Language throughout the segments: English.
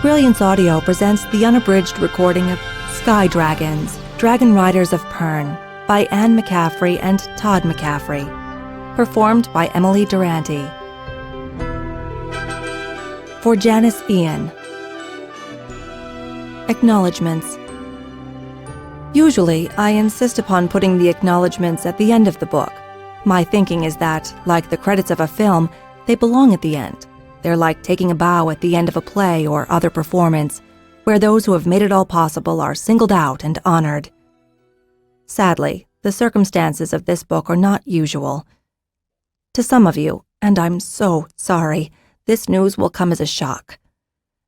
Brilliance Audio presents the unabridged recording of Sky Dragons, Dragon Riders of Pern by Anne McCaffrey and Todd McCaffrey. Performed by Emily Durante. For Janice Ian. Acknowledgements. Usually, I insist upon putting the acknowledgements at the end of the book. My thinking is that, like the credits of a film, they belong at the end. They're like taking a bow at the end of a play or other performance, where those who have made it all possible are singled out and honored. Sadly, the circumstances of this book are not usual. To some of you, and I'm so sorry, this news will come as a shock.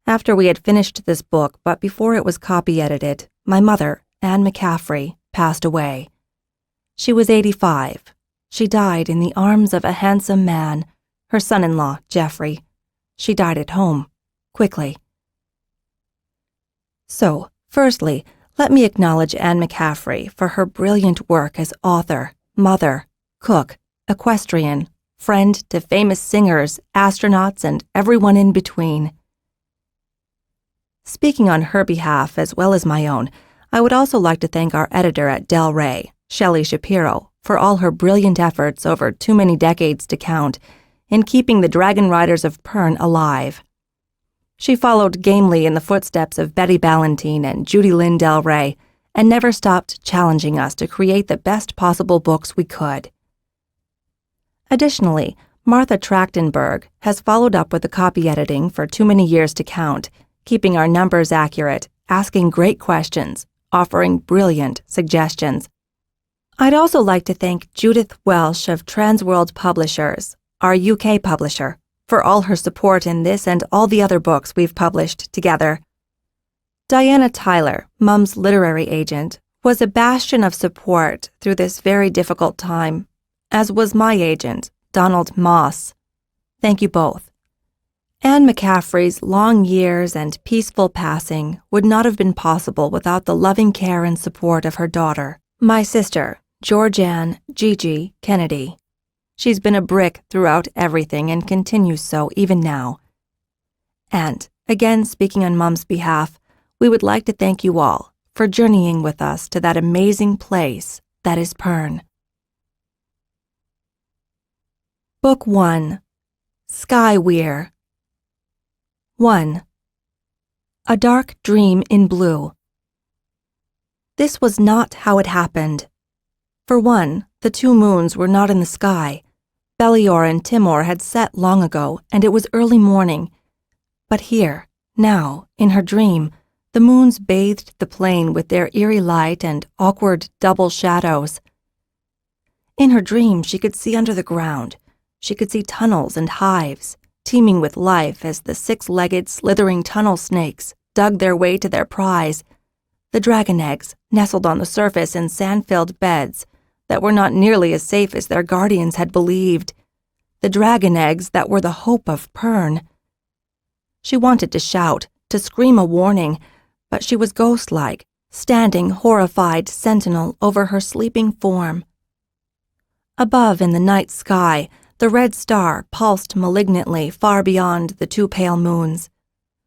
After we had finished this book, but before it was copy-edited, my mother, Anne McCaffrey, passed away. She was 85. She died in the arms of a handsome man, her son-in-law, Jeffrey. She died at home, quickly. So, firstly, let me acknowledge Anne McCaffrey for her brilliant work as author, mother, cook, equestrian, friend to famous singers, astronauts, and everyone in between. Speaking on her behalf as well as my own, I would also like to thank our editor at Del Rey, Shelley Shapiro, for all her brilliant efforts over too many decades to count in keeping the Dragon Riders of Pern alive. She followed gamely in the footsteps of Betty Ballantine and Judy Lynn Del Rey and never stopped challenging us to create the best possible books we could. Additionally, Martha Trachtenberg has followed up with the copy editing for too many years to count, keeping our numbers accurate, asking great questions, offering brilliant suggestions. I'd also like to thank Judith Welsh of Transworld Publishers, our UK publisher, for all her support in this and all the other books we've published together. Diana Tyler, Mum's literary agent, was a bastion of support through this very difficult time, as was my agent, Donald Moss. Thank you both. Anne McCaffrey's long years and peaceful passing would not have been possible without the loving care and support of her daughter, my sister, Georgianne Gigi Kennedy. She's been a brick throughout everything and continues so even now. And, again speaking on Mum's behalf, we would like to thank you all for journeying with us to that amazing place that is Pern. Book 1. Sky Weir. 1. A Dark Dream in Blue. This was not how it happened. For one, the two moons were not in the sky. Belior and Timor had set long ago, and it was early morning. But here, now, in her dream, the moons bathed the plain with their eerie light and awkward double shadows. In her dream, she could see under the ground. She could see tunnels and hives, teeming with life as the six-legged, slithering tunnel snakes dug their way to their prize, the dragon eggs nestled on the surface in sand-filled beds that were not nearly as safe as their guardians had believed, the dragon eggs that were the hope of Pern. She wanted to shout, to scream a warning, but she was ghost-like, standing horrified sentinel over her sleeping form. Above in the night sky, the red star pulsed malignantly far beyond the two pale moons.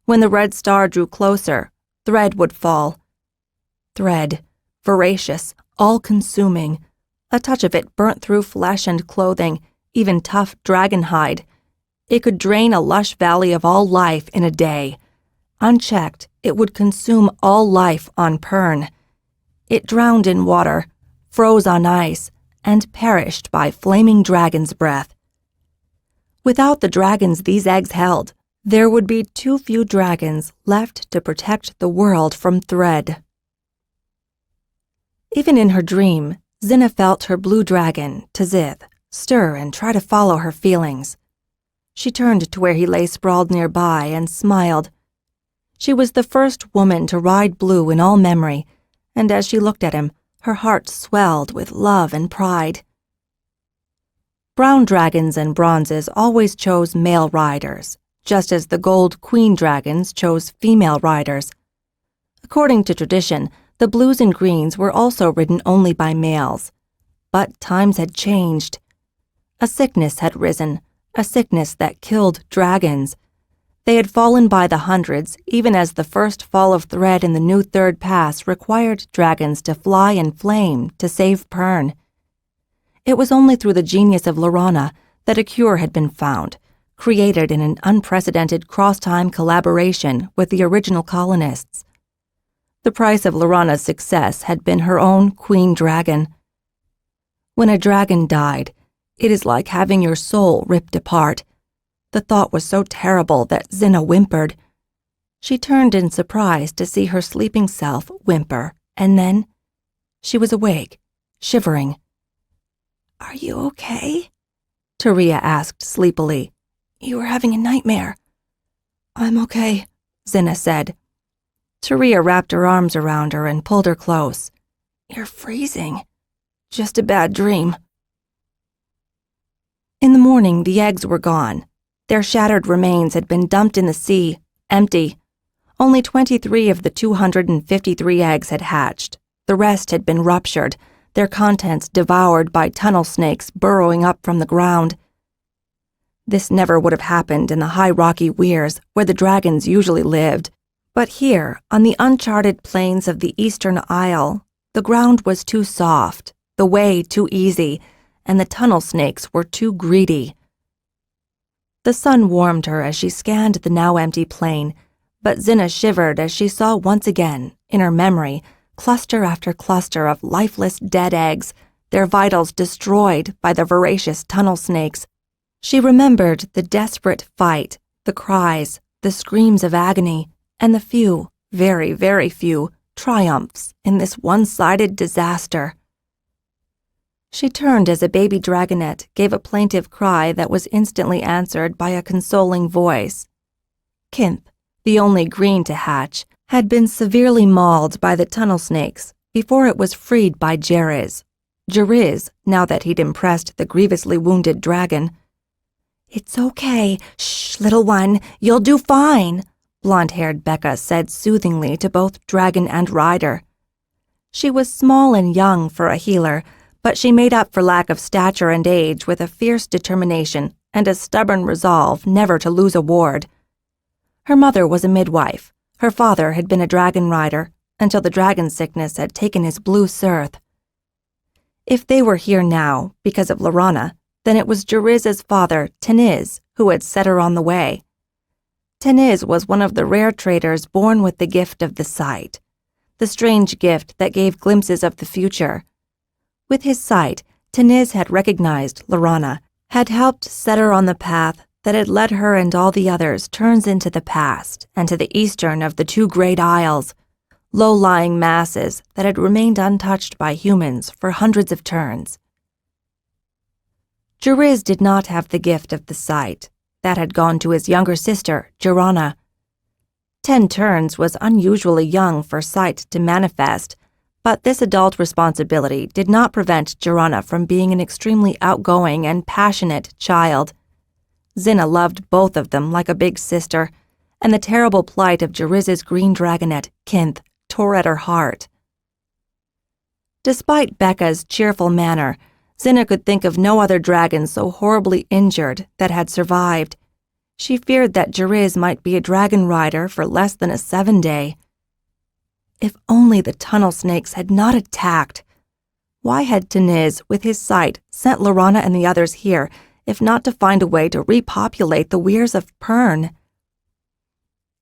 When the red star drew closer, thread would fall. Thread, voracious, all-consuming. A touch of it burnt through flesh and clothing, even tough dragon hide. It could drain a lush valley of all life in a day. Unchecked, it would consume all life on Pern. It drowned in water, froze on ice, and perished by flaming dragon's breath. Without the dragons these eggs held, there would be too few dragons left to protect the world from thread. Even in her dream, Xhinna felt her blue dragon, Tzith, stir and try to follow her feelings. She turned to where he lay sprawled nearby and smiled. She was the first woman to ride blue in all memory, and as she looked at him, her heart swelled with love and pride. Brown dragons and bronzes always chose male riders, just as the gold queen dragons chose female riders. According to tradition, the blues and greens were also ridden only by males. But times had changed. A sickness had risen, a sickness that killed dragons. They had fallen by the hundreds, even as the first fall of thread in the new third pass required dragons to fly and flame to save Pern. It was only through the genius of Laurana that a cure had been found, created in an unprecedented cross-time collaboration with the original colonists. The price of Laurana's success had been her own queen dragon. When a dragon died, it is like having your soul ripped apart. The thought was so terrible that Xhinna whimpered. She turned in surprise to see her sleeping self whimper, and then she was awake, shivering. "Are you okay?" Taria asked sleepily. "You were having a nightmare." "I'm okay," Xhinna said. Taria wrapped her arms around her and pulled her close. "You're freezing. Just a bad dream." In the morning, the eggs were gone. Their shattered remains had been dumped in the sea, empty. Only 23 of the 253 eggs had hatched. The rest had been ruptured, their contents devoured by tunnel snakes burrowing up from the ground. This never would have happened in the high rocky weirs where the dragons usually lived. But here, on the uncharted plains of the Eastern Isle, the ground was too soft, the way too easy, and the tunnel snakes were too greedy. The sun warmed her as she scanned the now empty plain, but Xhinna shivered as she saw once again, in her memory, cluster after cluster of lifeless dead eggs, their vitals destroyed by the voracious tunnel snakes. She remembered the desperate fight, the cries, the screams of agony, and the few, very, very few, triumphs in this one-sided disaster. She turned as a baby dragonette gave a plaintive cry that was instantly answered by a consoling voice. Kinth, the only green to hatch, had been severely mauled by the tunnel snakes before it was freed by Jeriz, now that he'd impressed the grievously wounded dragon. "It's okay. Shh, little one, you'll do fine," blonde-haired Becca said soothingly to both dragon and rider. She was small and young for a healer, but she made up for lack of stature and age with a fierce determination and a stubborn resolve never to lose a ward. Her mother was a midwife. Her father had been a dragon rider until the dragon sickness had taken his blue cirth. If they were here now because of Laurana, then it was Jeriz's father, Teniz, who had set her on the way. Teniz was one of the rare traders born with the gift of the sight, the strange gift that gave glimpses of the future. With his sight, Teniz had recognized Laurana, had helped set her on the path that had led her and all the others turns into the past and to the eastern of the two great isles, low-lying masses that had remained untouched by humans for hundreds of turns. Jeriz did not have the gift of the sight. That had gone to his younger sister, Jirana. 10 turns was unusually young for sight to manifest, but this adult responsibility did not prevent Jirana from being an extremely outgoing and passionate child. Xhinna loved both of them like a big sister, and the terrible plight of Jeriz's green dragonette, Kinth, tore at her heart. Despite Becca's cheerful manner, Xhinna could think of no other dragon so horribly injured that had survived. She feared that Jeriz might be a dragon rider for less than a 7-day. If only the tunnel snakes had not attacked. Why had Teniz, with his sight, sent Laurana and the others here, if not to find a way to repopulate the weirs of Pern?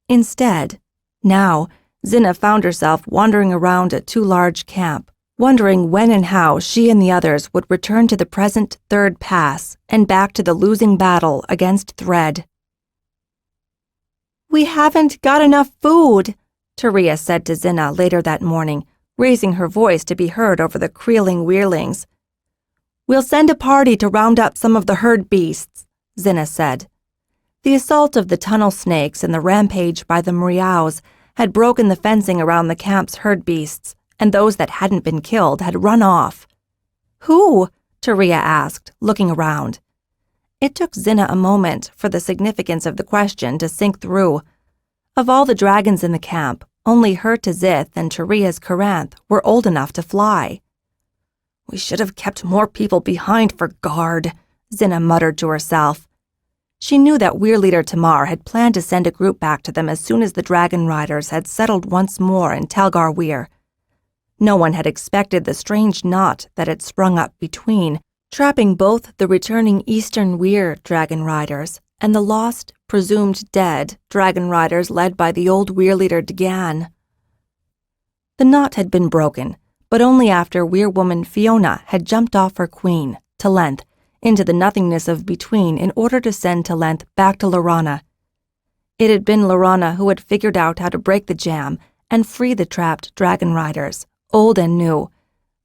Instead, now, Xhinna found herself wandering around a too large camp, wondering when and how she and the others would return to the present third pass and back to the losing battle against Thread. "We haven't got enough food," Taria said to Xhinna later that morning, raising her voice to be heard over the creeling weirlings. "We'll send a party to round up some of the herd beasts," Xhinna said. The assault of the tunnel snakes and the rampage by the Mriaus had broken the fencing around the camp's herd beasts, and those that hadn't been killed had run off. "Who?" Taria asked, looking around. It took Xhinna a moment for the significance of the question to sink through. Of all the dragons in the camp, only her Tzith and Taria's Karanth were old enough to fly. "We should have kept more people behind for guard," Xhinna muttered to herself. She knew that Weir leader Tamar had planned to send a group back to them as soon as the dragon riders had settled once more in Talgar Weir. No one had expected the strange knot that had sprung up between, trapping both the returning Eastern Weir dragon riders and the lost, presumed dead, dragon riders led by the old Weir leader Dagan. The knot had been broken, but only after Weir woman Fiona had jumped off her queen, Talent, into the nothingness of between in order to send Talent back to Lorana. It had been Lorana who had figured out how to break the jam and free the trapped dragon riders, old and new,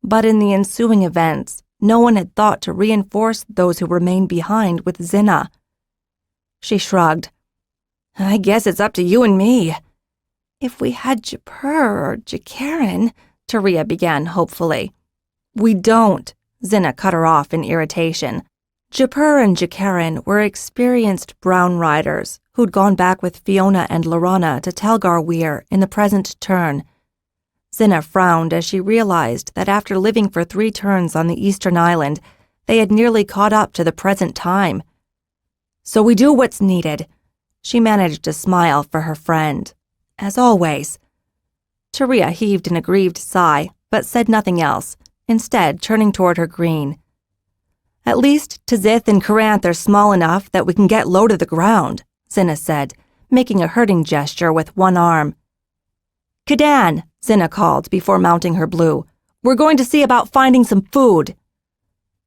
but in the ensuing events, no one had thought to reinforce those who remained behind with Xhinna. She shrugged. "I guess it's up to you and me." "If we had Japur or Jakaran," Taria began hopefully. "We don't," Xhinna cut her off in irritation. Japur and Jakaran were experienced brown riders who'd gone back with Fiona and Lorana to Talgar Weir in the present turn. Xhinna frowned as she realized that after living for 3 turns on the eastern island, they had nearly caught up to the present time. "So we do what's needed." She managed a smile for her friend. "As always." Taria heaved an aggrieved sigh, but said nothing else, instead turning toward her green. "At least Tazith and Karanth are small enough that we can get low to the ground," Xhinna said, making a hurting gesture with one arm. "Kadan," Xhinna called before mounting her blue. "We're going to see about finding some food."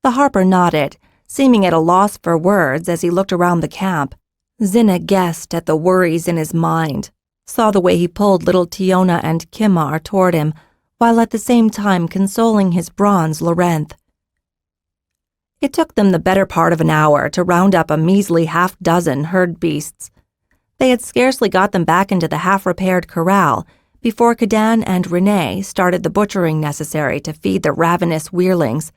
The harper nodded, seeming at a loss for words as he looked around the camp. Xhinna guessed at the worries in his mind, saw the way he pulled little Tiona and Kimar toward him, while at the same time consoling his bronze Lorenth. It took them the better part of an hour to round up a measly half-dozen herd beasts. They had scarcely got them back into the half-repaired corral before Kadan and Renee started the butchering necessary to feed the ravenous weirlings.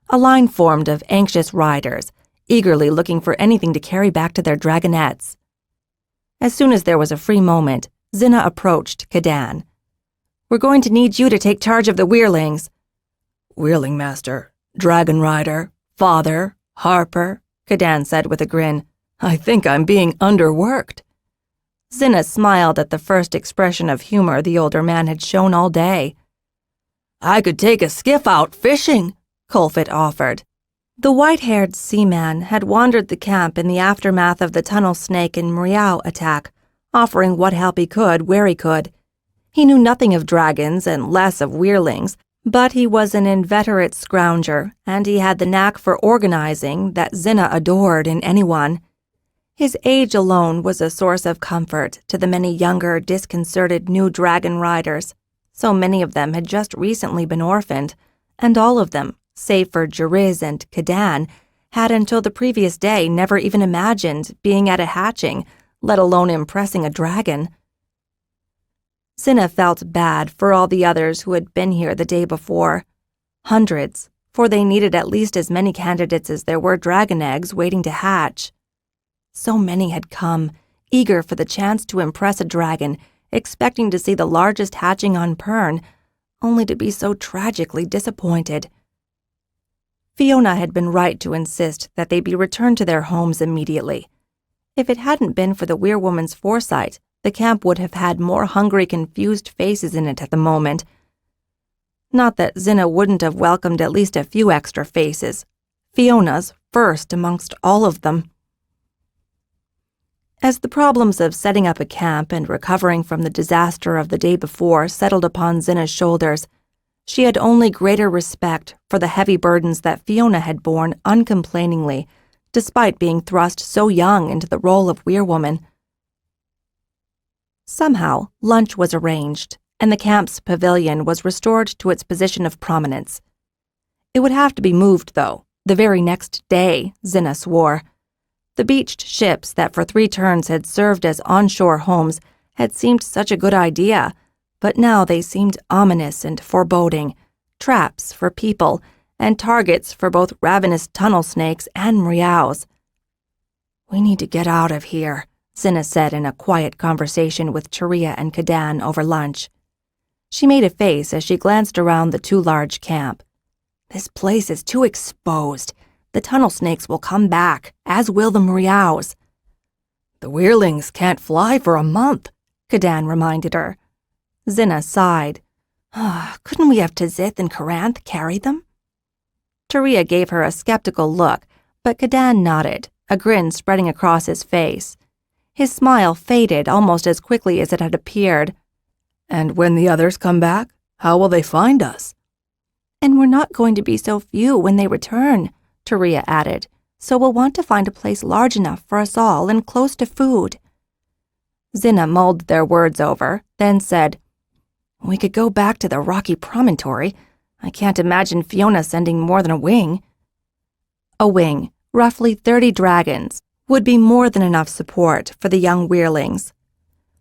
A line formed of anxious riders, eagerly looking for anything to carry back to their dragonettes. As soon as there was a free moment, Xhinna approached Kadan. "We're going to need you to take charge of the weirlings." "Weirling master, dragon rider, father, harper," Kadan said with a grin. "I think I'm being underworked." Xhinna smiled at the first expression of humor the older man had shown all day. "I could take a skiff out fishing," Colfit offered. The white-haired seaman had wandered the camp in the aftermath of the tunnel snake and Mriau attack, offering what help he could where he could. He knew nothing of dragons and less of weirlings, but he was an inveterate scrounger, and he had the knack for organizing that Xhinna adored in anyone. His age alone was a source of comfort to the many younger, disconcerted new dragon riders. So many of them had just recently been orphaned, and all of them, save for Jariz and Kadan, had until the previous day never even imagined being at a hatching, let alone impressing a dragon. Xhinna felt bad for all the others who had been here the day before. Hundreds, for they needed at least as many candidates as there were dragon eggs waiting to hatch. So many had come, eager for the chance to impress a dragon, expecting to see the largest hatching on Pern, only to be so tragically disappointed. Fiona had been right to insist that they be returned to their homes immediately. If it hadn't been for the weirwoman's foresight, the camp would have had more hungry, confused faces in it at the moment. Not that Xhinna wouldn't have welcomed at least a few extra faces. Fiona's first amongst all of them. As the problems of setting up a camp and recovering from the disaster of the day before settled upon Xhinna's shoulders, she had only greater respect for the heavy burdens that Fiona had borne uncomplainingly, despite being thrust so young into the role of weirwoman. Somehow, lunch was arranged, and the camp's pavilion was restored to its position of prominence. It would have to be moved, though, the very next day, Xhinna swore. The beached ships that for 3 turns had served as onshore homes had seemed such a good idea, but now they seemed ominous and foreboding, traps for people, and targets for both ravenous tunnel snakes and Mriaus. "We need to get out of here," Xhinna said in a quiet conversation with Taria and Kadan over lunch. She made a face as she glanced around the too large camp. "This place is too exposed. The tunnel snakes will come back, as will the Mriaus. The Weirlings can't fly for a month, Kadan reminded her. Xhinna sighed. Couldn't we have Tzith and Karanth carry them? Taria gave her a skeptical look, but Kadan nodded, a grin spreading across his face. His smile faded almost as quickly as it had appeared. And when the others come back, how will they find us? And we're not going to be so few when they return, Taria added, so we'll want to find a place large enough for us all and close to food. Xhinna mulled their words over, then said, We could go back to the rocky promontory. I can't imagine Fiona sending more than a wing. A wing, roughly 30 dragons, would be more than enough support for the young Weirlings.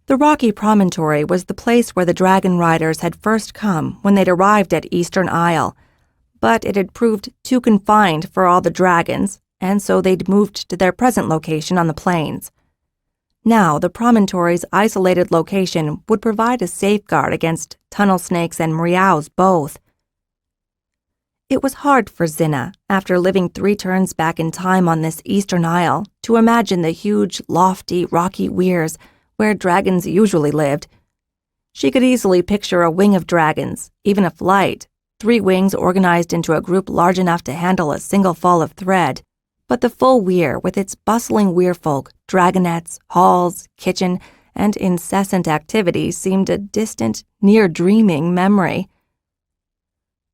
The rocky promontory was the place where the dragon riders had first come when they'd arrived at Eastern Isle, but it had proved too confined for all the dragons, and so they'd moved to their present location on the plains. Now, the promontory's isolated location would provide a safeguard against tunnel snakes and Mriaus both. It was hard for Xhinna, after living 3 turns back in time on this Eastern Isle, to imagine the huge, lofty, rocky weirs where dragons usually lived. She could easily picture a wing of dragons, even a flight, 3 wings organized into a group large enough to handle a single fall of thread. But the full weir, with its bustling weirfolk, dragonettes, halls, kitchen, and incessant activity, seemed a distant, near-dreaming memory.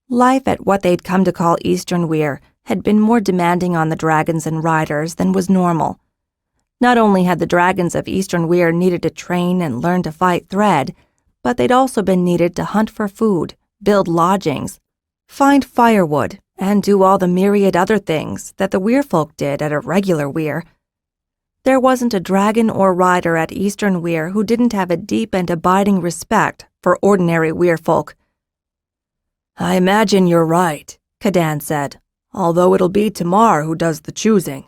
Life at what they'd come to call Eastern Weir had been more demanding on the dragons and riders than was normal. Not only had the dragons of Eastern Weir needed to train and learn to fight thread, but they'd also been needed to hunt for food, build lodgings, find firewood, and do all the myriad other things that the Weirfolk did at a regular weir. There wasn't a dragon or rider at Eastern Weir who didn't have a deep and abiding respect for ordinary Weirfolk. I imagine you're right, Kadan said, although it'll be Tamar who does the choosing.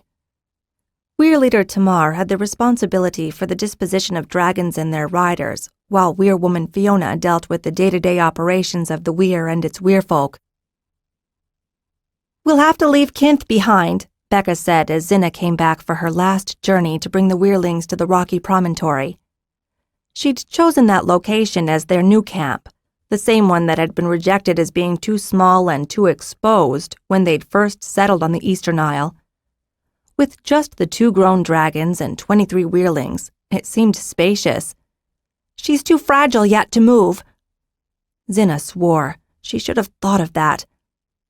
Weir leader Tamar had the responsibility for the disposition of dragons and their riders, while Weir woman Fiona dealt with the day-to-day operations of the weir and its Weirfolk. We'll have to leave Kinth behind, Becca said as Xhinna came back for her last journey to bring the Weirlings to the rocky promontory. She'd chosen that location as their new camp, the same one that had been rejected as being too small and too exposed when they'd first settled on the Eastern Isle. With just the 2 grown dragons and 23 Weirlings, it seemed spacious. She's too fragile yet to move. Xhinna swore. She should have thought of that.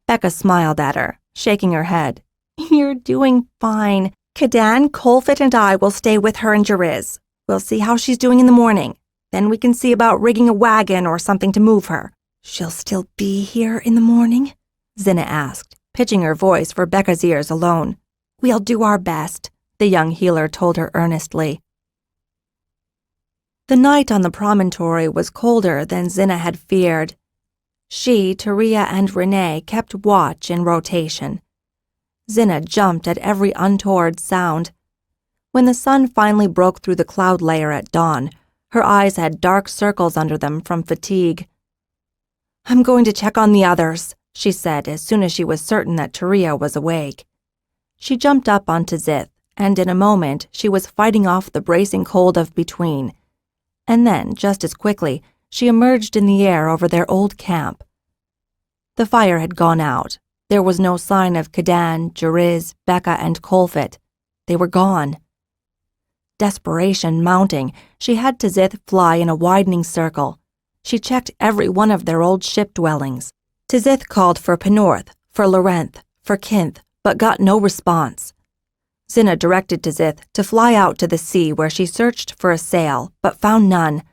Becca smiled at her, shaking her head. You're doing fine. Kadan, Colfit, and I will stay with her in Jeriz. We'll see how she's doing in the morning. Then we can see about rigging a wagon or something to move her. She'll still be here in the morning? Xhinna asked, pitching her voice for Becca's ears alone. We'll do our best, the young healer told her earnestly. The night on the promontory was colder than Xhinna had feared. She, Taria, and Renee kept watch in rotation. Xhinna jumped at every untoward sound. When the sun finally broke through the cloud layer at dawn, her eyes had dark circles under them from fatigue. I'm going to check on the others, she said as soon as she was certain that Taria was awake. She jumped up onto Tzith, and in a moment she was fighting off the bracing cold of between. And then, just as quickly, she emerged in the air over their old camp. The fire had gone out. There was no sign of Kadan, Jeriz, Becca, and Colfit. They were gone. Desperation mounting, she had Tzith fly in a widening circle. She checked every one of their old ship dwellings. Tzith called for Penorth, for Lorenth, for Kinth, but got no response. Xhinna directed Tzith to fly out to the sea where she searched for a sail, but found none.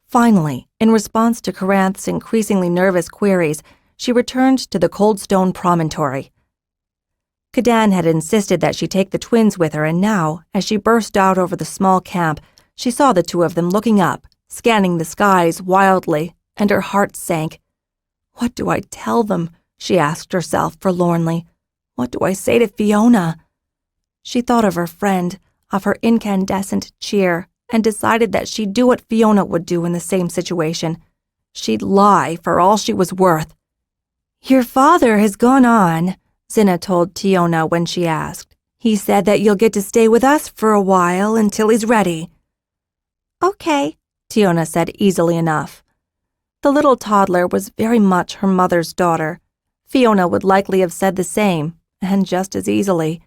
Finally, in response to Karanth's increasingly nervous queries, she returned to the Coldstone Promontory. Kadan had insisted that she take the twins with her, and now, as she burst out over the small camp, she saw the 2 of them looking up, scanning the skies wildly, and her heart sank. What do I tell them? She asked herself forlornly. What do I say to Fiona? She thought of her friend, of her incandescent cheer, and decided that she'd do what Fiona would do in the same situation. She'd lie for all she was worth. Your father has gone on, Xhinna told Tiona when she asked. "He said that you'll get to stay with us for a while until he's ready." "Okay," Tiona said easily enough. The little toddler was very much her mother's daughter. Fiona would likely have said the same, and just as easily.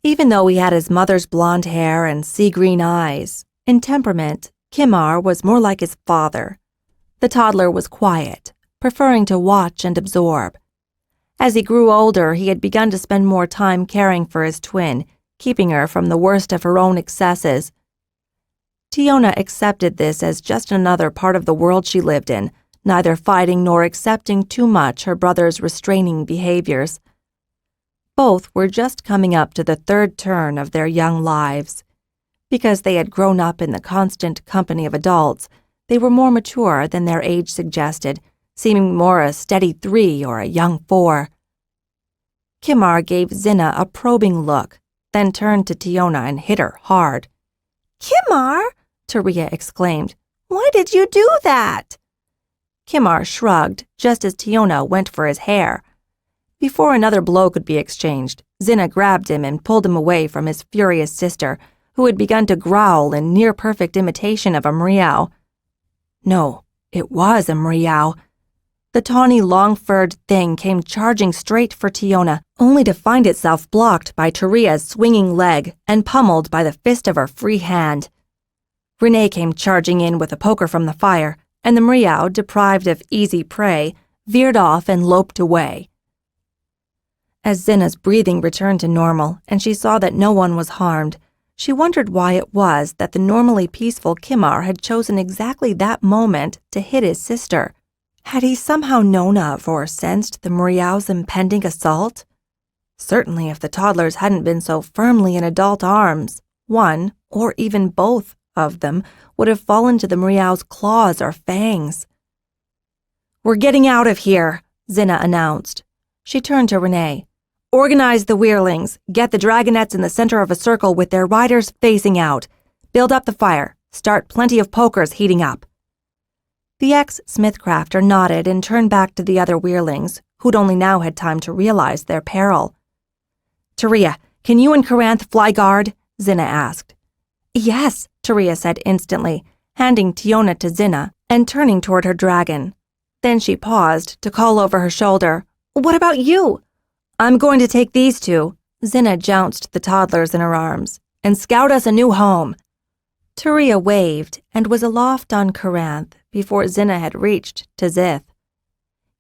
Even though he had his mother's blonde hair and sea-green eyes, in temperament, Kimar was more like his father. The toddler was quiet, preferring to watch and absorb. As he grew older, he had begun to spend more time caring for his twin, keeping her from the worst of her own excesses. Tiona accepted this as just another part of the world she lived in, neither fighting nor accepting too much her brother's restraining behaviors. Both were just coming up to the third turn of their young lives. Because they had grown up in the constant company of adults, they were more mature than their age suggested, seeming more a steady 3 or a young 4. Kimar gave Xhinna a probing look, then turned to Tiona and hit her hard. "Kimar!" Taria exclaimed. "Why did you do that?" Kimar shrugged just as Tiona went for his hair. Before another blow could be exchanged, Xhinna grabbed him and pulled him away from his furious sister, who had begun to growl in near-perfect imitation of a meow. No, it was a meow. The tawny, long-furred thing came charging straight for Tiona, only to find itself blocked by Taria's swinging leg and pummeled by the fist of her free hand. Renee came charging in with a poker from the fire, and the meow, deprived of easy prey, veered off and loped away. As Xhinna's breathing returned to normal and she saw that no one was harmed, she wondered why it was that the normally peaceful Kimar had chosen exactly that moment to hit his sister. Had he somehow known of or sensed the meow's impending assault? Certainly if the toddlers hadn't been so firmly in adult arms, one, or even both, of them would have fallen to the meow's claws or fangs. "We're getting out of here," Xhinna announced. She turned to Renee. "Organize the Weirlings. Get the dragonettes in the center of a circle with their riders facing out. Build up the fire. Start plenty of pokers heating up." The ex-Smithcrafter nodded and turned back to the other Weirlings, who'd only now had time to realize their peril. "Taria, can you and Caranth fly guard?" Xhinna asked. "Yes," Taria said instantly, handing Tiona to Xhinna and turning toward her dragon. Then she paused to call over her shoulder, "What about you?" "I'm going to take these two," Xhinna jounced the toddlers in her arms, "and scout us a new home." Taria waved and was aloft on Caranth before Xhinna had reached to Xith.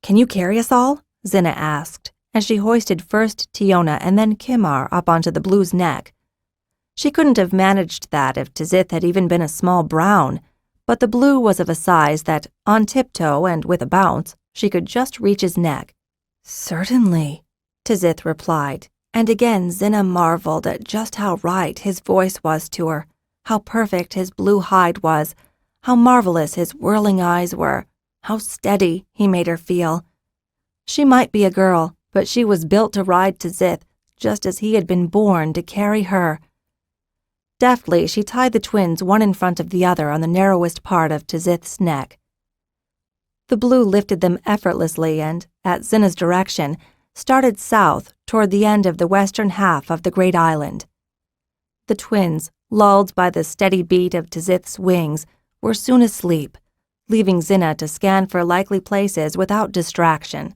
"Can you carry us all?" Xhinna asked, as she hoisted first Tiona and then Kimar up onto the Blue's neck. She couldn't have managed that if Tzith had even been a small brown, but the Blue was of a size that, on tiptoe and with a bounce, she could just reach his neck. "Certainly," Tzith replied, and again Xhinna marveled at just how right his voice was to her, how perfect his blue hide was, how marvelous his whirling eyes were, how steady he made her feel. She might be a girl, but she was built to ride Tzith, just as he had been born to carry her. Deftly, she tied the twins one in front of the other on the narrowest part of Tzith's neck. The Blue lifted them effortlessly and, at Xhinna's direction, started south toward the end of the western half of the great island. The twins, lulled by the steady beat of Tzith's wings, were soon asleep, leaving Xhinna to scan for likely places without distraction.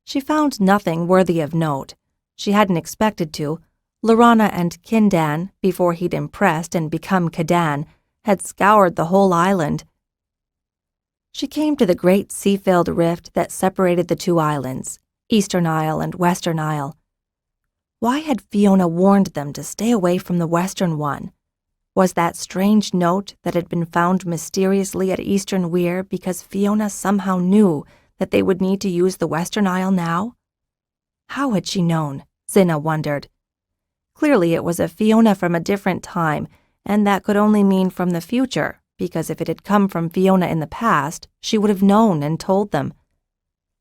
She found nothing worthy of note. She hadn't expected to. Lorana and Kindan, before he'd impressed and become Kadan, had scoured the whole island. She came to the great sea-filled rift that separated the two islands, Eastern Isle and Western Isle. Why had Fiona warned them to stay away from the western one? Was that strange note that had been found mysteriously at Eastern Weir because Fiona somehow knew that they would need to use the Western Isle now? How had she known? Xhinna wondered. Clearly it was a Fiona from a different time, and that could only mean from the future, because if it had come from Fiona in the past, she would have known and told them.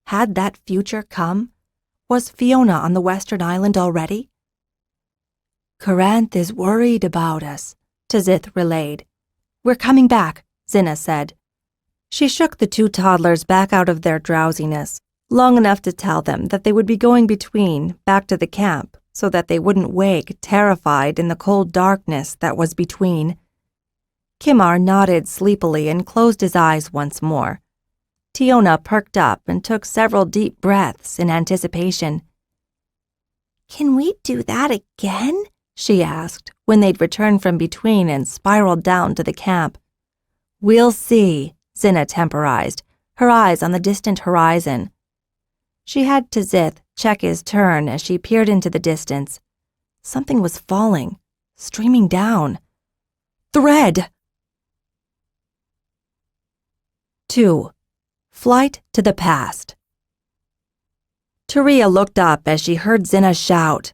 Had that future come? Was Fiona on the Western Island already? "Caranth is worried about us," Tzith relayed. "We're coming back," Xhinna said. She shook the two toddlers back out of their drowsiness. long enough to tell them that they would be going between back to the camp so that they wouldn't wake terrified in the cold darkness that was between. Kimar nodded sleepily and closed his eyes once more. Tiona perked up and took several deep breaths in anticipation. "Can we do that again?" she asked when they'd returned from between and spiraled down to the camp. "We'll see," Xhinna temporized, her eyes on the distant horizon. She had Tzith check his turn as she peered into the distance. Something was falling, streaming down. Thread! 2. Flight to the Past. Taria looked up as she heard Xhinna shout.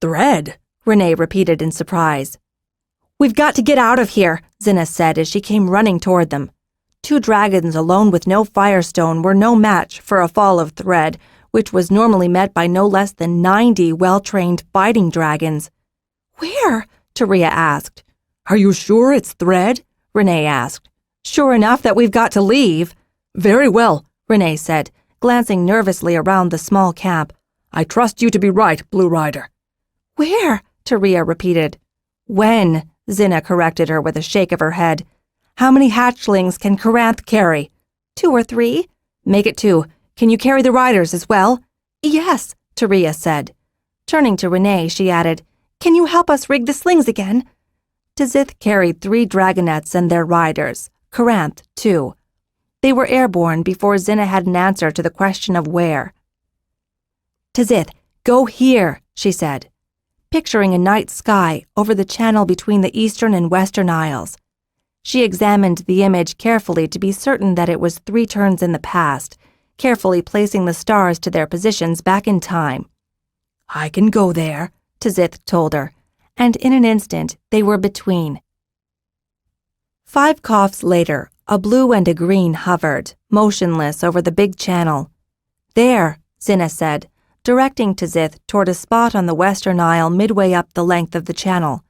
"Thread?" Renee repeated in surprise. "We've got to get out of here," Xhinna said as she came running toward them. 2 dragons alone with no firestone were no match for a fall of thread, which was normally met by no less than 90 well-trained fighting dragons. "Where?" Taria asked. "Are you sure it's thread?" Renee asked. "Sure enough that we've got to leave." "Very well," Renee said, glancing nervously around the small camp. "I trust you to be right, Blue Rider." "Where?" Taria repeated. "When?" Xhinna corrected her with a shake of her head. "How many hatchlings can Coranth carry?" 2 or 3. "Make it 2. Can you carry the riders as well?" "Yes," Taria said. Turning to Renee, she added, "Can you help us rig the slings again?" Tzith carried 3 dragonettes and their riders, Coranth 2. They were airborne before Xhinna had an answer to the question of where. "Tzith, go here," she said, picturing a night sky over the channel between the eastern and western isles. She examined the image carefully to be certain that it was 3 turns in the past, carefully placing the stars to their positions back in time. "I can go there," Tzith told her, and in an instant they were between. 5 coughs later, a blue and a green hovered, motionless over the big channel. "There," Xhinna said, directing Tzith toward a spot on the western isle midway up the length of the channel.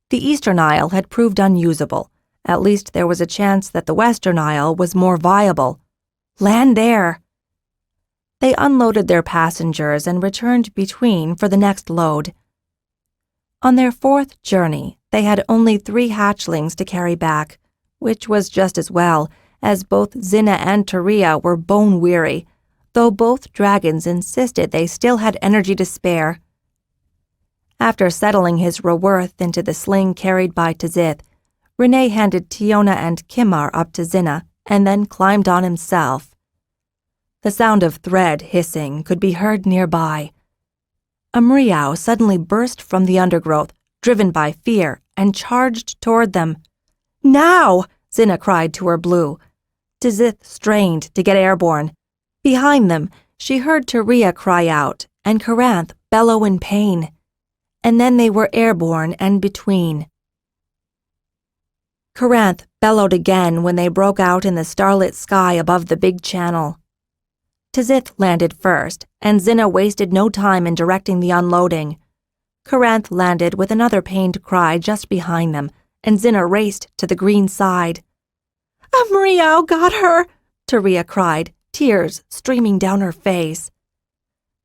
The eastern isle had proved unusable. At least there was a chance that the western isle was more viable. "Land there." They unloaded their passengers and returned between for the next load. On their 4th journey, they had only 3 hatchlings to carry back, which was just as well, as both Xhinna and Taria were bone-weary, though both dragons insisted they still had energy to spare. After settling his reworth into the sling carried by Tzith, Renee handed Tiona and Kimar up to Xhinna and then climbed on himself. The sound of thread hissing could be heard nearby. A mriau suddenly burst from the undergrowth, driven by fear, and charged toward them. "Now!" Xhinna cried to her blue. Tzith strained to get airborne. Behind them, she heard Taria cry out and Coranth bellow in pain. And then they were airborne and between. Coranth bellowed again when they broke out in the starlit sky above the big channel. Tzith landed first, and Xhinna wasted no time in directing the unloading. Coranth landed with another pained cry just behind them, and Xhinna raced to the green side. "A mriau got her!" Taria cried, tears streaming down her face.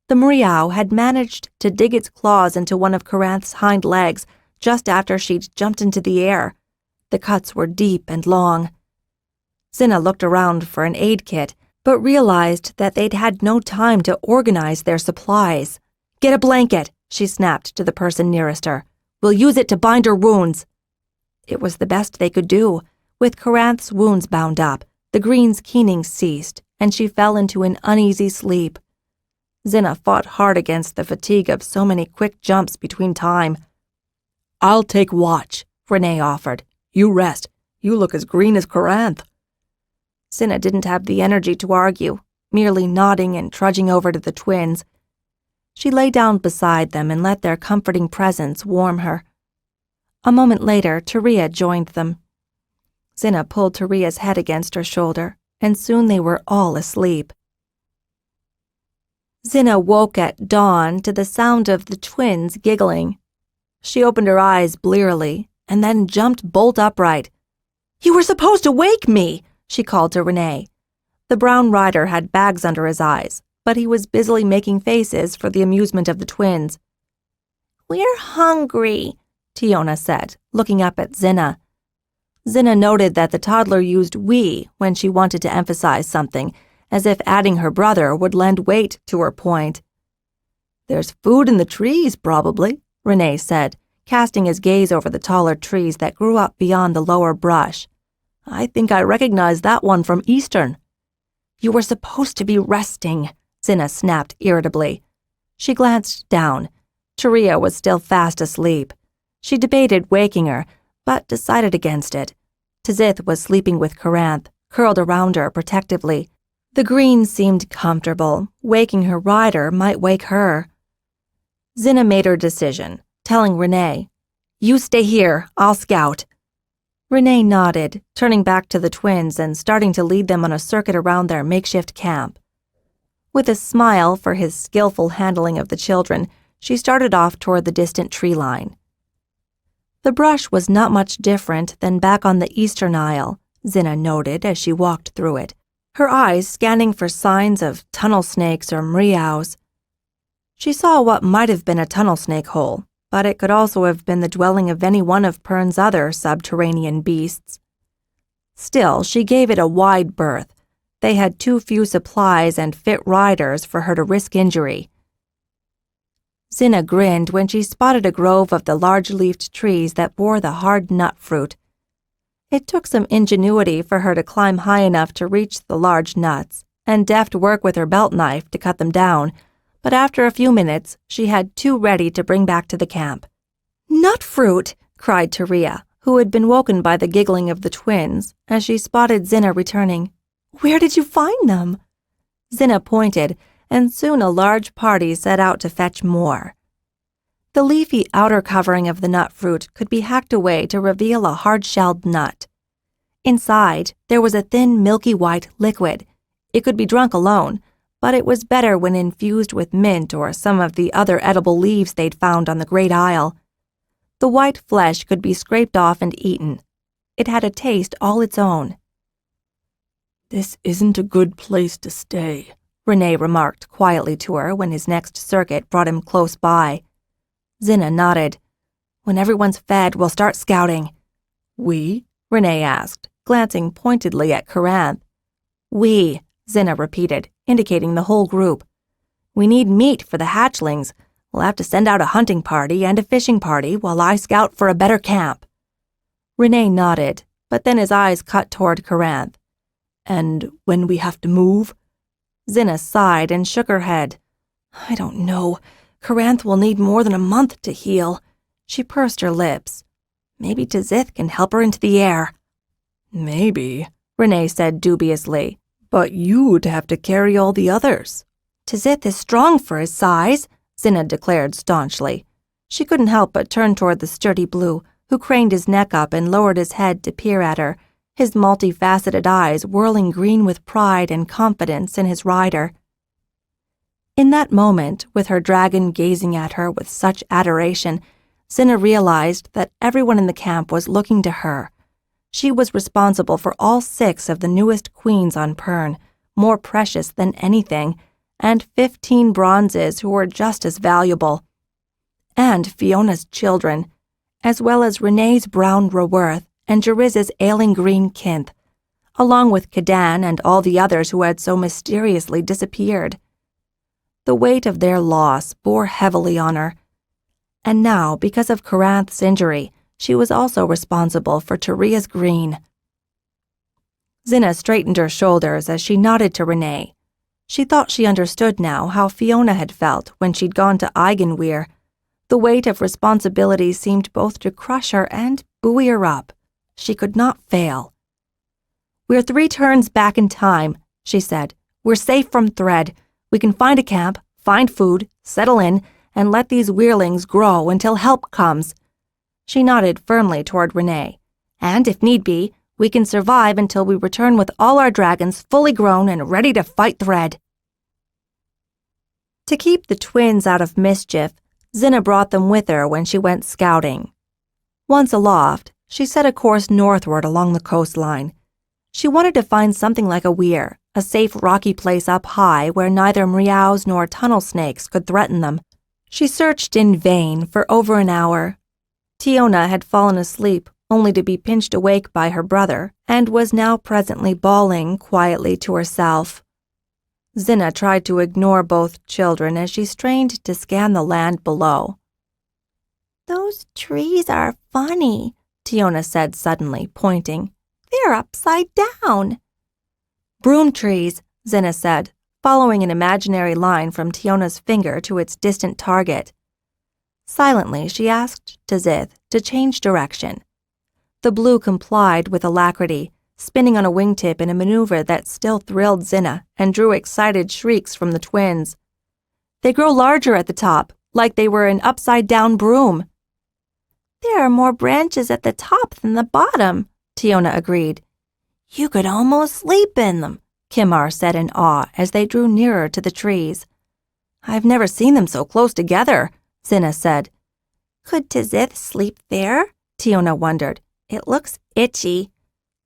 The mriau had managed to dig its claws into one of Coranth's hind legs just after she'd jumped into the air. The cuts were deep and long. Xhinna looked around for an aid kit, but realized that they'd had no time to organize their supplies. "Get a blanket," she snapped to the person nearest her. "We'll use it to bind her wounds." It was the best they could do. With Coranth's wounds bound up, the green's keening ceased, and she fell into an uneasy sleep. Xhinna fought hard against the fatigue of so many quick jumps between time. "I'll take watch," Renee offered. "You rest. You look as green as Coranth." Xhinna didn't have the energy to argue, merely nodding and trudging over to the twins. She lay down beside them and let their comforting presence warm her. A moment later, Taria joined them. Xhinna pulled Taria's head against her shoulder, and soon they were all asleep. Xhinna woke at dawn to the sound of the twins giggling. She opened her eyes blearily, and then jumped bolt upright. "You were supposed to wake me!" she called to Renee. The brown rider had bags under his eyes, but he was busily making faces for the amusement of the twins. "We're hungry," Tiona said, looking up at Xhinna. Xhinna noted that the toddler used we when she wanted to emphasize something, as if adding her brother would lend weight to her point. "There's food in the trees, probably," Renee said, casting his gaze over the taller trees that grew up beyond the lower brush. "I think I recognize that one from Eastern." "You were supposed to be resting," Xhinna snapped irritably. She glanced down. Taria was still fast asleep. She debated waking her, but decided against it. Tzith was sleeping with Coranth, curled around her protectively. The green seemed comfortable. Waking her rider might wake her. Xhinna made her decision, telling Renee, "You stay here, I'll scout." Renee nodded, turning back to the twins and starting to lead them on a circuit around their makeshift camp. With a smile for his skillful handling of the children, she started off toward the distant tree line. The brush was not much different than back on the eastern aisle, Xhinna noted as she walked through it, her eyes scanning for signs of tunnel snakes or mriaus. She saw what might have been a tunnel snake hole, but it could also have been the dwelling of any one of Pern's other subterranean beasts. Still, she gave it a wide berth. They had too few supplies and fit riders for her to risk injury. Xhinna grinned when she spotted a grove of the large-leafed trees that bore the hard nut fruit. It took some ingenuity for her to climb high enough to reach the large nuts, and deft work with her belt knife to cut them down, but after a few minutes, she had 2 ready to bring back to the camp. "Nut fruit!" cried Taria, who had been woken by the giggling of the twins, as she spotted Xhinna returning. "Where did you find them?" Xhinna pointed, and soon a large party set out to fetch more. The leafy outer covering of the nut fruit could be hacked away to reveal a hard-shelled nut. Inside, there was a thin, milky white liquid. It could be drunk alone, but it was better when infused with mint or some of the other edible leaves they'd found on the Great Isle. The white flesh could be scraped off and eaten. It had a taste all its own. "This isn't a good place to stay," Renee remarked quietly to her when his next circuit brought him close by. Xhinna nodded. "When everyone's fed, we'll start scouting." "We?" Renee asked, glancing pointedly at Coranth. "We," Xhinna repeated, indicating the whole group. "We need meat for the hatchlings. We'll have to send out a hunting party and a fishing party while I scout for a better camp." Renee nodded, but then his eyes cut toward Coranth. "And when we have to move?" Xhinna sighed and shook her head. "I don't know. Coranth will need more than a month to heal." She pursed her lips. "Maybe Tzith can help her into the air." "Maybe," Renee said dubiously. "But you'd have to carry all the others." "Tzith is strong for his size," Xhinna declared staunchly. She couldn't help but turn toward the sturdy Blue, who craned his neck up and lowered his head to peer at her, his multifaceted eyes whirling green with pride and confidence in his rider. In that moment, with her dragon gazing at her with such adoration, Xhinna realized that everyone in the camp was looking to her. She was responsible for all 6 of the newest queens on Pern, more precious than anything, and 15 bronzes who were just as valuable. And Fiona's children, as well as Renee's brown Raworth and Jariz's ailing green Kinth, along with Cadan and all the others who had so mysteriously disappeared. The weight of their loss bore heavily on her. And now, because of Coranth's injury, she was also responsible for Taria's green. Xhinna straightened her shoulders as she nodded to Renee. She thought she understood now how Fiona had felt when she'd gone to Eigenweir. The weight of responsibility seemed both to crush her and buoy her up. She could not fail. "We're 3 turns back in time," she said. "We're safe from Thread. We can find a camp, find food, settle in, and let these weirlings grow until help comes." She nodded firmly toward Renee. "And if need be, we can survive until we return with all our dragons fully grown and ready to fight Thread." To keep the twins out of mischief, Xhinna brought them with her when she went scouting. Once aloft, she set a course northward along the coastline. She wanted to find something like a weir, a safe rocky place up high where neither meows nor tunnel snakes could threaten them. She searched in vain for over an hour. Xhinna had fallen asleep only to be pinched awake by her brother and was now presently bawling quietly to herself. Xhinna tried to ignore both children as she strained to scan the land below. "Those trees are funny," Xhinna said suddenly, pointing. "They're upside down." "Broom trees," Xhinna said, following an imaginary line from Xhinna's finger to its distant target. Silently, she asked Tizith to change direction. The blue complied with alacrity, spinning on a wingtip in a maneuver that still thrilled Xhinna and drew excited shrieks from the twins. "They grow larger at the top, like they were an upside-down broom." "There are more branches at the top than the bottom," Xhinna agreed. "You could almost sleep in them," Kimar said in awe as they drew nearer to the trees. "I've never seen them so close together," Xhinna said. "Could Tizith sleep there?" Xhinna wondered. "It looks itchy."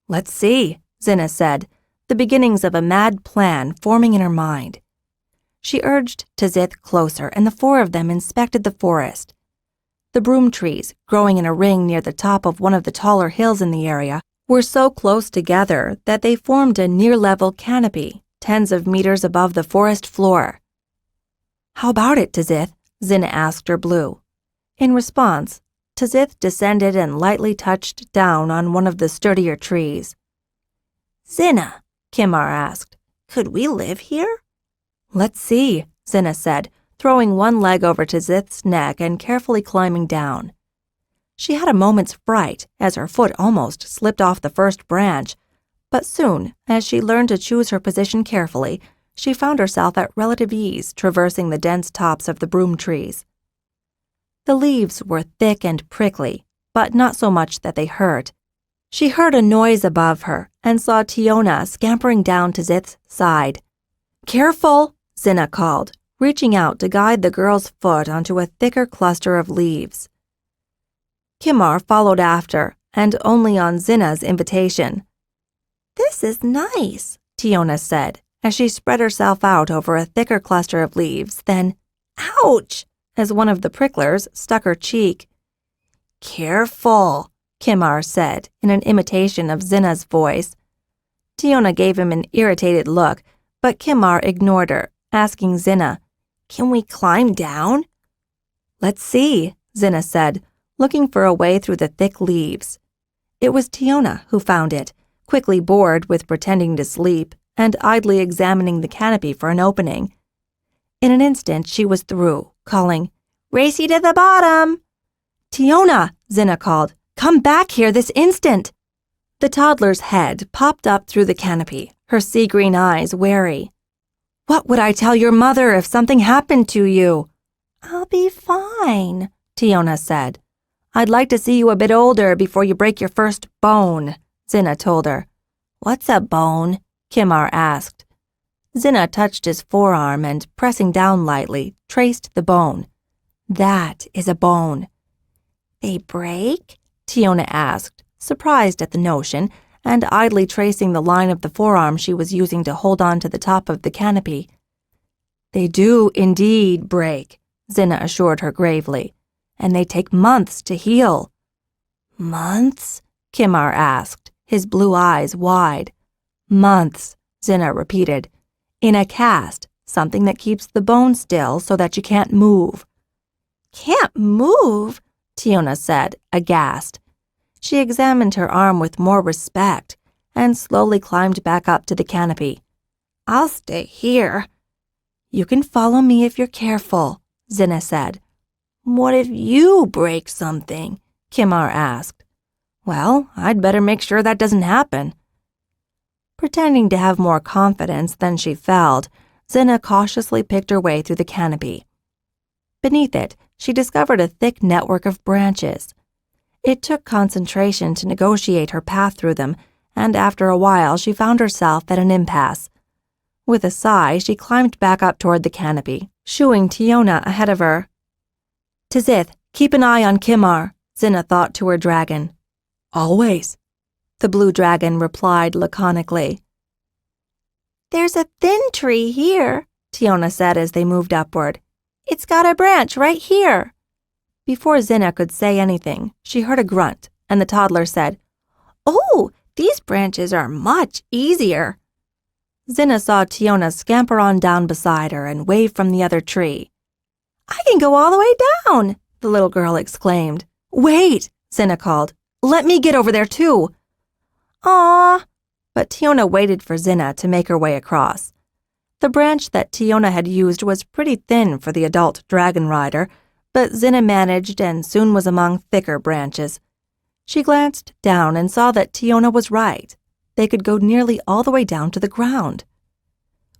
"Let's see," Xhinna said, the beginnings of a mad plan forming in her mind. She urged Tizith closer, and the four of them inspected the forest. The broom trees, growing in a ring near the top of one of the taller hills in the area, were so close together that they formed a near-level canopy, tens of meters above the forest floor. "How about it, Tizith?" Xhinna asked her blue. In response, Tizith descended and lightly touched down on one of the sturdier trees. "Xhinna," Kimar asked, "could we live here?" "Let's see," Xhinna said, throwing one leg over Tizith's neck and carefully climbing down. She had a moment's fright as her foot almost slipped off the first branch, but soon, as she learned to choose her position carefully, she found herself at relative ease traversing the dense tops of the broom trees. The leaves were thick and prickly, but not so much that they hurt. She heard a noise above her and saw Xhinna scampering down Tizith's side. "Careful," Xhinna called, reaching out to guide the girl's foot onto a thicker cluster of leaves. Kimar followed after, and only on Xhinna's invitation. "This is nice," Xhinna said, as she spread herself out over a thicker cluster of leaves, then, "Ouch!" as one of the pricklers stuck her cheek. "Careful," Kimar said, in an imitation of Xhinna's voice. Xhinna gave him an irritated look, but Kimar ignored her, asking Xhinna, "Can we climb down?" "Let's see," Xhinna said, looking for a way through the thick leaves. It was Xhinna who found it, quickly bored with pretending to sleep and idly examining the canopy for an opening. In an instant, she was through, calling, "Race you to the bottom!" "Xhinna," Xhinna called, "come back here this instant!" The toddler's head popped up through the canopy, her sea-green eyes wary. "What would I tell your mother if something happened to you?" "I'll be fine," Xhinna said. "I'd like to see you a bit older before you break your first bone," Xhinna told her. "What's a bone?" Kimar asked. Xhinna touched his forearm and, pressing down lightly, traced the bone. "That is a bone." "They break?" Xhinna asked, surprised at the notion, and idly tracing the line of the forearm she was using to hold on to the top of the canopy. "They do indeed break," Xhinna assured her gravely, "and they take months to heal." "Months?" Kimar asked, his blue eyes wide. "Months," Xhinna repeated. "In a cast, something that keeps the bone still so that you can't move." "Can't move?" Xhinna said, aghast. She examined her arm with more respect and slowly climbed back up to the canopy. "I'll stay here." "You can follow me if you're careful," Xhinna said. "What if you break something?" Kimar asked. "Well, I'd better make sure that doesn't happen." Pretending to have more confidence than she felt, Xhinna cautiously picked her way through the canopy. Beneath it, she discovered a thick network of branches. It took concentration to negotiate her path through them, and after a while she found herself at an impasse. With a sigh, she climbed back up toward the canopy, shooing Xhinna ahead of her. "Tizith, keep an eye on Kimar," Xhinna thought to her dragon. "Always," the blue dragon replied laconically. There's a thin tree here, Tiona said as they moved upward. It's got a branch right here. Before Xhinna could say anything, she heard a grunt, and the toddler said, Oh, these branches are much easier. Xhinna saw Tiona scamper on down beside her and wave from the other tree. I can go all the way down, the little girl exclaimed. Wait, Xhinna called. Let me get over there too. Aw. But Tiona waited for Xhinna to make her way across. The branch that Tiona had used was pretty thin for the adult dragon rider, but Xhinna managed and soon was among thicker branches. She glanced down and saw that Tiona was right. They could go nearly all the way down to the ground.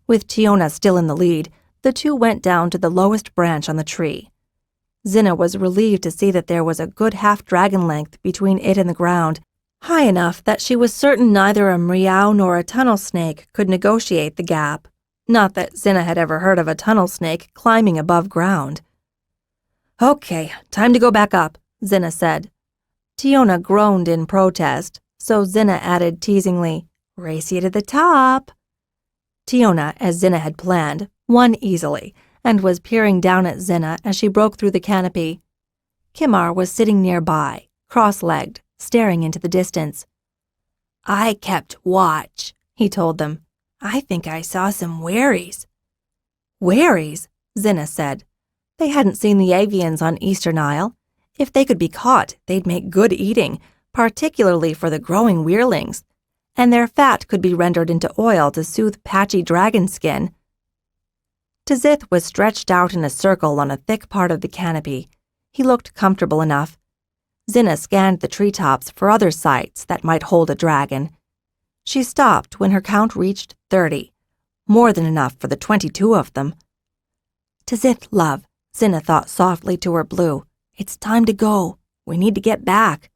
With Tiona still in the lead, the two went down to the lowest branch on the tree. Xhinna was relieved to see that there was a good half-dragon length between it and the ground, high enough that she was certain neither a meow nor a tunnel snake could negotiate the gap. Not that Xhinna had ever heard of a tunnel snake climbing above ground. Okay, time to go back up, Xhinna said. Tiona groaned in protest, so Xhinna added teasingly, Race you to the top. Tiona, as Xhinna had planned, won easily, and was peering down at Xhinna as she broke through the canopy. Kimar was sitting nearby, cross-legged, staring into the distance. I kept watch, he told them. I think I saw some wherries. Wherries? Xhinna said. They hadn't seen the avians on Eastern Isle. If they could be caught, they'd make good eating, particularly for the growing weirlings, and their fat could be rendered into oil to soothe patchy dragon skin. Tzith was stretched out in a circle on a thick part of the canopy. He looked comfortable enough. Xhinna scanned the treetops for other sights that might hold a dragon. She stopped when her count reached 30, more than enough for the 22 of them. Tzith, love, Xhinna thought softly to her blue. It's time to go. We need to get back.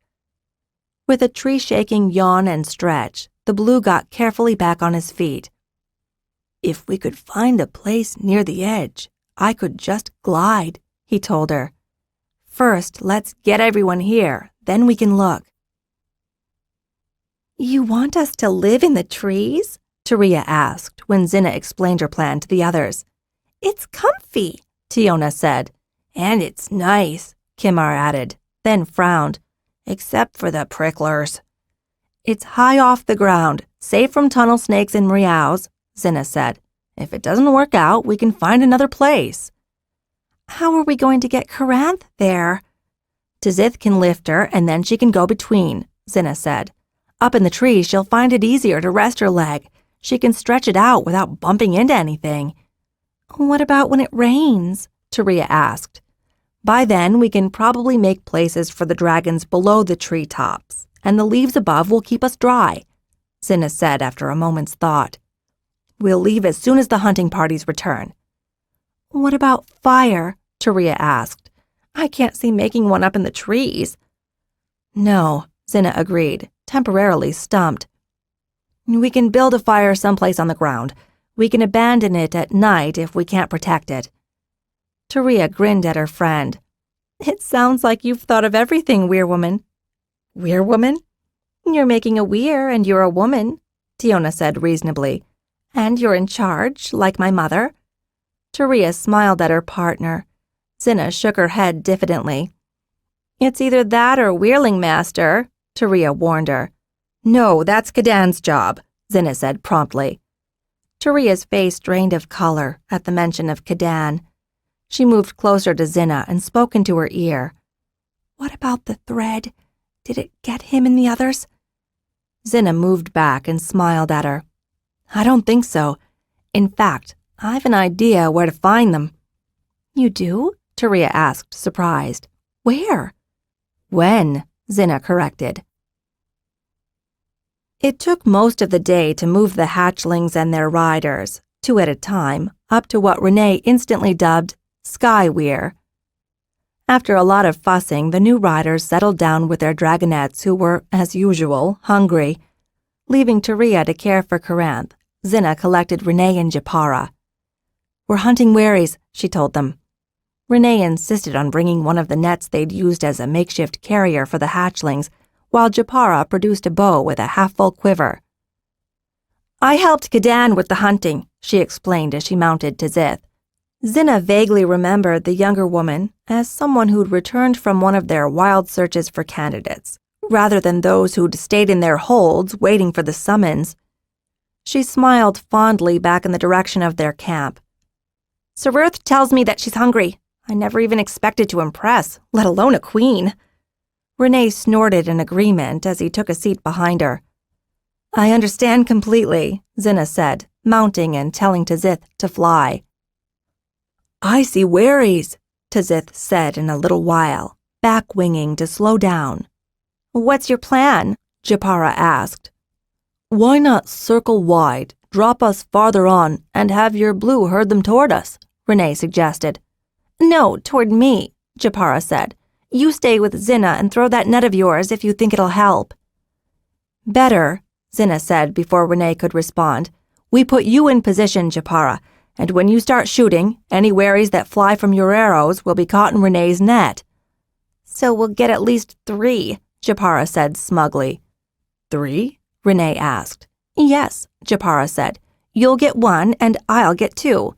With a tree-shaking yawn and stretch, the blue got carefully back on his feet. If we could find a place near the edge, I could just glide, he told her. First, let's get everyone here, then we can look. You want us to live in the trees? Taria asked when Xhinna explained her plan to the others. It's comfy, Tiona said. And it's nice, Kimar added, then frowned. Except for the pricklers. It's high off the ground, safe from tunnel snakes and meows, Xhinna said. If it doesn't work out, we can find another place. How are we going to get Karanth there? Tzith can lift her, and then she can go between, Xhinna said. Up in the tree, she'll find it easier to rest her leg. She can stretch it out without bumping into anything. What about when it rains? Taria asked. By then, we can probably make places for the dragons below the treetops, and the leaves above will keep us dry, Xhinna said after a moment's thought. We'll leave as soon as the hunting parties return. What about fire? Taria asked. I can't see making one up in the trees. No, Xhinna agreed, temporarily stumped. We can build a fire someplace on the ground. We can abandon it at night if we can't protect it. Taria grinned at her friend. It sounds like you've thought of everything, Weirwoman. Weirwoman? You're making a weir and you're a woman, Tiona said reasonably. And you're in charge, like my mother. Taria smiled at her partner. Xhinna shook her head diffidently. It's either that or Weirling Master, Taria warned her. No, that's Kadan's job, Xhinna said promptly. Taria's face drained of color at the mention of Kadan. She moved closer to Xhinna and spoke into her ear. What about the thread? Did it get him and the others? Xhinna moved back and smiled at her. I don't think so. In fact, I've an idea where to find them. You do? Taria asked, surprised. Where? When, Xhinna corrected. It took most of the day to move the hatchlings and their riders, 2 at a time, up to what Renee instantly dubbed Sky Weir. After a lot of fussing, the new riders settled down with their dragonettes who were, as usual, hungry. Leaving Taria to care for Karanth, Xhinna collected Renee and Japara. We're hunting wherries, she told them. Renee insisted on bringing one of the nets they'd used as a makeshift carrier for the hatchlings, while Japara produced a bow with a half-full quiver. I helped Kadan with the hunting, she explained as she mounted to Xith. Xhinna vaguely remembered the younger woman as someone who'd returned from one of their wild searches for candidates, rather than those who'd stayed in their holds waiting for the summons. She smiled fondly back in the direction of their camp. Saruth tells me that she's hungry. I never even expected to impress, let alone a queen. Renee snorted in agreement as he took a seat behind her. I understand completely, Xhinna said, mounting and telling Xith to fly. I see wherries, Xith said in a little while, back-winging to slow down. What's your plan? Japara asked. Why not circle wide, drop us farther on, and have your blue herd them toward us? Renee suggested. No, toward me, Japara said. You stay with Xhinna and throw that net of yours if you think it'll help. Better, Xhinna said before Renee could respond. We put you in position, Japara, and when you start shooting, any wherries that fly from your arrows will be caught in Renee's net. So we'll get at least 3, Japara said smugly. 3? Renee asked. Yes, Japara said. You'll get 1 and I'll get 2.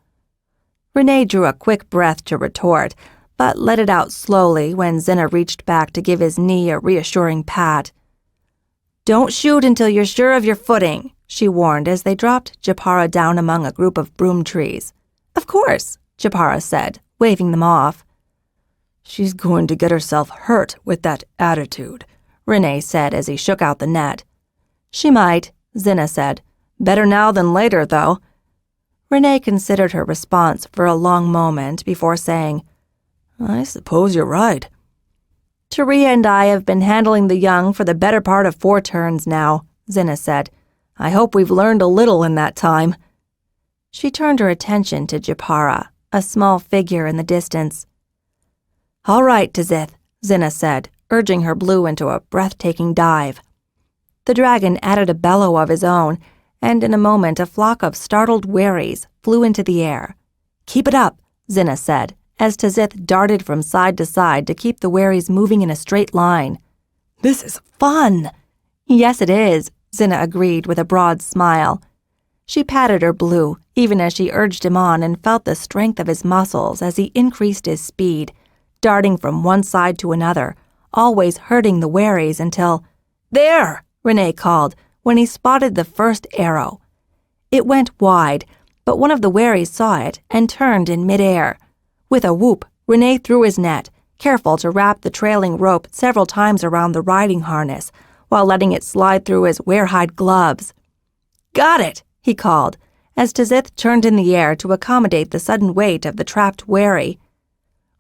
Renee drew a quick breath to retort, but let it out slowly when Xhinna reached back to give his knee a reassuring pat. Don't shoot until you're sure of your footing, she warned as they dropped Japara down among a group of broom trees. Of course, Japara said, waving them off. She's going to get herself hurt with that attitude, Renee said as he shook out the net. She might, Xhinna said. Better now than later, though. Renee considered her response for a long moment before saying, I suppose you're right. Taria and I have been handling the young for the better part of 4 turns now, Xhinna said. I hope we've learned a little in that time. She turned her attention to Japara, a small figure in the distance. All right, Xith, Xhinna said, urging her blue into a breathtaking dive. The dragon added a bellow of his own, and in a moment a flock of startled wherries flew into the air. Keep it up, Xhinna said, as Xith darted from side to side to keep the wherries moving in a straight line. This is fun. Yes, it is, Xhinna agreed with a broad smile. She patted her blue, even as she urged him on and felt the strength of his muscles as he increased his speed, darting from one side to another, always hurting the wherries until, There! Renee called when he spotted the first arrow. It went wide, but one of the wherries saw it and turned in midair. With a whoop, Renee threw his net, careful to wrap the trailing rope several times around the riding harness, while letting it slide through his warehide gloves. Got it, he called, as Xith turned in the air to accommodate the sudden weight of the trapped wherry.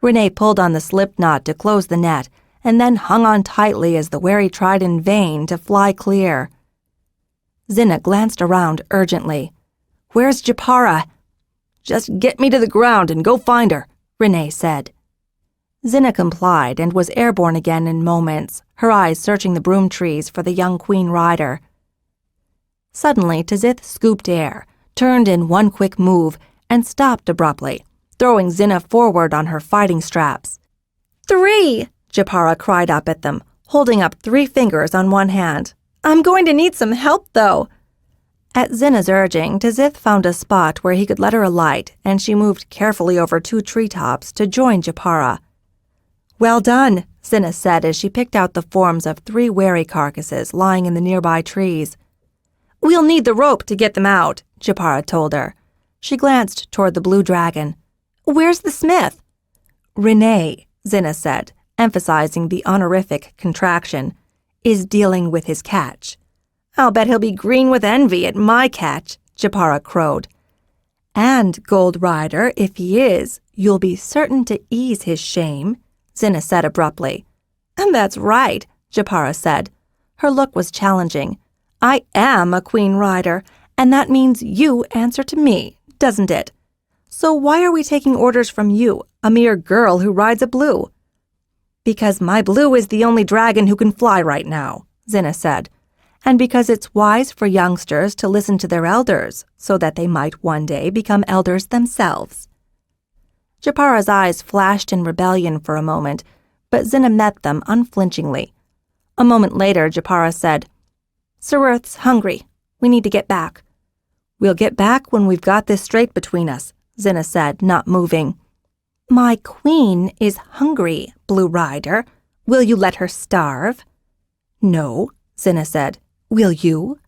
Renee pulled on the slip knot to close the net, and then hung on tightly as the wherry tried in vain to fly clear. Xhinna glanced around urgently. Where's Japara? Just get me to the ground and go find her, Renee said. Xhinna complied and was airborne again in moments, her eyes searching the broom trees for the young queen rider. Suddenly, Xith scooped air, turned in one quick move, and stopped abruptly, throwing Xhinna forward on her fighting straps. 3! Japara cried up at them, holding up 3 fingers on one hand. I'm going to need some help, though. At Xhinna's urging, Xith found a spot where he could let her alight, and she moved carefully over 2 treetops to join Japara. Well done, Xhinna said as she picked out the forms of 3 wherry carcasses lying in the nearby trees. We'll need the rope to get them out, Japara told her. She glanced toward the blue dragon. Where's the smith? Renee, Xhinna said, emphasizing the honorific contraction, is dealing with his catch. I'll bet he'll be green with envy at my catch, Japara crowed. And, Gold Rider, if he is, you'll be certain to ease his shame, Xhinna said abruptly. And that's right, Japara said. Her look was challenging. I am a queen rider, and that means you answer to me, doesn't it? So why are we taking orders from you, a mere girl who rides a blue? Because my blue is the only dragon who can fly right now, Xhinna said, and because it's wise for youngsters to listen to their elders so that they might one day become elders themselves. Japara's eyes flashed in rebellion for a moment, but Xhinna met them unflinchingly. A moment later, Japara said, Saruth's hungry. We need to get back. We'll get back when we've got this straight between us, Xhinna said, not moving. My queen is hungry, Blue Rider. Will you let her starve? No, Xhinna said. Will you?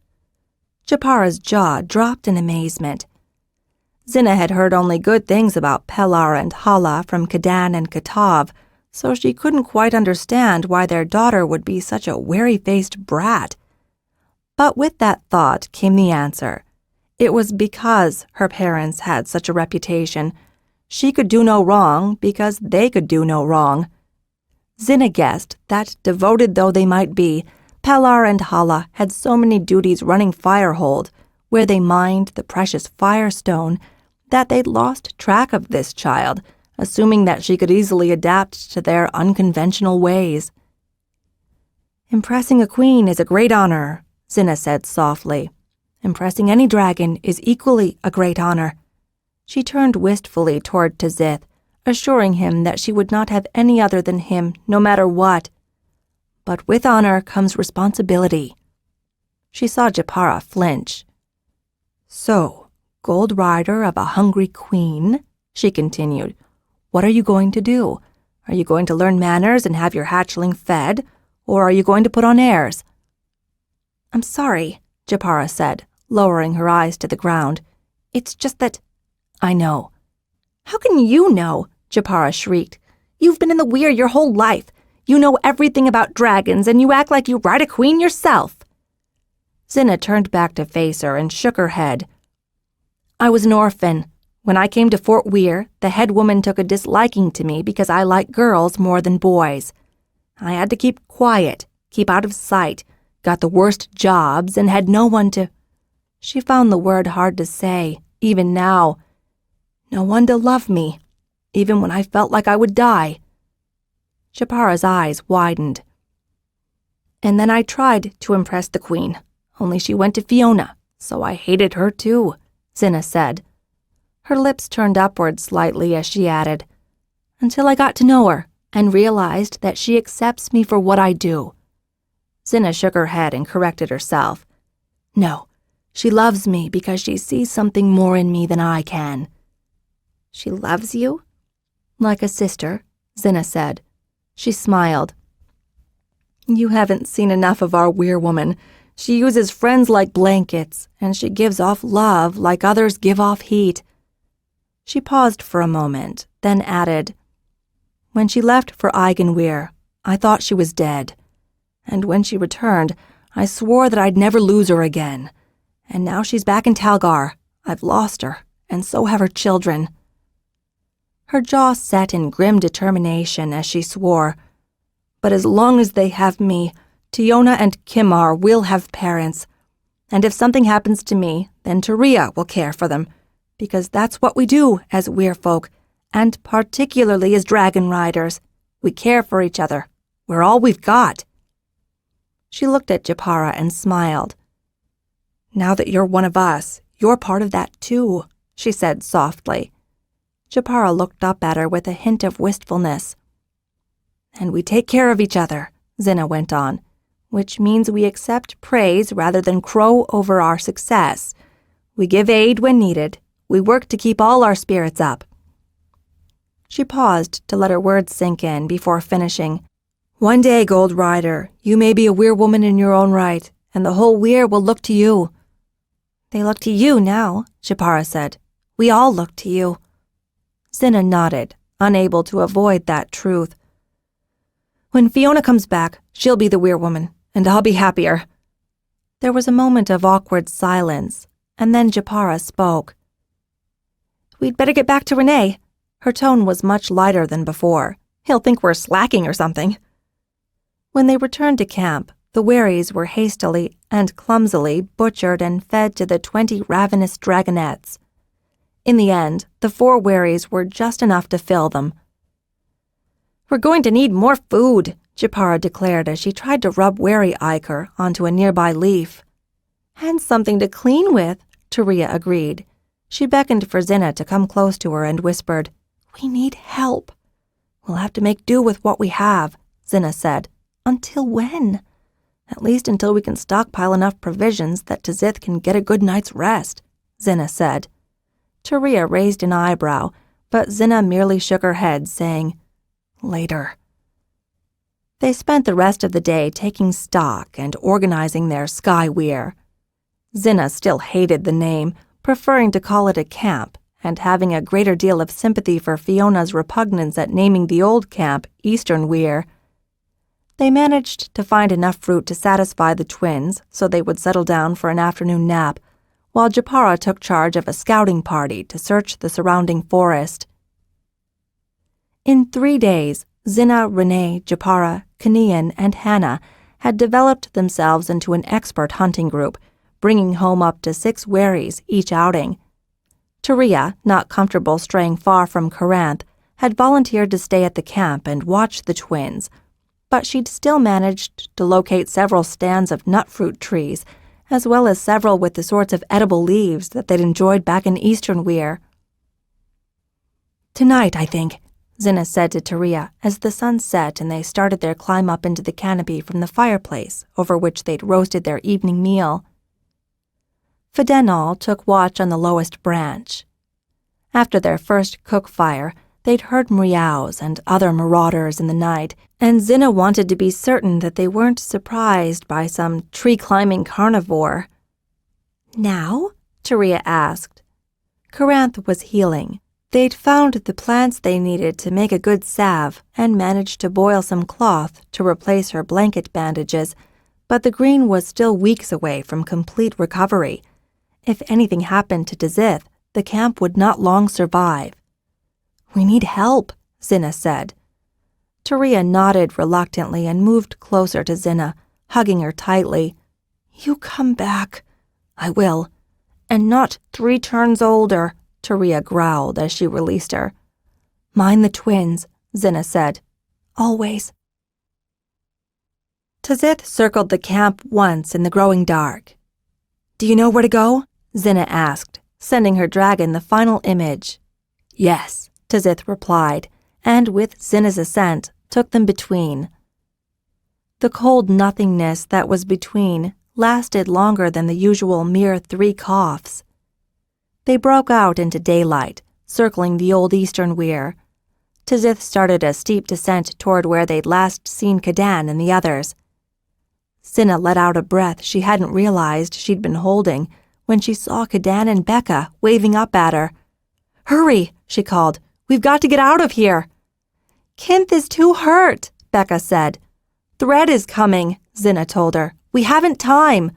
Japara's jaw dropped in amazement. Xhinna had heard only good things about Pelar and Hala from Kadan and Katav, so she couldn't quite understand why their daughter would be such a wary-faced brat. But with that thought came the answer. It was because her parents had such a reputation. She could do no wrong because they could do no wrong. Xhinna guessed that, devoted though they might be, Pelar and Hala had so many duties running Firehold, where they mined the precious firestone, that they'd lost track of this child, assuming that she could easily adapt to their unconventional ways. Impressing a queen is a great honor, Xhinna said softly. Impressing any dragon is equally a great honor. She turned wistfully toward Tzith, assuring him that she would not have any other than him, no matter what. But with honor comes responsibility. She saw Japara flinch. So, Gold Rider of a hungry queen, she continued, what are you going to do? Are you going to learn manners and have your hatchling fed, or are you going to put on airs? I'm sorry, Japara said, lowering her eyes to the ground. It's just that... I know. How can you know? Japara shrieked. You've been in the weir your whole life. You know everything about dragons, and you act like you ride a queen yourself. Xhinna turned back to face her and shook her head. I was an orphan. When I came to Fort Weir, the head woman took a disliking to me because I like girls more than boys. I had to keep quiet, keep out of sight, got the worst jobs, and had no one to... She found the word hard to say, even now. No one to love me, even when I felt like I would die. Japara's eyes widened. And then I tried to impress the queen, only she went to Fiona, so I hated her too, Xhinna said. Her lips turned upward slightly as she added, until I got to know her and realized that she accepts me for what I do. Xhinna shook her head and corrected herself. No, she loves me because she sees something more in me than I can. She loves you? Like a sister, Xhinna said. She smiled. You haven't seen enough of our weir woman. She uses friends like blankets, and she gives off love like others give off heat. She paused for a moment, then added, When she left for Eigenweir, I thought she was dead. And when she returned, I swore that I'd never lose her again. And now she's back in Talgar. I've lost her, and so have her children. Her jaw set in grim determination as she swore, But as long as they have me, Tiona and Kimar will have parents. And if something happens to me, then Taria will care for them, because that's what we do as weir folk, and particularly as dragon riders. We care for each other. We're all we've got. She looked at Japara and smiled. Now that you're one of us, you're part of that too, she said softly. Japara looked up at her with a hint of wistfulness. And we take care of each other, Xhinna went on, which means we accept praise rather than crow over our success. We give aid when needed. We work to keep all our spirits up. She paused to let her words sink in before finishing. One day, Gold Rider, you may be a weir woman in your own right, and the whole weir will look to you. They look to you now, Japara said. We all look to you. Xhinna nodded, unable to avoid that truth. When Fiona comes back, she'll be the weir woman, and I'll be happier. There was a moment of awkward silence, and then Japara spoke. We'd better get back to Renee. Her tone was much lighter than before. He'll think we're slacking or something. When they returned to camp, the wherries were hastily and clumsily butchered and fed to the 20 ravenous dragonettes. In the end, the 4 wherries were just enough to fill them. We're going to need more food, Japara declared as she tried to rub wary ichor onto a nearby leaf. And something to clean with, Taria agreed. She beckoned for Xhinna to come close to her and whispered, We need help. We'll have to make do with what we have, Xhinna said. Until when? At least until we can stockpile enough provisions that Tzith can get a good night's rest, Xhinna said. Taria raised an eyebrow, but Xhinna merely shook her head, saying, "Later." They spent the rest of the day taking stock and organizing their sky weir. Xhinna still hated the name, preferring to call it a camp, and having a greater deal of sympathy for Fiona's repugnance at naming the old camp Eastern Weir. They managed to find enough fruit to satisfy the twins so they would settle down for an afternoon nap, while Japara took charge of a scouting party to search the surrounding forest. In 3 days, Xhinna, Renee, Japara, Kanian, and Hannah had developed themselves into an expert hunting group, bringing home up to 6 wherries each outing. Taria, not comfortable straying far from Corinth, had volunteered to stay at the camp and watch the twins, but she'd still managed to locate several stands of nut fruit trees, as well as several with the sorts of edible leaves that they'd enjoyed back in Eastern Weir. "Tonight, I think," Xhinna said to Taria as the sun set and they started their climb up into the canopy from the fireplace over which they'd roasted their evening meal. Fidenol took watch on the lowest branch. After their first cook fire, they'd heard meows and other marauders in the night, and Xhinna wanted to be certain that they weren't surprised by some tree-climbing carnivore. "Now?" Taria asked. Corinth was healing. They'd found the plants they needed to make a good salve and managed to boil some cloth to replace her blanket bandages, but the green was still weeks away from complete recovery. If anything happened to Tizith, the camp would not long survive. "We need help," Xhinna said. Taria nodded reluctantly and moved closer to Xhinna, hugging her tightly. "You come back." "I will." "And not 3 turns older," Taria growled as she released her. "Mind the twins," Xhinna said. "Always." Tizith circled the camp once in the growing dark. "Do you know where to go?" Xhinna asked, sending her dragon the final image. "Yes," Tizith replied, and with Xhinna's assent, took them between. The cold nothingness that was between lasted longer than the usual mere 3 coughs. They broke out into daylight, circling the old Eastern Weir. Tizith started a steep descent toward where they'd last seen Kadan and the others. Xhinna let out a breath she hadn't realized she'd been holding when she saw Kadan and Becca waving up at her. "Hurry," she called. "We've got to get out of here." "Kinth is too hurt," Becca said. "Thread is coming," Xhinna told her. "We haven't time."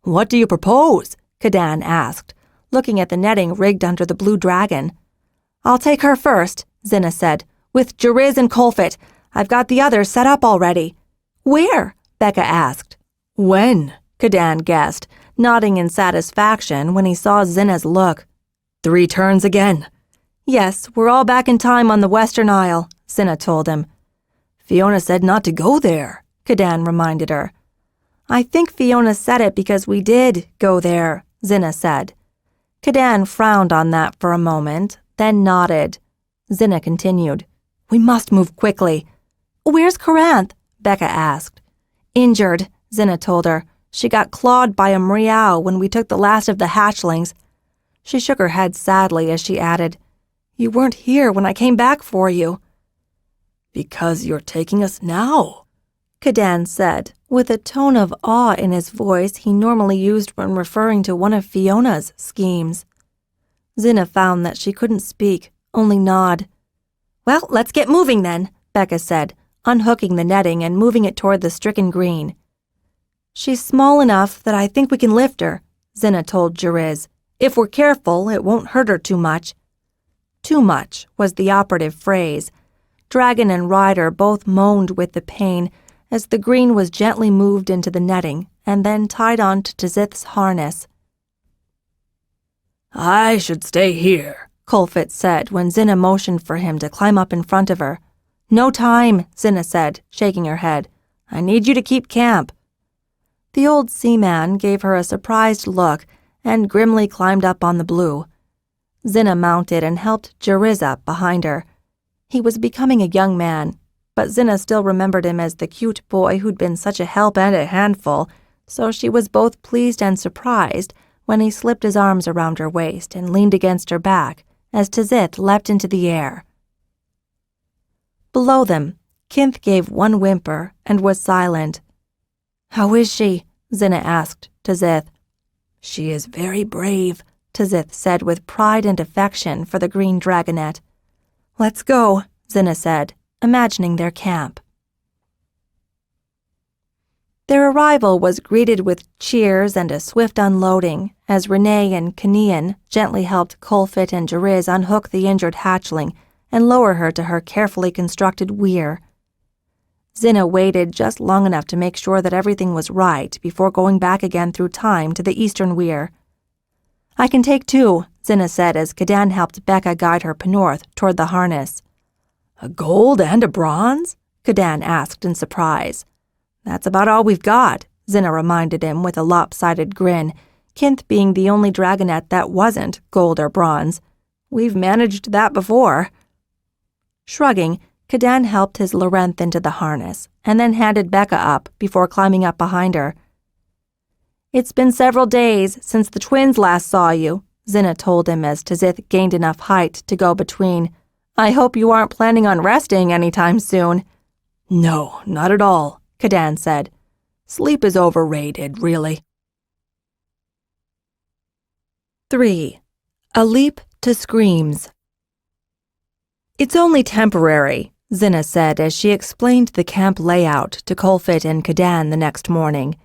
"What do you propose?" Kadan asked, looking at the netting rigged under the blue dragon. "I'll take her first," Xhinna said, "with Jariz and Colfit. I've got the others set up already." "Where?" Becca asked. "When?" Kadan guessed, nodding in satisfaction when he saw Xhinna's look. 3 turns again." "Yes, we're all back in time on the Western Isle," Xhinna told him. "Fiona said not to go there," Kadan reminded her. "I think Fiona said it because we did go there," Xhinna said. Kadan frowned on that for a moment, then nodded. Xhinna continued. "We must move quickly." "Where's Corinth?" Becca asked. "Injured," Xhinna told her. "She got clawed by a meow when we took the last of the hatchlings." She shook her head sadly as she added, "You weren't here when I came back for you." "Because you're taking us now," Kadan said, with a tone of awe in his voice he normally used when referring to one of Fiona's schemes. Xhinna found that she couldn't speak, only nod. "Well, let's get moving then," Becca said, unhooking the netting and moving it toward the stricken green. "She's small enough that I think we can lift her," Xhinna told Jariz. "If we're careful, it won't hurt her too much." Too much was the operative phrase. Dragon and rider both moaned with the pain as the green was gently moved into the netting and then tied on to Tizith's harness. "I should stay here," Colfit said when Xhinna motioned for him to climb up in front of her. "No time," Xhinna said, shaking her head. "I need you to keep camp." The old seaman gave her a surprised look and grimly climbed up on the blue. Xhinna mounted and helped Jariz up behind her. He was becoming a young man, but Xhinna still remembered him as the cute boy who'd been such a help and a handful, so she was both pleased and surprised when he slipped his arms around her waist and leaned against her back as Tizith leapt into the air. Below them, Kinth gave one whimper and was silent. "How is she?" Xhinna asked Tizith. "She is very brave," Tizith said with pride and affection for the green dragonette. "Let's go," Xhinna said, imagining their camp. Their arrival was greeted with cheers and a swift unloading as Renee and Kanian gently helped Colfit and Jariz unhook the injured hatchling and lower her to her carefully constructed weir. Xhinna waited just long enough to make sure that everything was right before going back again through time to the eastern weir. "I can take two," Xhinna said as Cadan helped Becca guide her north toward the harness. "A gold and a bronze?" Cadan asked in surprise. "That's about all we've got," Xhinna reminded him with a lopsided grin, Kinth being the only dragonette that wasn't gold or bronze. "We've managed that before." Shrugging, Cadan helped his Lorenth into the harness and then handed Becca up before climbing up behind her. "It's been several days since the twins last saw you," Xhinna told him as Tizith gained enough height to go between. "I hope you aren't planning on resting anytime soon." "No, not at all," Cadan said. "Sleep is overrated, really." 3. A Leap to Screams. "It's only temporary," Xhinna said as she explained the camp layout to Colfit and Cadan the next morning.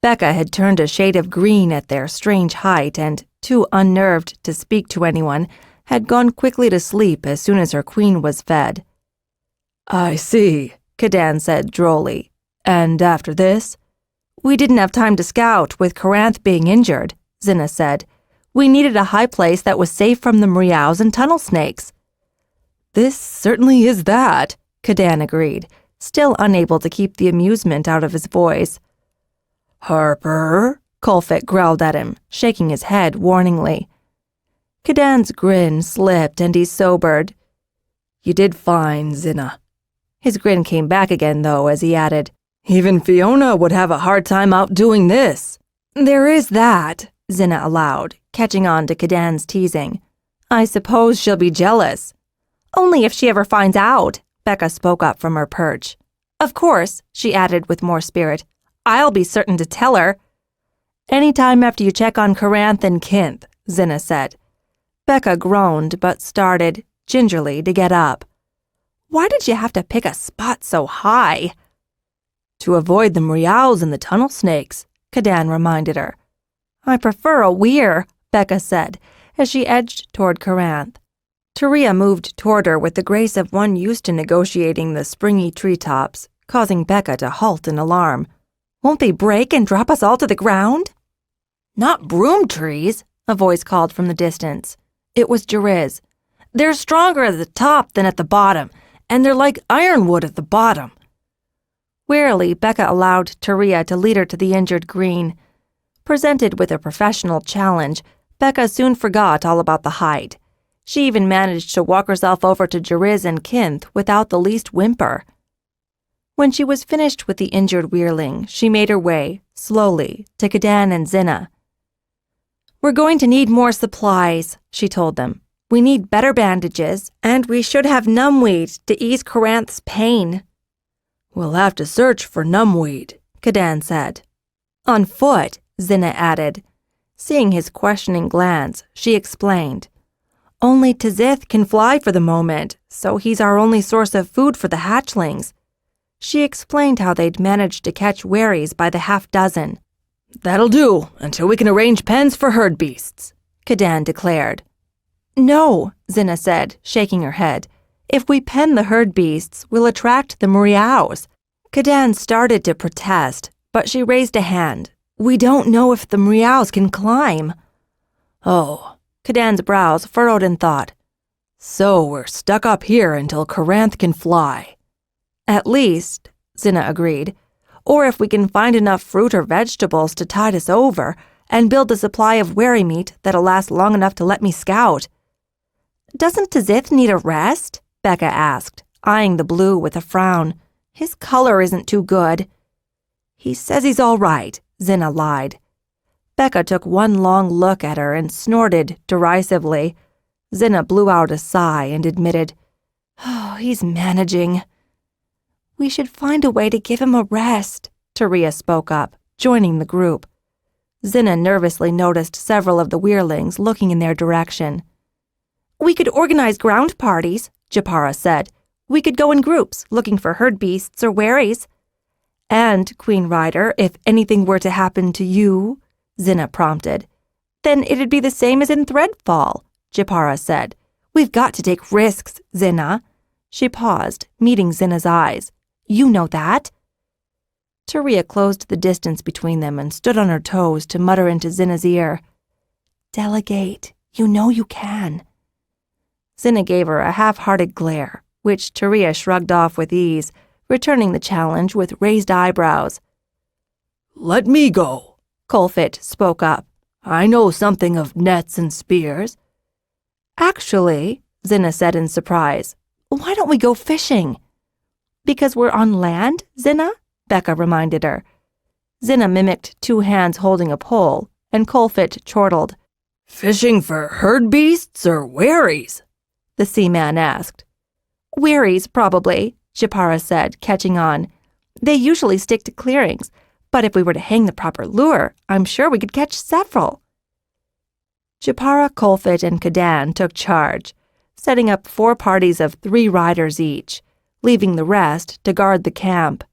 Becca had turned a shade of green at their strange height and, too unnerved to speak to anyone, had gone quickly to sleep as soon as her queen was fed. "I see," Cadan said drolly. "And after this?" "We didn't have time to scout with Coranth being injured," Xhinna said. "We needed a high place that was safe from the Mriaus and tunnel snakes." "This certainly is that," Cadan agreed, still unable to keep the amusement out of his voice. "Harper?" Colfit growled at him, shaking his head warningly. Cadan's grin slipped and he sobered. "You did fine, Xhinna." His grin came back again, though, as he added, "Even Fiona would have a hard time outdoing this." "There is that," Xhinna allowed, catching on to Cadan's teasing. "I suppose she'll be jealous." "Only if she ever finds out," Becca spoke up from her perch. "Of course," she added with more spirit, "I'll be certain to tell her." "Any time after you check on Coranth and Kinth," Xhinna said. Becca groaned but started, gingerly, to get up. "Why did you have to pick a spot so high?" "To avoid the Mriaus and the tunnel snakes," Cadan reminded her. "I prefer a weir," Becca said, as she edged toward Coranth. Taria moved toward her with the grace of one used to negotiating the springy treetops, causing Becca to halt in alarm. "Won't they break and drop us all to the ground?" "Not broom trees," a voice called from the distance. It was Jariz. "They're stronger at the top than at the bottom, and they're like ironwood at the bottom." Wearily, Becca allowed Taria to lead her to the injured green. Presented with a professional challenge, Becca soon forgot all about the height. She even managed to walk herself over to Jariz and Kinth without the least whimper. When she was finished with the injured weirling, she made her way, slowly, to Cadan and Xhinna. "We're going to need more supplies," she told them. "We need better bandages, and we should have numbweed to ease Coranth's pain." "We'll have to search for numbweed," Cadan said. "On foot," Xhinna added. Seeing his questioning glance, she explained. "Only Tizith can fly for the moment, so he's our only source of food for the hatchlings." She explained how they'd managed to catch wherries by the half-dozen. "That'll do, until we can arrange pens for herd beasts," Cadan declared. "No," Xhinna said, shaking her head. "If we pen the herd beasts, we'll attract the Mriaus." Cadan started to protest, but she raised a hand. "We don't know if the Mriaus can climb." "Oh." Cadan's brows furrowed in thought. "So we're stuck up here until Coranth can fly." "At least," Xhinna agreed. "Or if we can find enough fruit or vegetables to tide us over and build a supply of wherry meat that'll last long enough to let me scout." "Doesn't Tizith need a rest?" Becca asked, eyeing the blue with a frown. "His color isn't too good." "He says he's all right," Xhinna lied. Becca took one long look at her and snorted derisively. Xhinna blew out a sigh and admitted, "Oh, he's managing." "We should find a way to give him a rest," Taria spoke up, joining the group. Xhinna nervously noticed several of the weirlings looking in their direction. "We could organize ground parties," Japara said. "We could go in groups, looking for herd beasts or wherries." "And, Queen Rider, if anything were to happen to you," Xhinna prompted. "Then it'd be the same as in Threadfall," Japara said. "We've got to take risks, Xhinna." She paused, meeting Xhinna's eyes. "You know that." Taria closed the distance between them and stood on her toes to mutter into Xhinna's ear, "Delegate, you know you can." Xhinna gave her a half-hearted glare, which Taria shrugged off with ease, returning the challenge with raised eyebrows. "Let me go," Colfit spoke up. "I know something of nets and spears." "Actually," Xhinna said in surprise, "why don't we go fishing?" "Because we're on land, Xhinna?" Becca reminded her. Xhinna mimicked 2 hands holding a pole, and Colfit chortled. "Fishing for herd beasts or wherries?" the seaman asked. "Wherries, probably," Japara said, catching on. "They usually stick to clearings, but if we were to hang the proper lure, I'm sure we could catch several." Japara, Colfit, and Kadan took charge, setting up 4 parties of 3 riders each, leaving the rest to guard the camp.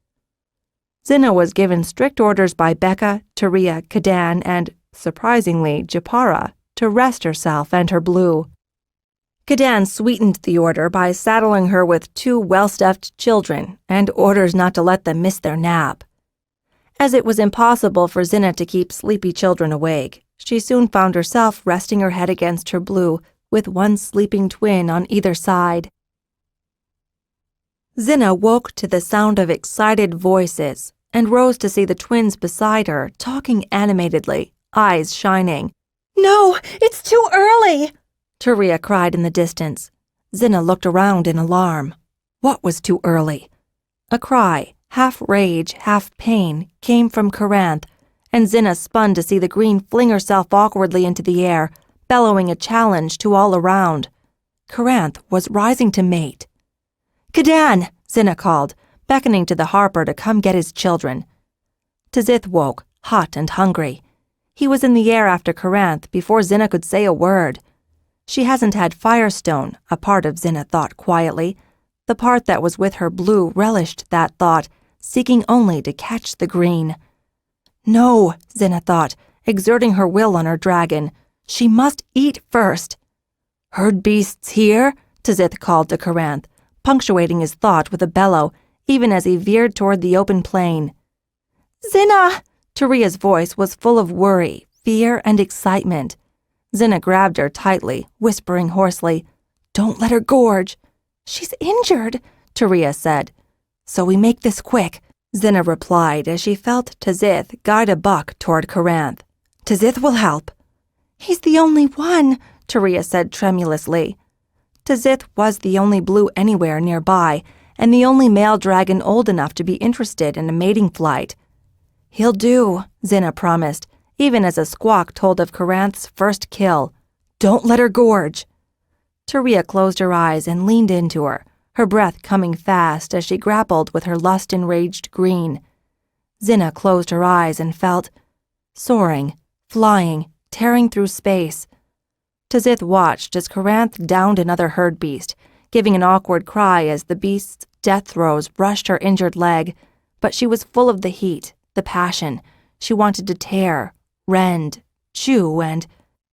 Xhinna was given strict orders by Becca, Taria, Kadan, and, surprisingly, Japara, to rest herself and her blue. Kadan sweetened the order by saddling her with 2 well-stuffed children and orders not to let them miss their nap. As it was impossible for Xhinna to keep sleepy children awake, she soon found herself resting her head against her blue with 1 sleeping twin on either side. Xhinna woke to the sound of excited voices and rose to see the twins beside her talking animatedly, eyes shining. "No, it's too early!" Taria cried in the distance. Xhinna looked around in alarm. What was too early? A cry, half rage, half pain, came from Corinth, and Xhinna spun to see the green fling herself awkwardly into the air, bellowing a challenge to all around. Corinth was rising to mate. "Kadan!" Xhinna called, beckoning to the harper to come get his children. Tzith woke, hot and hungry. He was in the air after Corinth before Xhinna could say a word. She hasn't had Firestone, a part of Xhinna thought quietly. The part that was with her blue relished that thought, seeking only to catch the green. No, Xhinna thought, exerting her will on her dragon. She must eat first. "Herd beasts here?" Tzith called to Corinth, punctuating his thought with a bellow, even as he veered toward the open plain. "Xhinna!" Taria's voice was full of worry, fear, and excitement. Xhinna grabbed her tightly, whispering hoarsely, "Don't let her gorge." "She's injured," Taria said. "So we make this quick," Xhinna replied as she felt Tzith guide a buck toward Corinth. "Tzith will help." "He's the only one," Taria said tremulously. Tzith was the only blue anywhere nearby, and the only male dragon old enough to be interested in a mating flight. "He'll do," Xhinna promised, even as a squawk told of Corinth's first kill. "Don't let her gorge." Taria closed her eyes and leaned into her breath coming fast as she grappled with her lust-enraged green. Xhinna closed her eyes and felt soaring, flying, tearing through space. Tzith watched as Corinth downed another herd beast, giving an awkward cry as the beast's death throes brushed her injured leg, but she was full of the heat, the passion. She wanted to tear, rend, chew, and—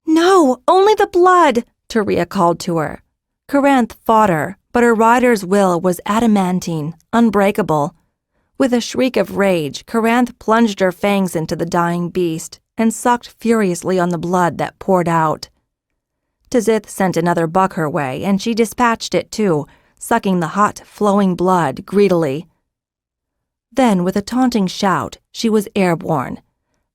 "No, only the blood!" Taria called to her. Corinth fought her, but her rider's will was adamantine, unbreakable. With a shriek of rage, Corinth plunged her fangs into the dying beast and sucked furiously on the blood that poured out. Tzith sent another buck her way, and she dispatched it too, sucking the hot, flowing blood greedily. Then, with a taunting shout, she was airborne.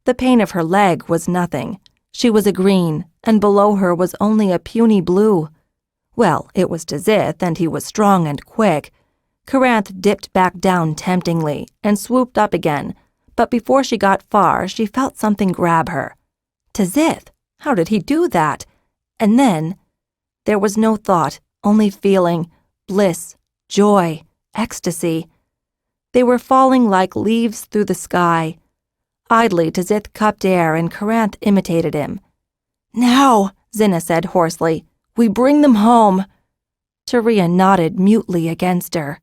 The pain of her leg was nothing. She was a green, and below her was only a puny blue. Well, it was Tzith, and he was strong and quick. Corinth dipped back down temptingly and swooped up again, but before she got far, she felt something grab her. Tazith, how did he do that? And then, there was no thought, only feeling, bliss, joy, ecstasy. They were falling like leaves through the sky. Idly, Tazith cupped air and Karanth imitated him. Now, Xhinna said hoarsely, we bring them home. Taria nodded mutely against her.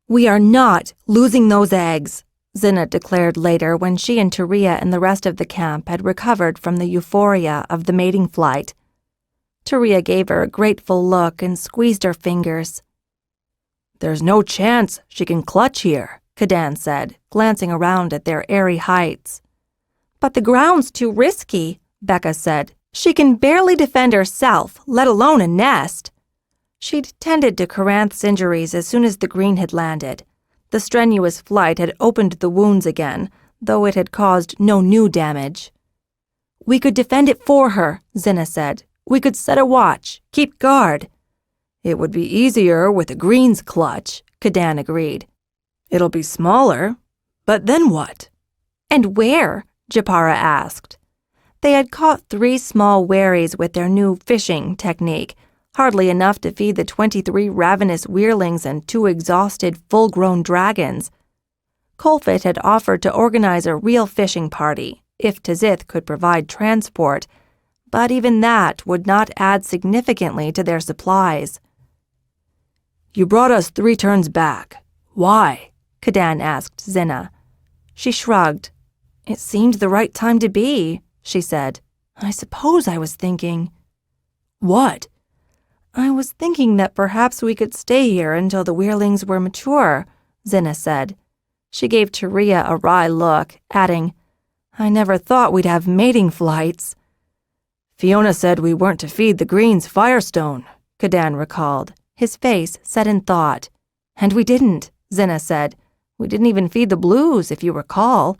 We are not losing those eggs, Xhinna declared later when she and Taria and the rest of the camp had recovered from the euphoria of the mating flight. Taria gave her a grateful look and squeezed her fingers. There's no chance she can clutch here, Kadan said, glancing around at their airy heights. But the ground's too risky, Becca said. She can barely defend herself, let alone a nest. She'd tended to Karanth's injuries as soon as the green had landed. The strenuous flight had opened the wounds again, though it had caused no new damage. We could defend it for her, Xhinna said. We could set a watch, keep guard. It would be easier with a green's clutch, Kadan agreed. It'll be smaller, but then what? And where? Japara asked. They had caught 3 small wherries with their new fishing technique, hardly enough to feed the 23 ravenous weirlings and 2 exhausted full-grown dragons. Colfit had offered to organize a real fishing party, if Tazith could provide transport, but even that would not add significantly to their supplies. You brought us 3 turns back. Why? Kadan asked Xhinna. She shrugged. It seemed the right time to be, she said. I suppose I was thinking. What? I was thinking that perhaps we could stay here until the weirlings were mature, Xhinna said. She gave Taria a wry look, adding, I never thought we'd have mating flights. Fiona said we weren't to feed the greens firestone, Kadan recalled, his face set in thought. And we didn't, Xhinna said. We didn't even feed the blues, if you recall.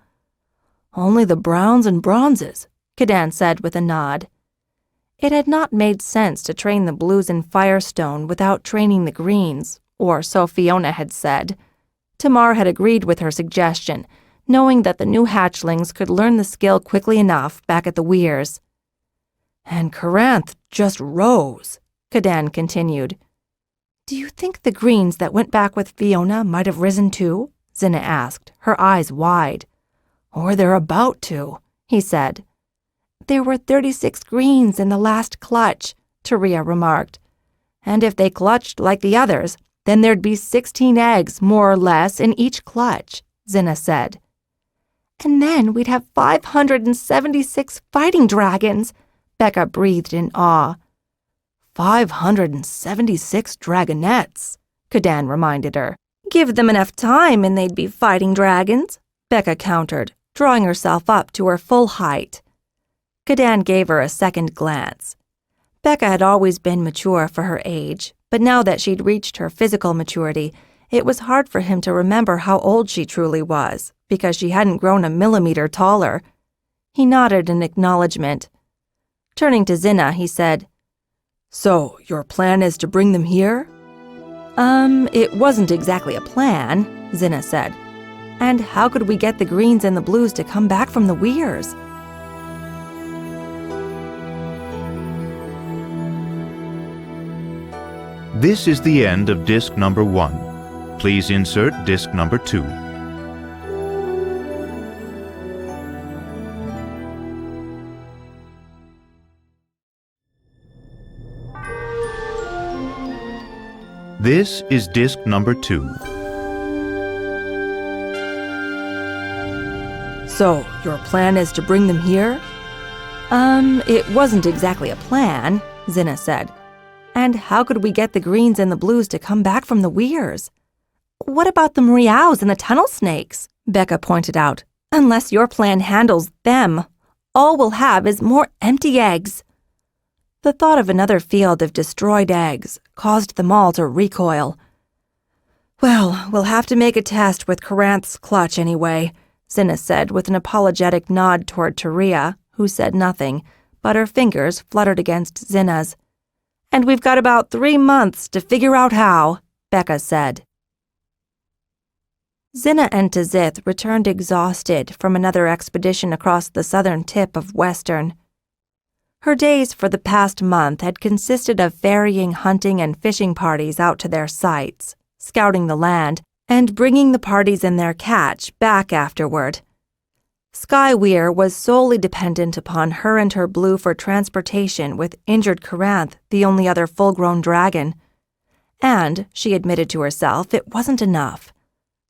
Only the browns and bronzes, Kadan said with a nod. It had not made sense to train the blues in firestone without training the greens, or so Fiona had said. Tamar had agreed with her suggestion, knowing that the new hatchlings could learn the skill quickly enough back at the weirs. And Karanth just rose, Kadan continued. Do you think the greens that went back with Fiona might have risen too? Xhinna asked, her eyes wide. Or they're about to, he said. There were 36 greens in the last clutch, Taria remarked. And if they clutched like the others, then there'd be 16 eggs, more or less, in each clutch, Xhinna said. And then we'd have 576 fighting dragons, Becca breathed in awe. 576 dragonettes, Kadan reminded her. Give them enough time and they'd be fighting dragons, Becca countered, drawing herself up to her full height. Kadan gave her a second glance. Becca had always been mature for her age, but now that she'd reached her physical maturity, it was hard for him to remember how old she truly was, because she hadn't grown a millimeter taller. He nodded in acknowledgement. Turning to Xhinna, he said, So, your plan is to bring them here? It wasn't exactly a plan, Xhinna said. And how could we get the greens and the blues to come back from the weirs? This is the end of disc number 1. Please insert disc number 2. This is disc number 2. So, your plan is to bring them here? It wasn't exactly a plan, Xhinna said. And how could we get the greens and the blues to come back from the weirs? What about the Mriaus and the tunnel snakes? Becca pointed out. Unless your plan handles them, all we'll have is more empty eggs. The thought of another field of destroyed eggs caused them all to recoil. Well, we'll have to make a test with Karanth's clutch anyway, Xhinna said with an apologetic nod toward Taria, who said nothing, but her fingers fluttered against Xhinna's. And we've got about 3 months to figure out how, Becca said. Xhinna and Tizith returned exhausted from another expedition across the southern tip of Western. Her days for the past month had consisted of varying hunting and fishing parties out to their sites, scouting the land, and bringing the parties and their catch back afterward. Sky Weir was solely dependent upon her and her blue for transportation, with injured Coranth the only other full-grown dragon. And, she admitted to herself, it wasn't enough.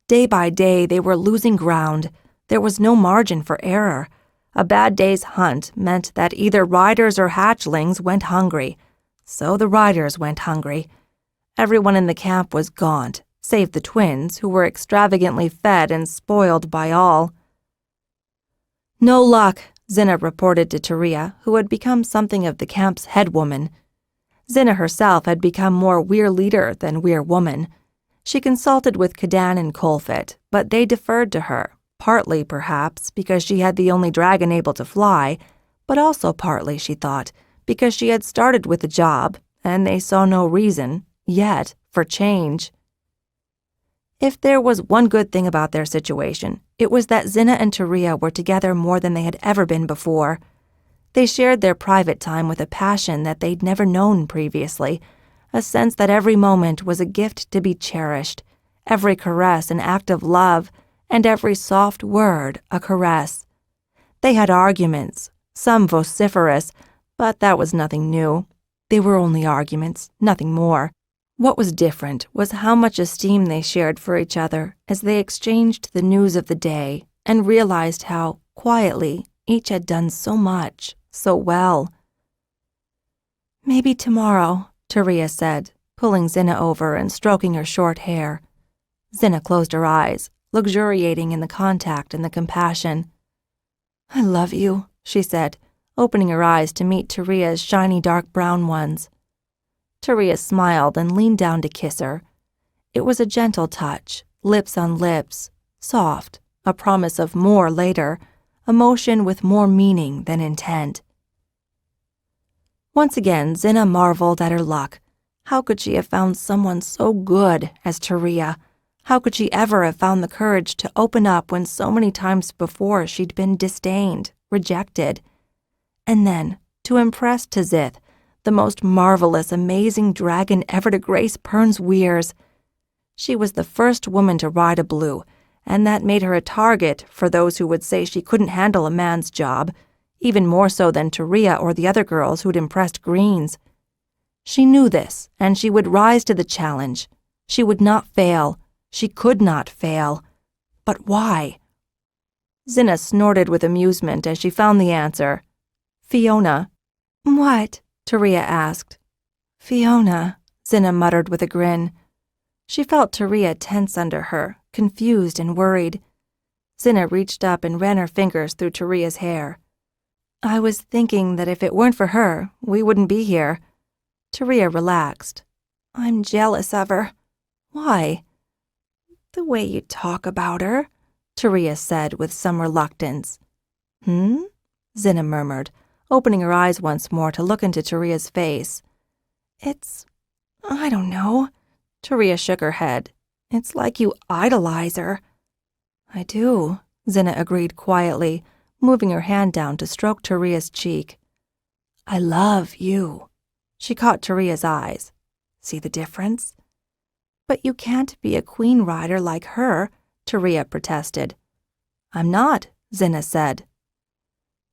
Day by day they were losing ground. There was no margin for error. A bad day's hunt meant that either riders or hatchlings went hungry. So the riders went hungry. Everyone in the camp was gaunt, save the twins, who were extravagantly fed and spoiled by all. "No luck," Xhinna reported to Taria, who had become something of the camp's head woman. Xhinna herself had become more Weir leader than Weir woman. She consulted with Cadan and Colfit, but they deferred to her, partly, perhaps, because she had the only dragon able to fly, but also partly, she thought, because she had started with the job, and they saw no reason, yet, for change. If there was one good thing about their situation, it was that Xhinna and Taria were together more than they had ever been before. They shared their private time with a passion that they'd never known previously, a sense that every moment was a gift to be cherished, every caress an act of love, and every soft word a caress. They had arguments, some vociferous, but that was nothing new. They were only arguments, nothing more. What was different was how much esteem they shared for each other as they exchanged the news of the day and realized how, quietly, each had done so much, so well. "Maybe tomorrow," Taria said, pulling Xhinna over and stroking her short hair. Xhinna closed her eyes, luxuriating in the contact and the compassion. "I love you," she said, opening her eyes to meet Taria's shiny dark brown ones. Taria smiled and leaned down to kiss her. It was a gentle touch, lips on lips, soft, a promise of more later, emotion with more meaning than intent. Once again, Xhinna marveled at her luck. How could she have found someone so good as Taria? How could she ever have found the courage to open up when so many times before she'd been disdained, rejected? And then, to impress Tizith, the most marvelous, amazing dragon ever to grace Pern's weirs. She was the first woman to ride a blue, and that made her a target for those who would say she couldn't handle a man's job, even more so than Taria or the other girls who'd impressed greens. She knew this, and she would rise to the challenge. She would not fail. She could not fail. But why? Xhinna snorted with amusement as she found the answer. "Fiona." "What?" Taria asked. "Fiona," Xhinna muttered with a grin. She felt Taria tense under her, confused and worried. Xhinna reached up and ran her fingers through Taria's hair. "I was thinking that if it weren't for her, we wouldn't be here." Taria relaxed. "I'm jealous of her." "Why?" "The way you talk about her," Taria said with some reluctance. Xhinna murmured, opening her eyes once more to look into Taria's face. I don't know." Taria shook her head. "It's like you idolize her." "I do," Xhinna agreed quietly, moving her hand down to stroke Taria's cheek. "I love you." She caught Taria's eyes. "See the difference?" "But you can't be a queen rider like her," Taria protested. "I'm not," Xhinna said.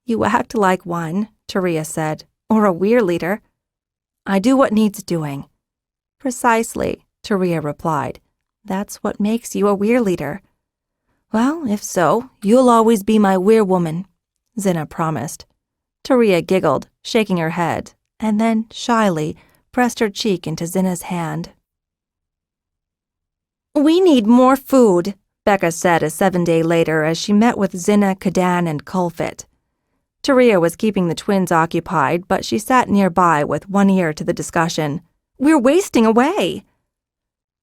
"You act like one," Taria said, "or a weir leader." "I do what needs doing." "Precisely," Taria replied. "That's what makes you a weir leader." "Well, if so, you'll always be my weir woman," Xhinna promised. Taria giggled, shaking her head, and then, shyly, pressed her cheek into Xhinna's hand. "We need more food," Becca said a 7-day later as she met with Xhinna, Cadan, and Colfit. Taria was keeping the twins occupied, but she sat nearby with one ear to the discussion. "We're wasting away."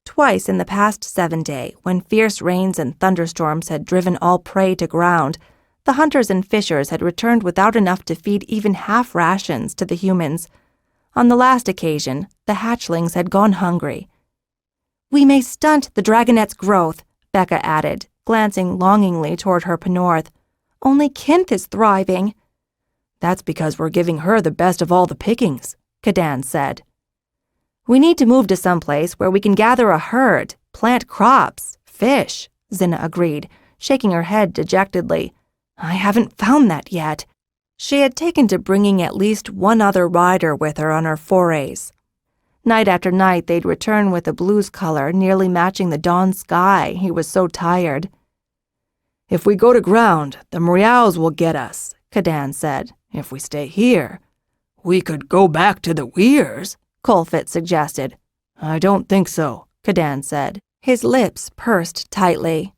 Twice in the past 7 days, when fierce rains and thunderstorms had driven all prey to ground, the hunters and fishers had returned without enough to feed even half rations to the humans. On the last occasion, the hatchlings had gone hungry. "We may stunt the dragonette's growth," Becca added, glancing longingly toward her Penorth. Only Kinth is thriving. That's because we're giving her the best of all the pickings, Cadan said. We need to move to someplace where we can gather a herd, plant crops, fish, Xhinna agreed, shaking her head dejectedly. I haven't found that yet. She had taken to bringing at least one other rider with her on her forays. Night after night they'd return with a blues color nearly matching the dawn sky. He was so tired. If we go to ground, the Mriaus will get us, Cadan said. If we stay here, we could go back to the Weirs, Colfit suggested. I don't think so, Cadan said. His lips pursed tightly.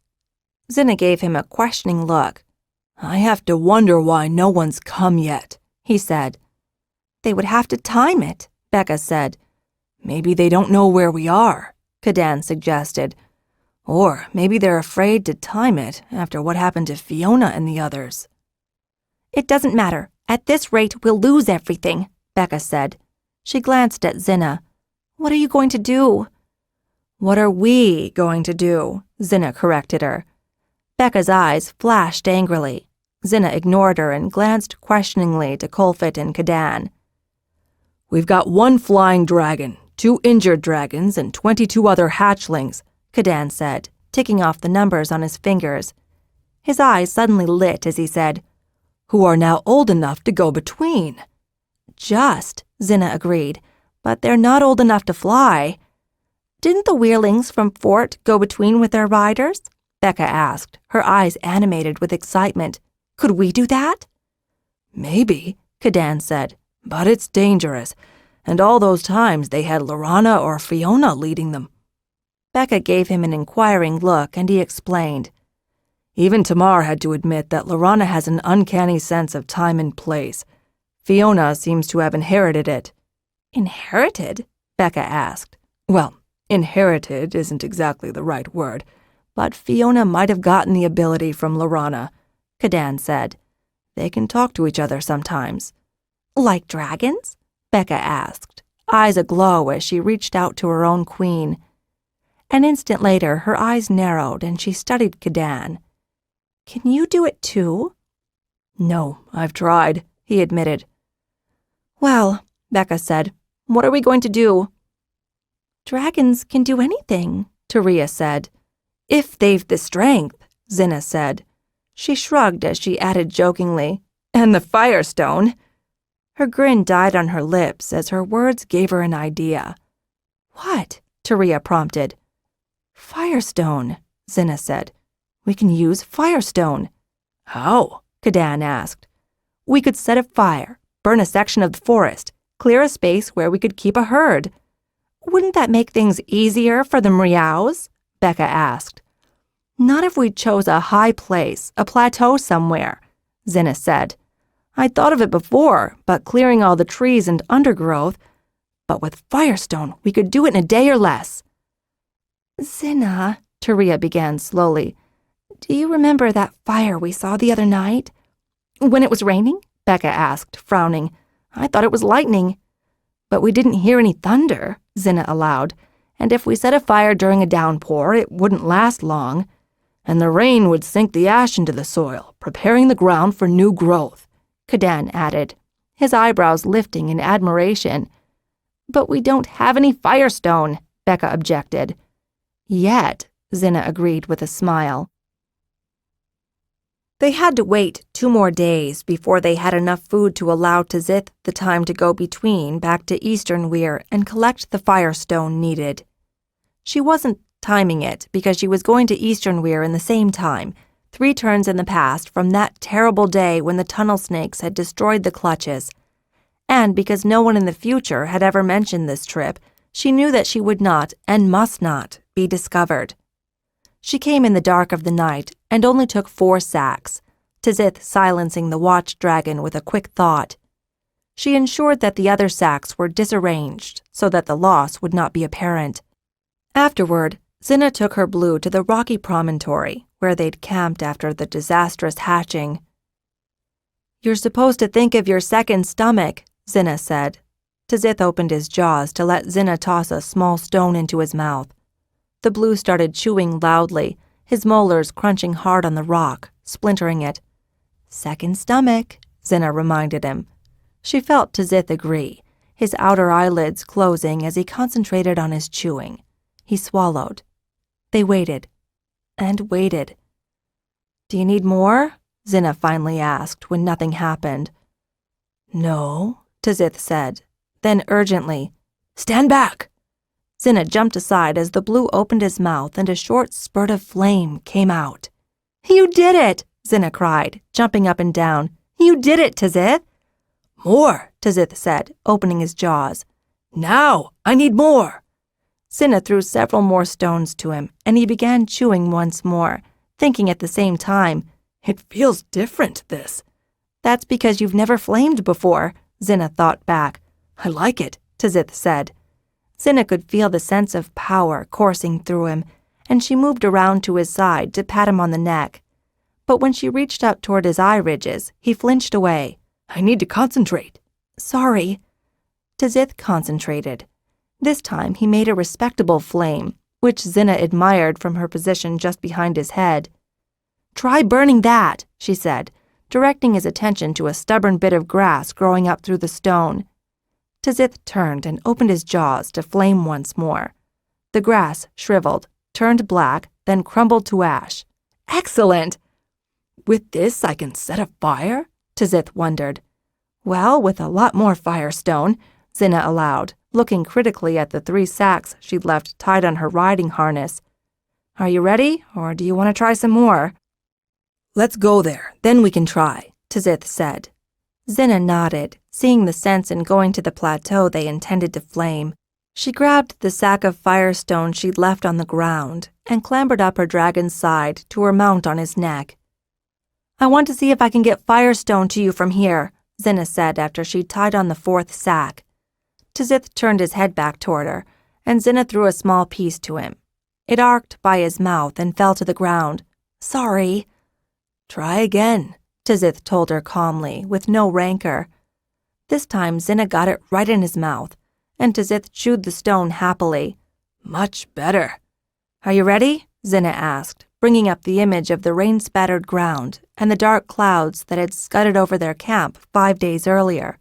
Xhinna gave him a questioning look. I have to wonder why no one's come yet, he said. They would have to time it, Becca said. Maybe they don't know where we are, Cadan suggested. Or maybe they're afraid to time it after what happened to Fiona and the others. It doesn't matter. At this rate, we'll lose everything, Becca said. She glanced at Xhinna. What are you going to do? What are we going to do? Xhinna corrected her. Becca's eyes flashed angrily. Xhinna ignored her and glanced questioningly to Colfit and Cadan. We've got 1 flying dragon, 2 injured dragons, and 22 other hatchlings, Cadan said, ticking off the numbers on his fingers. His eyes suddenly lit as he said, who are now old enough to go between. Just, Xhinna agreed, but they're not old enough to fly. Didn't the Weirlings from Fort go between with their riders? Becca asked, her eyes animated with excitement. Could we do that? Maybe, Cadan said, but it's dangerous, and all those times they had Lorana or Fiona leading them. Becca gave him an inquiring look, and he explained. Even Tamar had to admit that Lorana has an uncanny sense of time and place. Fiona seems to have inherited it. Inherited? Becca asked. Well, inherited isn't exactly the right word, but Fiona might have gotten the ability from Lorana, Cadan said. They can talk to each other sometimes. Like dragons? Becca asked, eyes aglow as she reached out to her own queen. An instant later, her eyes narrowed and she studied Cadan. Can you do it too? No, I've tried, he admitted. Well, Becca said, what are we going to do? Dragons can do anything, Taria said. If they've the strength, Xhinna said. She shrugged as she added jokingly, and the Firestone. Her grin died on her lips as her words gave her an idea. What? Taria prompted. Firestone, Xhinna said. We can use Firestone. How? Cadan asked. We could set a fire, burn a section of the forest, clear a space where we could keep a herd. Wouldn't that make things easier for the Mriaus? Becca asked. Not if we chose a high place, a plateau somewhere, Xhinna said. I'd thought of it before, but clearing all the trees and undergrowth. But with Firestone, we could do it in a day or less. Xhinna, Taria began slowly, do you remember that fire we saw the other night? When it was raining? Becca asked, frowning. I thought it was lightning. But we didn't hear any thunder, Xhinna allowed, and if we set a fire during a downpour, it wouldn't last long, and the rain would sink the ash into the soil, preparing the ground for new growth, Cadan added, his eyebrows lifting in admiration. But we don't have any Firestone, Becca objected. Yet, Xhinna agreed with a smile. They had to wait 2 more days before they had enough food to allow Tzith the time to go between back to Eastern Weir and collect the Firestone needed. She wasn't timing it because she was going to Eastern Weir in the same time, 3 turns in the past from that terrible day when the tunnel snakes had destroyed the clutches. And because no one in the future had ever mentioned this trip, she knew that she would not and must not be discovered. She came in the dark of the night and only took 4 sacks, Tzith silencing the watch dragon with a quick thought. She ensured that the other sacks were disarranged so that the loss would not be apparent. Afterward, Xhinna took her blue to the rocky promontory where they'd camped after the disastrous hatching. You're supposed to think of your second stomach, Xhinna said. Tzith opened his jaws to let Xhinna toss a small stone into his mouth. The blue started chewing loudly, his molars crunching hard on the rock, splintering it. "Second stomach," Xhinna reminded him. She felt Tzith agree, his outer eyelids closing as he concentrated on his chewing. He swallowed. They waited and waited. "Do you need more?" Xhinna finally asked when nothing happened. "No," Tzith said. Then urgently, "Stand back!" Xhinna jumped aside as the blue opened his mouth and a short spurt of flame came out. "You did it!" Xhinna cried, jumping up and down. "You did it, Tzith!" "More," Tzith said, opening his jaws. "Now, I need more." Xhinna threw several more stones to him, and he began chewing once more, thinking at the same time, "It feels different, this." "That's because you've never flamed before," Xhinna thought back. "I like it," Tzith said. Xhinna could feel the sense of power coursing through him, and she moved around to his side to pat him on the neck. But when she reached up toward his eye ridges, he flinched away. "I need to concentrate." "Sorry." Tzith concentrated. This time he made a respectable flame, which Xhinna admired from her position just behind his head. "Try burning that," she said, directing his attention to a stubborn bit of grass growing up through the stone. Tzith turned and opened his jaws to flame once more. The grass shriveled, turned black, then crumbled to ash. "Excellent!" "With this I can set a fire?" Tzith wondered. "Well, with a lot more firestone," Xhinna allowed, looking critically at the 3 sacks she'd left tied on her riding harness. "Are you ready, or do you want to try some more?" "Let's go there, then we can try," Tzith said. Xhinna nodded, seeing the sense in going to the plateau they intended to flame. She grabbed the sack of firestone she'd left on the ground and clambered up her dragon's side to her mount on his neck. "I want to see if I can get firestone to you from here," Xhinna said after she'd tied on the 4th sack. Tzith turned his head back toward her, and Xhinna threw a small piece to him. It arced by his mouth and fell to the ground. "Sorry." "Try again," Tzith told her calmly, with no rancor. This time Xhinna got it right in his mouth, and Tzith chewed the stone happily. "Much better." "Are you ready?" Xhinna asked, bringing up the image of the rain-spattered ground and the dark clouds that had scudded over their camp 5 days earlier.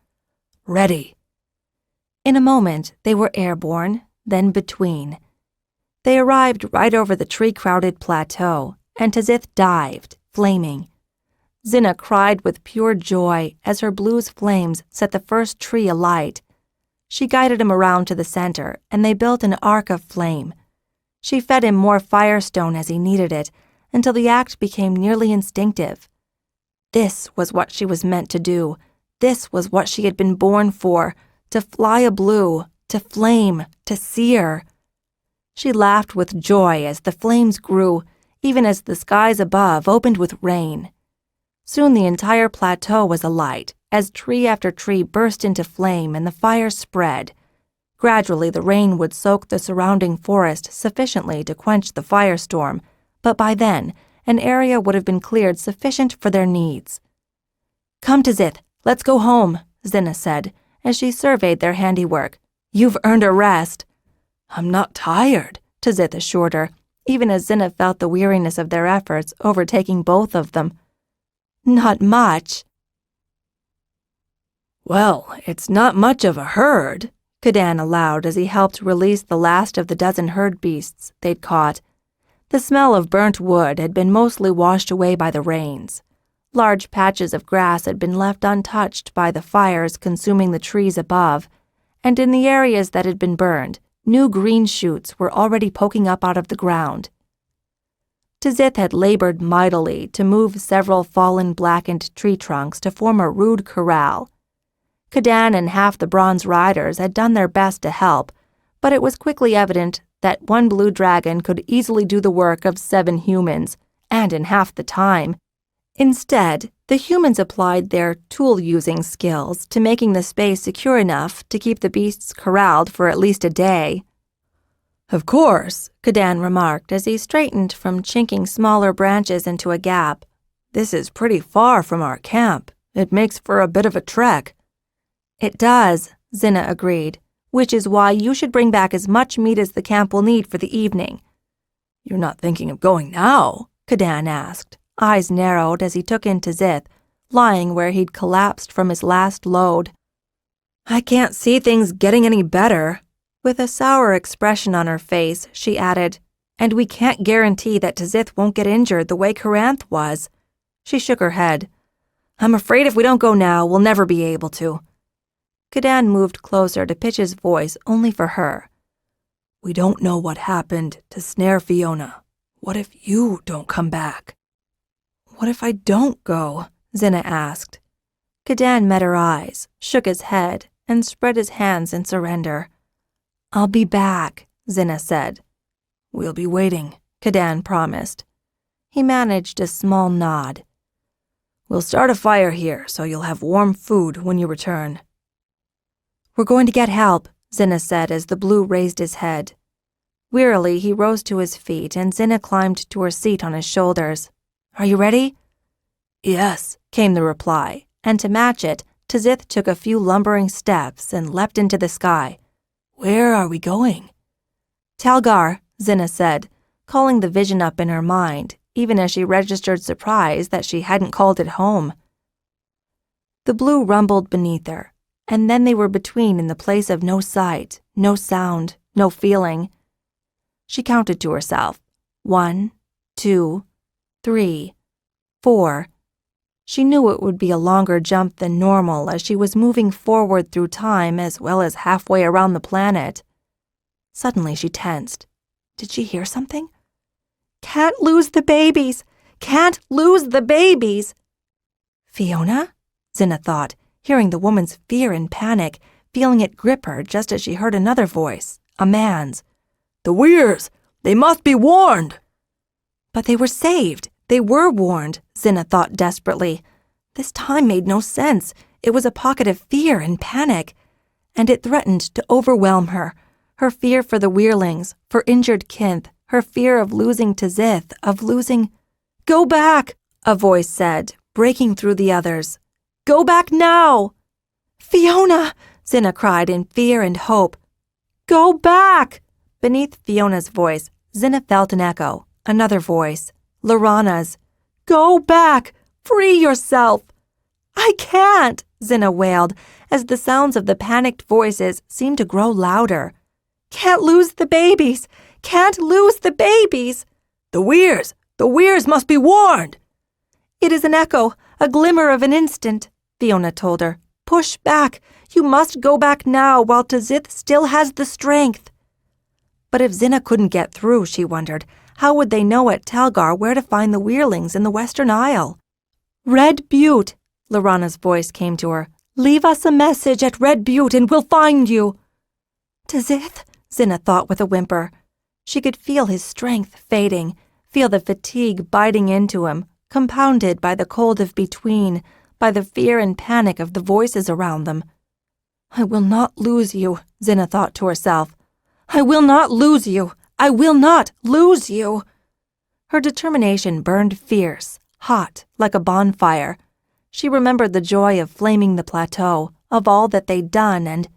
"Ready." In a moment, they were airborne, then between. They arrived right over the tree-crowded plateau, and Tzith dived, flaming. Xhinna cried with pure joy as her blue's flames set the first tree alight. She guided him around to the center, and they built an arc of flame. She fed him more firestone as he needed it, until the act became nearly instinctive. This was what she was meant to do. This was what she had been born for, to fly a blue, to flame, to sear. She laughed with joy as the flames grew, even as the skies above opened with rain. Soon the entire plateau was alight, as tree after tree burst into flame and the fire spread. Gradually the rain would soak the surrounding forest sufficiently to quench the firestorm, but by then an area would have been cleared sufficient for their needs. "Come, Tzith, let's go home," Xhinna said, as she surveyed their handiwork. "You've earned a rest." "I'm not tired," Tzith assured her, even as Xhinna felt the weariness of their efforts overtaking both of them. "Not much." "Well, it's not much of a herd," Kadan allowed as he helped release the last of the dozen herd beasts they'd caught. The smell of burnt wood had been mostly washed away by the rains. Large patches of grass had been left untouched by the fires consuming the trees above, and in the areas that had been burned, new green shoots were already poking up out of the ground. Tzith had labored mightily to move several fallen blackened tree trunks to form a rude corral. Kadan and half the bronze riders had done their best to help, but it was quickly evident that one blue dragon could easily do the work of 7 humans, and in half the time. Instead, the humans applied their tool-using skills to making the space secure enough to keep the beasts corralled for at least a day. "Of course," Kadan remarked as he straightened from chinking smaller branches into a gap. "This is pretty far from our camp. It makes for a bit of a trek." "It does," Xhinna agreed, "which is why you should bring back as much meat as the camp will need for the evening." You're not thinking of going now? Kadan asked, eyes narrowed as he took in Tizith, lying where he'd collapsed from his last load. I can't see things getting any better. With a sour expression on her face, she added, And we can't guarantee that Tizith won't get injured the way Caranth was. She shook her head. I'm afraid if we don't go now, we'll never be able to. Kadan moved closer to pitch his voice only for her. We don't know what happened to snare Fiona. What if you don't come back? What if I don't go? Xhinna asked. Kadan met her eyes, shook his head, and spread his hands in surrender. I'll be back, Xhinna said. We'll be waiting, Kadan promised. He managed a small nod. We'll start a fire here so you'll have warm food when you return. We're going to get help, Xhinna said as the Blue raised his head. Wearily, he rose to his feet and Xhinna climbed to her seat on his shoulders. Are you ready? Yes, came the reply, and to match it, Tizith took a few lumbering steps and leapt into the sky. Where are we going? Talgar, Xhinna said, calling the vision up in her mind, even as she registered surprise that she hadn't called it home. The Blue rumbled beneath her, and then they were between in the place of no sight, no sound, no feeling. She counted to herself. 1, 2, 3, 4. She knew it would be a longer jump than normal as she was moving forward through time as well as halfway around the planet. Suddenly she tensed. Did she hear something? Can't lose the babies! Can't lose the babies! Fiona? Xhinna thought, hearing the woman's fear and panic, feeling it grip her just as she heard another voice, a man's. The Weirs! They must be warned! But they were saved. They were warned, Xhinna thought desperately. This time made no sense. It was a pocket of fear and panic, and it threatened to overwhelm her. Her fear for the Weirlings, for injured Kinth, her fear of losing Tizith, of losing... Go back, a voice said, breaking through the others. Go back now! Fiona, Xhinna cried in fear and hope. Go back! Beneath Fiona's voice, Xhinna felt an echo, another voice. Lorana's. Go back! Free yourself! I can't, Xhinna wailed, as the sounds of the panicked voices seemed to grow louder. Can't lose the babies! Can't lose the babies! The Weirs must be warned! It is an echo, a glimmer of an instant, Fiona told her. Push back! You must go back now while Tizith still has the strength. But if Xhinna couldn't get through, she wondered, how would they know at Talgar where to find the Weirlings in the Western Isle? Red Butte, Lorana's voice came to her. Leave us a message at Red Butte and we'll find you. Tizith, Xhinna thought with a whimper. She could feel his strength fading, feel the fatigue biting into him, compounded by the cold of between, by the fear and panic of the voices around them. I will not lose you, Xhinna thought to herself. I will not lose you. I will not lose you. Her determination burned fierce, hot, like a bonfire. She remembered the joy of flaming the plateau, of all that they'd done, and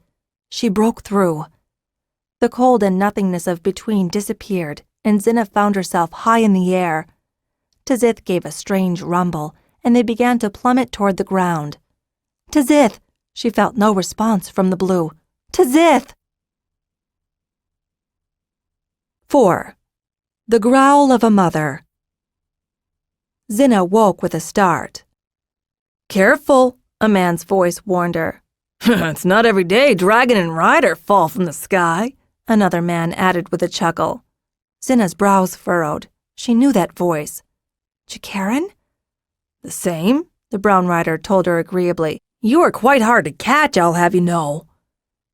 she broke through. The cold and nothingness of between disappeared, and Xhinna found herself high in the air. Tizith gave a strange rumble, and they began to plummet toward the ground. Tizith! She felt no response from the Blue. Tizith! 4. The Growl of a Mother. Xhinna woke with a start. Careful, a man's voice warned her. It's not every day dragon and rider fall from the sky, another man added with a chuckle. Xhinna's brows furrowed. She knew that voice. Chikaran? The same, the brown rider told her agreeably. You are quite hard to catch, I'll have you know.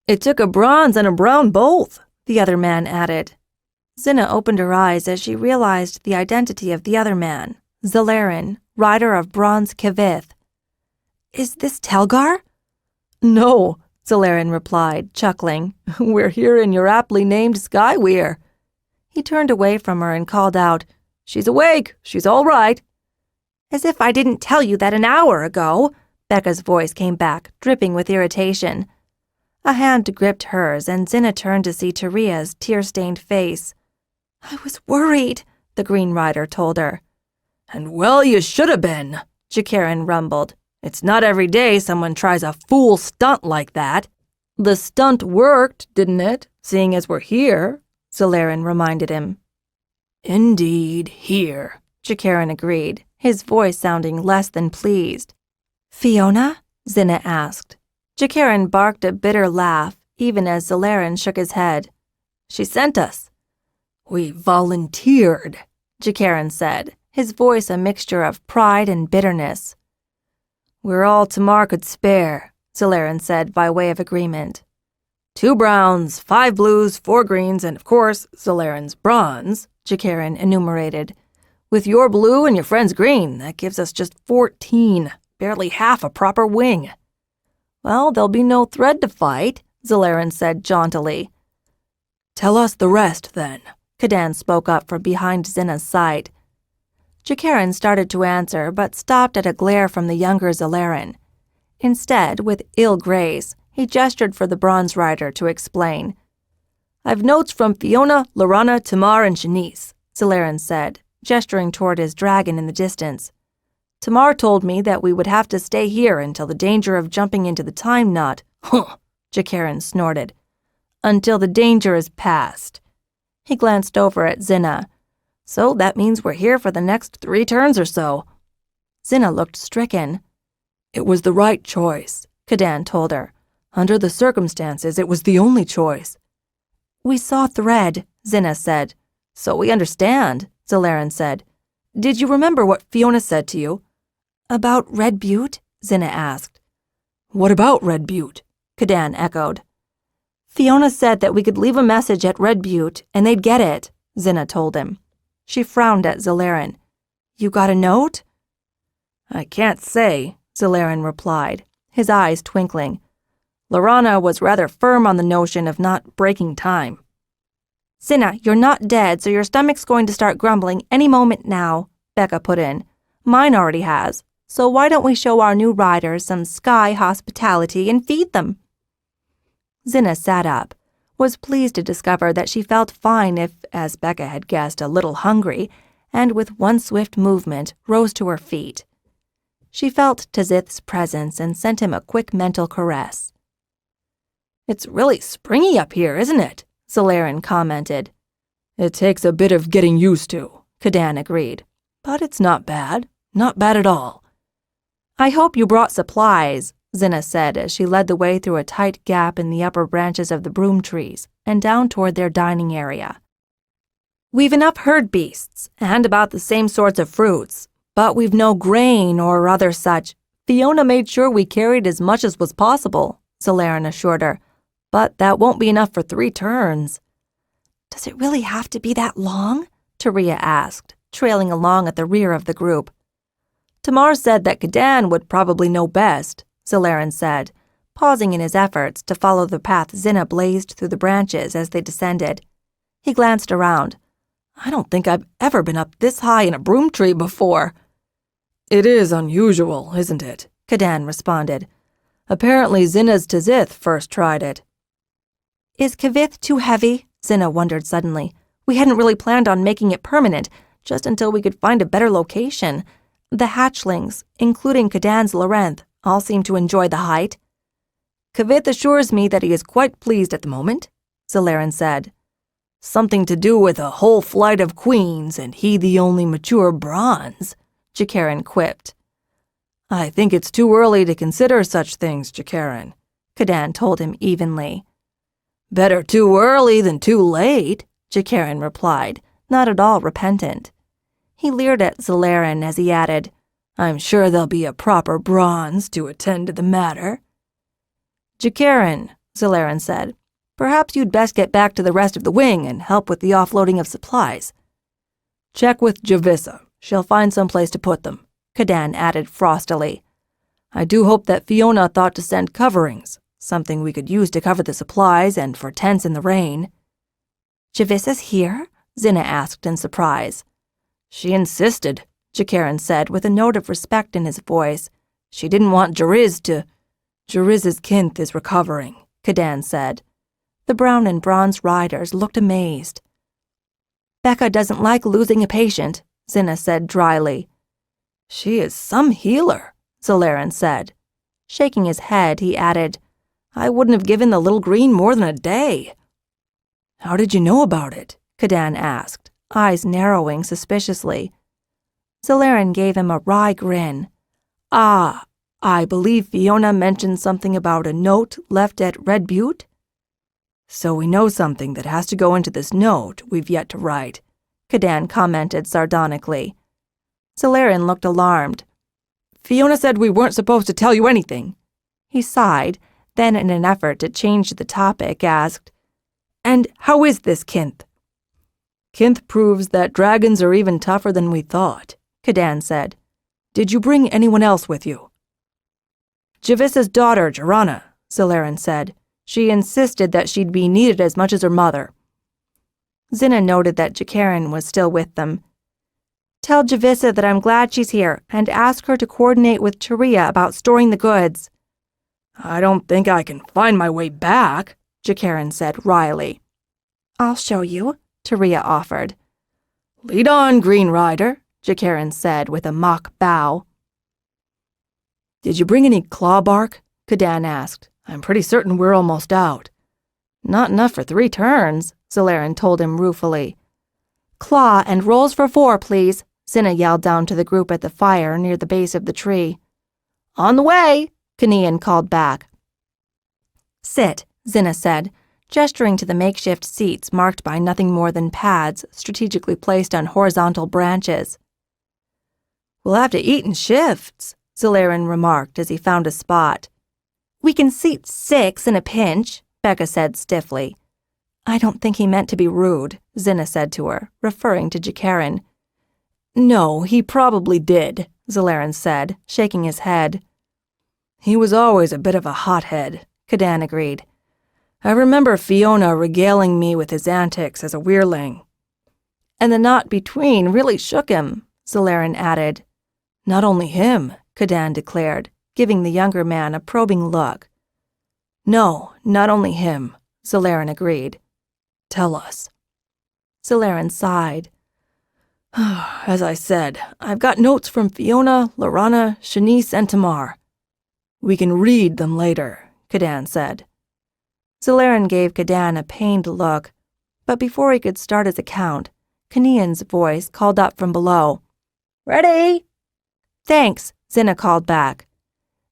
It took a bronze and a brown both, the other man added. Xhinna opened her eyes as she realized the identity of the other man, Zalarin, rider of Bronze Kivith. Is this Talgar? No, Zalarin replied, chuckling. We're here in your aptly named Skyweir. He turned away from her and called out, She's awake. She's all right. As if I didn't tell you that an hour ago, Becca's voice came back, dripping with irritation. A hand gripped hers, and Xhinna turned to see Taria's tear-stained face. I was worried, the Green Rider told her. And well, you should have been, Jakarin rumbled. It's not every day someone tries a fool stunt like that. The stunt worked, didn't it, seeing as we're here? Zalarin reminded him. Indeed, here, Jakarin agreed, his voice sounding less than pleased. Fiona? Xhinna asked. Jakarin barked a bitter laugh, even as Zalarin shook his head. She sent us. We volunteered, Jakarin said, his voice a mixture of pride and bitterness. We're all Tamar could spare, Zalarin said by way of agreement. 2 browns, 5 blues, 4 greens, and of course, Zalarin's bronze, Jakarin enumerated. With your blue and your friend's green, that gives us just 14, barely half a proper wing. Well, there'll be no thread to fight, Zalarin said jauntily. Tell us the rest, then, Kadan spoke up from behind Xhinna's side. Jakarin started to answer, but stopped at a glare from the younger Zalarin. Instead, with ill grace, he gestured for the Bronze Rider to explain. I've notes from Fiona, Lorana, Tamar, and Shanice, Zalarin said, gesturing toward his dragon in the distance. Tamar told me that we would have to stay here until the danger of jumping into the time knot, Jakarin snorted, until the danger is past. He glanced over at Xhinna. So that means we're here for the next 3 turns or so. Xhinna looked stricken. It was the right choice, Kadan told her. Under the circumstances, it was the only choice. We saw thread, Xhinna said. So we understand, Zalarin said. Did you remember what Fiona said to you? About Red Butte? Xhinna asked. What about Red Butte? Kadan echoed. Fiona said that we could leave a message at Red Butte and they'd get it, Xhinna told him. She frowned at Zalarin. You got a note? I can't say, Zalarin replied, his eyes twinkling. Lorana was rather firm on the notion of not breaking time. Xhinna, you're not dead, so your stomach's going to start grumbling any moment now, Becca put in. Mine already has, so why don't we show our new riders some sky hospitality and feed them? Xhinna sat up, was pleased to discover that she felt fine if, as Becca had guessed, a little hungry, and with one swift movement rose to her feet. She felt Tzith's presence and sent him a quick mental caress. It's really springy up here, isn't it? Zalarin commented. It takes a bit of getting used to, Kadan agreed. But it's not bad. Not bad at all. I hope you brought supplies, Xhinna said as she led the way through a tight gap in the upper branches of the broom trees and down toward their dining area. We've enough herd beasts and about the same sorts of fruits, but we've no grain or other such. Fiona made sure we carried as much as was possible, Zalarin assured her, but that won't be enough for 3 turns. Does it really have to be that long? Taria asked, trailing along at the rear of the group. Tamar said that Kadan would probably know best, Zalarin said, pausing in his efforts to follow the path Xhinna blazed through the branches as they descended. He glanced around. I don't think I've ever been up this high in a broom tree before. It is unusual, isn't it? Kadan responded. Apparently Xhinna's Tzith first tried it. Is Kavith too heavy? Xhinna wondered suddenly. We hadn't really planned on making it permanent, just until we could find a better location. The hatchlings, including Kadan's Lorenth, all seem to enjoy the height. Kavith assures me that he is quite pleased at the moment, Zalarin said. Something to do with a whole flight of queens and he the only mature bronze, Jakarin quipped. I think it's too early to consider such things, Jakarin, Kadan told him evenly. Better too early than too late, Jakarin replied, not at all repentant. He leered at Zalarin as he added, I'm sure there'll be a proper bronze to attend to the matter. Jakarin, Zalarin said, perhaps you'd best get back to the rest of the wing and help with the offloading of supplies. Check with Javissa. She'll find some place to put them, Kadan added frostily. I do hope that Fiona thought to send coverings, something we could use to cover the supplies and for tents in the rain. Javissa's here? Xhinna asked in surprise. She insisted, Jakarin said with a note of respect in his voice. She didn't want Jariz to... Jariz's kinth is recovering, Kadan said. The brown and bronze riders looked amazed. Becca doesn't like losing a patient, Xhinna said dryly. She is some healer, Zalaran said. Shaking his head, he added, I wouldn't have given the little green more than a day. How did you know about it? Kadan asked, eyes narrowing suspiciously. Zalaran gave him a wry grin. I believe Fiona mentioned something about a note left at Red Butte? So we know something that has to go into this note we've yet to write, Kadan commented sardonically. Zalaran looked alarmed. Fiona said we weren't supposed to tell you anything. He sighed, then in an effort to change the topic, asked, And how is this Kinth? Kinth proves that dragons are even tougher than we thought, Kadan said. Did you bring anyone else with you? Javissa's daughter, Xhinna, Zalaran said. She insisted that she'd be needed as much as her mother. Xhinna noted that Jakaran was still with them. Tell Javissa that I'm glad she's here and ask her to coordinate with Taria about storing the goods. I don't think I can find my way back, Jakaran said wryly. I'll show you, Taria offered. Lead on, Green Rider, Jakaran said with a mock bow. Did you bring any claw bark? Kadan asked. I'm pretty certain we're almost out. Not enough for 3 turns, Zalaran told him ruefully. Claw and rolls for 4, please, Xhinna yelled down to the group at the fire near the base of the tree. On the way, Kanian called back. Sit, Xhinna said, gesturing to the makeshift seats marked by nothing more than pads strategically placed on horizontal branches. We'll have to eat in shifts, Zalaran remarked as he found a spot. We can seat 6 in a pinch, Becca said stiffly. I don't think he meant to be rude, Xhinna said to her, referring to Jakaran. No, he probably did, Zalaran said, shaking his head. He was always a bit of a hothead, Kadan agreed. I remember Fiona regaling me with his antics as a weirling. And the knot between really shook him, Zalaran added. Not only him, Kadan declared, giving the younger man a probing look. No, not only him, Zalaran agreed. Tell us. Zalaran sighed. As I said, I've got notes from Fiona, Lorana, Shanice, and Tamar. We can read them later, Kadan said. Zalaran gave Kadan a pained look, but before he could start his account, Kanian's voice called up from below. Ready? Thanks, Xhinna called back.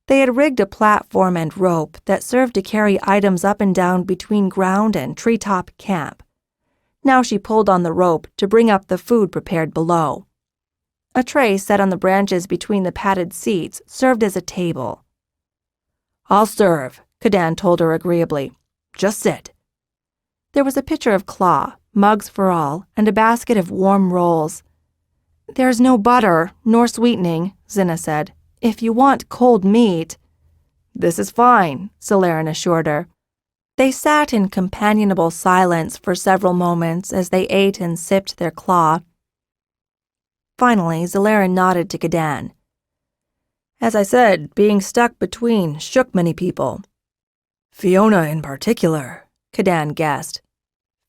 They had rigged a platform and rope that served to carry items up and down between ground and treetop camp. Now she pulled on the rope to bring up the food prepared below. A tray set on the branches between the padded seats served as a table. I'll serve, Kadan told her agreeably. Just sit. There was a pitcher of claw, mugs for all, and a basket of warm rolls. There's no butter, nor sweetening, Xhinna said. If you want cold meat. This is fine, Zalaran assured her. They sat in companionable silence for several moments as they ate and sipped their claw. Finally, Zalaran nodded to Kadan. As I said, being stuck between shook many people. Fiona in particular, Kadan guessed.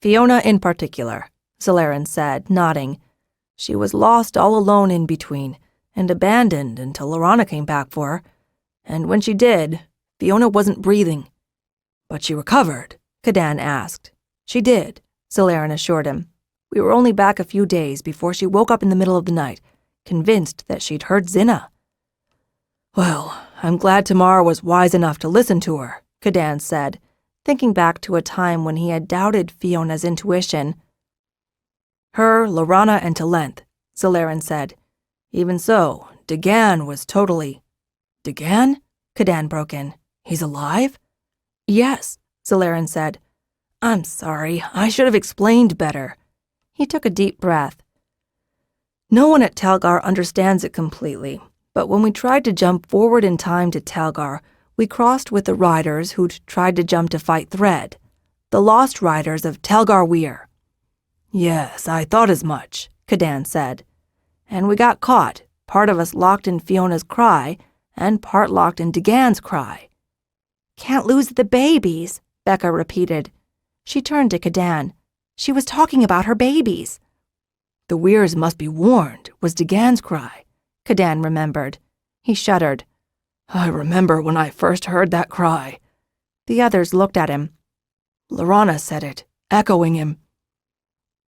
Fiona in particular, Zalaran said, nodding. She was lost all alone in between, and abandoned until Lorana came back for her. And when she did, Fiona wasn't breathing. But she recovered, Kadan asked. She did, Zalaran assured him. We were only back a few days before she woke up in the middle of the night, convinced that she'd heard Xhinna. Well, I'm glad Tamar was wise enough to listen to her, Kadan said, thinking back to a time when he had doubted Fiona's intuition. Her, Lorana, and Talent, Zalaran said. Even so, Dagan was totally... Dagan? Kadan broke in. He's alive? Yes, Zalaran said. I'm sorry, I should have explained better. He took a deep breath. No one at Talgar understands it completely, but when we tried to jump forward in time to Talgar, we crossed with the riders who'd tried to jump to fight Thread, the lost riders of Talgar Weir. Yes, I thought as much, Kadan said. And we got caught, part of us locked in Fiona's cry, and part locked in Dagan's cry. Can't lose the babies, Becca repeated. She turned to Kadan. She was talking about her babies. The weirs must be warned, was Degan's cry, Kadan remembered. He shuddered. I remember when I first heard that cry. The others looked at him. Lorana said it, echoing him.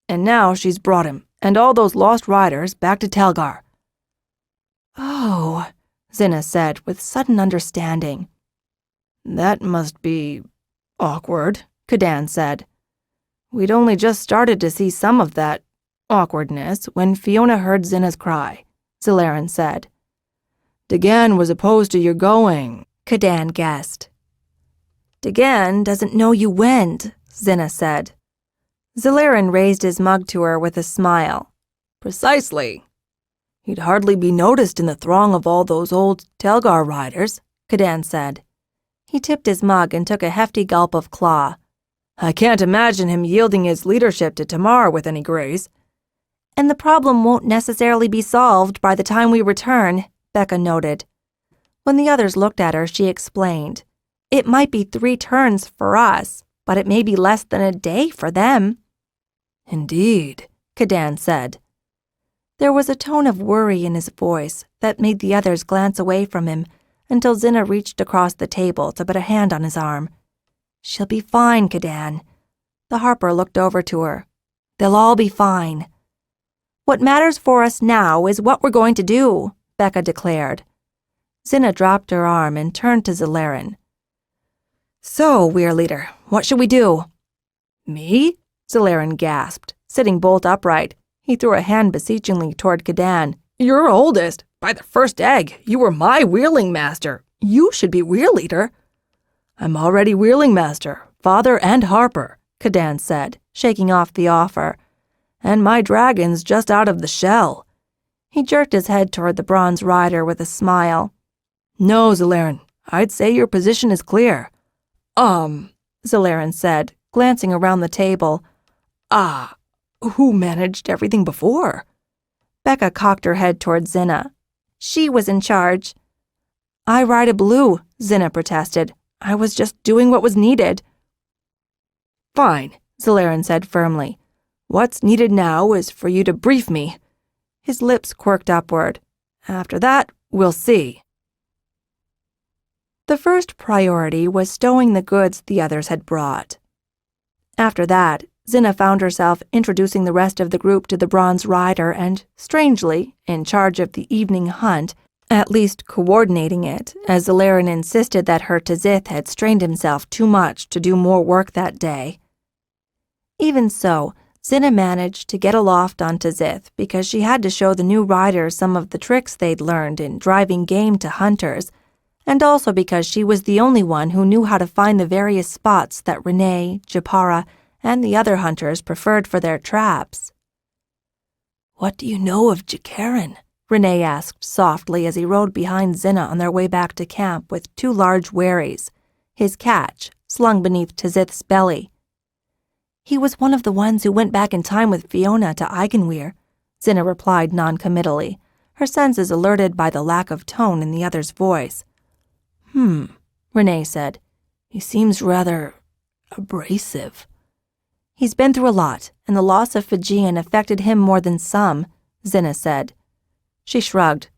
And now she's brought him, and all those lost riders, back to Telgar. Oh, Xhinna said with sudden understanding. That must be awkward, Kadan said. We'd only just started to see some of that awkwardness when Fiona heard Xhinna's cry, Zalaran said. Degan was opposed to your going, Kadan guessed. Degan doesn't know you went, Xhinna said. Zalaran raised his mug to her with a smile. Precisely. He'd hardly be noticed in the throng of all those old Telgar riders, Kadan said. He tipped his mug and took a hefty gulp of claw. I can't imagine him yielding his leadership to Tamar with any grace. And the problem won't necessarily be solved by the time we return, Becca noted. When the others looked at her, she explained. It might be 3 turns for us, but it may be less than a day for them. Indeed, Kadan said. There was a tone of worry in his voice that made the others glance away from him until Xhinna reached across the table to put a hand on his arm. She'll be fine, Kadan. The harper looked over to her. They'll all be fine. What matters for us now is what we're going to do, Becca declared. Xhinna dropped her arm and turned to Zalaran. So, Weir Leader, what should we do? Me? Zalaran gasped, sitting bolt upright. He threw a hand beseechingly toward Kadan. You're oldest. By the first egg, you were my wheeling master. You should be Weir Leader. I'm already wheeling master, father and harper, Kadan said, shaking off the offer. And my dragon's just out of the shell. He jerked his head toward the bronze rider with a smile. No, Zalaran, I'd say your position is clear. Zalaran said, glancing around the table. Who managed everything before? Becca cocked her head toward Xhinna. She was in charge. I ride a blue, Xhinna protested. I was just doing what was needed. Fine, Zalaran said firmly. What's needed now is for you to brief me. His lips quirked upward. After that, we'll see. The first priority was stowing the goods the others had brought. After that, Xhinna found herself introducing the rest of the group to the bronze rider and, strangely, in charge of the evening hunt, at least coordinating it, as Zalaran insisted that her Tzith had strained himself too much to do more work that day. Even so, Xhinna managed to get aloft on Tzith because she had to show the new riders some of the tricks they'd learned in driving game to hunters, and also because she was the only one who knew how to find the various spots that Renee, Japara, and the other hunters preferred for their traps. What do you know of Jakaran? Renee asked softly as he rode behind Xhinna on their way back to camp with 2 large wherries, his catch slung beneath Tzith's belly. He was one of the ones who went back in time with Fiona to Eigenweir, Xhinna replied noncommittally, her senses alerted by the lack of tone in the other's voice. Renee said. He seems rather abrasive. He's been through a lot, and the loss of Fijian affected him more than some, Xhinna said. She shrugged.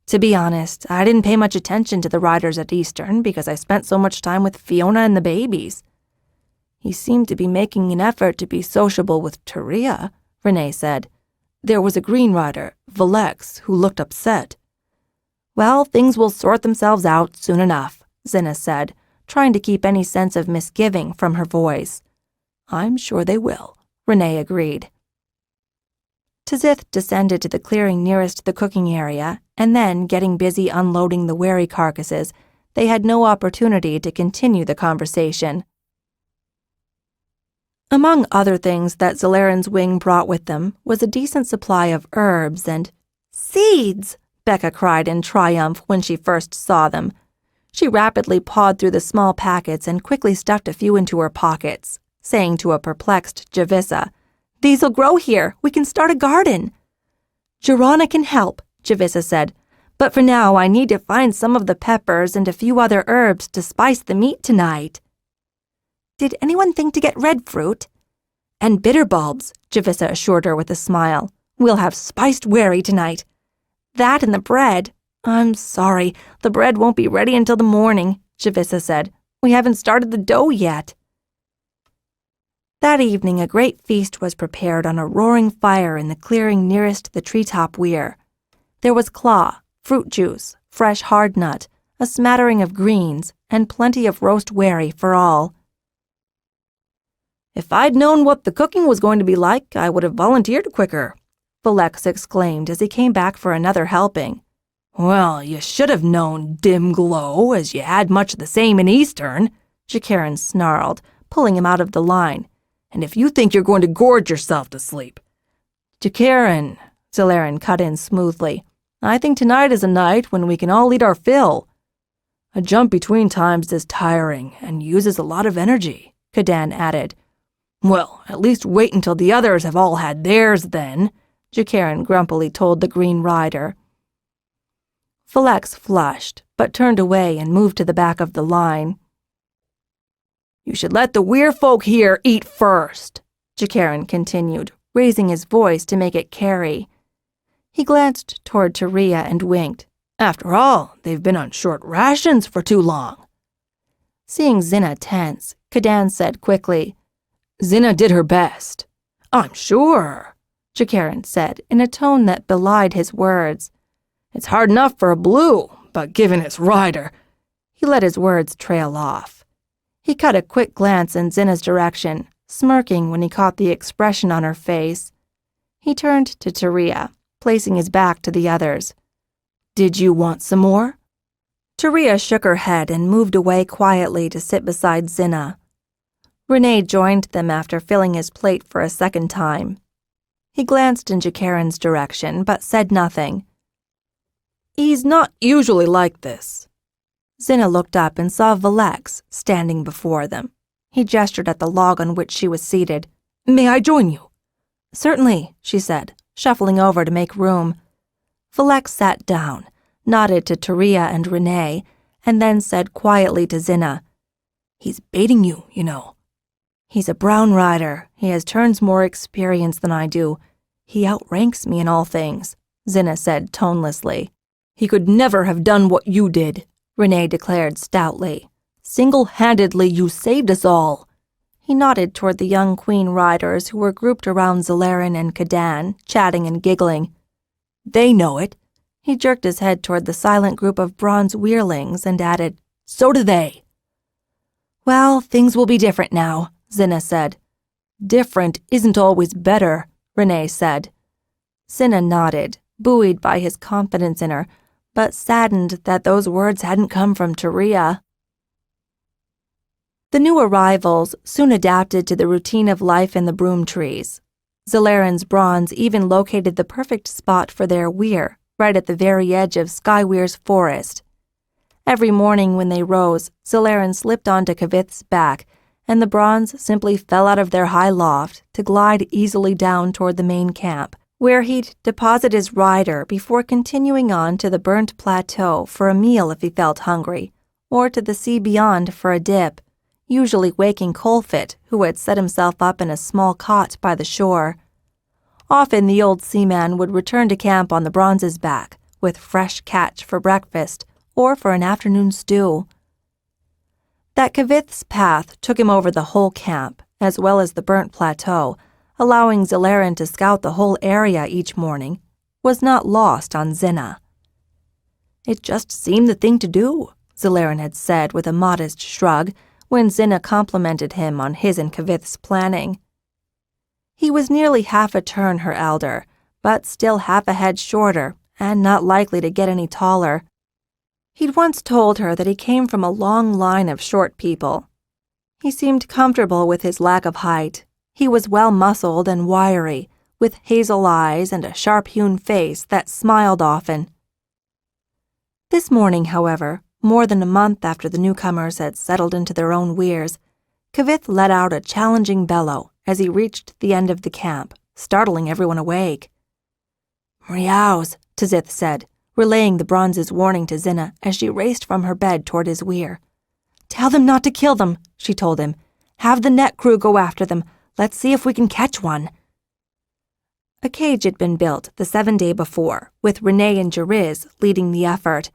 To be honest, I didn't pay much attention to the riders at Eastern because I spent so much time with Fiona and the babies. He seemed to be making an effort to be sociable with Taria, Renee said. There was a green rider, Valex, who looked upset. Well, things will sort themselves out soon enough, Xhinna said, trying to keep any sense of misgiving from her voice. I'm sure they will, Renee agreed. Tzith descended to the clearing nearest the cooking area, and then, getting busy unloading the wherry carcasses, they had no opportunity to continue the conversation. Among other things that Zalaran's wing brought with them was a decent supply of herbs and seeds, Becca cried in triumph when she first saw them. She rapidly pawed through the small packets and quickly stuffed a few into her pockets, saying to a perplexed Javissa, "These'll grow here. We can start a garden." "Jorana can help," Javissa said, "but for now I need to find some of the peppers and a few other herbs to spice the meat tonight." "Did anyone think to get red fruit?" "And bitter bulbs," Javissa assured her with a smile. We'll have spiced wherry tonight. That and the bread. I'm sorry, the bread won't be ready until the morning, Xhinna said. We haven't started the dough yet. That evening, a great feast was prepared on a roaring fire in the clearing nearest the treetop weir. There was claw, fruit juice, fresh hard nut, a smattering of greens, and plenty of roast wherry for all. If I'd known what the cooking was going to be like, I would have volunteered quicker, Felix exclaimed as he came back for another helping. Well, you should have known, dim glow, as you had much the same in Eastern, Xhinna snarled, pulling him out of the line. And if you think you're going to gorge yourself to sleep. Xhinna, Zelarin cut in smoothly. I think tonight is a night when we can all eat our fill. A jump between times is tiring and uses a lot of energy, Kadan added. Well, at least wait until the others have all had theirs then, Xhinna grumpily told the Green Rider. Felix flushed, but turned away and moved to the back of the line. You should let the weir folk here eat first, Xhinna continued, raising his voice to make it carry. He glanced toward Taria and winked. After all, they've been on short rations for too long. Seeing Xhinna tense, Kadan said quickly, Xhinna did her best. I'm sure, Xhinna said in a tone that belied his words. It's hard enough for a blue, but given its rider. He let his words trail off. He cut a quick glance in Xhinna's direction, smirking when he caught the expression on her face. He turned to Taria, placing his back to the others. Did you want some more? Taria shook her head and moved away quietly to sit beside Xhinna. Renee joined them after filling his plate for a second time. He glanced in Xhinna's direction, but said nothing. He's not usually like this. Xhinna looked up and saw Felix standing before them. He gestured at the log on which she was seated. May I join you? Certainly, she said, shuffling over to make room. Felix sat down, nodded to Taria and Renee, and then said quietly to Xhinna, He's baiting you, you know. He's a brown rider. He has turns more experience than I do. He outranks me in all things, Xhinna said tonelessly. He could never have done what you did, Renee declared stoutly. Single-handedly, you saved us all. He nodded toward the young queen riders who were grouped around Zelarin and Kadan, chatting and giggling. They know it. He jerked his head toward the silent group of bronze weirlings and added, So do they. Well, things will be different now, Xhinna said. Different isn't always better, Renee said. Xhinna nodded, buoyed by his confidence in her, but saddened that those words hadn't come from Taria. The new arrivals soon adapted to the routine of life in the broom trees. Zelarin's bronze even located the perfect spot for their weir, right at the very edge of Skyweir's forest. Every morning when they rose, Zelarin slipped onto Kavith's back, and the bronze simply fell out of their high loft to glide easily down toward the main camp, where he'd deposit his rider before continuing on to the burnt plateau for a meal if he felt hungry, or to the sea beyond for a dip, usually waking Colfit, who had set himself up in a small cot by the shore. Often the old seaman would return to camp on the bronze's back, with fresh catch for breakfast or for an afternoon stew. That Kavith's path took him over the whole camp, as well as the burnt plateau, allowing Zelarin to scout the whole area each morning, was not lost on Xhinna. It just seemed the thing to do, Zelarin had said with a modest shrug when Xhinna complimented him on his and Kavith's planning. He was nearly half a turn her elder, but still half a head shorter and not likely to get any taller. He'd once told her that he came from a long line of short people. He seemed comfortable with his lack of height. He was well-muscled and wiry, with hazel eyes and a sharp-hewn face that smiled often. This morning, however, more than a month after the newcomers had settled into their own weirs, Kavith let out a challenging bellow as he reached the end of the camp, startling everyone awake. Meows, Tzith said, relaying the bronze's warning to Xhinna as she raced from her bed toward his weir. Tell them not to kill them, she told him. Have the net crew go after them. Let's see if we can catch one. A cage had been built the 7 day before, with Renee and Jariz leading the effort.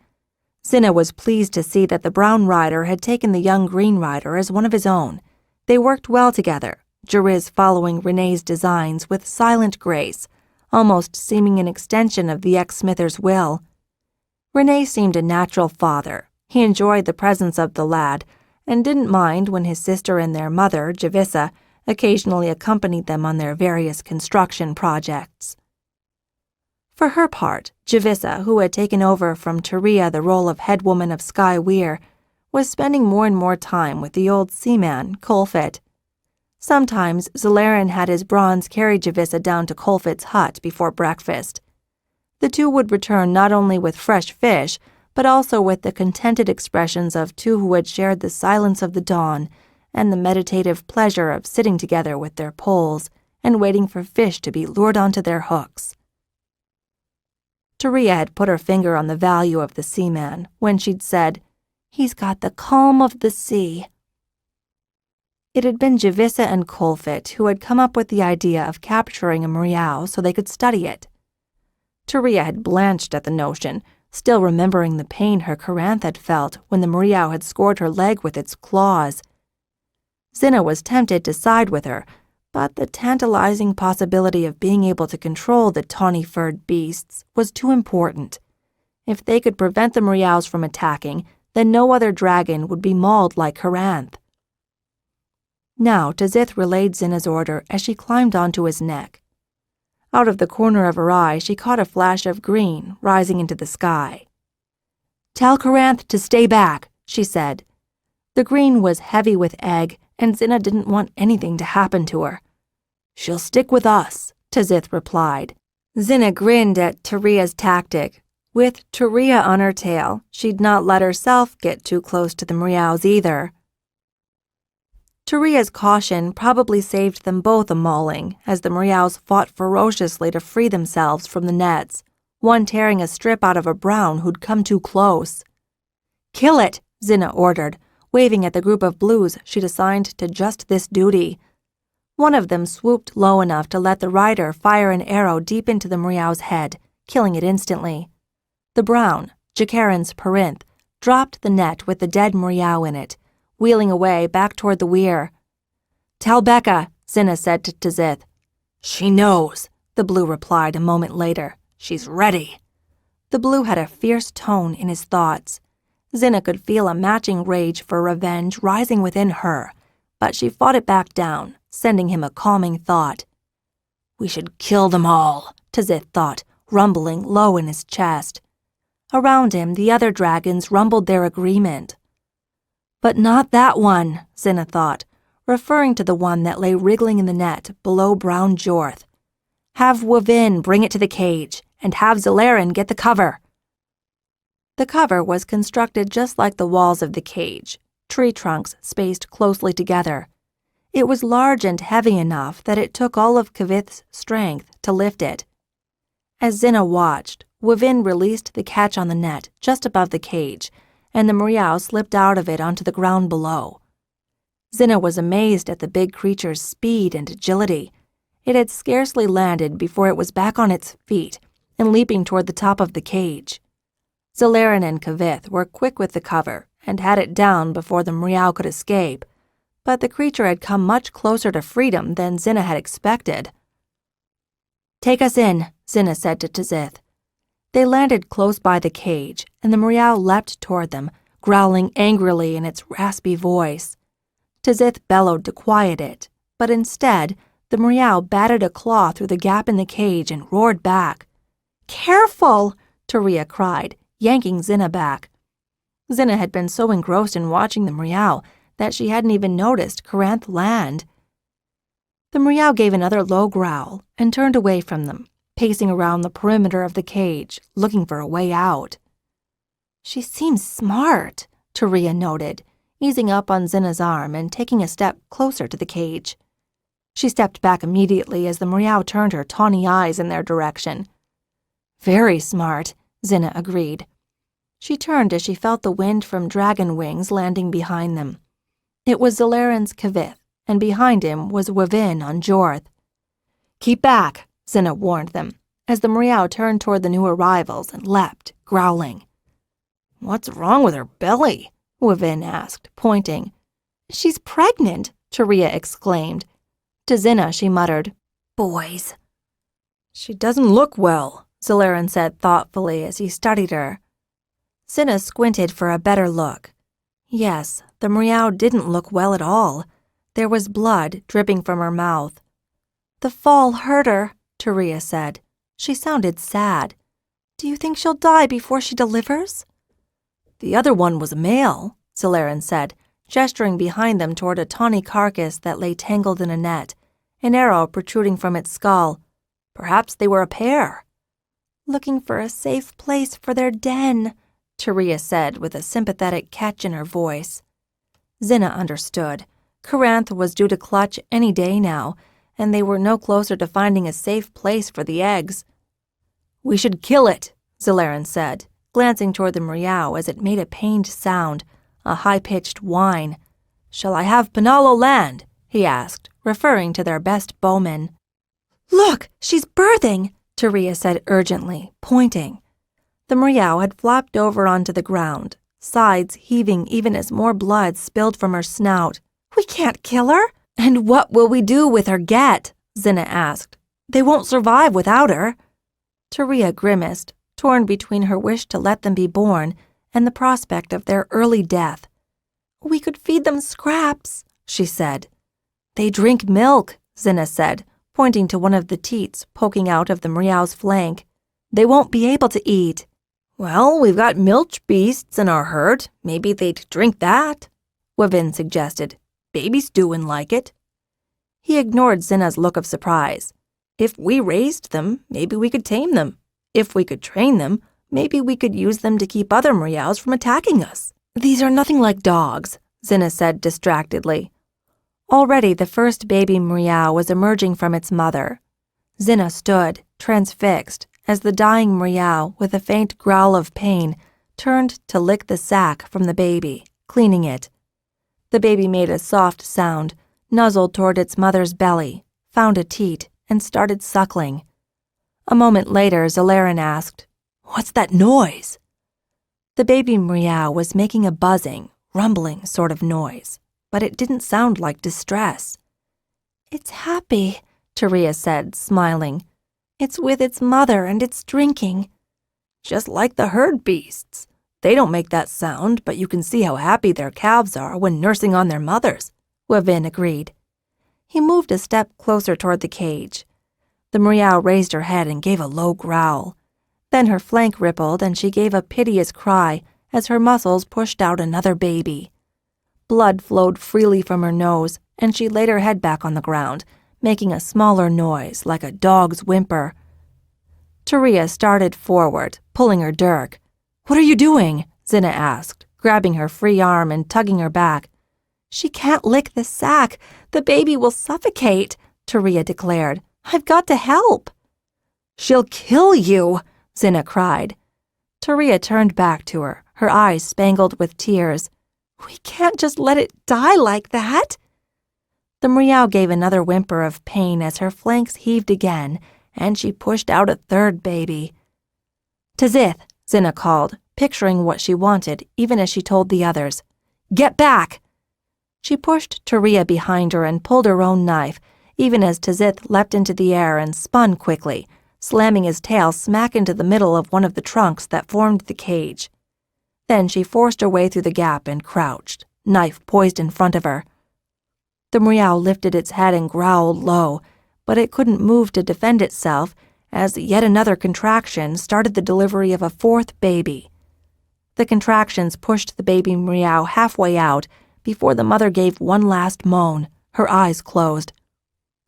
Xhinna was pleased to see that the brown rider had taken the young green rider as one of his own. They worked well together, Jariz following Renee's designs with silent grace, almost seeming an extension of the ex-smither's will. Renee seemed a natural father. He enjoyed the presence of the lad, and didn't mind when his sister and their mother, Javissa, occasionally accompanied them on their various construction projects. For her part, Javissa, who had taken over from Taria the role of head woman of Sky Weir, was spending more and more time with the old seaman, Colfit. Sometimes Zalaran had his bronze carry Javissa down to Colfit's hut before breakfast. The two would return not only with fresh fish, but also with the contented expressions of two who had shared the silence of the dawn and the meditative pleasure of sitting together with their poles and waiting for fish to be lured onto their hooks. Taria had put her finger on the value of the seaman when she'd said, "He's got the calm of the sea." It had been Javissa and Colfit who had come up with the idea of capturing a Mriau so they could study it. Taria had blanched at the notion, still remembering the pain her Coranth had felt when the Mriau had scored her leg with its claws. Xhinna was tempted to side with her, but the tantalizing possibility of being able to control the tawny-furred beasts was too important. If they could prevent the Mriaus from attacking, then no other dragon would be mauled like Coranth. Now Tzith relayed Xhinna's order as she climbed onto his neck. Out of the corner of her eye, she caught a flash of green rising into the sky. "Tell Coranth to stay back," she said. The green was heavy with egg, and Xhinna didn't want anything to happen to her. "She'll stick with us," Tzith replied. Xhinna grinned at Taria's tactic. With Taria on her tail, she'd not let herself get too close to the Mriaus either. Taria's caution probably saved them both a mauling, as the Mriaus fought ferociously to free themselves from the nets, one tearing a strip out of a brown who'd come too close. "Kill it," Xhinna ordered, waving at the group of blues she'd assigned to just this duty. One of them swooped low enough to let the rider fire an arrow deep into the Mriau's head, killing it instantly. The brown, Jakaran's Perinth, dropped the net with the dead Mriau in it, wheeling away back toward the weir. "Tell Becca," Xhinna said to Tzith. "She knows," the blue replied a moment later. "She's ready." The blue had a fierce tone in his thoughts. Xhinna could feel a matching rage for revenge rising within her, but she fought it back down, sending him a calming thought. "We should kill them all," Tzith thought, rumbling low in his chest. Around him, the other dragons rumbled their agreement. "But not that one," Xhinna thought, referring to the one that lay wriggling in the net below brown Jorth. "Have Wavin bring it to the cage, and have Zalaran get the cover." The cover was constructed just like the walls of the cage, tree trunks spaced closely together. It was large and heavy enough that it took all of Kavith's strength to lift it. As Xhinna watched, Wavin released the catch on the net just above the cage, and the Mriau slipped out of it onto the ground below. Xhinna was amazed at the big creature's speed and agility. It had scarcely landed before it was back on its feet and leaping toward the top of the cage. Zalaran and Kavith were quick with the cover and had it down before the Mriau could escape, but the creature had come much closer to freedom than Xhinna had expected. "Take us in," Xhinna said to Tzith. They landed close by the cage, and the Mriau leapt toward them, growling angrily in its raspy voice. Tzith bellowed to quiet it, but instead, the Mriau batted a claw through the gap in the cage and roared back. "Careful!" Taria cried, yanking Xhinna back. Xhinna had been so engrossed in watching the Mriau that she hadn't even noticed Coranth land. The Mriau gave another low growl and turned away from them, pacing around the perimeter of the cage, looking for a way out. "She seems smart," Taria noted, easing up on Xhinna's arm and taking a step closer to the cage. She stepped back immediately as the Mriau turned her tawny eyes in their direction. "Very smart," Xhinna agreed. She turned as she felt the wind from dragon wings landing behind them. It was Zalaran's Kavith, and behind him was Wavin on Jorth. "Keep back," Xhinna warned them, as the Mriau turned toward the new arrivals and leapt, growling. "What's wrong with her belly?" Wavin asked, pointing. "She's pregnant," Taria exclaimed. To Xhinna she muttered, "Boys." "She doesn't look well," Zalaran said thoughtfully as he studied her. Xhinna squinted for a better look. Yes, the Mriau didn't look well at all. There was blood dripping from her mouth. "The fall hurt her," Taria said. She sounded sad. "Do you think she'll die before she delivers?" "The other one was a male," Zalaran said, gesturing behind them toward a tawny carcass that lay tangled in a net, an arrow protruding from its skull. "Perhaps they were a pair." "Looking for a safe place for their den," Taria said with a sympathetic catch in her voice. Xhinna understood. Corinth was due to clutch any day now, and they were no closer to finding a safe place for the eggs. "We should kill it," Zalaran said, glancing toward the Mriau as it made a pained sound, a high-pitched whine. "Shall I have Penalo land?" he asked, referring to their best bowman. "Look, she's birthing," Taria said urgently, pointing. The Mriau had flopped over onto the ground, sides heaving even as more blood spilled from her snout. "We can't kill her." "And what will we do with her get?" Xhinna asked. "They won't survive without her." Taria grimaced, torn between her wish to let them be born and the prospect of their early death. "We could feed them scraps," she said. "They drink milk," Xhinna said, pointing to one of the teats poking out of the Mriau's flank. "They won't be able to eat." "Well, we've got milch beasts in our herd. Maybe they'd drink that," Wavin suggested. "Babies do and like it." He ignored Xhinna's look of surprise. "If we raised them, maybe we could tame them. If we could train them, maybe we could use them to keep other Mriaus from attacking us." "These are nothing like dogs," Xhinna said distractedly. Already the first baby Mriau was emerging from its mother. Xhinna stood, transfixed, as the dying Mriau, with a faint growl of pain, turned to lick the sack from the baby, cleaning it. The baby made a soft sound, nuzzled toward its mother's belly, found a teat, and started suckling. A moment later, Zalaran asked, "What's that noise?" The baby Mriau was making a buzzing, rumbling sort of noise, but it didn't sound like distress. "It's happy," Taria said, smiling. "It's with its mother and it's drinking." "Just like the herd beasts. They don't make that sound, but you can see how happy their calves are when nursing on their mothers," Wavin agreed. He moved a step closer toward the cage. The Mriau raised her head and gave a low growl. Then her flank rippled and she gave a piteous cry as her muscles pushed out another baby. Blood flowed freely from her nose, and she laid her head back on the ground, making a smaller noise like a dog's whimper. Taria started forward, pulling her dirk. "What are you doing?" Xhinna asked, grabbing her free arm and tugging her back. "She can't lick the sack. The baby will suffocate," Taria declared. "I've got to help." "She'll kill you," Xhinna cried. Taria turned back to her, her eyes spangled with tears. "We can't just let it die like that." The Mriau gave another whimper of pain as her flanks heaved again, and she pushed out a third baby. "Tzith," Xhinna called, picturing what she wanted, even as she told the others. "Get back!" She pushed Taria behind her and pulled her own knife, even as Tzith leapt into the air and spun quickly, slamming his tail smack into the middle of one of the trunks that formed the cage. Then she forced her way through the gap and crouched, knife poised in front of her. The Mriau lifted its head and growled low, but it couldn't move to defend itself as yet another contraction started the delivery of a fourth baby. The contractions pushed the baby Mriau halfway out before the mother gave one last moan, her eyes closed.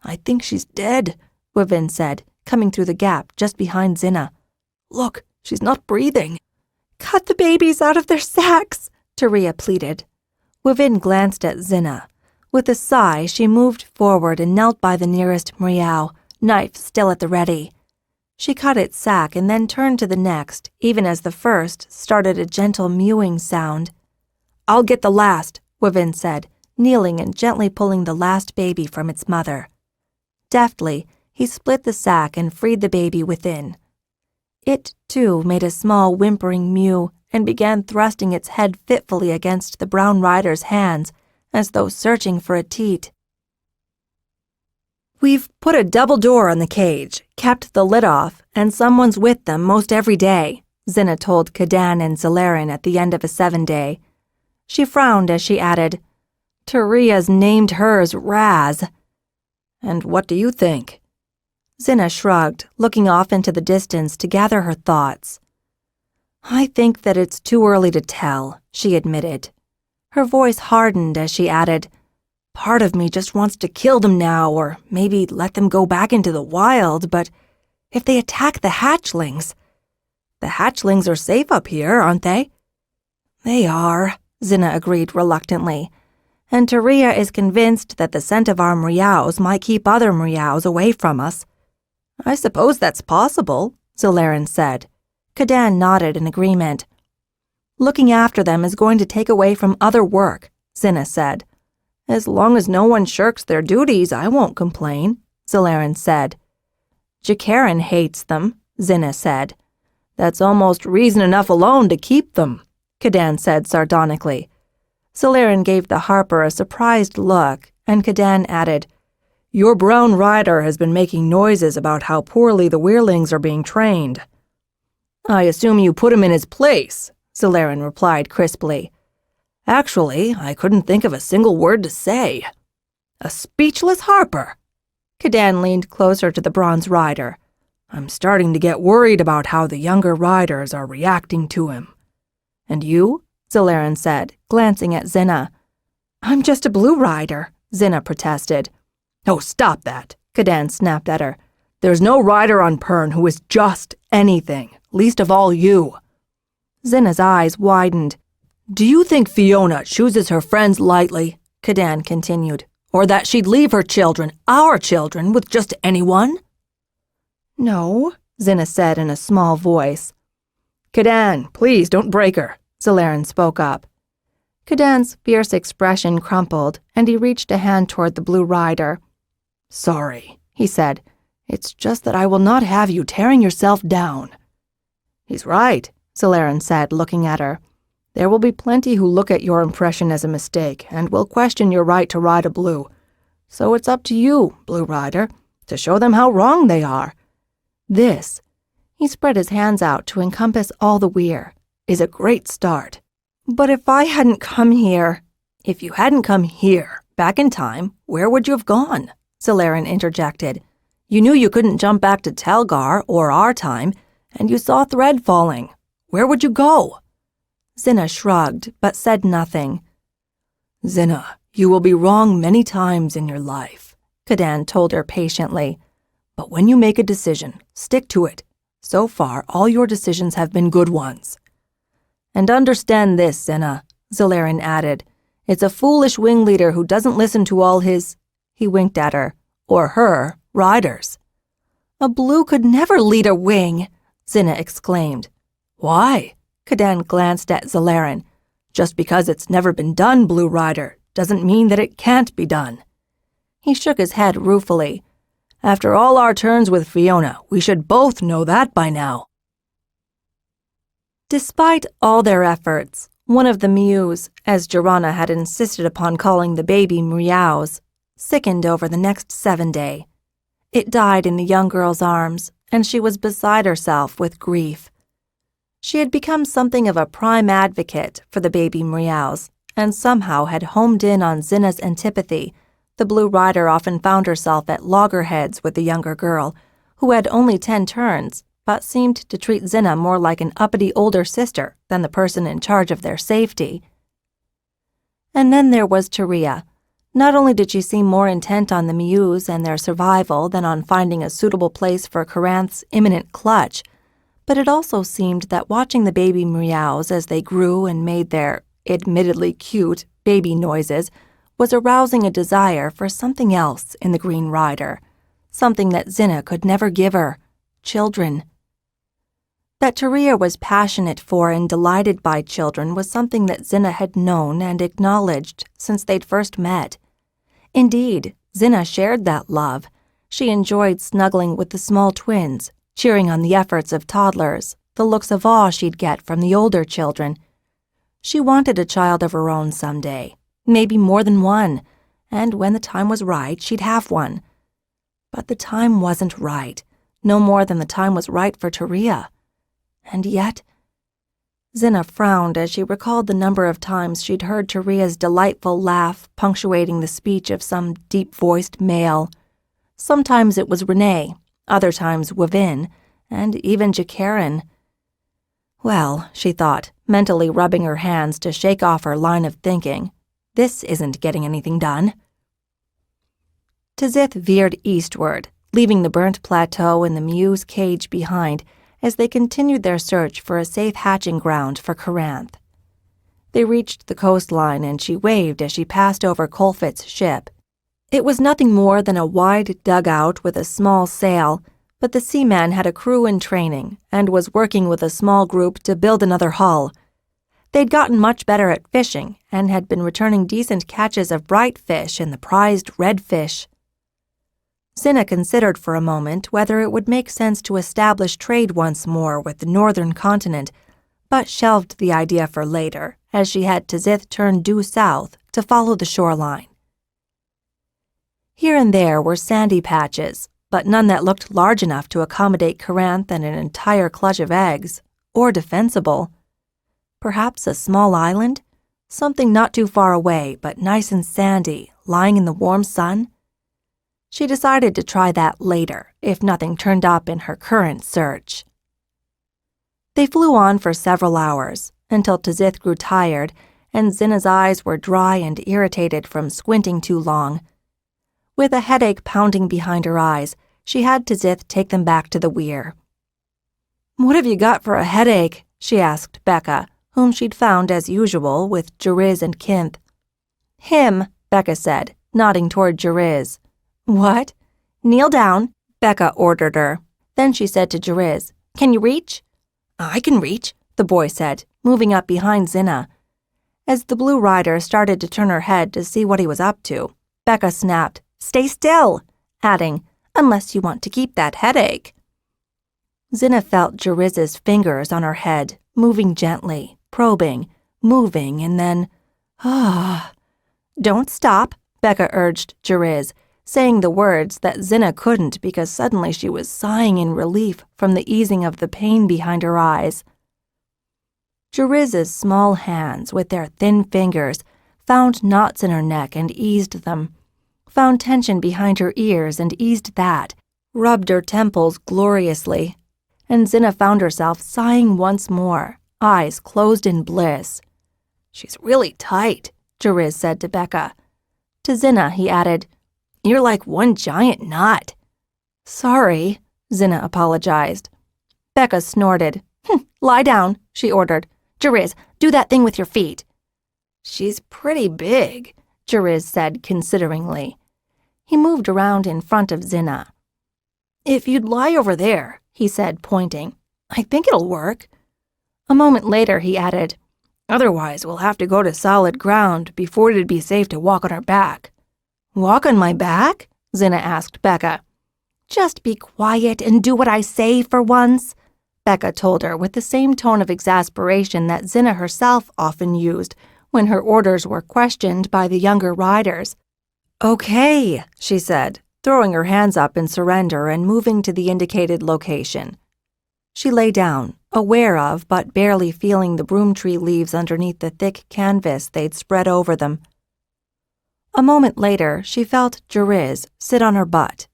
"I think she's dead," Wavin said, coming through the gap just behind Xhinna. "Look, she's not breathing." "Cut the babies out of their sacks," Taria pleaded. Wavin glanced at Xhinna. With a sigh, she moved forward and knelt by the nearest Mriau, knife still at the ready. She cut its sack and then turned to the next, even as the first started a gentle mewing sound. "I'll get the last," Wavin said, kneeling and gently pulling the last baby from its mother. Deftly, He split the sack and freed the baby within. It, too, made a small whimpering mew and began thrusting its head fitfully against the brown rider's hands, as though searching for a teat. "We've put a double door on the cage, kept the lid off, and someone's with them most every day," Xhinna told Kadan and Zalarin at the end of a 7-day. She frowned as she added, "Taria's named hers Raz." "And what do you think?" Xhinna shrugged, looking off into the distance to gather her thoughts. "I think that it's too early to tell," she admitted. Her voice hardened as she added, "Part of me just wants to kill them now, or maybe let them go back into the wild, but if they attack the hatchlings are safe up here, aren't they?" "They are," Xhinna agreed reluctantly, "and Taria is convinced that the scent of our mriaus might keep other mriaus away from us." "I suppose that's possible," Zalarin said. Kadan nodded in agreement. "Looking after them is going to take away from other work," Xhinna said. "As long as no one shirks their duties, I won't complain," Zalarin said. "Jakarin hates them," Xhinna said. "That's almost reason enough alone to keep them," Kadan said sardonically. Zalarin gave the harper a surprised look, and Kadan added, "Your brown rider has been making noises about how poorly the weirlings are being trained." "I assume you put him in his place," Zalarin replied crisply. "Actually, I couldn't think of a single word to say." "A speechless harper!" Kadan leaned closer to the bronze rider. "I'm starting to get worried about how the younger riders are reacting to him." "And you?" Zalarin said, glancing at Xhinna. "I'm just a blue rider," Xhinna protested. "Oh, stop that," Kadan snapped at her. "There's no rider on Pern who is just anything, least of all you." Xhinna's eyes widened. "Do you think Fiona chooses her friends lightly?" Kadan continued. "Or that she'd leave her children, our children, with just anyone?" "No," Xhinna said in a small voice. "Kadan, please don't break her," Zalarin spoke up. Kadan's fierce expression crumpled, and he reached a hand toward the blue rider. "Sorry," he said. "It's just that I will not have you tearing yourself down." "He's right," Zalarin said, looking at her. "There will be plenty who look at your impression as a mistake and will question your right to ride a blue. So it's up to you, Blue Rider, to show them how wrong they are. This," he spread his hands out to encompass all the weir, "is a great start." "But if you hadn't come here, back in time, where would you have gone?" Zalarin interjected. "You knew you couldn't jump back to Telgar or our time, and you saw thread falling. Where would you go?" Xhinna shrugged, but said nothing. "Xhinna, you will be wrong many times in your life," Kadan told her patiently. "But when you make a decision, stick to it. So far, all your decisions have been good ones." "And understand this, Xhinna," Zalarin added. "It's a foolish wing leader who doesn't listen to all his," he winked at her, "or her, riders." "A blue could never lead a wing," Xhinna exclaimed. "Why?" Kadan glanced at Zalarin. "Just because it's never been done, Blue Rider, doesn't mean that it can't be done." He shook his head ruefully. "After all our turns with Fiona, we should both know that by now." Despite all their efforts, one of the mews, as Jorana had insisted upon calling the baby mriaus, sickened over the next 7-day. It died in the young girl's arms, and she was beside herself with grief. She had become something of a prime advocate for the baby mriaus, and somehow had homed in on Xhinna's antipathy. The Blue Rider often found herself at loggerheads with the younger girl, who had only 10 turns, but seemed to treat Xhinna more like an uppity older sister than the person in charge of their safety. And then there was Taria. Not only did she seem more intent on the mews and their survival than on finding a suitable place for Karanth's imminent clutch, but it also seemed that watching the baby mriaus as they grew and made their, admittedly cute, baby noises was arousing a desire for something else in the Green Rider, something that Xhinna could never give her: children. That Taria was passionate for and delighted by children was something that Xhinna had known and acknowledged since they'd first met. Indeed, Xhinna shared that love, She enjoyed snuggling with the small twins, cheering on the efforts of toddlers, the looks of awe she'd get from the older children. She wanted a child of her own someday, maybe more than one, and when the time was right, she'd have one. But the time wasn't right, no more than the time was right for Taria. And yet, Xhinna frowned as she recalled the number of times she'd heard Taria's delightful laugh punctuating the speech of some deep-voiced male. Sometimes it was Renee, other times Wavin, and even Jakarin. Well, she thought, mentally rubbing her hands to shake off her line of thinking, this isn't getting anything done. Tzith veered eastward, leaving the burnt plateau and the mew's cage behind as they continued their search for a safe hatching ground for Coranth. They reached the coastline and she waved as she passed over Colfit's ship. It was nothing more than a wide dugout with a small sail, but the seaman had a crew in training and was working with a small group to build another hull. They'd gotten much better at fishing and had been returning decent catches of bright fish and the prized redfish. Xhinna considered for a moment whether it would make sense to establish trade once more with the northern continent, but shelved the idea for later as she had Tzith turn due south to follow the shoreline. Here and there were sandy patches, but none that looked large enough to accommodate Coranth and an entire clutch of eggs, or defensible. Perhaps a small island? Something not too far away, but nice and sandy, lying in the warm sun? She decided to try that later, if nothing turned up in her current search. They flew on for several hours, until Tzith grew tired, and Xhinna's eyes were dry and irritated from squinting too long. With a headache pounding behind her eyes, she had Tzith take them back to the weir. "What have you got for a headache?" she asked Becca, whom she'd found, as usual, with Jariz and Kinth. "Him," Becca said, nodding toward Jariz. "What?" "Kneel down," Becca ordered her. Then she said to Jariz, "Can you reach?" "I can reach," the boy said, moving up behind Xhinna. As the Blue Rider started to turn her head to see what he was up to, Becca snapped, "Stay still," adding, "unless you want to keep that headache." Xhinna felt Jariz's fingers on her head, moving gently, probing, moving, and then, "Don't stop," Becca urged Jariz, saying the words that Xhinna couldn't because suddenly she was sighing in relief from the easing of the pain behind her eyes. Jariz's small hands, with their thin fingers, found knots in her neck and eased them, found tension behind her ears and eased that, rubbed her temples gloriously, and Xhinna found herself sighing once more, eyes closed in bliss. "She's really tight," Jariz said to Becca. To Xhinna, he added, "You're like one giant knot." "Sorry," Xhinna apologized. Becca snorted. "Lie down," she ordered. "Jariz, do that thing with your feet." "She's pretty big," Jariz said consideringly. He moved around in front of Xhinna. "If you'd lie over there," he said, pointing, "I think it'll work." A moment later, he added, "Otherwise, we'll have to go to solid ground before it'd be safe to walk on her back." "Walk on my back?" Xhinna asked Becca. "Just be quiet and do what I say for once," Becca told her with the same tone of exasperation that Xhinna herself often used when her orders were questioned by the younger riders. "Okay," she said, throwing her hands up in surrender and moving to the indicated location. She lay down, aware of but barely feeling the broom tree leaves underneath the thick canvas they'd spread over them. A moment later, she felt Jariz sit on her butt.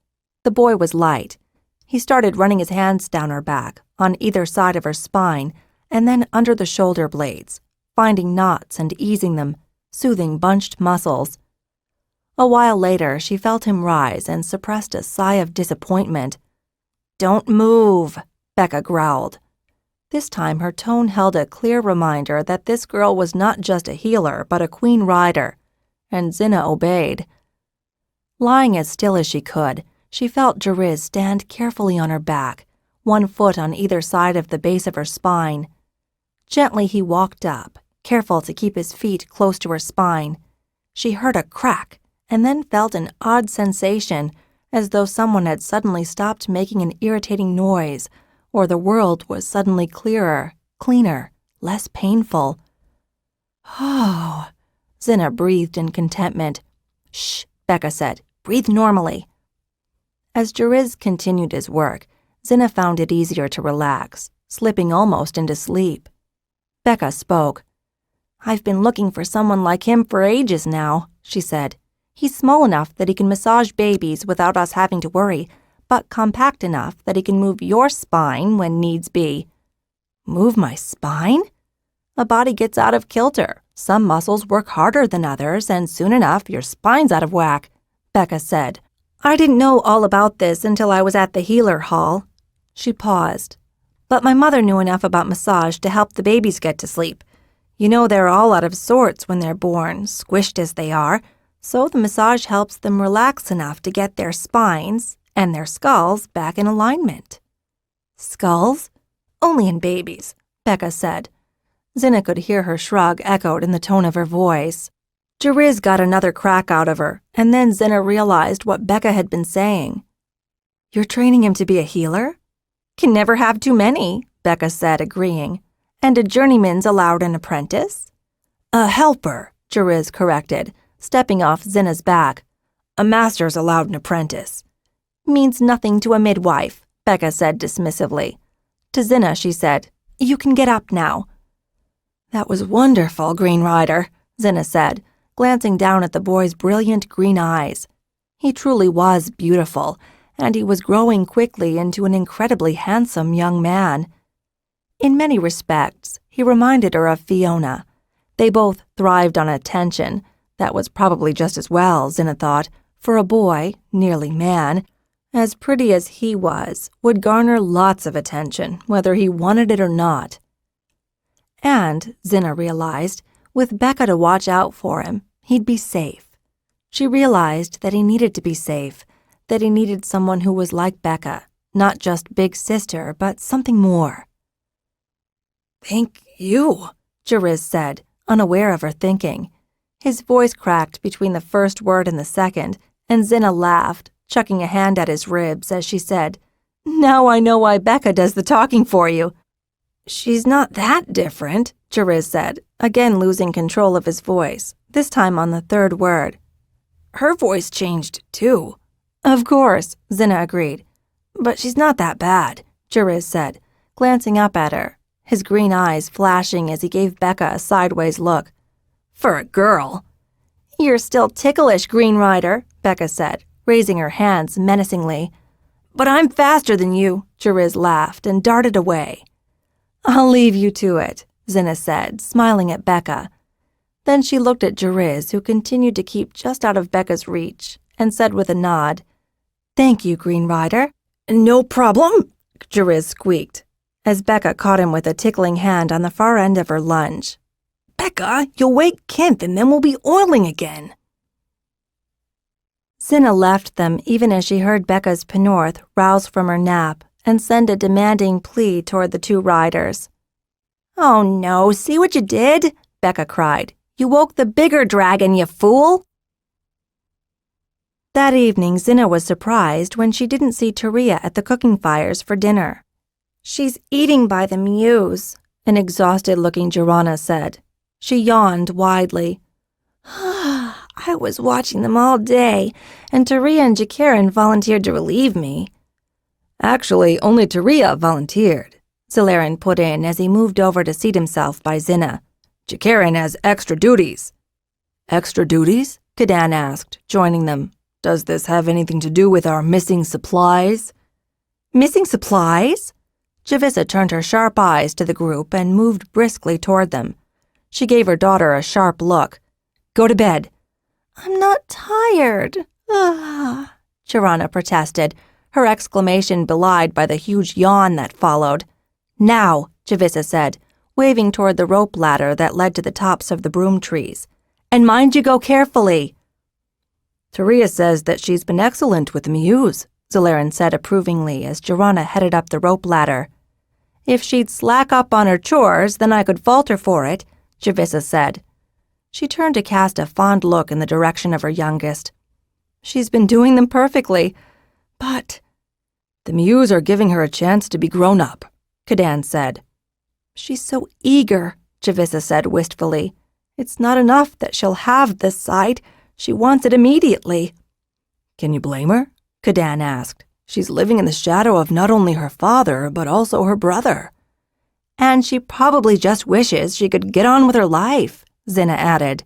The boy was light. He started running his hands down her back, on either side of her spine, and then under the shoulder blades, finding knots and easing them, soothing bunched muscles. A while later, she felt him rise and suppressed a sigh of disappointment. "Don't move," Becca growled. This time her tone held a clear reminder that this girl was not just a healer but a queen rider, and Xhinna obeyed. Lying as still as she could, she felt Jariz stand carefully on her back, one foot on either side of the base of her spine. Gently he walked up, careful to keep his feet close to her spine. She heard a crack, and then felt an odd sensation, as though someone had suddenly stopped making an irritating noise, or the world was suddenly clearer, cleaner, less painful. "Oh," Xhinna breathed in contentment. "Shh," Becca said. "Breathe normally." As Jeriz continued his work, Xhinna found it easier to relax, slipping almost into sleep. Becca spoke. "I've been looking for someone like him for ages now," she said. "He's small enough that he can massage babies without us having to worry, but compact enough that he can move your spine when needs be." "Move my spine?" "A body gets out of kilter. Some muscles work harder than others, and soon enough your spine's out of whack," Becca said. "I didn't know all about this until I was at the healer hall." She paused. "But my mother knew enough about massage to help the babies get to sleep. You know they're all out of sorts when they're born, squished as they are, so the massage helps them relax enough to get their spines and their skulls back in alignment." "Skulls? Only in babies," Becca said. Xhinna could hear her shrug echoed in the tone of her voice. Jeriz got another crack out of her, and then Xhinna realized what Becca had been saying. "You're training him to be a healer?" "Can never have too many," Becca said, agreeing. "And a journeyman's allowed an apprentice?" "A helper," Jeriz corrected, stepping off Xhinna's back. "A master's allowed an apprentice." "Means nothing to a midwife," Becca said dismissively. To Xhinna, she said, "You can get up now." "That was wonderful, Green Rider," Xhinna said, glancing down at the boy's brilliant green eyes. He truly was beautiful, and he was growing quickly into an incredibly handsome young man. In many respects, he reminded her of Fiona. They both thrived on attention. That was probably just as well, Xhinna thought, for a boy, nearly man, as pretty as he was, would garner lots of attention, whether he wanted it or not. And, Xhinna realized, with Becca to watch out for him, he'd be safe. She realized that he needed to be safe, that he needed someone who was like Becca, not just big sister, but something more. "Thank you," Jeriz said, unaware of her thinking. His voice cracked between the first word and the second, and Xhinna laughed, chucking a hand at his ribs as she said, "Now I know why Becca does the talking for you." "She's not that different," Jeriz said, again losing control of his voice, this time on the third word. "Her voice changed, too." "Of course," Xhinna agreed. "But she's not that bad," Jeriz said, glancing up at her, his green eyes flashing as he gave Becca a sideways look. "For a girl." "You're still ticklish, Green Rider," Becca said, raising her hands menacingly. "But I'm faster than you," Jeriz laughed and darted away. "I'll leave you to it," Xhinna said, smiling at Becca. Then she looked at Jeriz, who continued to keep just out of Becca's reach, and said with a nod, "Thank you, Green Rider." "No problem," Jeriz squeaked, as Becca caught him with a tickling hand on the far end of her lunge. "Becca, you'll wake Kent and then we'll be oiling again." Xhinna left them even as she heard Becca's Penorth rouse from her nap and send a demanding plea toward the two riders. "Oh no, see what you did?" Becca cried. "You woke the bigger dragon, you fool!" That evening, Xhinna was surprised when she didn't see Taria at the cooking fires for dinner. "She's eating by the mews," an exhausted-looking Xhinna said. She yawned widely. "I was watching them all day, and Taria and Jakarin volunteered to relieve me." "Actually, only Taria volunteered," Zalarin put in as he moved over to seat himself by Xhinna. "Jakarin has extra duties." "Extra duties?" Kadan asked, joining them. "Does this have anything to do with our missing supplies?" "Missing supplies?" Javissa turned her sharp eyes to the group and moved briskly toward them. She gave her daughter a sharp look. "Go to bed." "I'm not tired." Xhinna protested, her exclamation belied by the huge yawn that followed. "Now," Javissa said, waving toward the rope ladder that led to the tops of the broom trees. "And mind you go carefully." "Taria says that she's been excellent with the mews," Zalarin said approvingly as Xhinna headed up the rope ladder. "If she'd slack up on her chores, then I could fault her for it," Javissa said. She turned to cast a fond look in the direction of her youngest. "She's been doing them perfectly. But the Mews are giving her a chance to be grown up, Kadan said. She's so eager, Xhinna said wistfully. It's not enough that she'll have this sight. She wants it immediately. Can you blame her? Kadan asked. She's living in the shadow of not only her father, but also her brother. And she probably just wishes she could get on with her life, Xhinna added.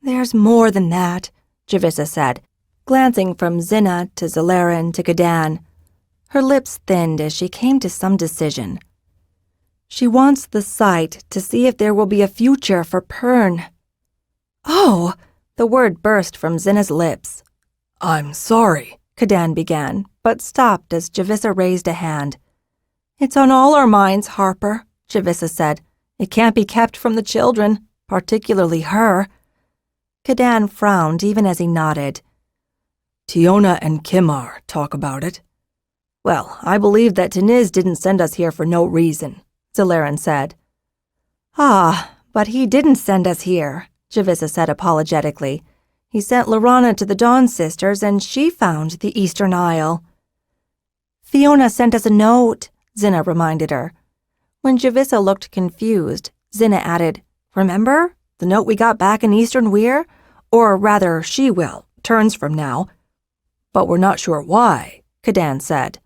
There's more than that, Xhinna said, glancing from Xhinna to Zalaran to Kadan. Her lips thinned as she came to some decision. She wants the sight to see if there will be a future for Pern. Oh, the word burst from Xhinna's lips. I'm sorry, Kadan began, but stopped as Xhinna raised a hand. It's on all our minds, Harper, Xhinna said. It can't be kept from the children, particularly her. Kadan frowned even as he nodded. Tiona and Kimar talk about it. Well, I believe that Taniz didn't send us here for no reason, Zalaran said. Ah, but he didn't send us here, Xhinna said apologetically. He sent Lorana to the Dawn Sisters, and she found the Eastern Isle. Fiona sent us a note, Xhinna reminded her. When Xhinna looked confused, Xhinna added, Remember? The note we got back in Eastern Weir? Or rather, she will, turns from now. But we're not sure why, Kadan said.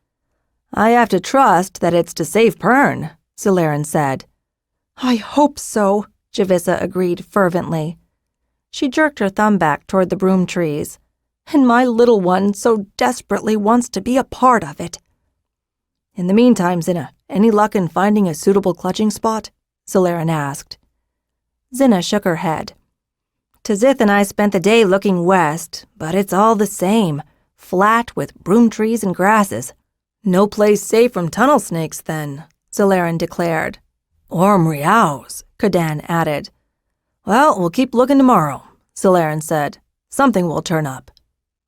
I have to trust that it's to save Pern, Zalaran said. I hope so, Xhinna agreed fervently. She jerked her thumb back toward the broom trees. And my little one so desperately wants to be a part of it. In the meantime, Xhinna, any luck in finding a suitable clutching spot? Zalaran asked. Xhinna shook her head. Tazith and I spent the day looking west, but it's all the same, flat with broom trees and grasses. No place safe from tunnel snakes, then, Zalaran declared. Or Mriaus, Kadan added. Well, we'll keep looking tomorrow, Zalaran said. Something will turn up.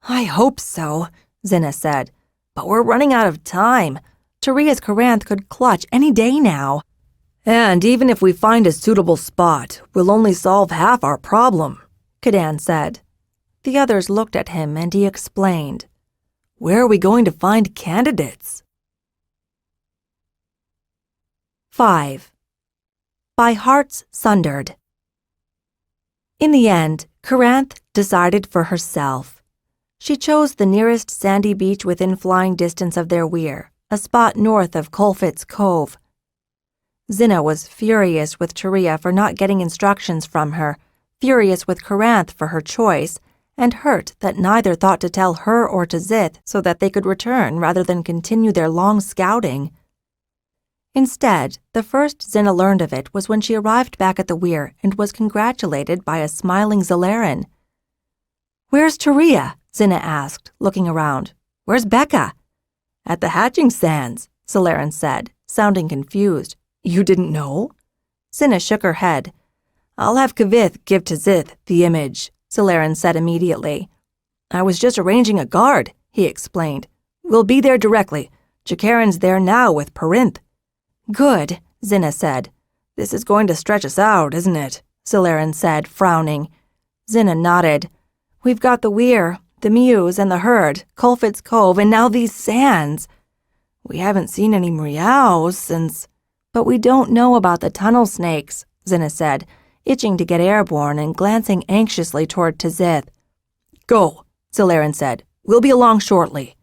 I hope so, Xhinna said. But we're running out of time. Taria's Coranth could clutch any day now. And even if we find a suitable spot, we'll only solve half our problem, Kadan said. The others looked at him and he explained. Where are we going to find candidates? 5. By Hearts Sundered. In the end, Coranth decided for herself. She chose the nearest sandy beach within flying distance of their weir, a spot north of Colfit's Cove. Xhinna was furious with Taria for not getting instructions from her, furious with Coranth for her choice, and hurt that neither thought to tell her or to Zith so that they could return rather than continue their long scouting. Instead, the first Xhinna learned of it was when she arrived back at the weir and was congratulated by a smiling Zalaran. "Where's Taria?" Xhinna asked, looking around. "Where's Becca?" "At the hatching sands," Zalaran said, sounding confused. "You didn't know?" Xhinna shook her head. "I'll have Kavith give to Zith the image," Zalaran said immediately. "I was just arranging a guard," he explained. "We'll be there directly. Jakaran's there now with Perinth." "Good," Xhinna said. "This is going to stretch us out, isn't it?" Zalaran said, frowning. Xhinna nodded. "We've got the weir, the mews and the herd, Colfit's Cove, and now these sands. We haven't seen any Mriaus since—" "But we don't know about the tunnel snakes," Xhinna said, itching to get airborne and glancing anxiously toward Tazith. "Go," Zalaran said. "We'll be along shortly."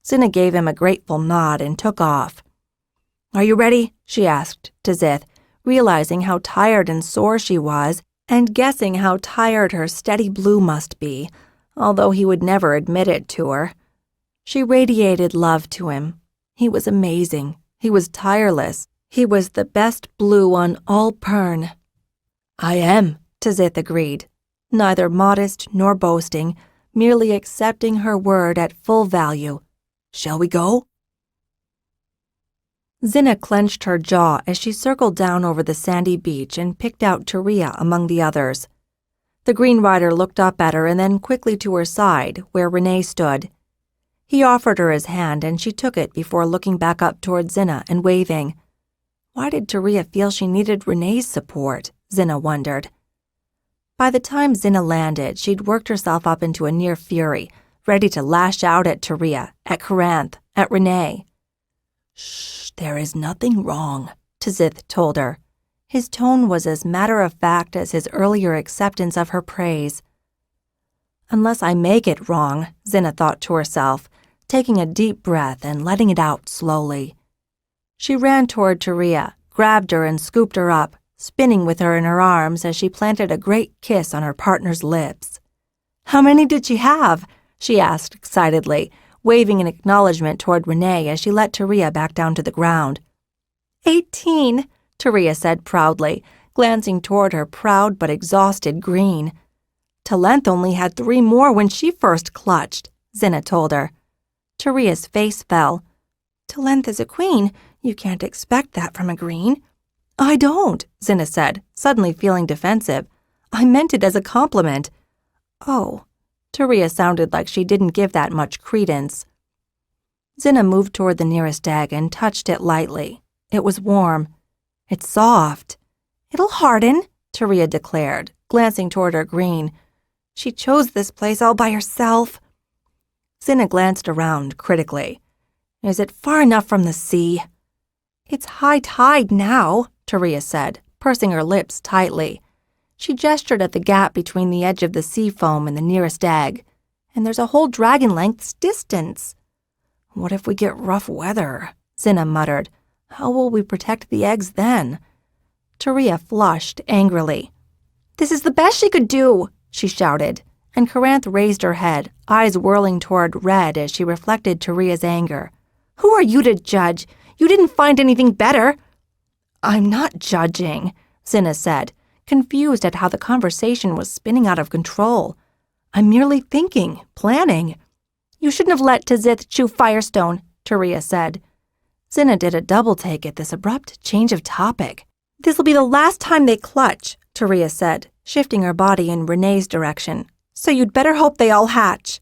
Xhinna gave him a grateful nod and took off. "Are you ready?" she asked Tazith, realizing how tired and sore she was, and guessing how tired her steady blue must be, although he would never admit it to her. She radiated love to him. He was amazing. He was tireless. He was the best blue on all Pern. "I am," Tazith agreed, neither modest nor boasting, merely accepting her word at full value. "Shall we go?" Xhinna clenched her jaw as she circled down over the sandy beach and picked out Taria among the others. The Green Rider looked up at her and then quickly to her side, where Renee stood. He offered her his hand and she took it before looking back up toward Xhinna and waving. Why did Taria feel she needed Renee's support? Xhinna wondered. By the time Xhinna landed, she'd worked herself up into a near fury, ready to lash out at Taria, at Coranth, at Renee. "Shh, there is nothing wrong," Tzith told her. His tone was as matter-of-fact as his earlier acceptance of her praise. "Unless I make it wrong," Xhinna thought to herself, taking a deep breath and letting it out slowly. She ran toward Taria, grabbed her and scooped her up, spinning with her in her arms as she planted a great kiss on her partner's lips. "How many did she have?" she asked excitedly, waving an acknowledgement toward Renee as she let Taria back down to the ground. 18, Taria said proudly, glancing toward her proud but exhausted Green. "Talent only had 3 more when she first clutched," Xhinna told her. Taria's face fell. "Talent is a queen. You can't expect that from a Green." "I don't," Xhinna said, suddenly feeling defensive. "I meant it as a compliment." "Oh." Taria sounded like she didn't give that much credence. Xhinna moved toward the nearest egg and touched it lightly. It was warm. "It's soft." "It'll harden," Taria declared, glancing toward her Green. "She chose this place all by herself." Xhinna glanced around critically. "Is it far enough from the sea?" "It's high tide now," Taria said, pursing her lips tightly. She gestured at the gap between the edge of the sea foam and the nearest egg. "And there's a whole dragon-length's distance." "What if we get rough weather?" Xhinna muttered. "How will we protect the eggs then?" Taria flushed angrily. "This is the best she could do," she shouted, and Coranth raised her head, eyes whirling toward red as she reflected Taria's anger. "Who are you to judge? You didn't find anything better." "I'm not judging," Xhinna said, confused at how the conversation was spinning out of control. "I'm merely thinking, planning." "You shouldn't have let Tzith chew Firestone," Taria said. Xhinna did a double-take at this abrupt change of topic. "This'll be the last time they clutch," Taria said, shifting her body in Renee's direction. "So you'd better hope they all hatch."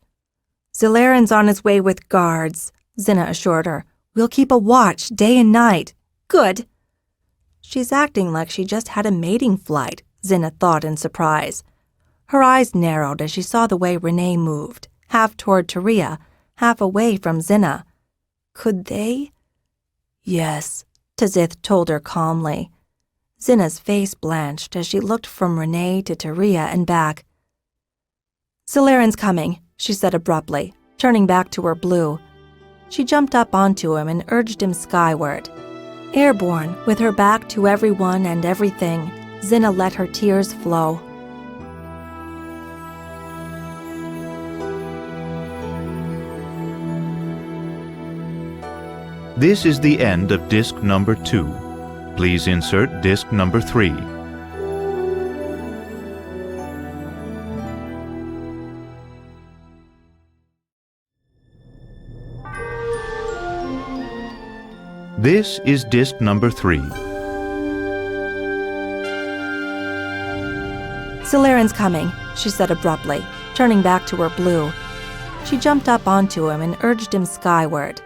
"Zelaran's on his way with guards," Xhinna assured her. "We'll keep a watch day and night." "Good." "She's acting like she just had a mating flight," Xhinna thought in surprise. Her eyes narrowed as she saw the way Renee moved, half toward Taria, half away from Xhinna. Could they? "Yes," Tzith told her calmly. Xhinna's face blanched as she looked from Renee to Taria and back. "Zelaran's coming," she said abruptly, turning back to her blue. She jumped up onto him and urged him skyward. Airborne, with her back to everyone and everything, Xhinna let her tears flow. This is the end of disc number 2. Please insert disc number 3. This is disc number 3. "Zelaran's coming," she said abruptly, turning back to her blue. She jumped up onto him and urged him skyward.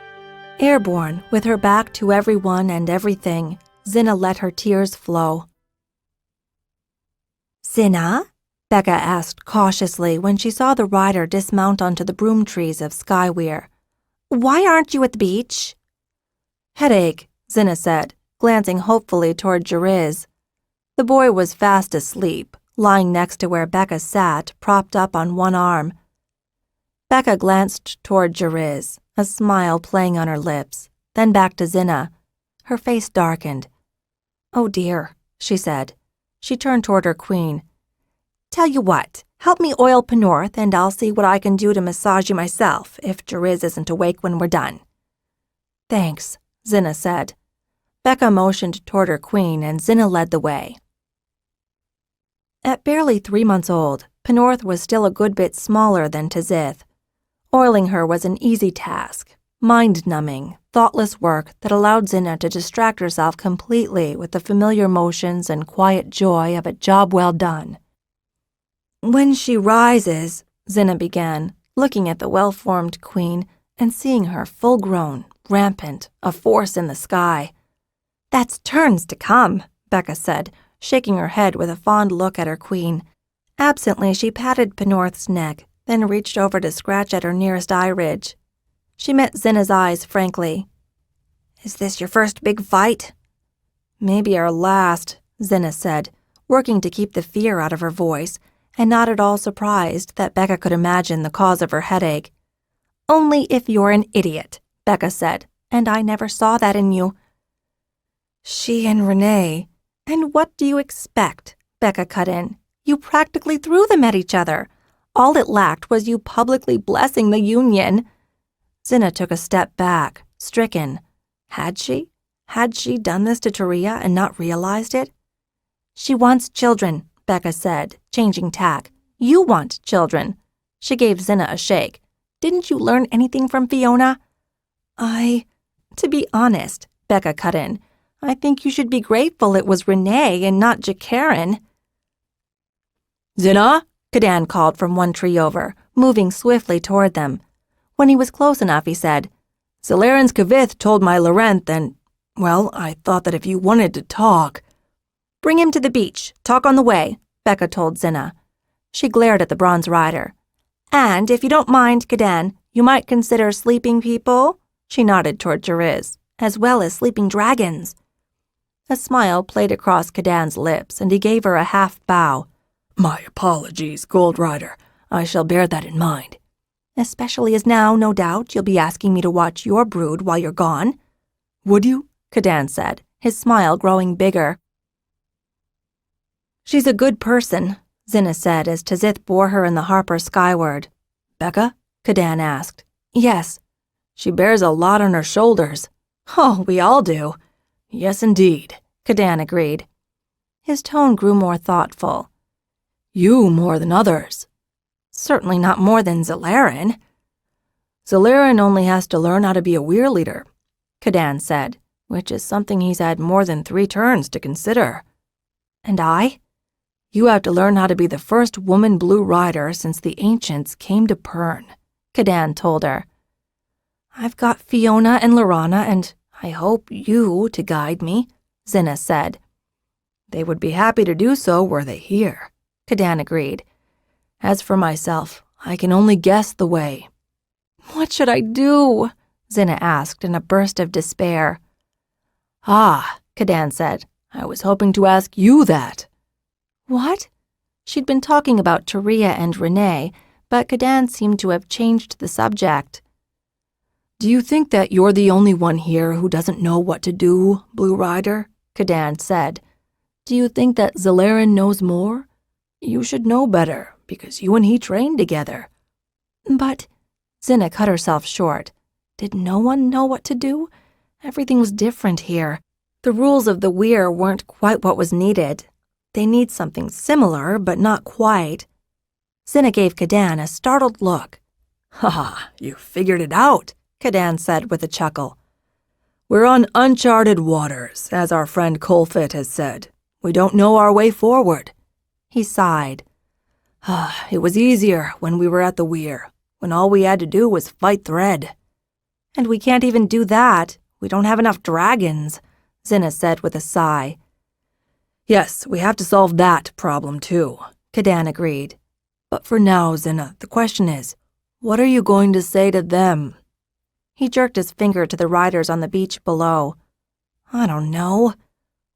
Airborne, with her back to everyone and everything, Xhinna let her tears flow. "Xhinna?" Becca asked cautiously when she saw the rider dismount onto the broom trees of Skyweir. "Why aren't you at the beach?" "Headache," Xhinna said, glancing hopefully toward Jariz. The boy was fast asleep, lying next to where Becca sat, propped up on one arm. Becca glanced toward Jariz, a smile playing on her lips, then back to Xhinna. Her face darkened. "Oh dear," she said. She turned toward her queen. "Tell you what, help me oil Penorth and I'll see what I can do to massage you myself if Jariz isn't awake when we're done." "Thanks," Xhinna said. Becca motioned toward her queen and Xhinna led the way. At barely 3 months old, Penorth was still a good bit smaller than Tzith. Oiling her was an easy task, mind-numbing, thoughtless work that allowed Xhinna to distract herself completely with the familiar motions and quiet joy of a job well done. "When she rises," Xhinna began, looking at the well-formed queen and seeing her full-grown, rampant, a force in the sky. "That's turns to come," Becca said, shaking her head with a fond look at her queen. Absently, she patted Penorth's neck, then reached over to scratch at her nearest eye ridge. She met Xhinna's eyes frankly. "Is this your first big fight?" "Maybe our last," Xhinna said, working to keep the fear out of her voice, and not at all surprised that Becca could imagine the cause of her headache. "Only if you're an idiot," Becca said, "and I never saw that in you." "She and Renee. And what do you expect?" Becca cut in. "You practically threw them at each other. All it lacked was you publicly blessing the union." Xhinna took a step back, stricken. Had she? Had she done this to Taria and not realized it? "She wants children," Becca said, changing tack. "You want children." She gave Xhinna a shake. "Didn't you learn anything from Fiona?" To be honest," Becca cut in, "I think you should be grateful it was Renee and not Jakarin." "Xhinna?" Cadan called from one tree over, moving swiftly toward them. When he was close enough, he said, "Zalaran's Kavith told my Larenth and, well, I thought that if you wanted to talk—" "Bring him to the beach. Talk on the way," Becca told Xhinna. She glared at the bronze rider. "And if you don't mind, Cadan, you might consider sleeping people," she nodded toward Jariz, "as well as sleeping dragons." A smile played across Cadan's lips, and he gave her a half bow. "My apologies, Gold Rider. I shall bear that in mind." "Especially as now, no doubt, you'll be asking me to watch your brood while you're gone." "Would you?" Cadan said, his smile growing bigger. "She's a good person," Xhinna said as Tazith bore her and the Harper skyward. "Becca?" Cadan asked. "Yes." "She bears a lot on her shoulders." "Oh, we all do." "Yes, indeed," Cadan agreed. His tone grew more thoughtful. "You more than others." "Certainly not more than Zalaran." "Zalaran only has to learn how to be a weir leader," Cadan said. "which is something he's had more than 3 turns to consider." "And I?" "You have to learn how to be the first woman blue rider since the ancients came to Pern," Cadan told her. "I've got Fiona and Lorana and, I hope, you to guide me," Xhinna said. "They would be happy to do so were they here," Cadan agreed. "As for myself, I can only guess the way." "What should I do?" Xhinna asked in a burst of despair. "Ah," Cadan said, "I was hoping to ask you that." "What?" She'd been talking about Taria and Renee, but Cadan seemed to have changed the subject. "Do you think that you're the only one here who doesn't know what to do, Blue Rider?" Cadan said. "Do you think that Zalaran knows more? You should know better, because you and he trained together." "But," Xhinna cut herself short, "did no one know what to do? Everything was different here. The rules of the weir weren't quite what was needed. They need something similar, but not quite." Xhinna gave Cadan a startled look. "Ha, you figured it out," Cadan said with a chuckle. "We're on uncharted waters, as our friend Colfit has said. We don't know our way forward." He sighed. "It was easier when we were at the weir, when all we had to do was fight Thread." "And we can't even do that. We don't have enough dragons," Xhinna said with a sigh. "Yes, we have to solve that problem too," Cadan agreed. "But for now, Xhinna, the question is, what are you going to say to them?" He jerked his finger to the riders on the beach below. "I don't know."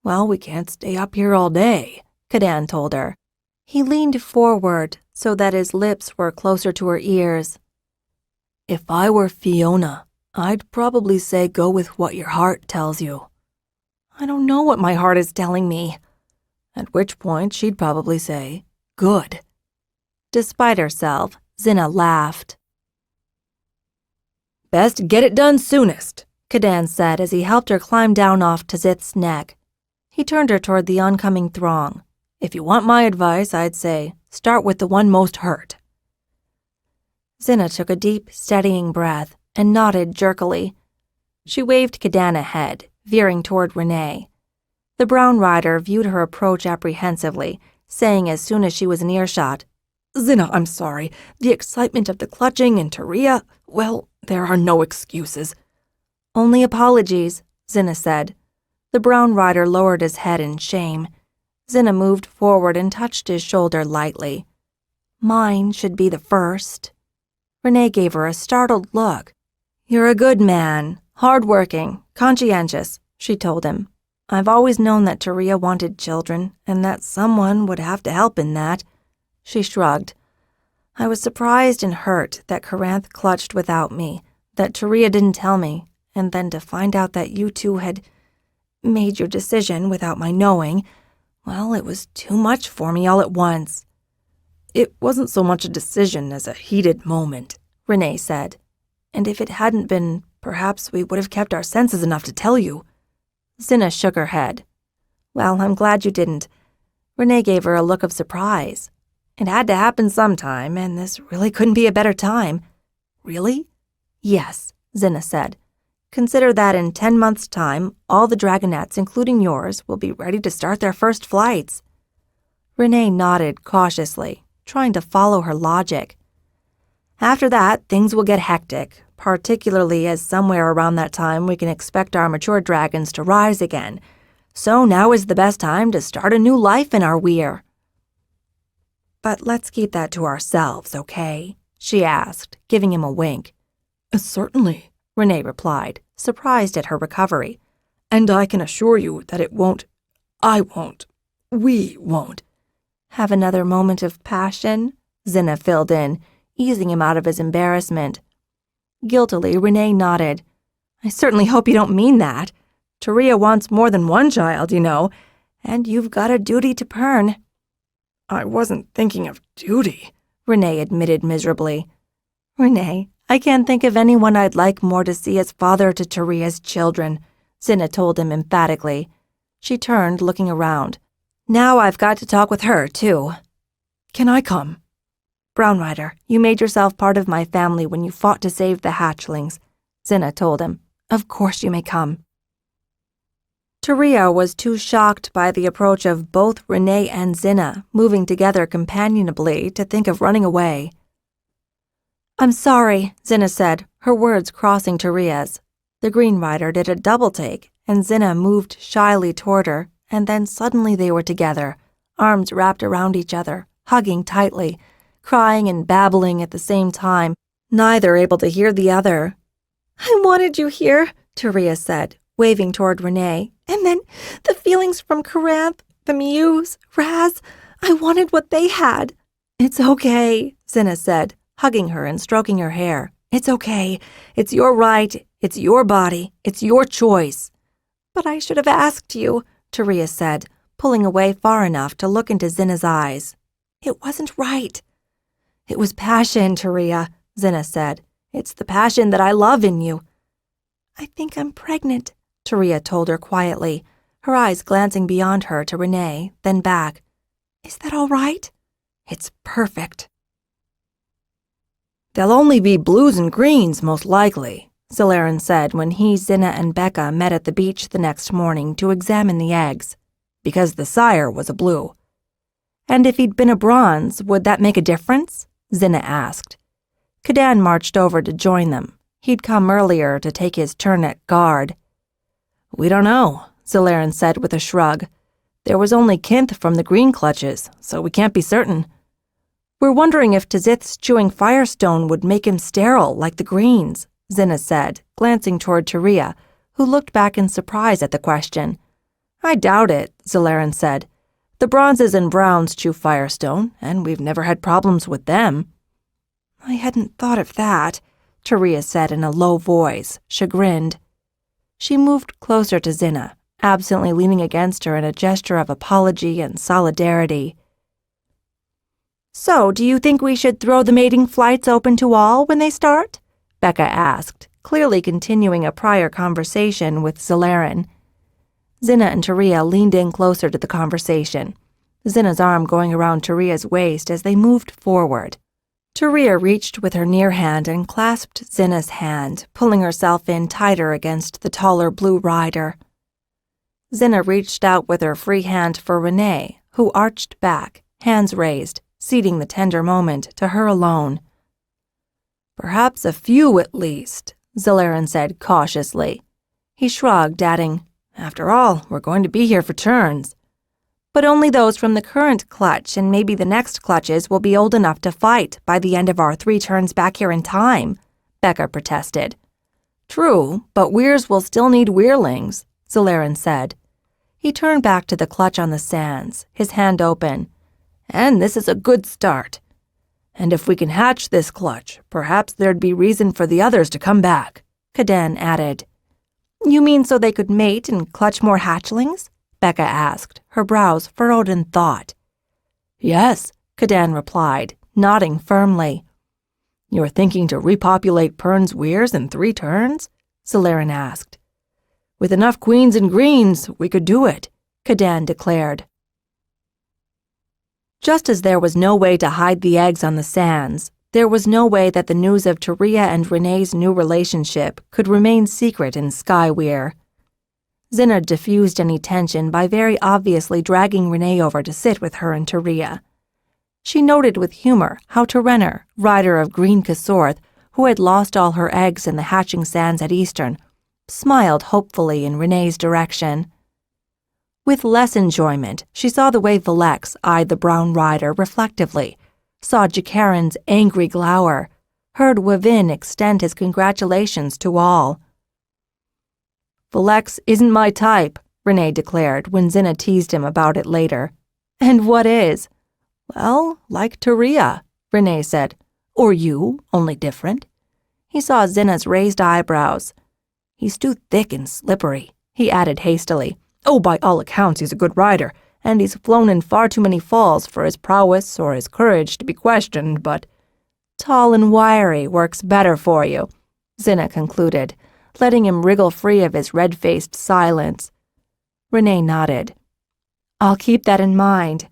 "Well, we can't stay up here all day," Cadan told her. He leaned forward so that his lips were closer to her ears. "If I were Fiona, I'd probably say go with what your heart tells you." "I don't know what my heart is telling me." At which point she'd probably say, "Good." Despite herself, Xhinna laughed. "Best get it done soonest," Cadan said as he helped her climb down off Tazith's neck. He turned her toward the oncoming throng. "If you want my advice, I'd say, start with the one most hurt." Xhinna took a deep, steadying breath and nodded jerkily. She waved Cadan ahead, veering toward Renee. The brown rider viewed her approach apprehensively, saying as soon as she was in earshot, "Xhinna, I'm sorry. The excitement of the clutching and Taria, well, there are no excuses." "Only apologies," Xhinna said. The brown rider lowered his head in shame. Xhinna moved forward and touched his shoulder lightly. Mine should be the first. Renee gave her a startled look. You're a good man, hardworking, conscientious, she told him. I've always known that Taria wanted children, and that someone would have to help in that. She shrugged. I was surprised and hurt that Corinth clutched without me, that Taria didn't tell me, and then to find out that you two had made your decision without my knowing, well, it was too much for me all at once. It wasn't so much a decision as a heated moment, Renee said. And if it hadn't been, perhaps we would have kept our senses enough to tell you. Xhinna shook her head. Well, I'm glad you didn't. Renee gave her a look of surprise. It had to happen sometime, and this really couldn't be a better time. Really? Yes, Xhinna said. Consider that in 10 months' time, all the dragonettes, including yours, will be ready to start their first flights. Renee nodded cautiously, trying to follow her logic. After that, things will get hectic, particularly as somewhere around that time we can expect our mature dragons to rise again. So now is the best time to start a new life in our weir. But let's keep that to ourselves, okay? She asked, giving him a wink. Certainly, Renee replied, surprised at her recovery. And I can assure you that we won't. Have another moment of passion? Xhinna filled in, easing him out of his embarrassment. Guiltily, Renee nodded. I certainly hope you don't mean that. Taria wants more than one child, you know, and you've got a duty to Pern. I wasn't thinking of duty, Renee admitted miserably. Renee, I can't think of anyone I'd like more to see as father to Taria's children, Xhinna told him emphatically. She turned, looking around. Now I've got to talk with her, too. Can I come? Brown Rider, you made yourself part of my family when you fought to save the hatchlings, Xhinna told him. Of course you may come. Taria was too shocked by the approach of both Renee and Xhinna moving together companionably to think of running away. I'm sorry, Xhinna said, her words crossing Taria's. The Green Rider did a double take, and Xhinna moved shyly toward her, and then suddenly they were together, arms wrapped around each other, hugging tightly, crying and babbling at the same time, neither able to hear the other. I wanted you here, Taria said, waving toward Renee. And then the feelings from Corinth, the Muse, Raz, I wanted what they had. It's okay, Xhinna said, hugging her and stroking her hair. It's okay. It's your right. It's your body. It's your choice. But I should have asked you, Taria said, pulling away far enough to look into Xhinna's eyes. It wasn't right. It was passion, Taria, Xhinna said. It's the passion that I love in you. I think I'm pregnant, Taria told her quietly, her eyes glancing beyond her to Renee, then back. Is that all right? It's perfect. There'll only be blues and greens, most likely, Zalaran said when he, Xhinna, and Becca met at the beach the next morning to examine the eggs, because the sire was a blue. And if he'd been a bronze, would that make a difference? Xhinna asked. Cadan marched over to join them. He'd come earlier to take his turn at guard. We don't know, Zalaran said with a shrug. There was only Kinth from the green clutches, so we can't be certain. We're wondering if Tzith's chewing firestone would make him sterile like the greens, Xhinna said, glancing toward Taria, who looked back in surprise at the question. I doubt it, Zalaran said. The bronzes and browns chew firestone, and we've never had problems with them. I hadn't thought of that, Taria said in a low voice, chagrined. She moved closer to Xhinna, absently leaning against her in a gesture of apology and solidarity. So, do you think we should throw the mating flights open to all when they start? Becca asked, clearly continuing a prior conversation with Zalaran. Xhinna and Taria leaned in closer to the conversation, Xhinna's arm going around Taria's waist as they moved forward. Taria reached with her near hand and clasped Xhinna's hand, pulling herself in tighter against the taller blue rider. Xhinna reached out with her free hand for Renee, who arched back, hands raised, ceding the tender moment to her alone. Perhaps a few at least, Zalaran said cautiously. He shrugged, adding, After all, we're going to be here for turns. But only those from the current clutch and maybe the next clutches will be old enough to fight by the end of our 3 turns back here in time, Becca protested. True, but weirs will still need weirlings, Zalarin said. He turned back to the clutch on the sands, his hand open. And this is a good start. And if we can hatch this clutch, perhaps there'd be reason for the others to come back, Caden added. You mean so they could mate and clutch more hatchlings? Becca asked, her brows furrowed in thought. Yes, Caden replied, nodding firmly. You're thinking to repopulate Pern's weirs in 3 turns? Zalarin asked. With enough queens and greens, we could do it, Caden declared. Just as there was no way to hide the eggs on the sands, there was no way that the news of Taria and Renee's new relationship could remain secret in Skyweir. Xhinna diffused any tension by very obviously dragging Renee over to sit with her and Taria. She noted with humor how Terenner, rider of Green Kasorth, who had lost all her eggs in the hatching sands at Eastern, smiled hopefully in Renee's direction. With less enjoyment, she saw the way Valex eyed the brown rider reflectively, saw Jakarin's angry glower, heard Wavin extend his congratulations to all. Valex isn't my type, Renee declared when Xhinna teased him about it later. And what is? Well, like Taria, Renee said. Or you, only different. He saw Xhinna's raised eyebrows. He's too thick and slippery, he added hastily. Oh, by all accounts, he's a good rider, and he's flown in far too many falls for his prowess or his courage to be questioned, but tall and wiry works better for you, Xhinna concluded, letting him wriggle free of his red-faced silence. Renee nodded. I'll keep that in mind.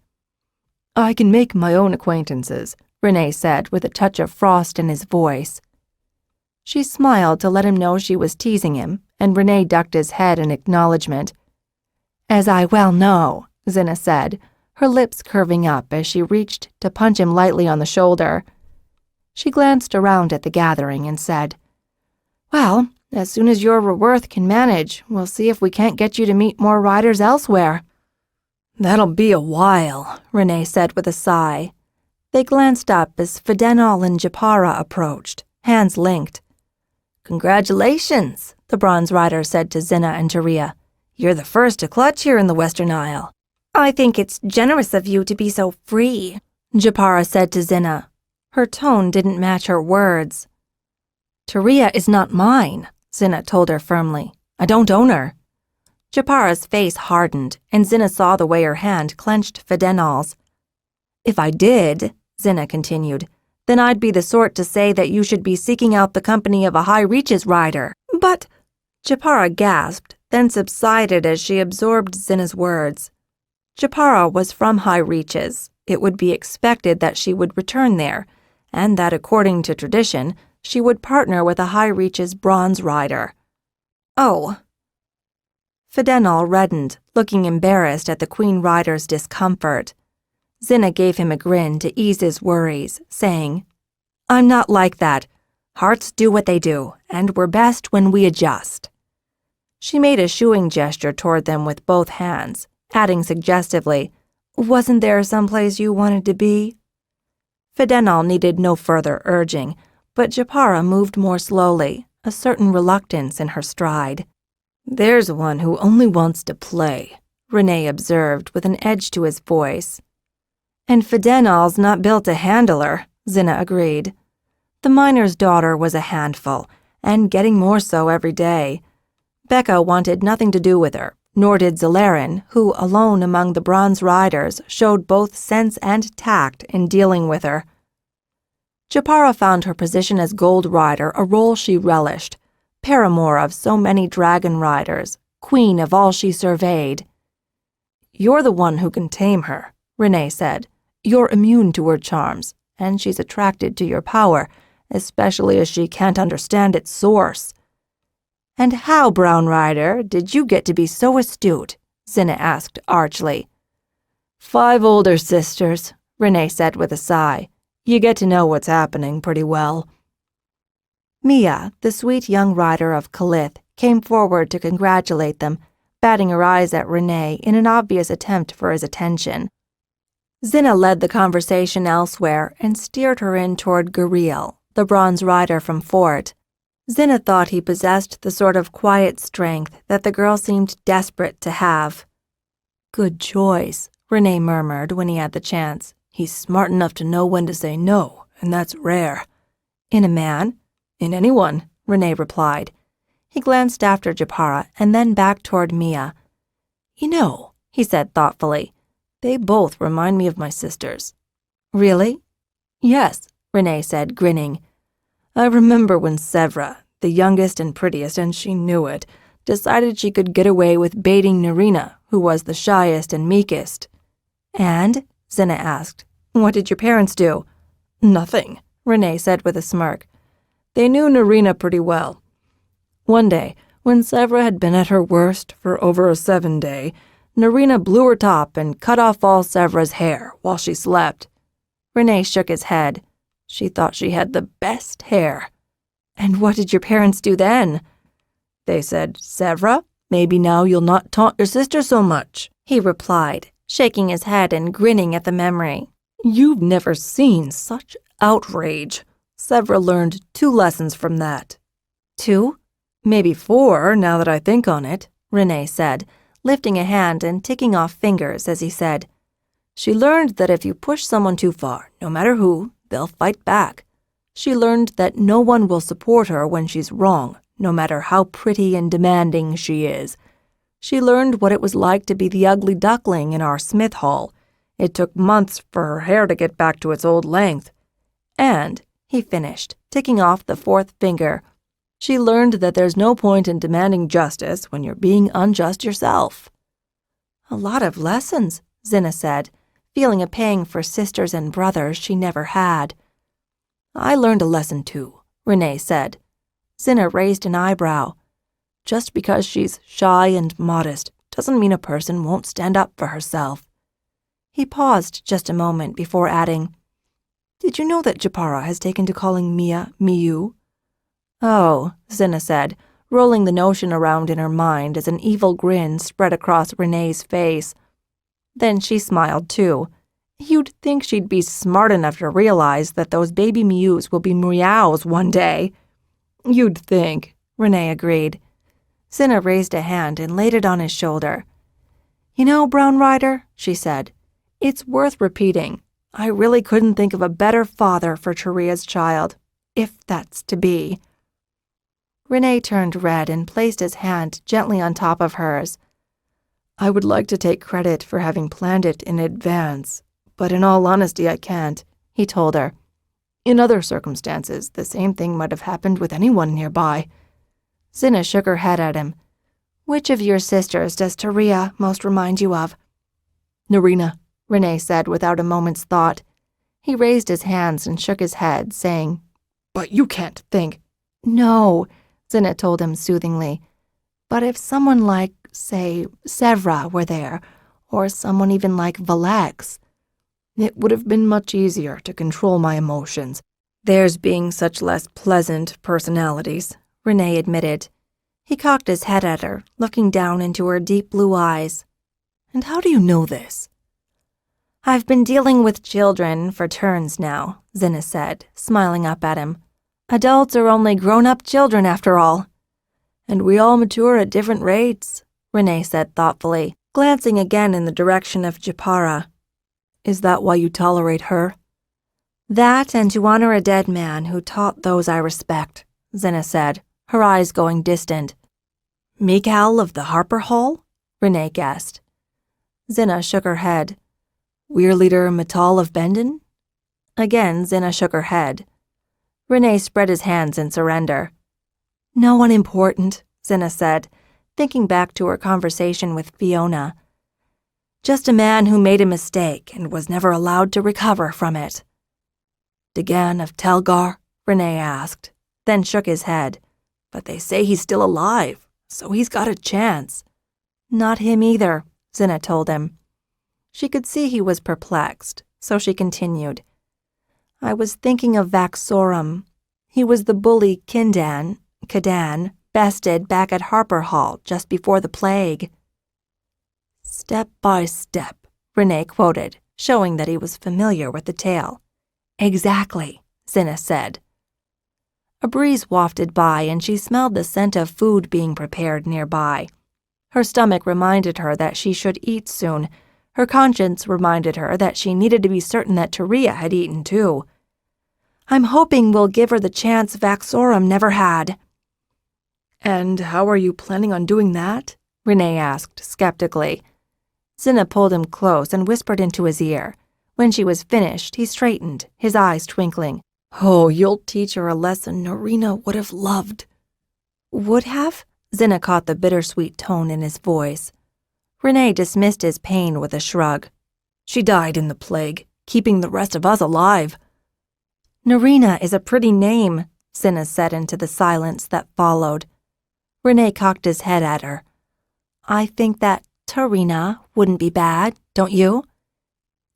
I can make my own acquaintances, Renee said with a touch of frost in his voice. She smiled to let him know she was teasing him, and Renee ducked his head in acknowledgement. As I well know, Xhinna said, her lips curving up as she reached to punch him lightly on the shoulder. She glanced around at the gathering and said, Well, as soon as your Reworth can manage, we'll see if we can't get you to meet more riders elsewhere. That'll be a while, Renee said with a sigh. They glanced up as Fidenol and Japara approached, hands linked. Congratulations, the bronze rider said to Xhinna and Taria. You're the first to clutch here in the Western Isle. I think it's generous of you to be so free, Japara said to Xhinna. Her tone didn't match her words. Taria is not mine, Xhinna told her firmly. I don't own her. Japara's face hardened, and Xhinna saw the way her hand clenched Fidenol's. If I did, Xhinna continued, then I'd be the sort to say that you should be seeking out the company of a High Reaches rider. But, Japara gasped, then subsided as she absorbed Xhinna's words. Japara was from High Reaches. It would be expected that she would return there, and that according to tradition, she would partner with a High Reaches bronze rider. Oh. Fidenol reddened, looking embarrassed at the Queen Rider's discomfort. Xhinna gave him a grin to ease his worries, saying, I'm not like that. Hearts do what they do, and we're best when we adjust. She made a shooing gesture toward them with both hands, adding suggestively, Wasn't there someplace you wanted to be? Fidenol needed no further urging, but Japara moved more slowly, a certain reluctance in her stride. There's one who only wants to play, Renee observed with an edge to his voice. And Fidenol's not built to handle her, Xhinna agreed. The miner's daughter was a handful, and getting more so every day. Becca wanted nothing to do with her, nor did Zalarin, who, alone among the bronze riders, showed both sense and tact in dealing with her. Japara found her position as Gold Rider a role she relished, paramour of so many dragon riders, queen of all she surveyed. You're the one who can tame her, Renee said. You're immune to her charms, and she's attracted to your power, especially as she can't understand its source. And how, Brown Rider, did you get to be so astute? Xhinna asked archly. 5 older sisters, Renee said with a sigh. You get to know what's happening pretty well. Mia, the sweet young rider of Calith, came forward to congratulate them, batting her eyes at Renee in an obvious attempt for his attention. Xhinna led the conversation elsewhere and steered her in toward Guriel, the bronze rider from Fort. Xhinna thought he possessed the sort of quiet strength that the girl seemed desperate to have. "Good choice," Renee murmured when he had the chance. "He's smart enough to know when to say no, and that's rare." "In a man?" "In anyone," Renee replied. He glanced after Japara and then back toward Mia. "You know," he said thoughtfully, "they both remind me of my sisters." "Really?" "Yes," Renee said, grinning. "I remember when Sevra, the youngest and prettiest, and she knew it, decided she could get away with baiting Nerina, who was the shyest and meekest." "And?" Xhinna asked. "What did your parents do?" "Nothing," Renee said with a smirk. "They knew Nerina pretty well. One day, when Sevra had been at her worst for over a 7-day, Nerina blew her top and cut off all Sevra's hair while she slept." Renee shook his head. "She thought she had the best hair." "And what did your parents do then?" "They said, 'Sevra, maybe now you'll not taunt your sister so much,'" he replied, shaking his head and grinning at the memory. "You've never seen such outrage. Sevra learned 2 lessons from that." "2? "Maybe 4, now that I think on it," Renee said, lifting a hand and ticking off fingers as he said. "She learned that if you push someone too far, no matter who, they'll fight back. She learned that no one will support her when she's wrong, no matter how pretty and demanding she is. She learned what it was like to be the ugly duckling in our Smith Hall. It took months for her hair to get back to its old length. And," he finished, ticking off the 4th finger, "she learned that there's no point in demanding justice when you're being unjust yourself." "A lot of lessons," Xhinna said, feeling a pang for sisters and brothers she never had. "I learned a lesson too," Renee said. Xhinna raised an eyebrow. "Just because she's shy and modest doesn't mean a person won't stand up for herself." He paused just a moment before adding, "Did you know that Japara has taken to calling Mia Miu?" "Oh," Xhinna said, rolling the notion around in her mind as an evil grin spread across Renee's face. Then she smiled too. You'd think she'd be smart enough to realize that those baby Mius will be meows one day. "You'd think," Renee agreed. Xhinna raised a hand and laid it on his shoulder. "You know, Brown Rider," she said, "it's worth repeating. I really couldn't think of a better father for Cheria's child, if that's to be." Renee turned red and placed his hand gently on top of hers. "I would like to take credit for having planned it in advance, but in all honesty I can't," he told her. "In other circumstances, the same thing might have happened with anyone nearby." Xhinna shook her head at him. "Which of your sisters does Cheria most remind you of?" "Nerina," Renee said without a moment's thought. He raised his hands and shook his head, saying, "But you can't think." "No," Xhinna told him soothingly. "But if someone like, say, Sevra were there, or someone even like Valex, it would have been much easier to control my emotions, theirs being such less pleasant personalities," Renee admitted. He cocked his head at her, looking down into her deep blue eyes. "And how do you know this?" "I've been dealing with children for turns now," Xhinna said, smiling up at him. "Adults are only grown-up children after all." "And we all mature at different rates," Renee said thoughtfully, glancing again in the direction of Japara. "Is that why you tolerate her?" "That and to honor a dead man who taught those I respect," Xhinna said, her eyes going distant. "Mikal of the Harper Hall?" Renee guessed. Xhinna shook her head. "Weir leader Matal of Bendon?" Again, Xhinna shook her head. Renee spread his hands in surrender. "No one important," Xhinna said, thinking back to her conversation with Fiona. "Just a man who made a mistake and was never allowed to recover from it." "Dagan of Telgar?" Renee asked, then shook his head. "But they say he's still alive, so he's got a chance." "Not him either," Xhinna told him. She could see he was perplexed, so she continued. "I was thinking of Vaxorum. He was the bully Kadan, bested back at Harper Hall just before the plague." Step by step, Renee quoted, showing that he was familiar with the tale. Exactly, Xhinna said. A breeze wafted by and she smelled the scent of food being prepared nearby. Her stomach reminded her that she should eat soon. Her conscience reminded her that she needed to be certain that Taria had eaten too. I'm hoping we'll give her the chance Vaxorum never had. And how are you planning on doing that? Renee asked skeptically. Xhinna pulled him close and whispered into his ear. When she was finished, he straightened, his eyes twinkling. Oh, you'll teach her a lesson Narina would have loved. Would have? Xhinna caught the bittersweet tone in his voice. Renee dismissed his pain with a shrug. She died in the plague, keeping the rest of us alive. Narina is a pretty name, Xhinna said into the silence that followed. Renee cocked his head at her. I think that Tarina wouldn't be bad, don't you?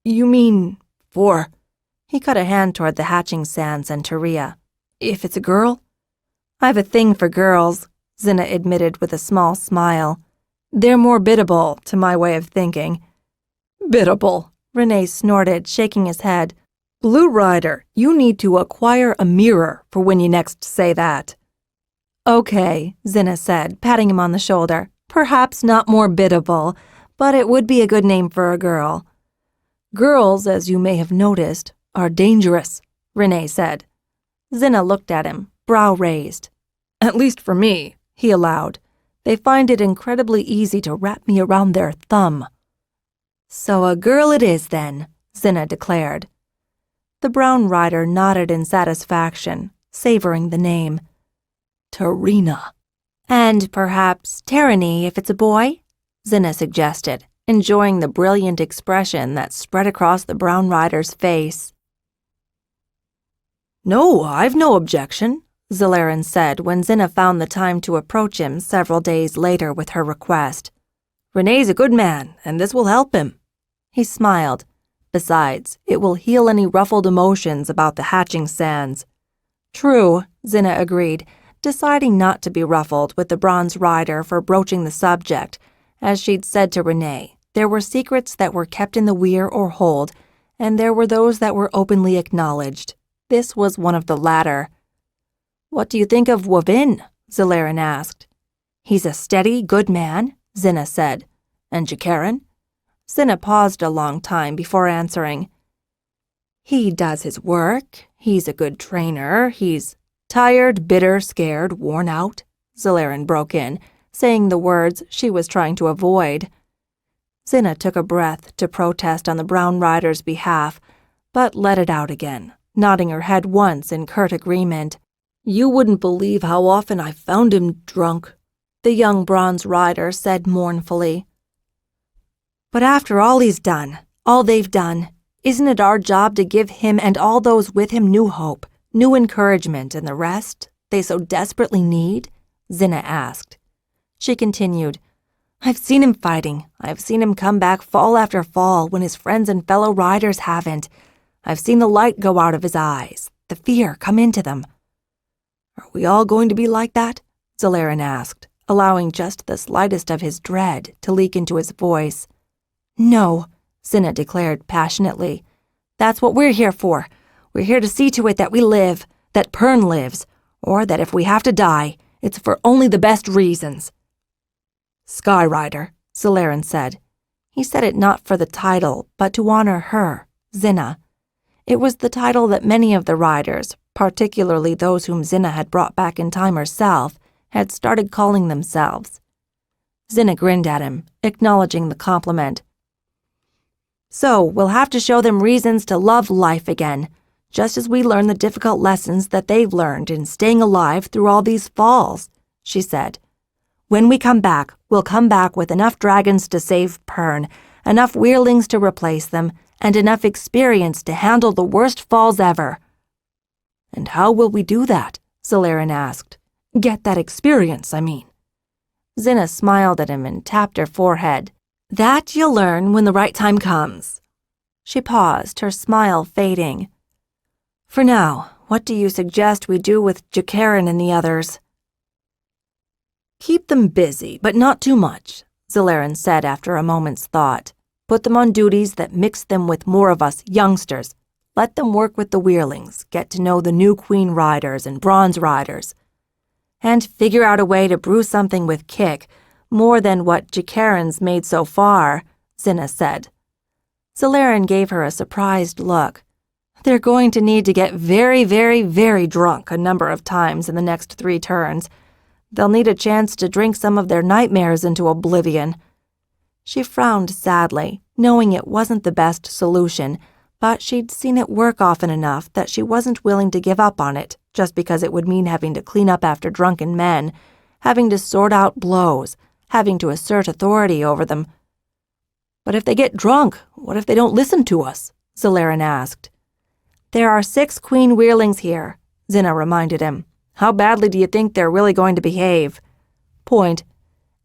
You mean for? He cut a hand toward the hatching sands and Taria. If it's a girl? I've a thing for girls, Xhinna admitted with a small smile. They're more biddable, to my way of thinking. Biddable, Renee snorted, shaking his head. Blue Rider, you need to acquire a mirror for when you next say that. Okay, Xhinna said, patting him on the shoulder. Perhaps not more biddable, but it would be a good name for a girl. Girls, as you may have noticed, are dangerous, Renee said. Xhinna looked at him, brow raised. At least for me, he allowed. They find it incredibly easy to wrap me around their thumb. So a girl it is then, Xhinna declared. The brown rider nodded in satisfaction, savoring the name. Tarina. And perhaps Tyranny if it's a boy? Xhinna suggested, enjoying the brilliant expression that spread across the brown rider's face. No, I've no objection, Zalaran said when Xhinna found the time to approach him several days later with her request. Renee's a good man, and this will help him. He smiled. Besides, it will heal any ruffled emotions about the hatching sands. True, Xhinna agreed, deciding not to be ruffled with the bronze rider for broaching the subject. As she'd said to Renee, there were secrets that were kept in the weir or hold, and there were those that were openly acknowledged. This was one of the latter. What do you think of Wavin? Zalaran asked. He's a steady, good man, Xhinna said. And Jakaran? Xhinna paused a long time before answering. He does his work. He's a good trainer. He's tired, bitter, scared, worn out, Zalaran broke in, saying the words she was trying to avoid. Xhinna took a breath to protest on the brown rider's behalf, but let it out again, nodding her head once in curt agreement. You wouldn't believe how often I found him drunk, the young bronze rider said mournfully. But after all he's done, all they've done, isn't it our job to give him and all those with him new hope, new encouragement, and the rest they so desperately need? Xhinna asked. She continued, I've seen him fighting. I've seen him come back fall after fall when his friends and fellow riders haven't. I've seen the light go out of his eyes, the fear come into them. Are we all going to be like that? Zalaran asked, allowing just the slightest of his dread to leak into his voice. No, Xhinna declared passionately. That's what we're here for. We're here to see to it that we live, that Pern lives, or that if we have to die, it's for only the best reasons. Sky Rider, Zalaran said. He said it not for the title, but to honor her, Xhinna. It was the title that many of the riders, particularly those whom Xhinna had brought back in time herself, had started calling themselves. Xhinna grinned at him, acknowledging the compliment. So we'll have to show them reasons to love life again, just as we learn the difficult lessons that they've learned in staying alive through all these falls, she said. When we come back, we'll come back with enough dragons to save Pern, enough weirlings to replace them, and enough experience to handle the worst falls ever. And how will we do that? Zalaran asked. Get that experience, I mean. Xhinna smiled at him and tapped her forehead. That you'll learn when the right time comes. She paused, her smile fading. For now, what do you suggest we do with Jakaran and the others? Keep them busy, but not too much, Xhilaran said after a moment's thought. Put them on duties that mix them with more of us youngsters. Let them work with the Weirlings, get to know the new Queen Riders and Bronze Riders. And figure out a way to brew something with kick, more than what Jikaran's made so far, Xhinna said. Xhilaran gave her a surprised look. They're going to need to get very, very, very drunk a number of times in the next 3 turns. They'll need a chance to drink some of their nightmares into oblivion. She frowned sadly, knowing it wasn't the best solution, but she'd seen it work often enough that she wasn't willing to give up on it just because it would mean having to clean up after drunken men, having to sort out blows, having to assert authority over them. But if they get drunk, what if they don't listen to us? Xhilaran asked. There are 6 Queen Weirlings here, Xhinna reminded him. How badly do you think they're really going to behave? Point.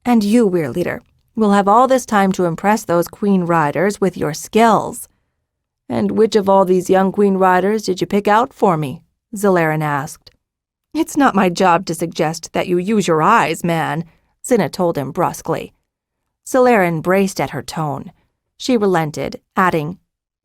And you, Weir Leader, will have all this time to impress those Queen Riders with your skills. And which of all these young Queen Riders did you pick out for me? Xhilaran asked. It's not my job to suggest that you use your eyes, man, Xhinna told him brusquely. Xhilaran braced at her tone. She relented, adding,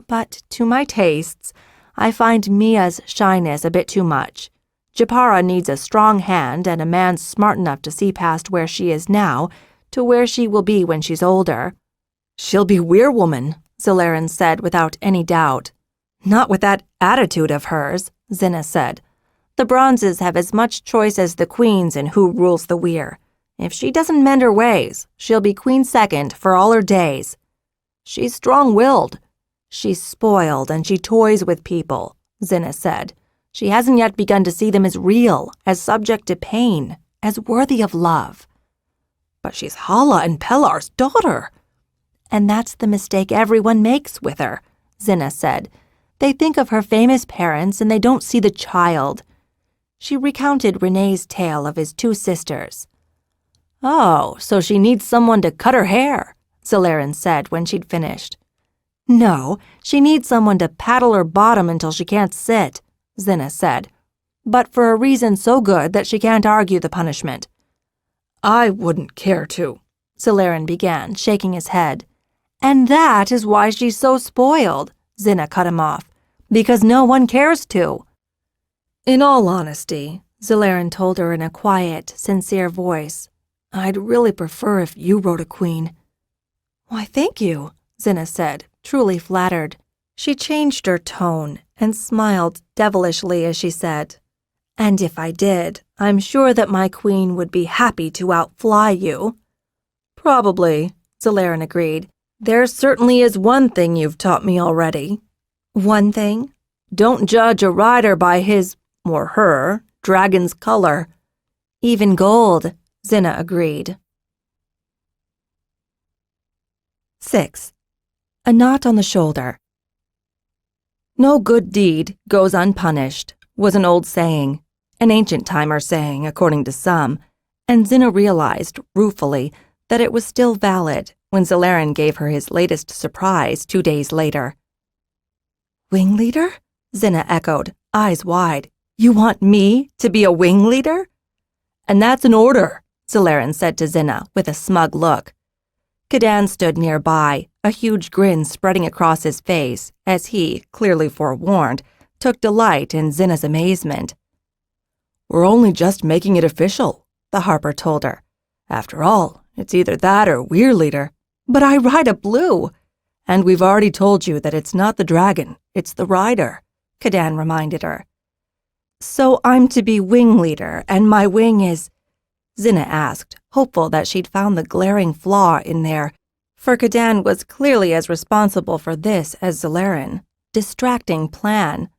But to my tastes, I find Mia's shyness a bit too much. Japara needs a strong hand and a man smart enough to see past where she is now to where she will be when she's older. She'll be Weirwoman, Xhilaran said without any doubt. Not with that attitude of hers, Xhinna said. The Bronzes have as much choice as the Queens in who rules the Weir. If she doesn't mend her ways, she'll be Queen Second for all her days. She's strong-willed. She's spoiled and she toys with people, Xhinna said. She hasn't yet begun to see them as real, as subject to pain, as worthy of love. But she's Hala and Pelar's daughter. And that's the mistake everyone makes with her, Xhinna said. They think of her famous parents and they don't see the child. She recounted Renee's tale of his 2 sisters. Oh, so she needs someone to cut her hair, Xhilaran said when she'd finished. No, she needs someone to paddle her bottom until she can't sit, Xhinna said, but for a reason so good that she can't argue the punishment. I wouldn't care to, Xhilaran began, shaking his head. And that is why she's so spoiled, Xhinna cut him off, because no one cares to. In all honesty, Xhilaran told her in a quiet, sincere voice, I'd really prefer if you wrote a queen. Why, thank you, Xhinna said, truly flattered. She changed her tone and smiled devilishly as she said, And if I did, I'm sure that my queen would be happy to outfly you. Probably, Xhilaran agreed. There certainly is one thing you've taught me already. One thing? Don't judge a rider by his, or her, dragon's color. Even gold, Xhinna agreed. 6. A knot on the shoulder. No good deed goes unpunished, was an old saying, an ancient timer saying, according to some, and Xhinna realized, ruefully, that it was still valid when Xhilaran gave her his latest surprise 2 days later. Wing leader? Xhinna echoed, eyes wide. You want me to be a wing leader? And that's an order, Xhilaran said to Xhinna with a smug look. Kadan stood nearby, a huge grin spreading across his face as he, clearly forewarned, took delight in Xhinna's amazement. We're only just making it official, the Harper told her. After all, it's either that or Weir Leader. But I ride a blue. And we've already told you that it's not the dragon, it's the rider, Kadan reminded her. So I'm to be wing leader, and my wing is... Xhinna asked, hopeful that she'd found the glaring flaw in there, for Kadan was clearly as responsible for this as Xhilaran. Distracting plan.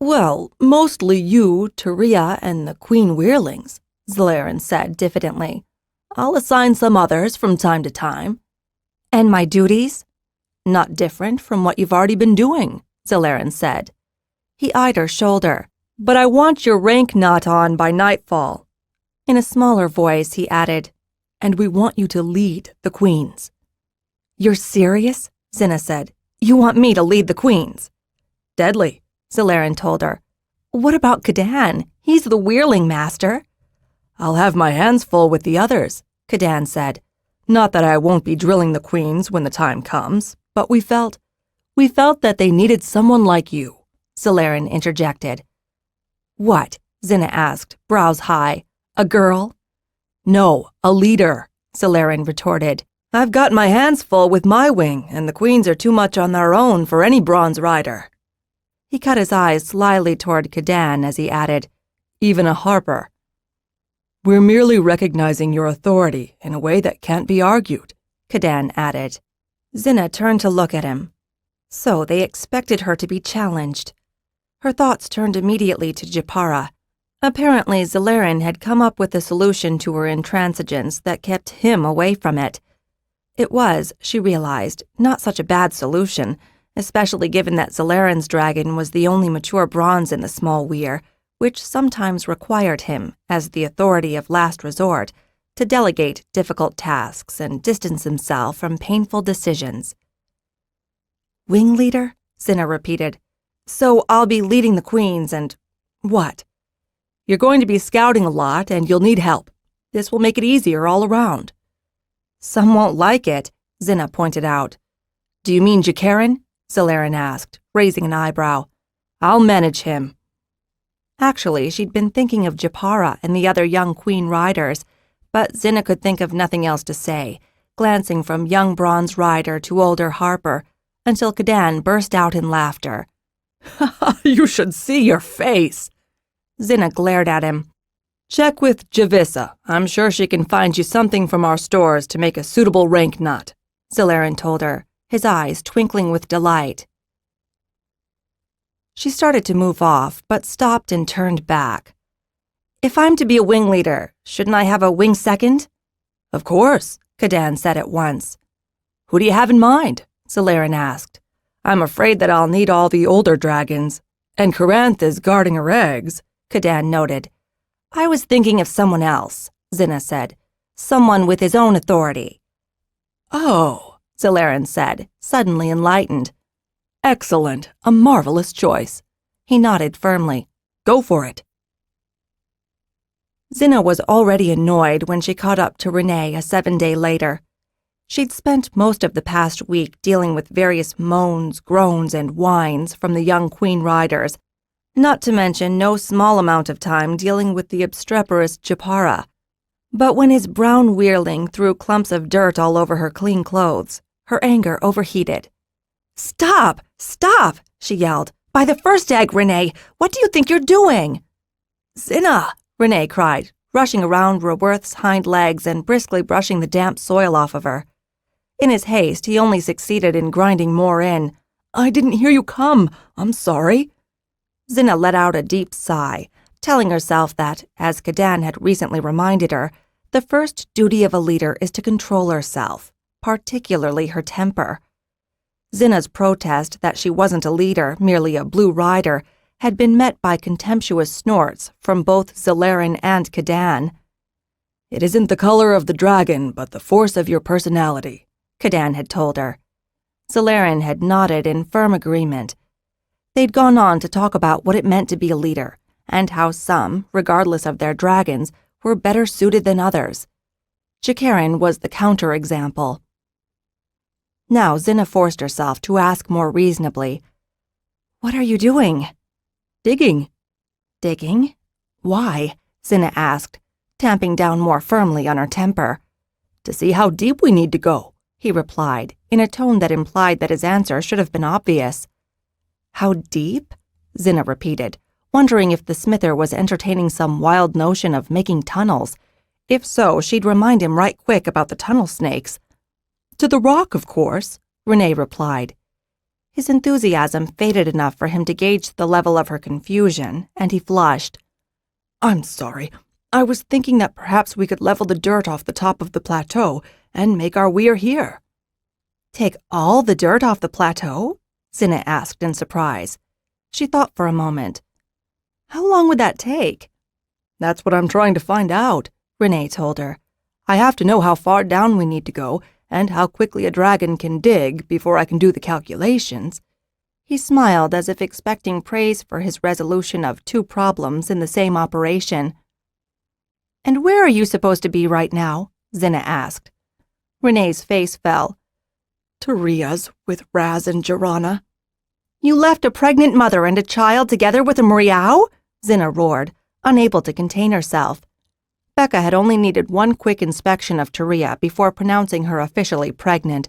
Well, mostly you, Taria, and the Queen Weirlings, Xhilaran said diffidently. I'll assign some others from time to time. And my duties? Not different from what you've already been doing, Xhilaran said. He eyed her shoulder. But I want your rank knot on by nightfall. In a smaller voice, he added, And we want you to lead the queens. You're serious? Xhinna said. You want me to lead the queens? Deadly, Xhilaran told her. What about Kadan? He's the Weirling master. I'll have my hands full with the others, Kadan said. Not that I won't be drilling the queens when the time comes, but we felt that they needed someone like you," Zalaran interjected. "What?" Xhinna asked, brows high. "A girl?" "No, a leader," Zalaran retorted. "I've got my hands full with my wing, and the queens are too much on their own for any bronze rider." He cut his eyes slyly toward Kadan as he added, "Even a harper." "We're merely recognizing your authority in a way that can't be argued," Kadan added. Xhinna turned to look at him. So they expected her to be challenged. Her thoughts turned immediately to Japara. Apparently, Zalaran had come up with a solution to her intransigence that kept him away from it. It was, she realized, not such a bad solution, especially given that Zalaran's dragon was the only mature bronze in the small weir, which sometimes required him, as the authority of last resort, to delegate difficult tasks and distance himself from painful decisions. "Wing leader?" Xhinna repeated. "So I'll be leading the queens and what?" "You're going to be scouting a lot, and you'll need help. This will make it easier all around." "Some won't like it," Xhinna pointed out. "Do you mean Jakaran?" Zalaran asked, raising an eyebrow. "I'll manage him." Actually, she'd been thinking of Japara and the other young queen riders, but Xhinna could think of nothing else to say, glancing from young bronze rider to older harper, until Kadan burst out in laughter. "You should see your face." Xhinna glared at him. "Check with Javissa. I'm sure she can find you something from our stores to make a suitable rank knot," Zalaran told her, his eyes twinkling with delight. She started to move off, but stopped and turned back. "If I'm to be a wing leader, shouldn't I have a wing second?" "Of course," Kadan said at once. "Who do you have in mind?" Zalaran asked. "I'm afraid that I'll need all the older dragons. And Coranth is guarding her eggs," Kadan noted. "I was thinking of someone else," Xhinna said. "Someone with his own authority." "Oh," Zalaran said, suddenly enlightened. "Excellent. A marvelous choice." He nodded firmly. "Go for it." Xhinna was already annoyed when she caught up to Renee a 7-day later. She'd spent most of the past week dealing with various moans, groans, and whines from the young queen riders, not to mention no small amount of time dealing with the obstreperous Japara. But when his brown weirling threw clumps of dirt all over her clean clothes, her anger overheated. "Stop! Stop!" she yelled. "By the first egg, Renee! What do you think you're doing?" "Xhinna!" Renee cried, rushing around Roworth's hind legs and briskly brushing the damp soil off of her. In his haste, he only succeeded in grinding more in. "I didn't hear you come. I'm sorry." Xhinna let out a deep sigh, telling herself that, as Kadan had recently reminded her, the first duty of a leader is to control herself, particularly her temper. Xhinna's protest that she wasn't a leader, merely a blue rider, had been met by contemptuous snorts from both Zalaran and Kadan. "It isn't the color of the dragon, but the force of your personality," Kadan had told her. Zalaran had nodded in firm agreement. They'd gone on to talk about what it meant to be a leader, and how some, regardless of their dragons, were better suited than others. Jakaran was the counterexample. Now Xhinna forced herself to ask more reasonably, "What are you doing?" "Digging." "Digging? Why?" Xhinna asked, tamping down more firmly on her temper. "To see how deep we need to go," he replied, in a tone that implied that his answer should have been obvious. "How deep?" Xhinna repeated, wondering if the smither was entertaining some wild notion of making tunnels. If so, she'd remind him right quick about the tunnel snakes. "To the rock, of course," Renee replied. His enthusiasm faded enough for him to gauge the level of her confusion, and he flushed. "I'm sorry. I was thinking that perhaps we could level the dirt off the top of the plateau and make our weir here." "Take all the dirt off the plateau?" Xhinna asked in surprise. She thought for a moment. "How long would that take?" "That's what I'm trying to find out," Renee told her. "I have to know how far down we need to go and how quickly a dragon can dig before I can do the calculations." He smiled as if expecting praise for his resolution of 2 problems in the same operation. "And where are you supposed to be right now?" Xhinna asked. Renee's face fell. Taria's with Raz and Xhinna. You left a pregnant mother and a child together with a Mriau? Xhinna roared, unable to contain herself. Becca had only needed one quick inspection of Taria before pronouncing her officially pregnant.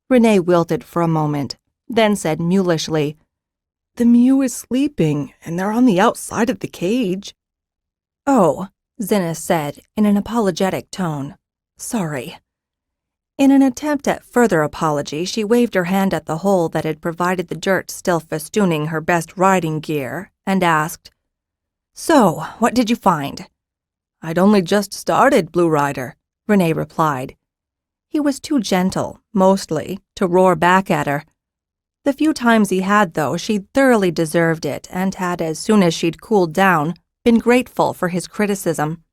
Renee wilted for a moment, then said mulishly, The Mew is sleeping, and they're on the outside of the cage. Oh, Xhinna said in an apologetic tone. Sorry. In an attempt at further apology, she waved her hand at the hole that had provided the dirt still festooning her best riding gear, and asked, So, what did you find? I'd only just started, Blue Rider, Renee replied. He was too gentle, mostly, to roar back at her. The few times he had, though, she'd thoroughly deserved it and had, as soon as she'd cooled down, been grateful for his criticism.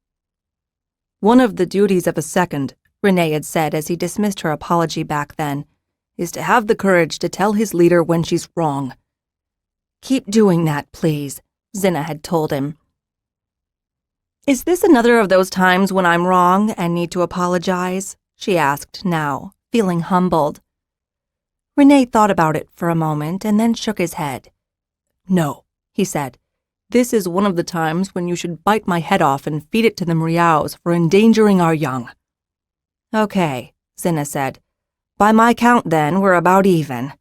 One of the duties of a second, Renee had said as he dismissed her apology back then, is to have the courage to tell his leader when she's wrong. Keep doing that, please, Xhinna had told him. Is this another of those times when I'm wrong and need to apologize? She asked now, feeling humbled. Renee thought about it for a moment and then shook his head. No, he said. This is one of the times when you should bite my head off and feed it to the Mriaus for endangering our young. Okay, Xhinna said. By my count, then, we're about even.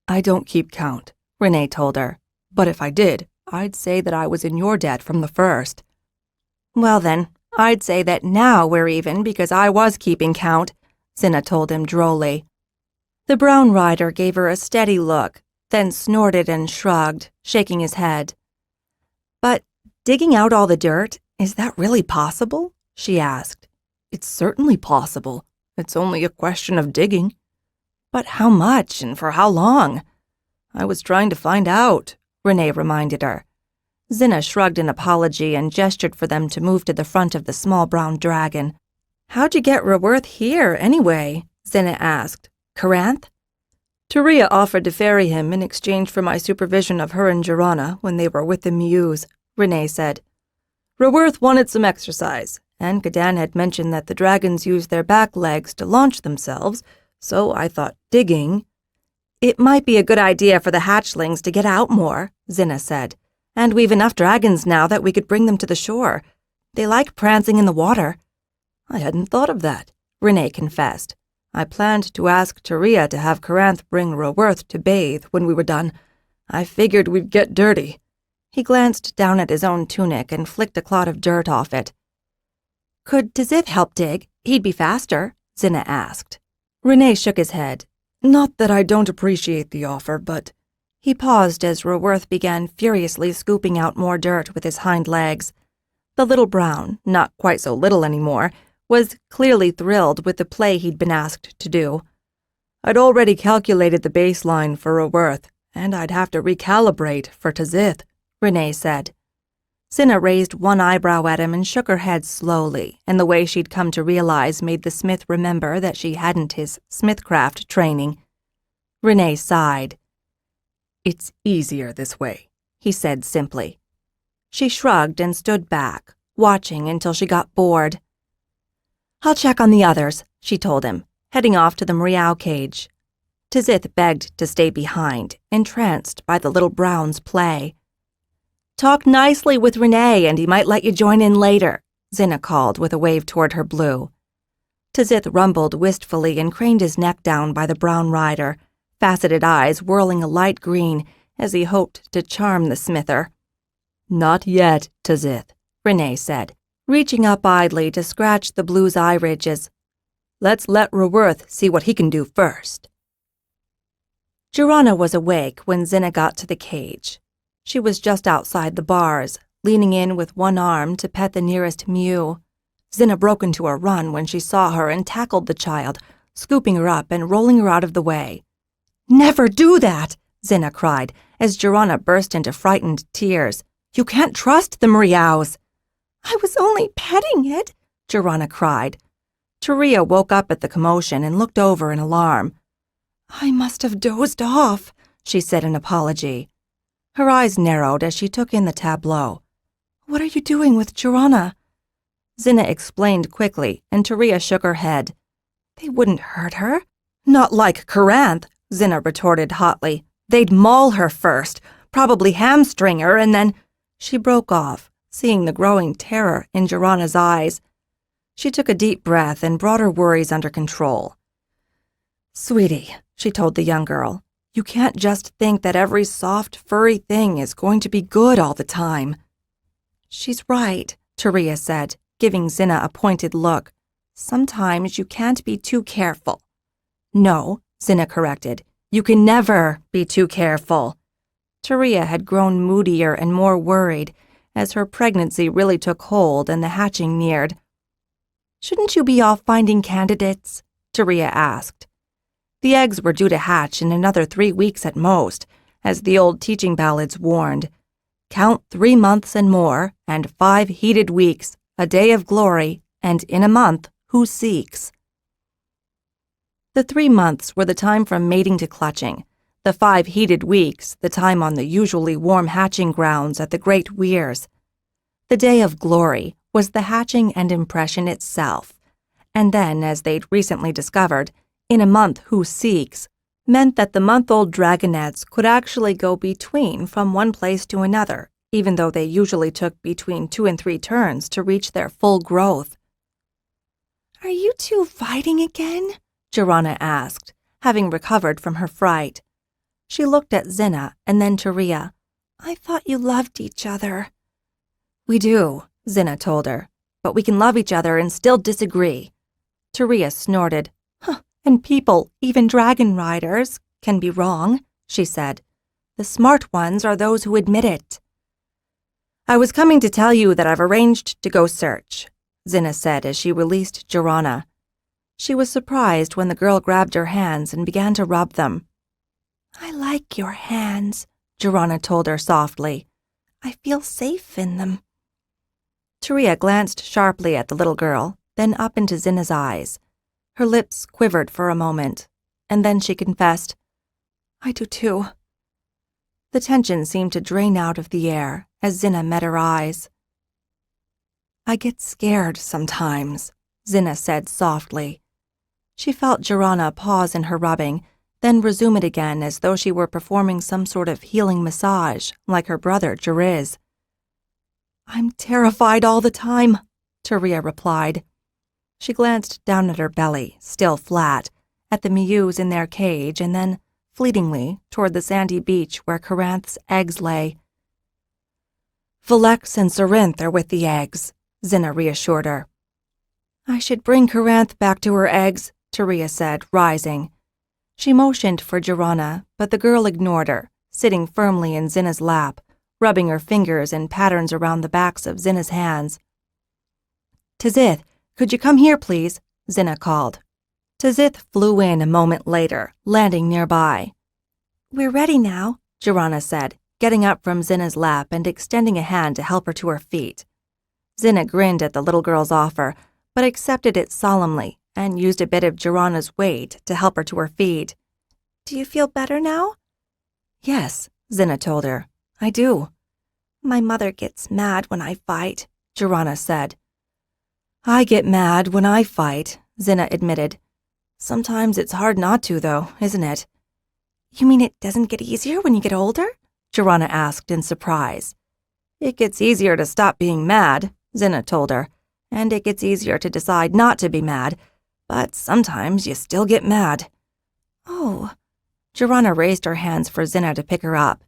I don't keep count, Renee told her. But if I did, I'd say that I was in your debt from the first. Well then, I'd say that now we're even because I was keeping count, Xhinna told him drolly. The brown rider gave her a steady look, then snorted and shrugged, shaking his head. But digging out all the dirt, is that really possible? She asked. It's certainly possible. It's only a question of digging. But how much and for how long? I was trying to find out, Renee reminded her. Xhinna shrugged an apology and gestured for them to move to the front of the small brown dragon. How'd you get Raworth here, anyway? Xhinna asked. Caranth? Taria offered to ferry him in exchange for my supervision of her and Xhinna when they were with the Mews, Renee said. Raworth wanted some exercise, and Cadan had mentioned that the dragons use their back legs to launch themselves, so I thought digging. It might be a good idea for the hatchlings to get out more, Xhinna said. And we've enough dragons now that we could bring them to the shore. They like prancing in the water. I hadn't thought of that, Renee confessed. I planned to ask Taria to have Caranth bring Raworth to bathe when we were done. I figured we'd get dirty. He glanced down at his own tunic and flicked a clod of dirt off it. Could Tizith help dig? He'd be faster, Xhinna asked. Renee shook his head. Not that I don't appreciate the offer, but... He paused as Raworth began furiously scooping out more dirt with his hind legs. The little brown, not quite so little anymore, was clearly thrilled with the play he'd been asked to do. I'd already calculated the baseline for Raworth, and I'd have to recalibrate for Tizith, Renee said. Xhinna raised one eyebrow at him and shook her head slowly, and the way she'd come to realize made the smith remember that she hadn't his smithcraft training. Renee sighed. It's easier this way, he said simply. She shrugged and stood back, watching until she got bored. I'll check on the others, she told him, heading off to the Mriau cage. Tizith begged to stay behind, entranced by the little brown's play. Talk nicely with Renee and he might let you join in later, Xhinna called with a wave toward her blue. Tizith rumbled wistfully and craned his neck down by the brown rider, faceted eyes whirling a light green as he hoped to charm the smither. Not yet, Tizith, Renee said, reaching up idly to scratch the blue's eye ridges. Let's let Raworth see what he can do first. Xhinna was awake when Xhinna got to the cage. She was just outside the bars, leaning in with one arm to pet the nearest mew. Xhinna broke into a run when she saw her and tackled the child, scooping her up and rolling her out of the way. Never do that, Xhinna cried, as Xhinna burst into frightened tears. You can't trust the Mriaus. I was only petting it, Xhinna cried. Taria woke up at the commotion and looked over in alarm. I must have dozed off, she said in apology. Her eyes narrowed as she took in the tableau. What are you doing with Xhinna? Xhinna explained quickly, and Taria shook her head. They wouldn't hurt her. Not like Coranth, Xhinna retorted hotly. They'd maul her first, probably hamstring her, and then— She broke off, seeing the growing terror in Xhinna's eyes. She took a deep breath and brought her worries under control. Sweetie, she told the young girl, you can't just think that every soft, furry thing is going to be good all the time. She's right, Taria said, giving Xhinna a pointed look. Sometimes you can't be too careful. No, Xhinna corrected, you can never be too careful. Taria had grown moodier and more worried as her pregnancy really took hold and the hatching neared. Shouldn't you be off finding candidates? Taria asked. The eggs were due to hatch in another 3 weeks at most, as the old teaching ballads warned. Count 3 months and more, and 5 heated weeks, a day of glory, and in a month, who seeks? The 3 months were the time from mating to clutching. The 5 heated weeks, the time on the usually warm hatching grounds at the great weirs. The day of glory was the hatching and impression itself. And then, as they'd recently discovered, in a month who seeks meant that the month-old dragonettes could actually go between from one place to another, even though they usually took between 2 and 3 turns to reach their full growth. Are you two fighting again? Xhinna asked, having recovered from her fright. She looked at Xhinna and then Taria. I thought you loved each other. We do, Xhinna told her, but we can love each other and still disagree. Taria snorted. And people, even dragon riders, can be wrong, she said. The smart ones are those who admit it. I was coming to tell you that I've arranged to go search, Xhinna said as she released Xhinna. She was surprised when the girl grabbed her hands and began to rub them. I like your hands, Xhinna told her softly. I feel safe in them. Taria glanced sharply at the little girl, then up into Xhinna's eyes. Her lips quivered for a moment, and then she confessed, I do too. The tension seemed to drain out of the air as Xhinna met her eyes. I get scared sometimes, Xhinna said softly. She felt Xhinna pause in her rubbing, then resume it again as though she were performing some sort of healing massage, like her brother Jariz. I'm terrified all the time, Taria replied. She glanced down at her belly, still flat, at the mews in their cage, and then, fleetingly, toward the sandy beach where Coranth's eggs lay. Velex and Corinth are with the eggs, Xhinna reassured her. I should bring Coranth back to her eggs, Taria said, rising. She motioned for Xhinna, but the girl ignored her, sitting firmly in Xhinna's lap, rubbing her fingers in patterns around the backs of Xhinna's hands. Tzith, could you come here, please? Xhinna called. Tzith flew in a moment later, landing nearby. We're ready now, Xhinna said, getting up from Xhinna's lap and extending a hand to help her to her feet. Xhinna grinned at the little girl's offer, but accepted it solemnly and used a bit of Xhinna's weight to help her to her feet. Do you feel better now? Yes, Xhinna told her. I do. My mother gets mad when I fight, Xhinna said. I get mad when I fight, Xhinna admitted. Sometimes it's hard not to, though, isn't it? You mean it doesn't get easier when you get older? Xhinna asked in surprise. It gets easier to stop being mad, Xhinna told her, and it gets easier to decide not to be mad, but sometimes you still get mad. Oh. Xhinna raised her hands for Xhinna to pick her up.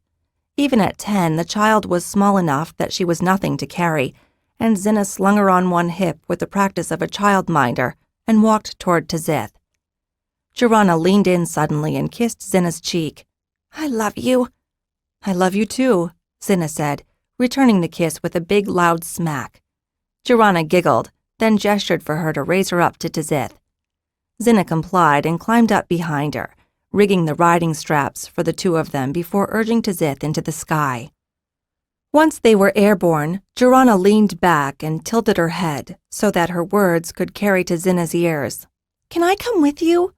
Even at 10, the child was small enough that she was nothing to carry, and Xhinna slung her on one hip with the practice of a childminder and walked toward Tzith. Xhinna leaned in suddenly and kissed Xhinna's cheek. I love you. I love you too, Xhinna said, returning the kiss with a big loud smack. Xhinna giggled, then gestured for her to raise her up to Tzith. Xhinna complied and climbed up behind her, rigging the riding straps for the two of them before urging Tzith into the sky. Once they were airborne, Xhinna leaned back and tilted her head so that her words could carry to Xhinna's ears. Can I come with you?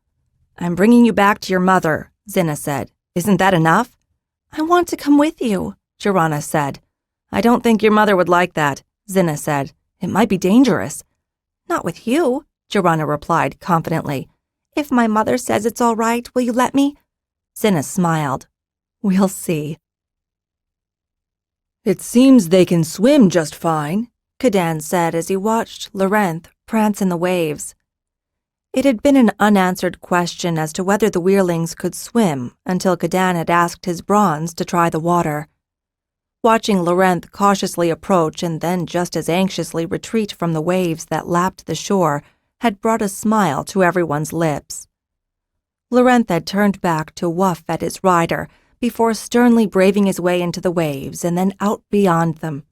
I'm bringing you back to your mother, Xhinna said. Isn't that enough? I want to come with you, Xhinna said. I don't think your mother would like that, Xhinna said. It might be dangerous. Not with you, Xhinna replied confidently. If my mother says it's all right, will you let me? Xhinna smiled. We'll see. It seems they can swim just fine, Cadan said as he watched Larenth prance in the waves. It had been an unanswered question as to whether the Weirlings could swim until Cadan had asked his bronze to try the water. Watching Larenth cautiously approach and then just as anxiously retreat from the waves that lapped the shore had brought a smile to everyone's lips. Larenth had turned back to woof at his rider before sternly braving his way into the waves and then out beyond them.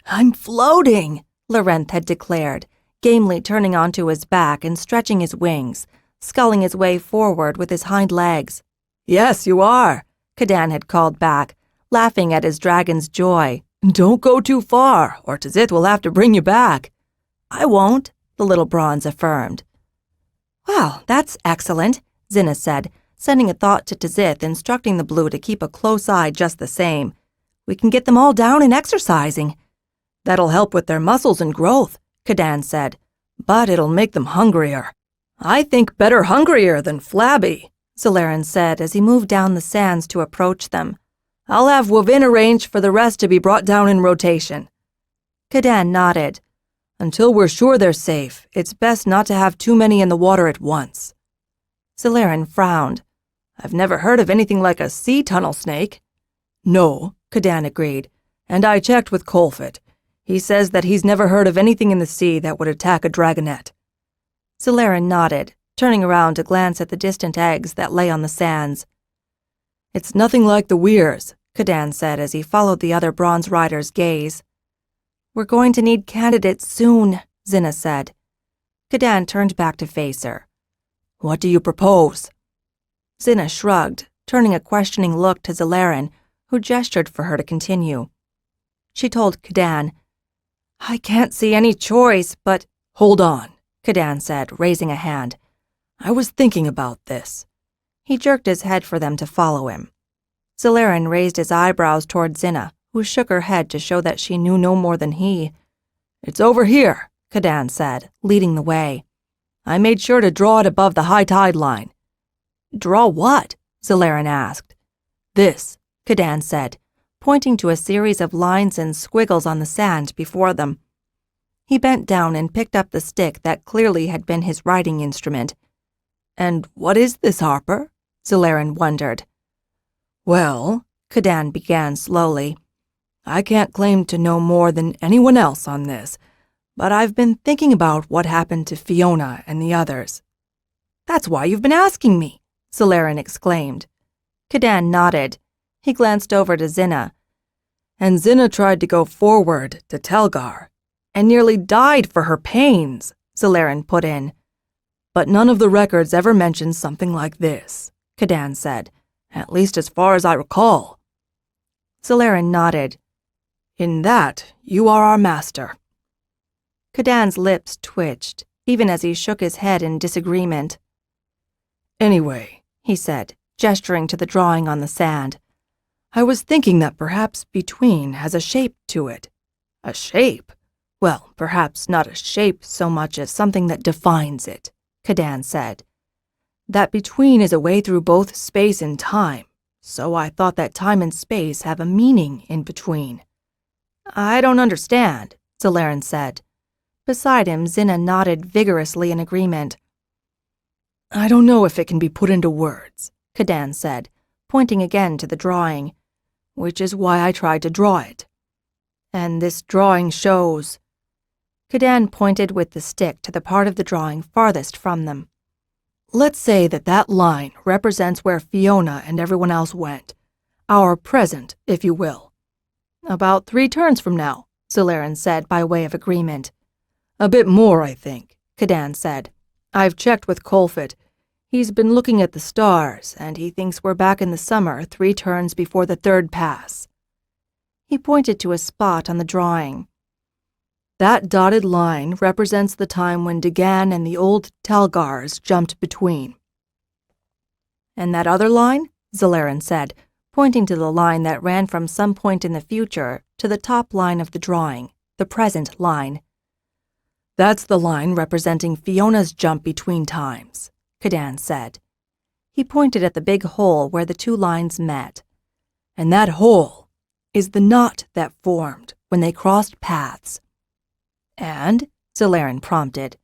"I'm floating," Larenth had declared, gamely turning onto his back and stretching his wings, sculling his way forward with his hind legs. "Yes, you are," Cadan had called back, laughing at his dragon's joy. "Don't go too far, or Tzith will have to bring you back." "I won't," the little bronze affirmed. "Well, that's excellent," Xhinna said, sending a thought to Tzith instructing the blue to keep a close eye just the same. "We can get them all down and exercising." "That'll help with their muscles and growth," Cadan said, "but it'll make them hungrier." "I think better hungrier than flabby," Zalaran said as he moved down the sands to approach them. "I'll have Wavin arrange for the rest to be brought down in rotation." Cadan nodded. "Until we're sure they're safe, it's best not to have too many in the water at once." Zalaran frowned. "I've never heard of anything like a sea tunnel snake." "No," Cadan agreed, "and I checked with Colfit. He says that he's never heard of anything in the sea that would attack a dragonette." Zalaran nodded, turning around to glance at the distant eggs that lay on the sands. "It's nothing like the weirs," Cadan said as he followed the other bronze rider's gaze. "We're going to need candidates soon," Xhinna said. Cadan turned back to face her. "What do you propose?" Xhinna shrugged, turning a questioning look to Zalaran, who gestured for her to continue. She told Cadan, "I can't see any choice, but—" "Hold on," Cadan said, raising a hand. "I was thinking about this." He jerked his head for them to follow him. Zalaran raised his eyebrows toward Xhinna, who shook her head to show that she knew no more than he. "It's over here," Cadan said, leading the way. "I made sure to draw it above the high tide line." "Draw what?" Zalaran asked. "This," Cadan said, pointing to a series of lines and squiggles on the sand before them. He bent down and picked up the stick that clearly had been his writing instrument. "And what is this, Harper?" Zalaran wondered. "Well," Cadan began slowly, "I can't claim to know more than anyone else on this, but I've been thinking about what happened to Fiona and the others." "That's why you've been asking me," Zalaran exclaimed. Cadan nodded. He glanced over to Xhinna. "And Xhinna tried to go forward to Telgar, and nearly died for her pains," Zalaran put in. "But none of the records ever mentioned something like this," Cadan said, "at least as far as I recall." Zalaran nodded. "In that, you are our master." Cadan's lips twitched, even as he shook his head in disagreement. "Anyway," he said, gesturing to the drawing on the sand, "I was thinking that perhaps between has a shape to it." "A shape?" "Well, perhaps not a shape so much as something that defines it," Cadan said. "That between is a way through both space and time, so I thought that time and space have a meaning in between." "I don't understand," Zalaran said. Beside him, Xhinna nodded vigorously in agreement. "I don't know if it can be put into words," Cadan said, pointing again to the drawing. "Which is why I tried to draw it. And this drawing shows—" Cadan pointed with the stick to the part of the drawing farthest from them. "Let's say that that line represents where Fiona and everyone else went. Our present, if you will." "About 3 turns from now," Zalaran said by way of agreement. "A bit more, I think," Cadan said. "I've checked with Colfit. He's been looking at the stars, and he thinks we're back in the summer 3 turns before the 3rd pass." He pointed to a spot on the drawing. "That dotted line represents the time when Dagan and the old Telgars jumped between." "And that other line?" Zalaran said, pointing to the line that ran from some point in the future to the top line of the drawing, the present line. "That's the line representing Fiona's jump between times," Xhinna said. He pointed at the big hole where the two lines met. And that hole is the knot that formed when they crossed paths. And? Xhilaran prompted.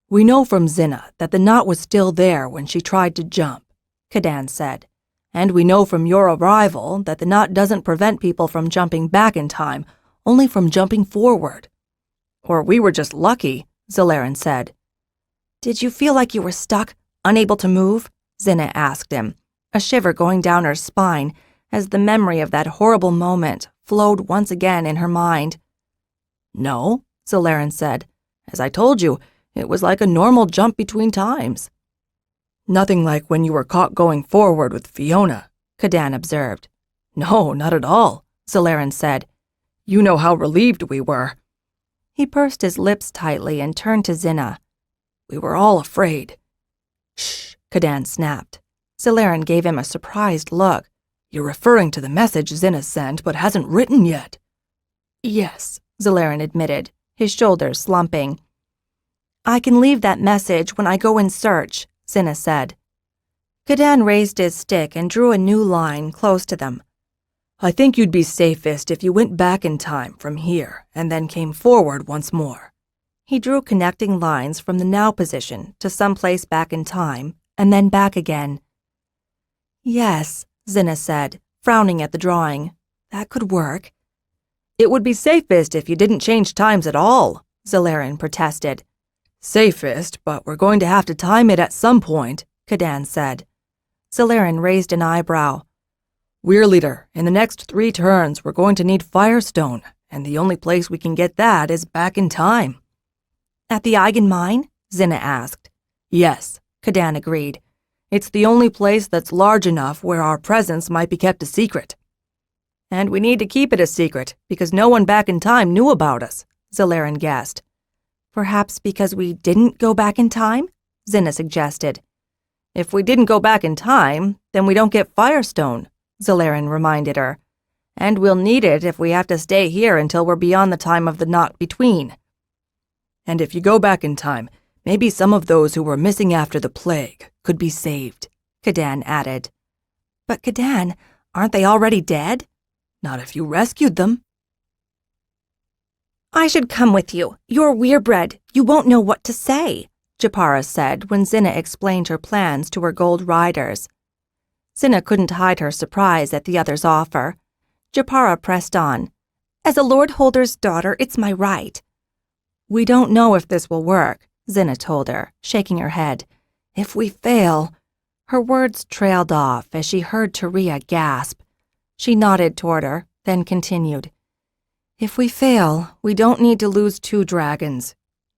We know from Xhinna that the knot was still there when she tried to jump, Xhinna said. And we know from your arrival that the knot doesn't prevent people from jumping back in time, only from jumping forward. Or we were just lucky, Xhilaran said. Did you feel like you were stuck, unable to move? Xhinna asked him, a shiver going down her spine as the memory of that horrible moment flowed once again in her mind. No, Xhilaran said. As I told you, it was like a normal jump between times. Nothing like when you were caught going forward with Fiona, Xhinna observed. No, not at all, Xhilaran said. You know how relieved we were. He pursed his lips tightly and turned to Xhinna. We were all afraid. Shh, Xhinna snapped. Xhilaran gave him a surprised look. You're referring to the message Xhinna sent but hasn't written yet. Yes, Xhilaran admitted, his shoulders slumping. I can leave that message when I go in search, Xhinna said. Xhinna raised his stick and drew a new line close to them. I think you'd be safest if you went back in time from here and then came forward once more. He drew connecting lines from the now position to someplace back in time and then back again. Yes, Xhinna said, frowning at the drawing. That could work. It would be safest if you didn't change times at all, Xhilaran protested. Safest, but we're going to have to time it at some point, Xhinna said. Xhilaran raised an eyebrow. We're leader. In the next 3 turns, we're going to need Firestone, and the only place we can get that is back in time. At the Eigen Mine? Xhinna asked. Yes, Xhinna agreed. It's the only place that's large enough where our presence might be kept a secret. And we need to keep it a secret, because no one back in time knew about us, Xhilaran guessed. Perhaps because we didn't go back in time? Xhinna suggested. If we didn't go back in time, then we don't get Firestone, Xhilaran reminded her. And we'll need it if we have to stay here until we're beyond the time of the knot between. And if you go back in time, maybe some of those who were missing after the plague could be saved, Xhinna added. But Xhinna, aren't they already dead? Not if you rescued them. I should come with you. You're werebred. You won't know what to say, Japara said when Xhinna explained her plans to her gold riders. Xhinna couldn't hide her surprise at the other's offer. Japara pressed on. As a Lord Holder's daughter, it's my right. We don't know if this will work, Xhinna told her, shaking her head. If we fail... Her words trailed off as she heard Taria gasp. She nodded toward her, then continued. If we fail, we don't need to lose 2 dragons.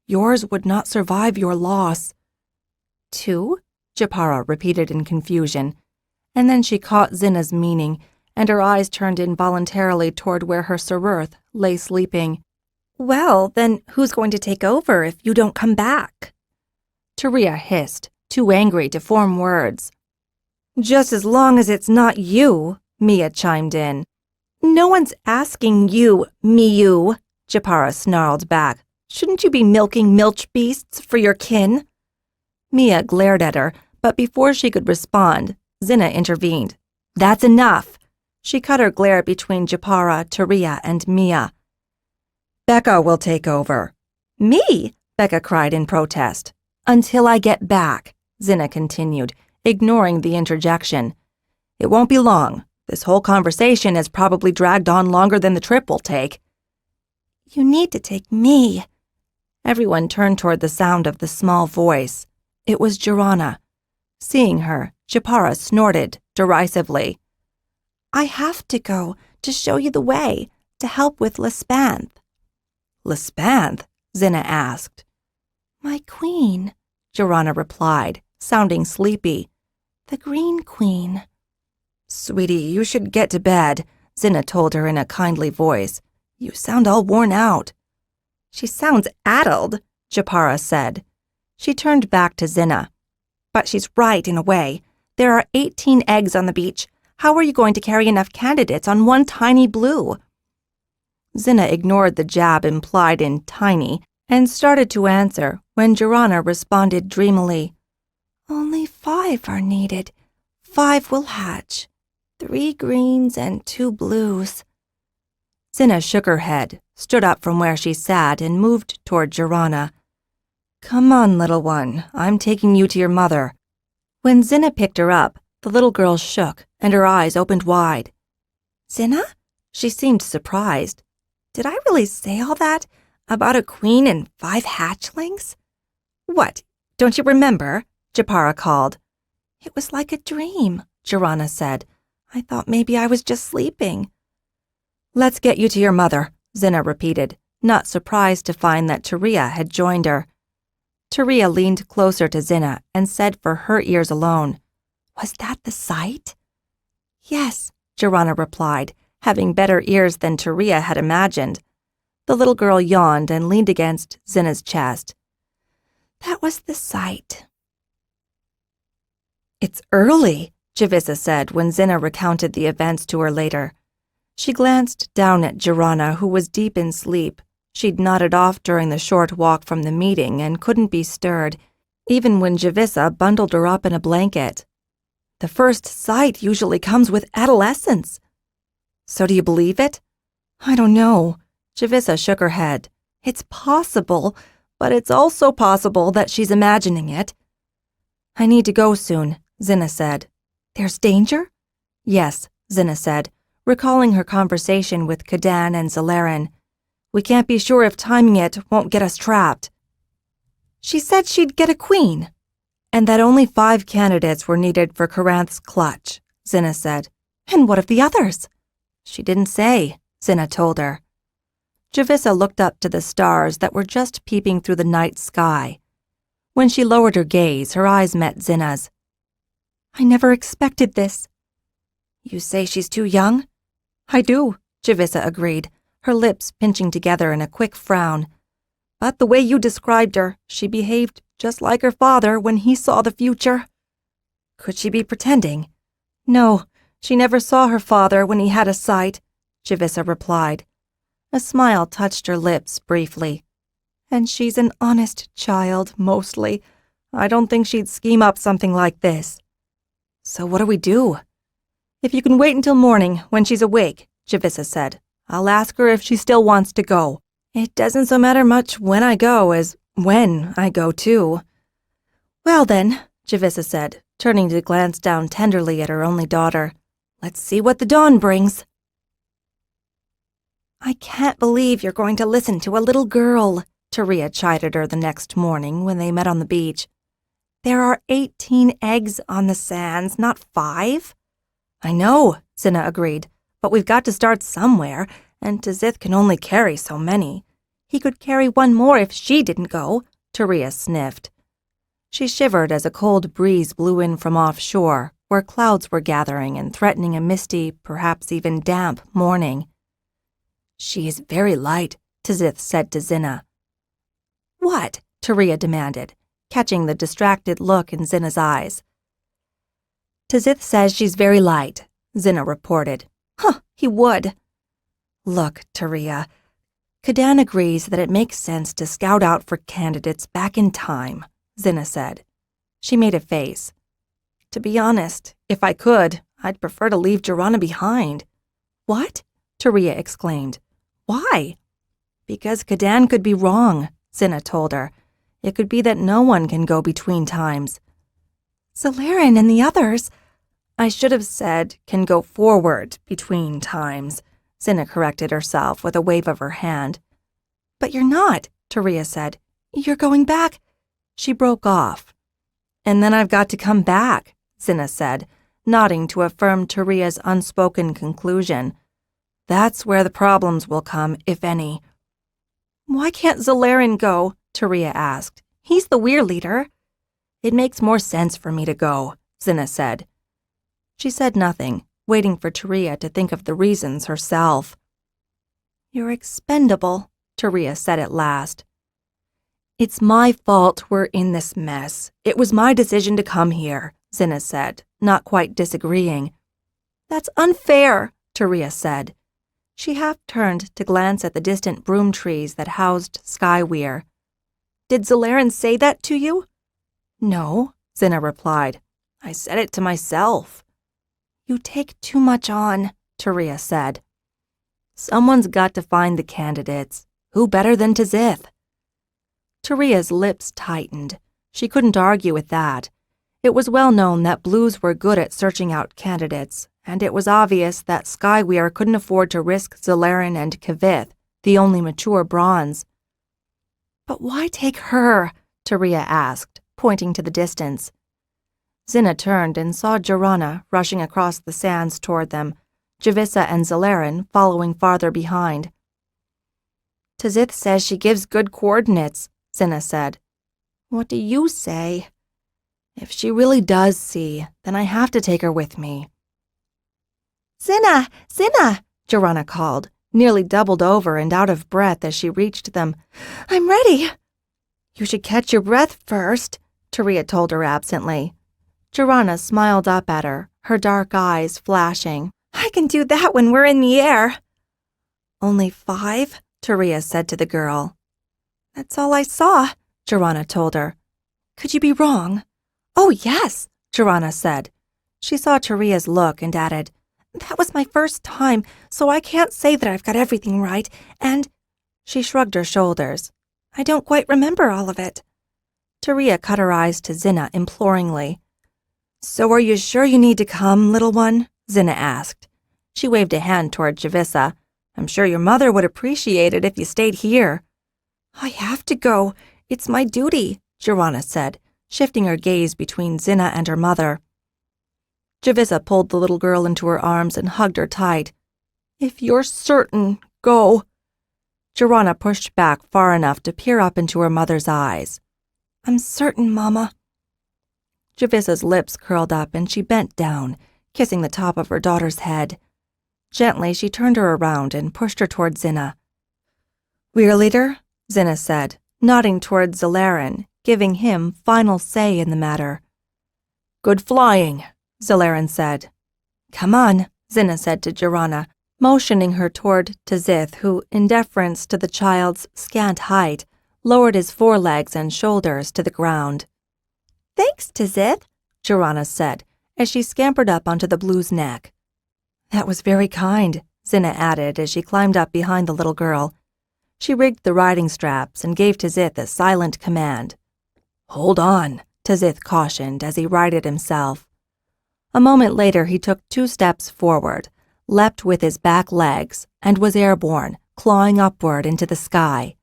Yours would not survive your loss. 2? Japara repeated in confusion, and then she caught Xhinna's meaning, and her eyes turned involuntarily toward where her Serurth lay sleeping. Well, then who's going to take over if you don't come back? Taria hissed, too angry to form words. Just as long as it's not you, Mia chimed in. No one's asking you, Miu, Japara snarled back. Shouldn't you be milking milch beasts for your kin? Mia glared at her, but before she could respond, Xhinna intervened. That's enough. She cut her glare between Japara, Taria, and Mia. Becca will take over. Me? Becca cried in protest. Until I get back, Xhinna continued, ignoring the interjection. It won't be long. This whole conversation has probably dragged on longer than the trip will take. You need to take me. Everyone turned toward the sound of the small voice. It was Xhinna. Seeing her, Japara snorted derisively. I have to go to show you the way, to help with Lespanth. Lespanth? Xhinna asked. My queen, Xhinna replied, sounding sleepy. The Green Queen. Sweetie, you should get to bed, Xhinna told her in a kindly voice. You sound all worn out. She sounds addled, Japara said. She turned back to Xhinna. But she's right in a way. There are 18 eggs on the beach. How are you going to carry enough candidates on one tiny blue? Xhinna ignored the jab implied in tiny and started to answer when Xhinna responded dreamily. Only 5 are needed. 5 will hatch. 3 greens and 2 blues. Xhinna shook her head, stood up from where she sat, and moved toward Xhinna. Come on, little one, I'm taking you to your mother. When Xhinna picked her up, the little girl shook, and her eyes opened wide. Xhinna? She seemed surprised. Did I really say all that? About a queen and 5 hatchlings? What, don't you remember? Japara called. It was like a dream, Xhinna said. I thought maybe I was just sleeping. Let's get you to your mother, Xhinna repeated, not surprised to find that Taria had joined her. Taria leaned closer to Xhinna and said for her ears alone, Was that the sight? Yes, Xhinna replied, having better ears than Taria had imagined. The little girl yawned and leaned against Xhinna's chest. That was the sight. It's early, Javissa said when Xhinna recounted the events to her later. She glanced down at Xhinna, who was deep in sleep. She'd nodded off during the short walk from the meeting and couldn't be stirred, even when Javissa bundled her up in a blanket. The first sight usually comes with adolescence. So do you believe it? I don't know. Javissa shook her head. It's possible, but it's also possible that she's imagining it. I need to go soon, Xhinna said. There's danger? Yes, Xhinna said, recalling her conversation with Kadan and Zalarin. We can't be sure if timing it won't get us trapped. She said she'd get a queen, and that only 5 candidates were needed for Karanth's clutch, Xhinna said. And what of the others? She didn't say, Xhinna told her. Javissa looked up to the stars that were just peeping through the night sky. When she lowered her gaze, her eyes met Xhinna's. I never expected this. You say she's too young? I do, Javissa agreed, her lips pinching together in a quick frown. But the way you described her, she behaved just like her father when he saw the future. Could she be pretending? No, she never saw her father when he had a sight, Javissa replied. A smile touched her lips briefly. And she's an honest child, mostly. I don't think she'd scheme up something like this. So what do we do? If you can wait until morning, when she's awake, Javissa said, I'll ask her if she still wants to go. It doesn't so matter much when I go as when I go, too. Well then, Javissa said, turning to glance down tenderly at her only daughter. Let's see what the dawn brings. I can't believe you're going to listen to a little girl, Taria chided her the next morning when they met on the beach. There are 18 eggs on the sands, not 5. I know, Xhinna agreed, but we've got to start somewhere, and Tzith can only carry so many. He could carry 1 more if she didn't go, Taria sniffed. She shivered as a cold breeze blew in from offshore, where clouds were gathering and threatening a misty, perhaps even damp, morning. She is very light, Tzith said to Xhinna. What? Taria demanded, catching the distracted look in Xhinna's eyes. Tzith says she's very light, Xhinna reported. Huh, he would. Look, Taria, Kadan agrees that it makes sense to scout out for candidates back in time, Xhinna said. She made a face. To be honest, if I could, I'd prefer to leave Xhinna behind. What? Taria exclaimed. Why? Because Kadan could be wrong, Xhinna told her. It could be that no one can go between times. Zalarin and the others, I should have said, can go forward between times, Xhinna corrected herself with a wave of her hand. But you're not, Taria said. You're going back. She broke off. And then I've got to come back, Xhinna said, nodding to affirm Taria's unspoken conclusion. That's where the problems will come, if any. Why can't Zalarin go? Taria asked. He's the weir leader. It makes more sense for me to go, Xhinna said. She said nothing, waiting for Taria to think of the reasons herself. You're expendable, Taria said at last. It's my fault we're in this mess. It was my decision to come here, Xhinna said, not quite disagreeing. That's unfair, Taria said. She half turned to glance at the distant broom trees that housed Skyweir. Did Zalarin say that to you? No, Xhinna replied. I said it to myself. You take too much on, Taria said. Someone's got to find the candidates. Who better than Tzith? Taria's lips tightened. She couldn't argue with that. It was well known that Blues were good at searching out candidates, and it was obvious that Skyweir couldn't afford to risk Zalarin and Kavith, the only mature bronze. But why take her? Taria asked, pointing to the distance. Xhinna turned and saw Xhinna rushing across the sands toward them, Javissa and Zalarin following farther behind. Tzith says she gives good coordinates, Xhinna said. What do you say? If she really does see, then I have to take her with me. Xhinna! Xhinna! Xhinna called, nearly doubled over and out of breath as she reached them. I'm ready. You should catch your breath first, Taria told her absently. Xhinna smiled up at her, her dark eyes flashing. I can do that when we're in the air. Only 5? Taria said to the girl. That's all I saw, Xhinna told her. Could you be wrong? Oh, yes, Xhinna said. She saw Taria's look and added, That was my first time, so I can't say that I've got everything right, and... She shrugged her shoulders. I don't quite remember all of it. Taria cut her eyes to Xhinna imploringly. So are you sure you need to come, little one? Xhinna asked. She waved a hand toward Javissa. I'm sure your mother would appreciate it if you stayed here. I have to go. It's my duty, Xhinna said, shifting her gaze between Xhinna and her mother. Javissa pulled the little girl into her arms and hugged her tight. If you're certain, go. Xhinna pushed back far enough to peer up into her mother's eyes. I'm certain, Mama. Javissa's lips curled up and she bent down, kissing the top of her daughter's head. Gently, she turned her around and pushed her toward Xhinna. Weir leader, Xhinna said, nodding toward Zalarin, giving him final say in the matter. Good flying, Zalarin said. Come on, Xhinna said to Xhinna, motioning her toward Tzith, who, in deference to the child's scant height, lowered his forelegs and shoulders to the ground. Thanks, Tzith, Xhinna said, as she scampered up onto the Blue's neck. That was very kind, Xhinna added as she climbed up behind the little girl. She rigged the riding straps and gave Tzith a silent command. Hold on, Tzith cautioned as he righted himself. A moment later he took 2 steps forward, leapt with his back legs, and was airborne, clawing upward into the sky.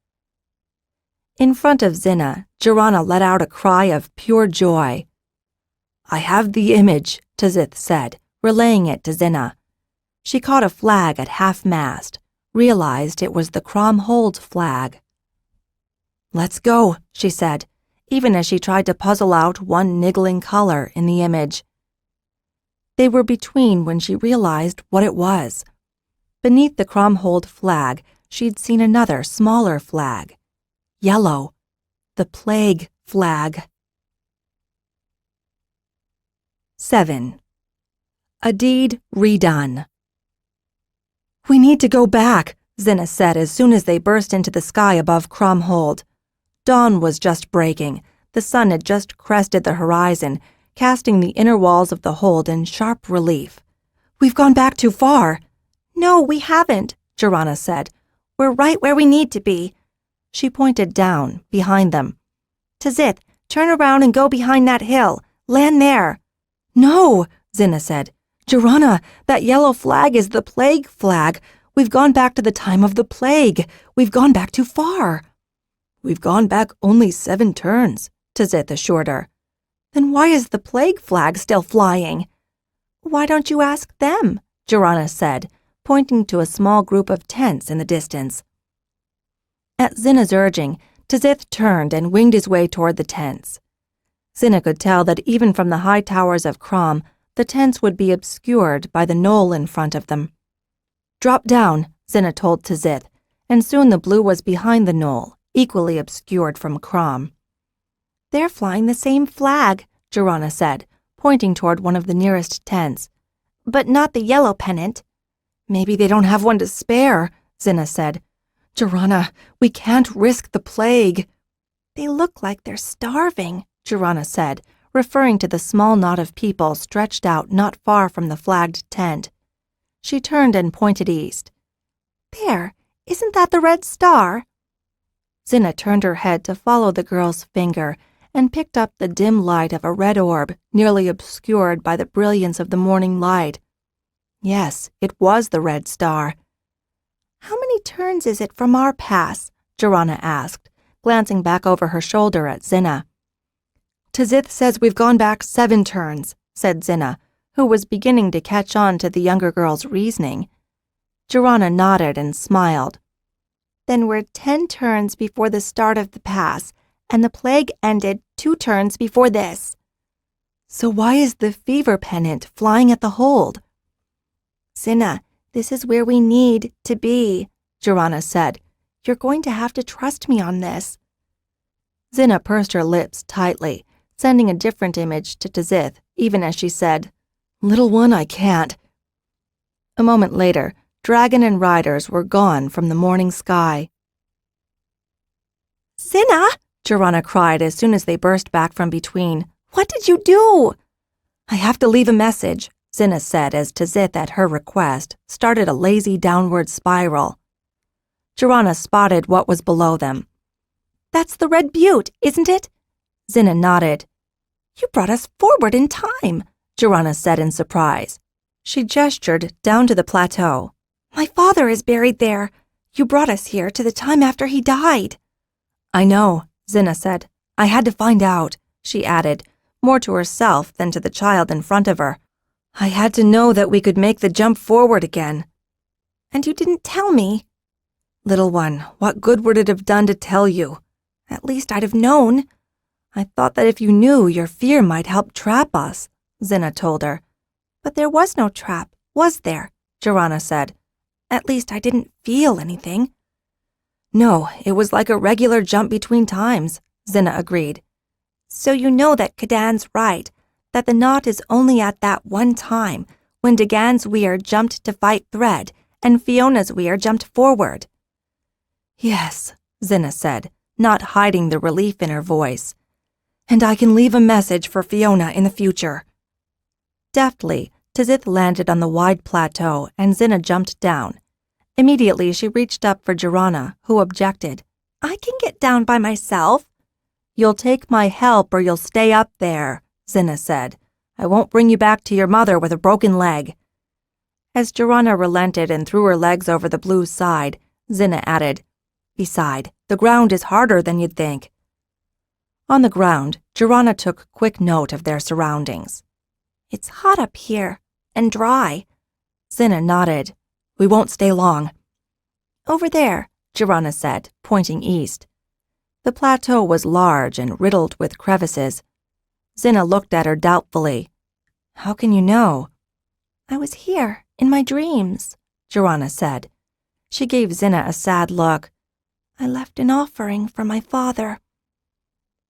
In front of Xhinna, Xhinna let out a cry of pure joy. I have the image, Tzith said, relaying it to Xhinna. She caught a flag at half-mast, realized it was the Cromhold flag. Let's go, she said, even as she tried to puzzle out one niggling color in the image. They were between when she realized what it was. Beneath the Cromhold flag, she'd seen another, smaller flag. Yellow. The plague flag. 7. A deed redone. We need to go back, Xhinna said as soon as they burst into the sky above Cromhold. Dawn was just breaking. The sun had just crested the horizon, casting the inner walls of the hold in sharp relief. We've gone back too far. No, we haven't, Xhinna said. We're right where we need to be. She pointed down, behind them. Tzith, turn around and go behind that hill. Land there. No, Xhinna said. Xhinna, that yellow flag is the plague flag. We've gone back to the time of the plague. We've gone back too far. We've gone back only 7 turns, Tzith assured her. Then why is the plague flag still flying? Why don't you ask them? Xhinna said, pointing to a small group of tents in the distance. At Xhinna's urging, Tzith turned and winged his way toward the tents. Xhinna could tell that even from the high towers of Crom, the tents would be obscured by the knoll in front of them. Drop down, Xhinna told Tzith, and soon the Blue was behind the knoll, equally obscured from Crom. They're flying the same flag, Xhinna said, pointing toward one of the nearest tents. But not the yellow pennant. Maybe they don't have one to spare, Xhinna said. Xhinna, we can't risk the plague. They look like they're starving, Xhinna said, referring to the small knot of people stretched out not far from the flagged tent. She turned and pointed east. "There, isn't that the red star?" Xhinna turned her head to follow the girl's finger and picked up the dim light of a red orb nearly obscured by the brilliance of the morning light. Yes, it was the red star. "How many turns is it from our pass?" Xhinna asked, glancing back over her shoulder at Xhinna. "Tzith says we've gone back 7 turns, said Xhinna, who was beginning to catch on to the younger girl's reasoning. Xhinna nodded and smiled. "Then we're 10 turns before the start of the pass, and the plague ended 2 turns before this." "So why is the fever pennant flying at the hold?" "Xhinna, this is where we need to be," Xhinna said. "You're going to have to trust me on this." Xhinna pursed her lips tightly, sending a different image to Tzith, even as she said, "Little one, I can't." A moment later, dragon and riders were gone from the morning sky. "Xhinna!" Xhinna cried as soon as they burst back from between. "What did you do?" "I have to leave a message," Xhinna said as Tzith, at her request, started a lazy downward spiral. Xhinna spotted what was below them. "That's the Red Butte, isn't it?" Xhinna nodded. "You brought us forward in time," Xhinna said in surprise. She gestured down to the plateau. "My father is buried there. You brought us here to the time after he died." "I know," Xhinna said. "I had to find out," she added, more to herself than to the child in front of her. "I had to know that we could make the jump forward again." "And you didn't tell me." "Little one, what good would it have done to tell you? At least I'd have known." "I thought that if you knew, your fear might help trap us," Xhinna told her. "But there was no trap, was there?" Xhinna said. "At least I didn't feel anything." "No, it was like a regular jump between times," Xhinna agreed. "So you know that Cadan's right, that the knot is only at that one time, when Dagan's weir jumped to fight Thread, and Fiona's weir jumped forward." "Yes," Xhinna said, not hiding the relief in her voice. "And I can leave a message for Fiona in the future." Deftly, Tzith landed on the wide plateau, and Xhinna jumped down. Immediately, she reached up for Xhinna, who objected. "I can get down by myself." "You'll take my help or you'll stay up there," Xhinna said. "I won't bring you back to your mother with a broken leg." As Xhinna relented and threw her legs over the blue side, Xhinna added, "Beside, the ground is harder than you'd think." On the ground, Xhinna took quick note of their surroundings. "It's hot up here, and dry." Xhinna nodded. "We won't stay long." "Over there," Xhinna said, pointing east. The plateau was large and riddled with crevices. Xhinna looked at her doubtfully. "How can you know?" "I was here, in my dreams," Xhinna said. She gave Xhinna a sad look. "I left an offering for my father."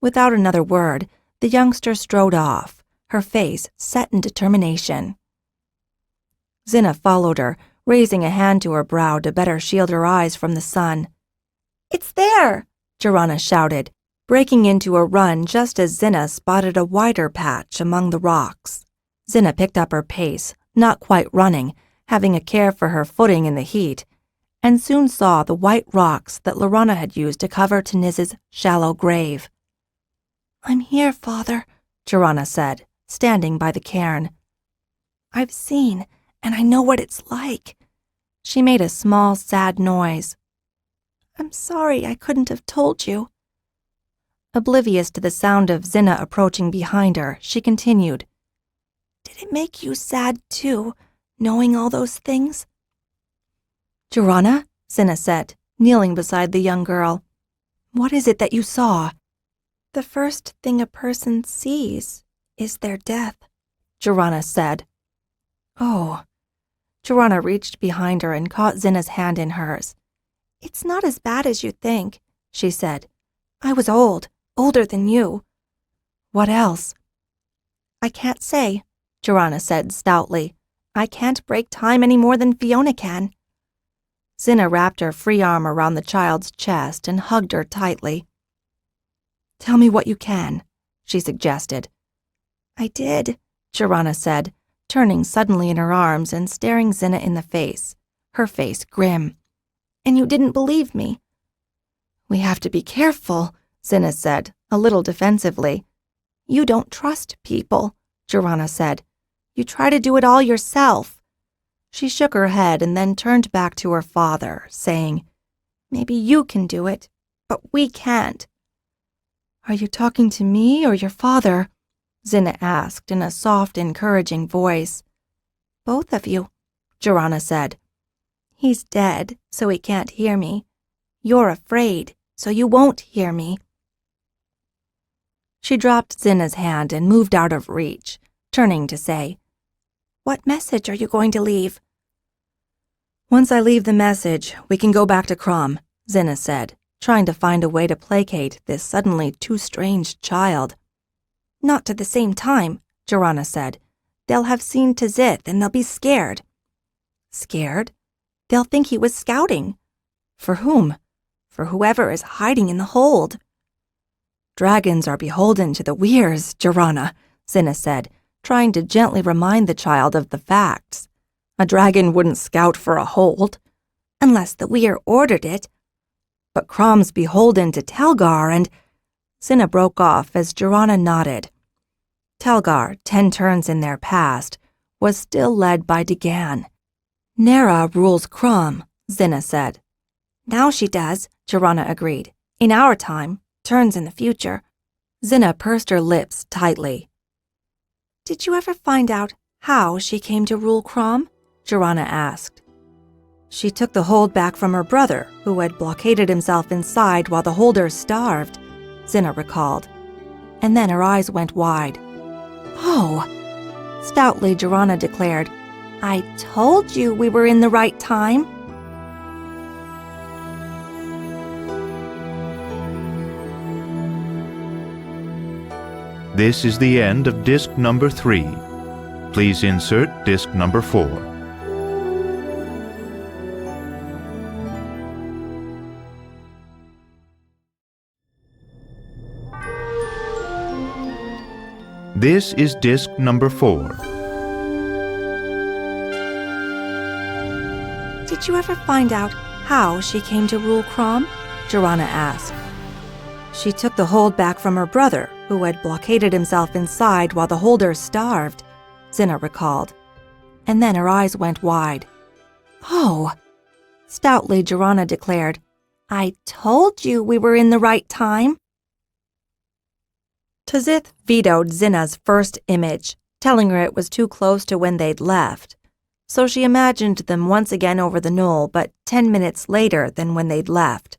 Without another word, the youngster strode off, her face set in determination. Xhinna followed her, raising a hand to her brow to better shield her eyes from the sun. "It's there!" Xhinna shouted, breaking into a run just as Xhinna spotted a wider patch among the rocks. Xhinna picked up her pace, not quite running, having a care for her footing in the heat, and soon saw the white rocks that Lorana had used to cover Taniz's shallow grave. "I'm here, Father," Xhinna said, standing by the cairn. "I've seen, and I know what it's like." She made a small, sad noise. "I'm sorry I couldn't have told you." Oblivious to the sound of Xhinna approaching behind her, she continued, "Did it make you sad, too, knowing all those things?" "Xhinna," Xhinna said, kneeling beside the young girl, "what is it that you saw?" "The first thing a person sees is their death," Xhinna said. "Oh." Xhinna reached behind her and caught Xhinna's hand in hers. "It's not as bad as you think," she said. "I was old, older than you." "What else?" "I can't say," Xhinna said stoutly. "I can't break time any more than Fiona can." Xhinna wrapped her free arm around the child's chest and hugged her tightly. "Tell me what you can," she suggested. I did, Xhinna said, turning suddenly in her arms and staring Xhinna in the face, her face grim. And you didn't believe me. We have to be careful, Xhinna said, a little defensively. You don't trust people, Xhinna said. You try to do it all yourself. She shook her head and then turned back to her father, saying, Maybe you can do it, but we can't. Are you talking to me or your father? Xhinna asked in a soft, encouraging voice. Both of you, Xhinna said. He's dead, so he can't hear me. You're afraid, so you won't hear me. She dropped Xhinna's hand and moved out of reach, turning to say, What message are you going to leave? Once I leave the message, we can go back to Crom, Xhinna said, trying to find a way to placate this suddenly too strange child. Not at the same time, Xhinna said. They'll have seen Tzith and they'll be scared. Scared? They'll think he was scouting. For whom? For whoever is hiding in the hold. Dragons are beholden to the weirs, Xhinna, Xhinna said, trying to gently remind the child of the facts. A dragon wouldn't scout for a hold, unless the weir ordered it. But Crom's beholden to Telgar and... Xhinna broke off as Xhinna nodded. Telgar, 10 turns in their past, was still led by Degan. Nera rules Crom, Xhinna said. Now she does, Xhinna agreed. In our time, turns in the future. Xhinna pursed her lips tightly. Did you ever find out how she came to rule Crom? Xhinna asked. She took the hold back from her brother, who had blockaded himself inside while the holders starved, Xhinna recalled. And then her eyes went wide. Oh, stoutly Xhinna declared. I told you we were in the right time. This is the end of disc number 3. Please insert disc number 4. This is disc number 4. Did you ever find out how she came to rule Crom? Xhinna asked. She took the hold back from her brother, who had blockaded himself inside while the holders starved, Xhinna recalled. And then her eyes went wide. Oh, stoutly Xhinna declared. I told you we were in the right time. Tzith vetoed Xhinna's first image, telling her it was too close to when they'd left. So she imagined them once again over the knoll, but 10 minutes later than when they'd left.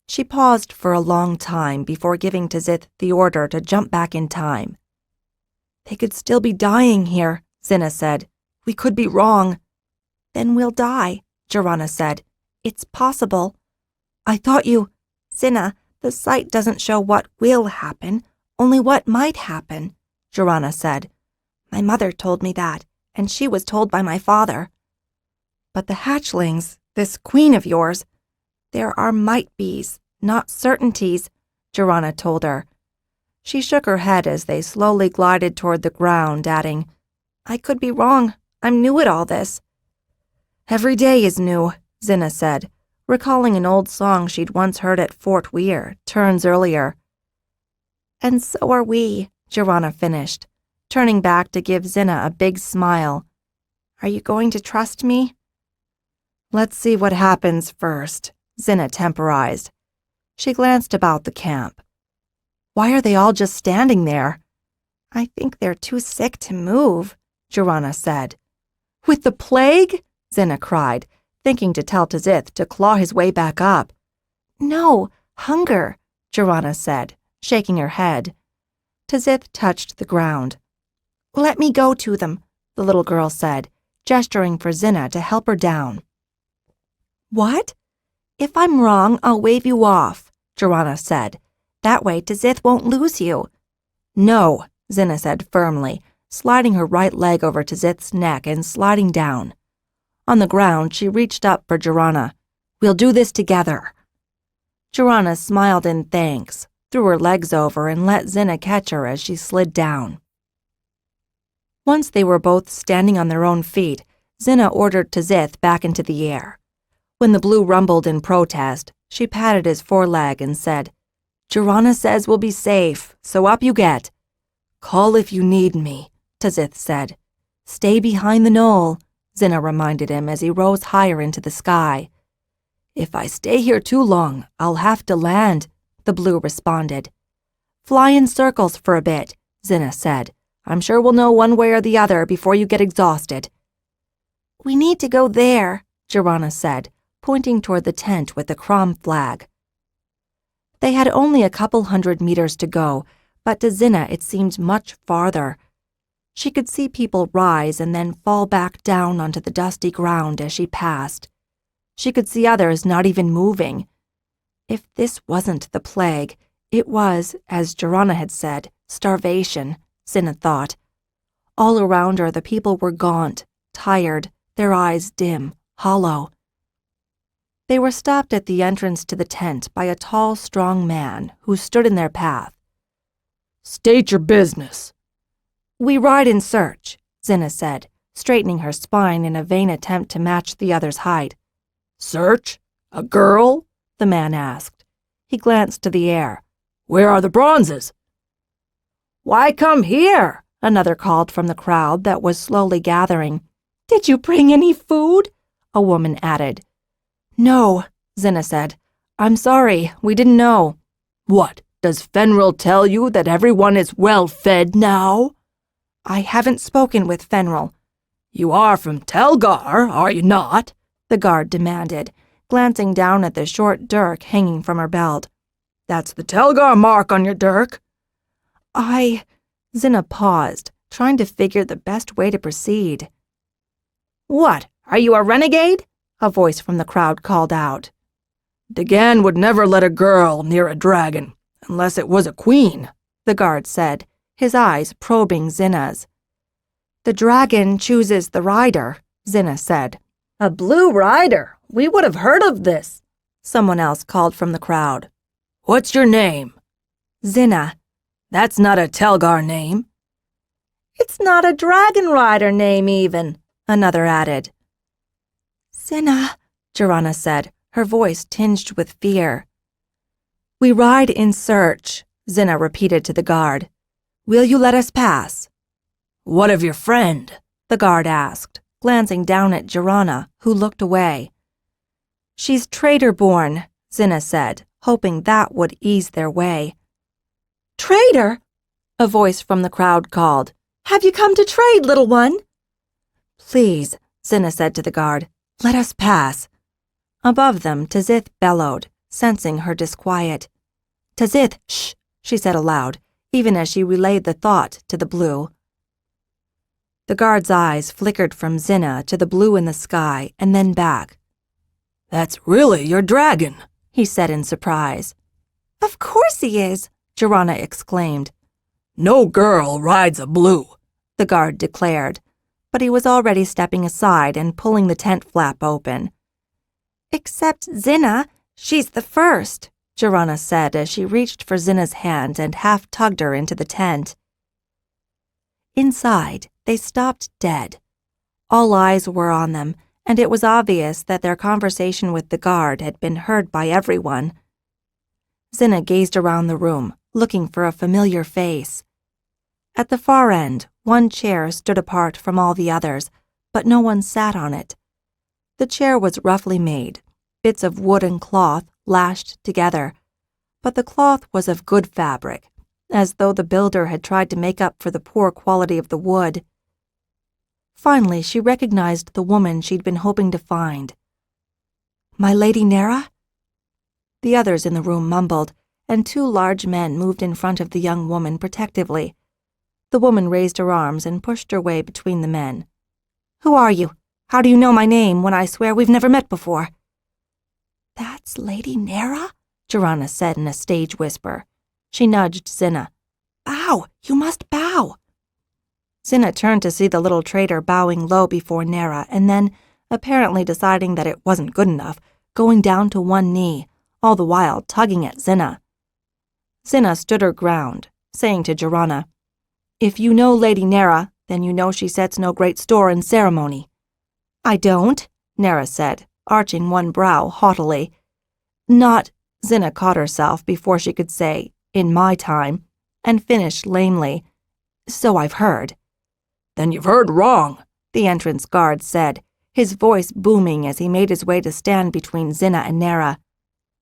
She paused for a long time before giving Tzith the order to jump back in time. They could still be dying here, Xhinna said. We could be wrong. Then we'll die, Xhinna said. It's possible. I thought you... Xhinna, the sight doesn't show what will happen, only what might happen, Xhinna said. My mother told me that, and she was told by my father. But the hatchlings, this queen of yours, there are might-be's, not certainties, Xhinna told her. She shook her head as they slowly glided toward the ground, adding, I could be wrong. I'm new at all this. Every day is new, Xhinna said, recalling an old song she'd once heard at Fort Weir, turns earlier. And so are we, Xhinna finished, turning back to give Xhinna a big smile. Are you going to trust me? Let's see what happens first, Xhinna temporized. She glanced about the camp. Why are they all just standing there? I think they're too sick to move, Xhinna said. With the plague? Xhinna cried, thinking to tell Tzith to claw his way back up. No, hunger, Xhinna said, shaking her head. Tzith touched the ground. Let me go to them, the little girl said, gesturing for Xhinna to help her down. What? If I'm wrong, I'll wave you off, Xhinna said. That way Tzith won't lose you. No, Xhinna said firmly, sliding her right leg over Tzith's neck and sliding down. On the ground, she reached up for Xhinna. We'll do this together. Xhinna smiled in thanks, threw her legs over, and let Xhinna catch her as she slid down. Once they were both standing on their own feet, Xhinna ordered Tazith back into the air. When the blue rumbled in protest, she patted his foreleg and said, "Xhinna says we'll be safe, so up you get." "Call if you need me," Tazith said. "Stay behind the knoll," Xhinna reminded him as he rose higher into the sky. "If I stay here too long, I'll have to land," the blue responded. "Fly in circles for a bit," Xhinna said. "I'm sure we'll know one way or the other before you get exhausted." "We need to go there," Xhinna said, pointing toward the tent with the Crom flag. They had only a couple 100 meters to go, but to Xhinna it seemed much farther. She could see people rise and then fall back down onto the dusty ground as she passed. She could see others not even moving. If this wasn't the plague, it was, as Xhinna had said, starvation, Xhinna thought. All around her the people were gaunt, tired, their eyes dim, hollow. They were stopped at the entrance to the tent by a tall, strong man who stood in their path. "State your business." "We ride in search," Xhinna said, straightening her spine in a vain attempt to match the other's height. "Search? A girl?" the man asked. He glanced to the air. "Where are the bronzes?" "Why come here?" another called from the crowd that was slowly gathering. "Did you bring any food?" a woman added. "No," Xhinna said. "I'm sorry, we didn't know." "What, does Fenrir tell you that everyone is well fed now?" "I haven't spoken with Fenrir." "You are from Telgar, are you not?" the guard demanded, glancing down at the short dirk hanging from her belt. "That's the Telgar mark on your dirk." Xhinna paused, trying to figure the best way to proceed. "What, are you a renegade?" a voice from the crowd called out. "Dagan would never let a girl near a dragon, unless it was a queen," the guard said, his eyes probing Xhinna's. "The dragon chooses the rider," Xhinna said. "A blue rider? We would have heard of this," someone else called from the crowd. "What's your name?" "Xhinna." "That's not a Telgar name." "It's not a dragon rider name even," another added. "Xhinna," Xhinna said, her voice tinged with fear. "We ride in search," Xhinna repeated to the guard. "Will you let us pass?" "What of your friend?" the guard asked, glancing down at Xhinna, who looked away. "She's traitor-born," Xhinna said, hoping that would ease their way. "Traitor?" a voice from the crowd called. "Have you come to trade, little one?" "Please," Xhinna said to the guard, "let us pass." Above them, Tazith bellowed, sensing her disquiet. "Tazith, shh," she said aloud, even as she relayed the thought to the blue. The guard's eyes flickered from Xhinna to the blue in the sky and then back. "That's really your dragon," he said in surprise. "Of course he is," Xhinna exclaimed. "No girl rides a blue," the guard declared, but he was already stepping aside and pulling the tent flap open. "Except Xhinna, she's the first," Xhinna said as she reached for Xhinna's hand and half tugged her into the tent. Inside, they stopped dead. All eyes were on them, and it was obvious that their conversation with the guard had been heard by everyone. Xhinna gazed around the room, looking for a familiar face. At the far end, one chair stood apart from all the others, but no one sat on it. The chair was roughly made, bits of wood and cloth lashed together, but the cloth was of good fabric, as though the builder had tried to make up for the poor quality of the wood. Finally, she recognized the woman she'd been hoping to find. "My Lady Nera?" The others in the room mumbled, and two large men moved in front of the young woman protectively. The woman raised her arms and pushed her way between the men. "Who are you? How do you know my name when I swear we've never met before?" "That's Lady Nera?" Xhinna said in a stage whisper. She nudged Xhinna. "Bow! You must bow!" Xhinna turned to see the little traitor bowing low before Nera and then, apparently deciding that it wasn't good enough, going down to one knee, all the while tugging at Xhinna. Xhinna stood her ground, saying to Xhinna, "If you know Lady Nera, then you know she sets no great store in ceremony." "I don't," Nera said, arching one brow haughtily. "Not," Xhinna caught herself before she could say, "in my time," and finished lamely, "So I've heard." "Then you've heard wrong," the entrance guard said, his voice booming as he made his way to stand between Xhinna and Nera.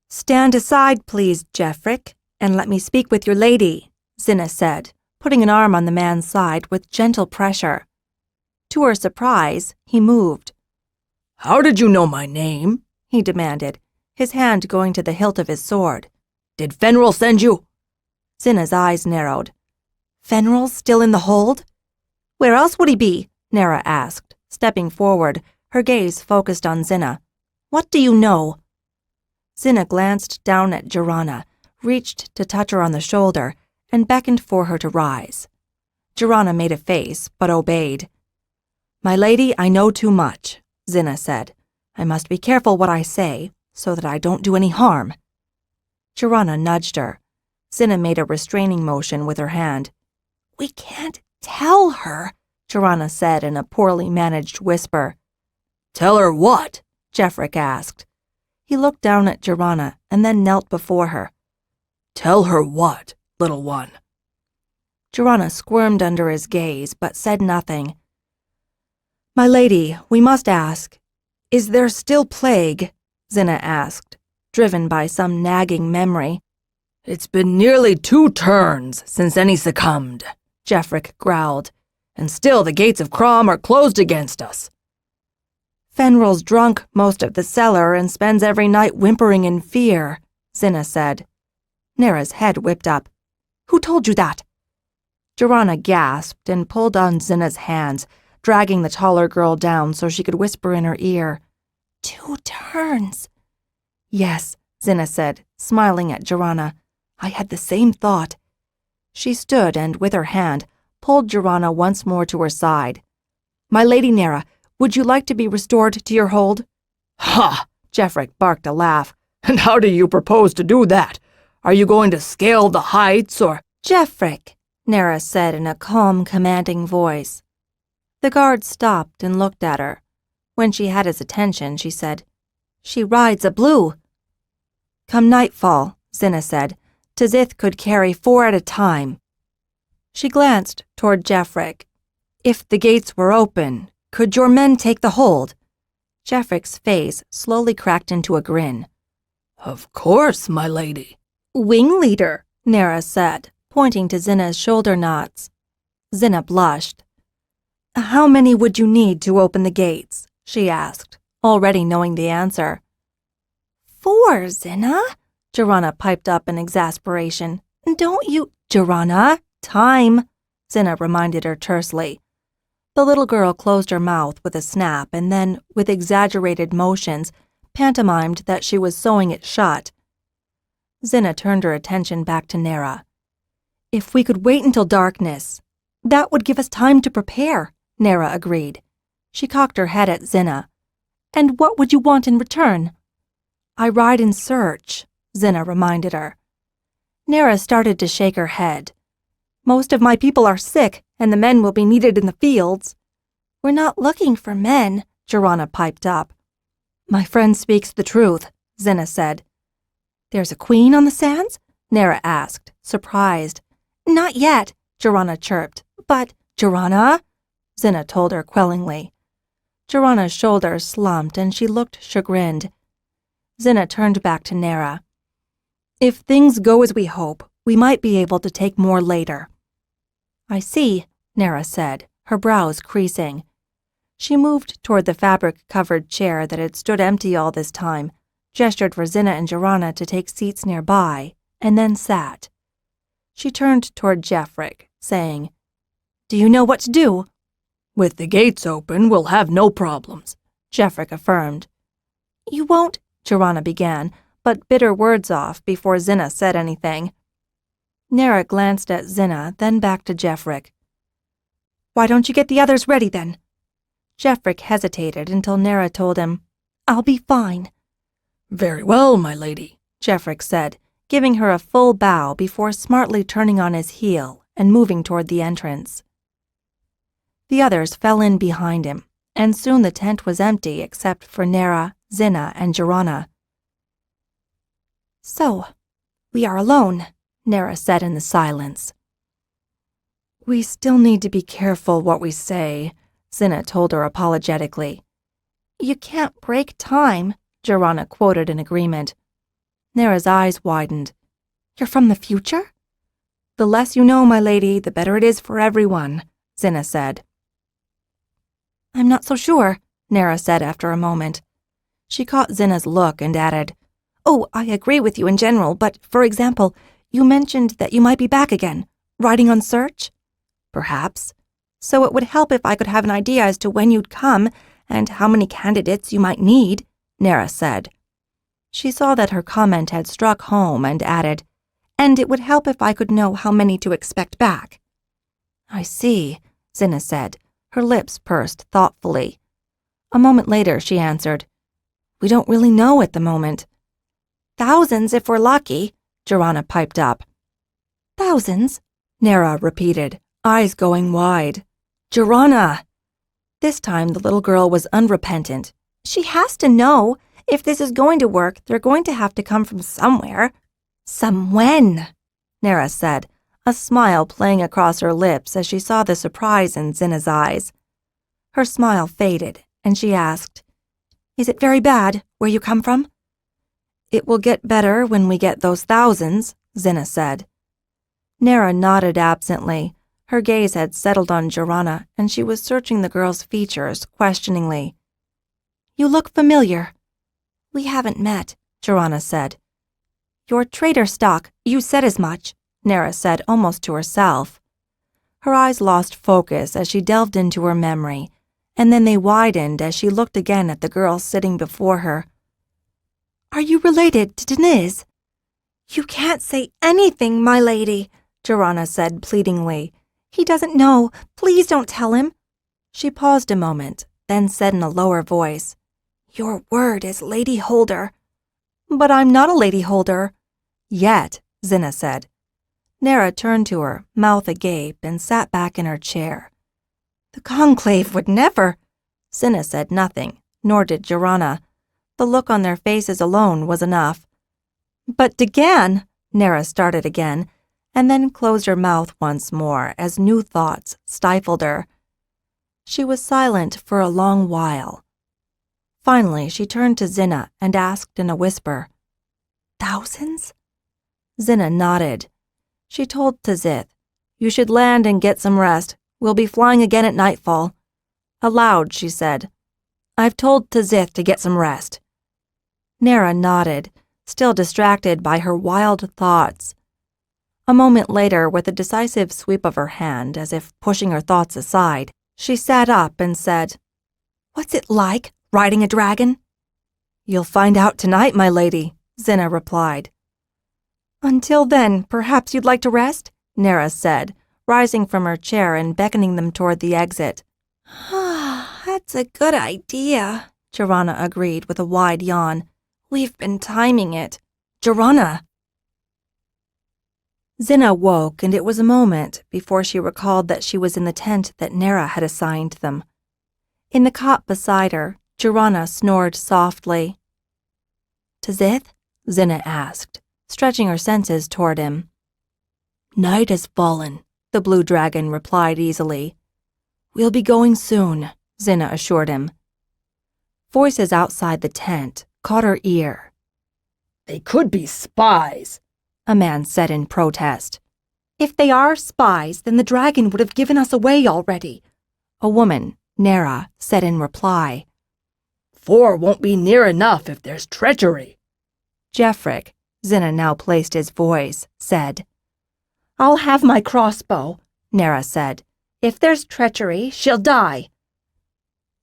"Stand aside, please, Jeffrick, and let me speak with your lady," Xhinna said, putting an arm on the man's side with gentle pressure. To her surprise, he moved. "How did you know my name?" he demanded, his hand going to the hilt of his sword. "Did Fenril send you?" Xhinna's eyes narrowed. "Fenril's still in the hold?" "Where else would he be?" Nera asked, stepping forward, her gaze focused on Xhinna. "What do you know?" Xhinna glanced down at Xhinna, reached to touch her on the shoulder, and beckoned for her to rise. Xhinna made a face, but obeyed. "My lady, I know too much," Xhinna said. "I must be careful what I say, so that I don't do any harm." Xhinna nudged her. Xhinna made a restraining motion with her hand. "We can't tell her," Xhinna said in a poorly managed whisper. "Tell her what?" Jeffrick asked. He looked down at Xhinna and then knelt before her. "Tell her what, little one?" Xhinna squirmed under his gaze, but said nothing. "My lady, we must ask, is there still plague?" Xhinna asked, driven by some nagging memory. "It's been nearly 2 turns since any succumbed," Jeffrick growled, "and still the gates of Crom are closed against us." "Fenril's drunk most of the cellar and spends every night whimpering in fear," Xhinna said. Nera's head whipped up. "Who told you that?" Xhinna gasped and pulled on Xhinna's hands, dragging the taller girl down so she could whisper in her ear. 2 turns. "Yes," Xhinna said, smiling at Xhinna. "I had the same thought." She stood and, with her hand, pulled Xhinna once more to her side. "My lady Nera, would you like to be restored to your hold?" "Ha!" Jeffrick barked a laugh. "And how do you propose to do that? Are you going to scale the heights, or—" "Jeffrick," Nera said in a calm, commanding voice. The guard stopped and looked at her. When she had his attention, she said, "She rides a blue." "Come nightfall," Xhinna said, "Tzith could carry 4 at a time." She glanced toward Jeffrick. "If the gates were open, could your men take the hold?" Jeffrick's face slowly cracked into a grin. "Of course, my lady." "Wing leader," Nera said, pointing to Xhinna's shoulder knots. Xhinna blushed. "How many would you need to open the gates?" she asked, already knowing the answer. 4, Xhinna, Xhinna piped up in exasperation. "Don't you—" "Xhinna, time," Xhinna reminded her tersely. The little girl closed her mouth with a snap and then, with exaggerated motions, pantomimed that she was sewing it shut. Xhinna turned her attention back to Nera. "If we could wait until darkness, that would give us time to prepare," Nera agreed. She cocked her head at Xhinna. "And what would you want in return?" "I ride in search," Xhinna reminded her. Nera started to shake her head. "Most of my people are sick, and the men will be needed in the fields." "We're not looking for men," Xhinna piped up. "My friend speaks the truth," Xhinna said. "There's a queen on the sands?" Nera asked, surprised. "Not yet," Xhinna chirped. "But—" "Xhinna," Xhinna told her quellingly. Xhinna's shoulders slumped and she looked chagrined. Xhinna turned back to Nera. "If things go as we hope, we might be able to take more later." "I see," Nera said, her brows creasing. She moved toward the fabric-covered chair that had stood empty all this time, gestured for Xhinna and Xhinna to take seats nearby, and then sat. She turned toward Jeffrick, saying, "Do you know what to do?" "With the gates open, we'll have no problems," Jeffrick affirmed. "You won't—" Xhinna began, but bit her words off before Xhinna said anything. Nera glanced at Xhinna, then back to Jeffrick. "Why don't you get the others ready, then?" Jeffrick hesitated until Nera told him, "I'll be fine." "Very well, my lady," Jeffrick said, giving her a full bow before smartly turning on his heel and moving toward the entrance. The others fell in behind him, and soon the tent was empty except for Nera, Xhinna, and Xhinna. "So, we are alone," Nera said in the silence. "We still need to be careful what we say," Xhinna told her apologetically. "You can't break time," Xhinna quoted in agreement. Nera's eyes widened. "You're from the future?" "The less you know, my lady, the better it is for everyone," Xhinna said. "I'm not so sure," Nera said after a moment. She caught Xhinna's look and added, "Oh, I agree with you in general, but, for example, you mentioned that you might be back again, riding on search?" "Perhaps. So it would help if I could have an idea as to when you'd come and how many candidates you might need," Nera said. She saw that her comment had struck home and added, "And it would help if I could know how many to expect back." "I see," Xhinna said, her lips pursed thoughtfully. A moment later, she answered, "We don't really know at the moment." "Thousands if we're lucky," Xhinna piped up. "Thousands?" Nera repeated, eyes going wide. "Xhinna!" This time the little girl was unrepentant. "She has to know. If this is going to work, they're going to have to come from somewhere." "Somewhen," Nera said, a smile playing across her lips as she saw the surprise in Xhinna's eyes. Her smile faded, and she asked, "Is it very bad, where you come from?" "It will get better when we get those thousands," Xhinna said. Nera nodded absently. Her gaze had settled on Xhinna, and she was searching the girl's features questioningly. "You look familiar." "We haven't met," Xhinna said. "You're trader stock, you said as much," Nera said almost to herself. Her eyes lost focus as she delved into her memory, and then they widened as she looked again at the girl sitting before her. "Are you related to Deniz?" "You can't say anything, my lady," Xhinna said pleadingly. "He doesn't know. Please don't tell him." She paused a moment, then said in a lower voice, "Your word as Lady Holder." "But I'm not a lady holder." "Yet," Xhinna said. Nera turned to her, mouth agape, and sat back in her chair. "The conclave would never." Xhinna said nothing, nor did Xhinna. The look on their faces alone was enough. "But Dagan," Nera started again, and then closed her mouth once more as new thoughts stifled her. She was silent for a long while. Finally, she turned to Xhinna and asked in a whisper, "Thousands?" Xhinna nodded. She told Tzith, "You should land and get some rest. We'll be flying again at nightfall." Aloud, she said, "I've told Tzith to get some rest." Nera nodded, still distracted by her wild thoughts. A moment later, with a decisive sweep of her hand, as if pushing her thoughts aside, she sat up and said, "What's it like, riding a dragon?" "You'll find out tonight, my lady," Xhinna replied. "Until then, perhaps you'd like to rest?" Nera said, rising from her chair and beckoning them toward the exit. "That's a good idea," Xhinna agreed with a wide yawn. "We've been timing it." "Xhinna!" Xhinna woke, and it was a moment before she recalled that she was in the tent that Nera had assigned them. In the cot beside her, Xhinna snored softly. "Tzith?" Xhinna asked, stretching her senses toward him. "Night has fallen," the blue dragon replied easily. "We'll be going soon," Xhinna assured him. Voices outside the tent caught her ear. "They could be spies," a man said in protest. "If they are spies, then the dragon would have given us away already," a woman, Nera, said in reply. 4 won't be near enough if there's treachery. Jeffrick, Xhinna now placed his voice, said. "I'll have my crossbow," Nera said. "If there's treachery, she'll die."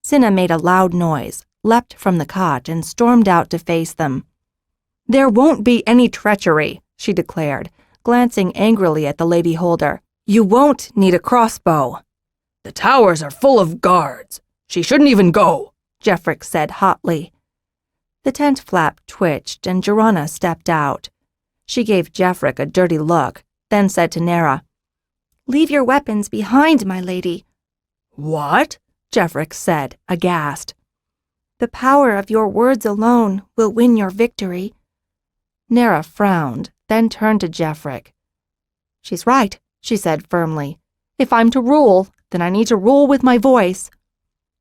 Xhinna made a loud noise, leapt from the cot, and stormed out to face them. "There won't be any treachery," she declared, glancing angrily at the lady holder. "You won't need a crossbow." "The towers are full of guards. She shouldn't even go," Jeffrick said hotly. The tent flap twitched, and Xhinna stepped out. She gave Jeffrick a dirty look, then said to Nera, "Leave your weapons behind, my lady." What? Jeffrick said, aghast. The power of your words alone will win your victory. Nera frowned, then turned to Jeffrick. She's right, she said firmly. If I'm to rule, then I need to rule with my voice.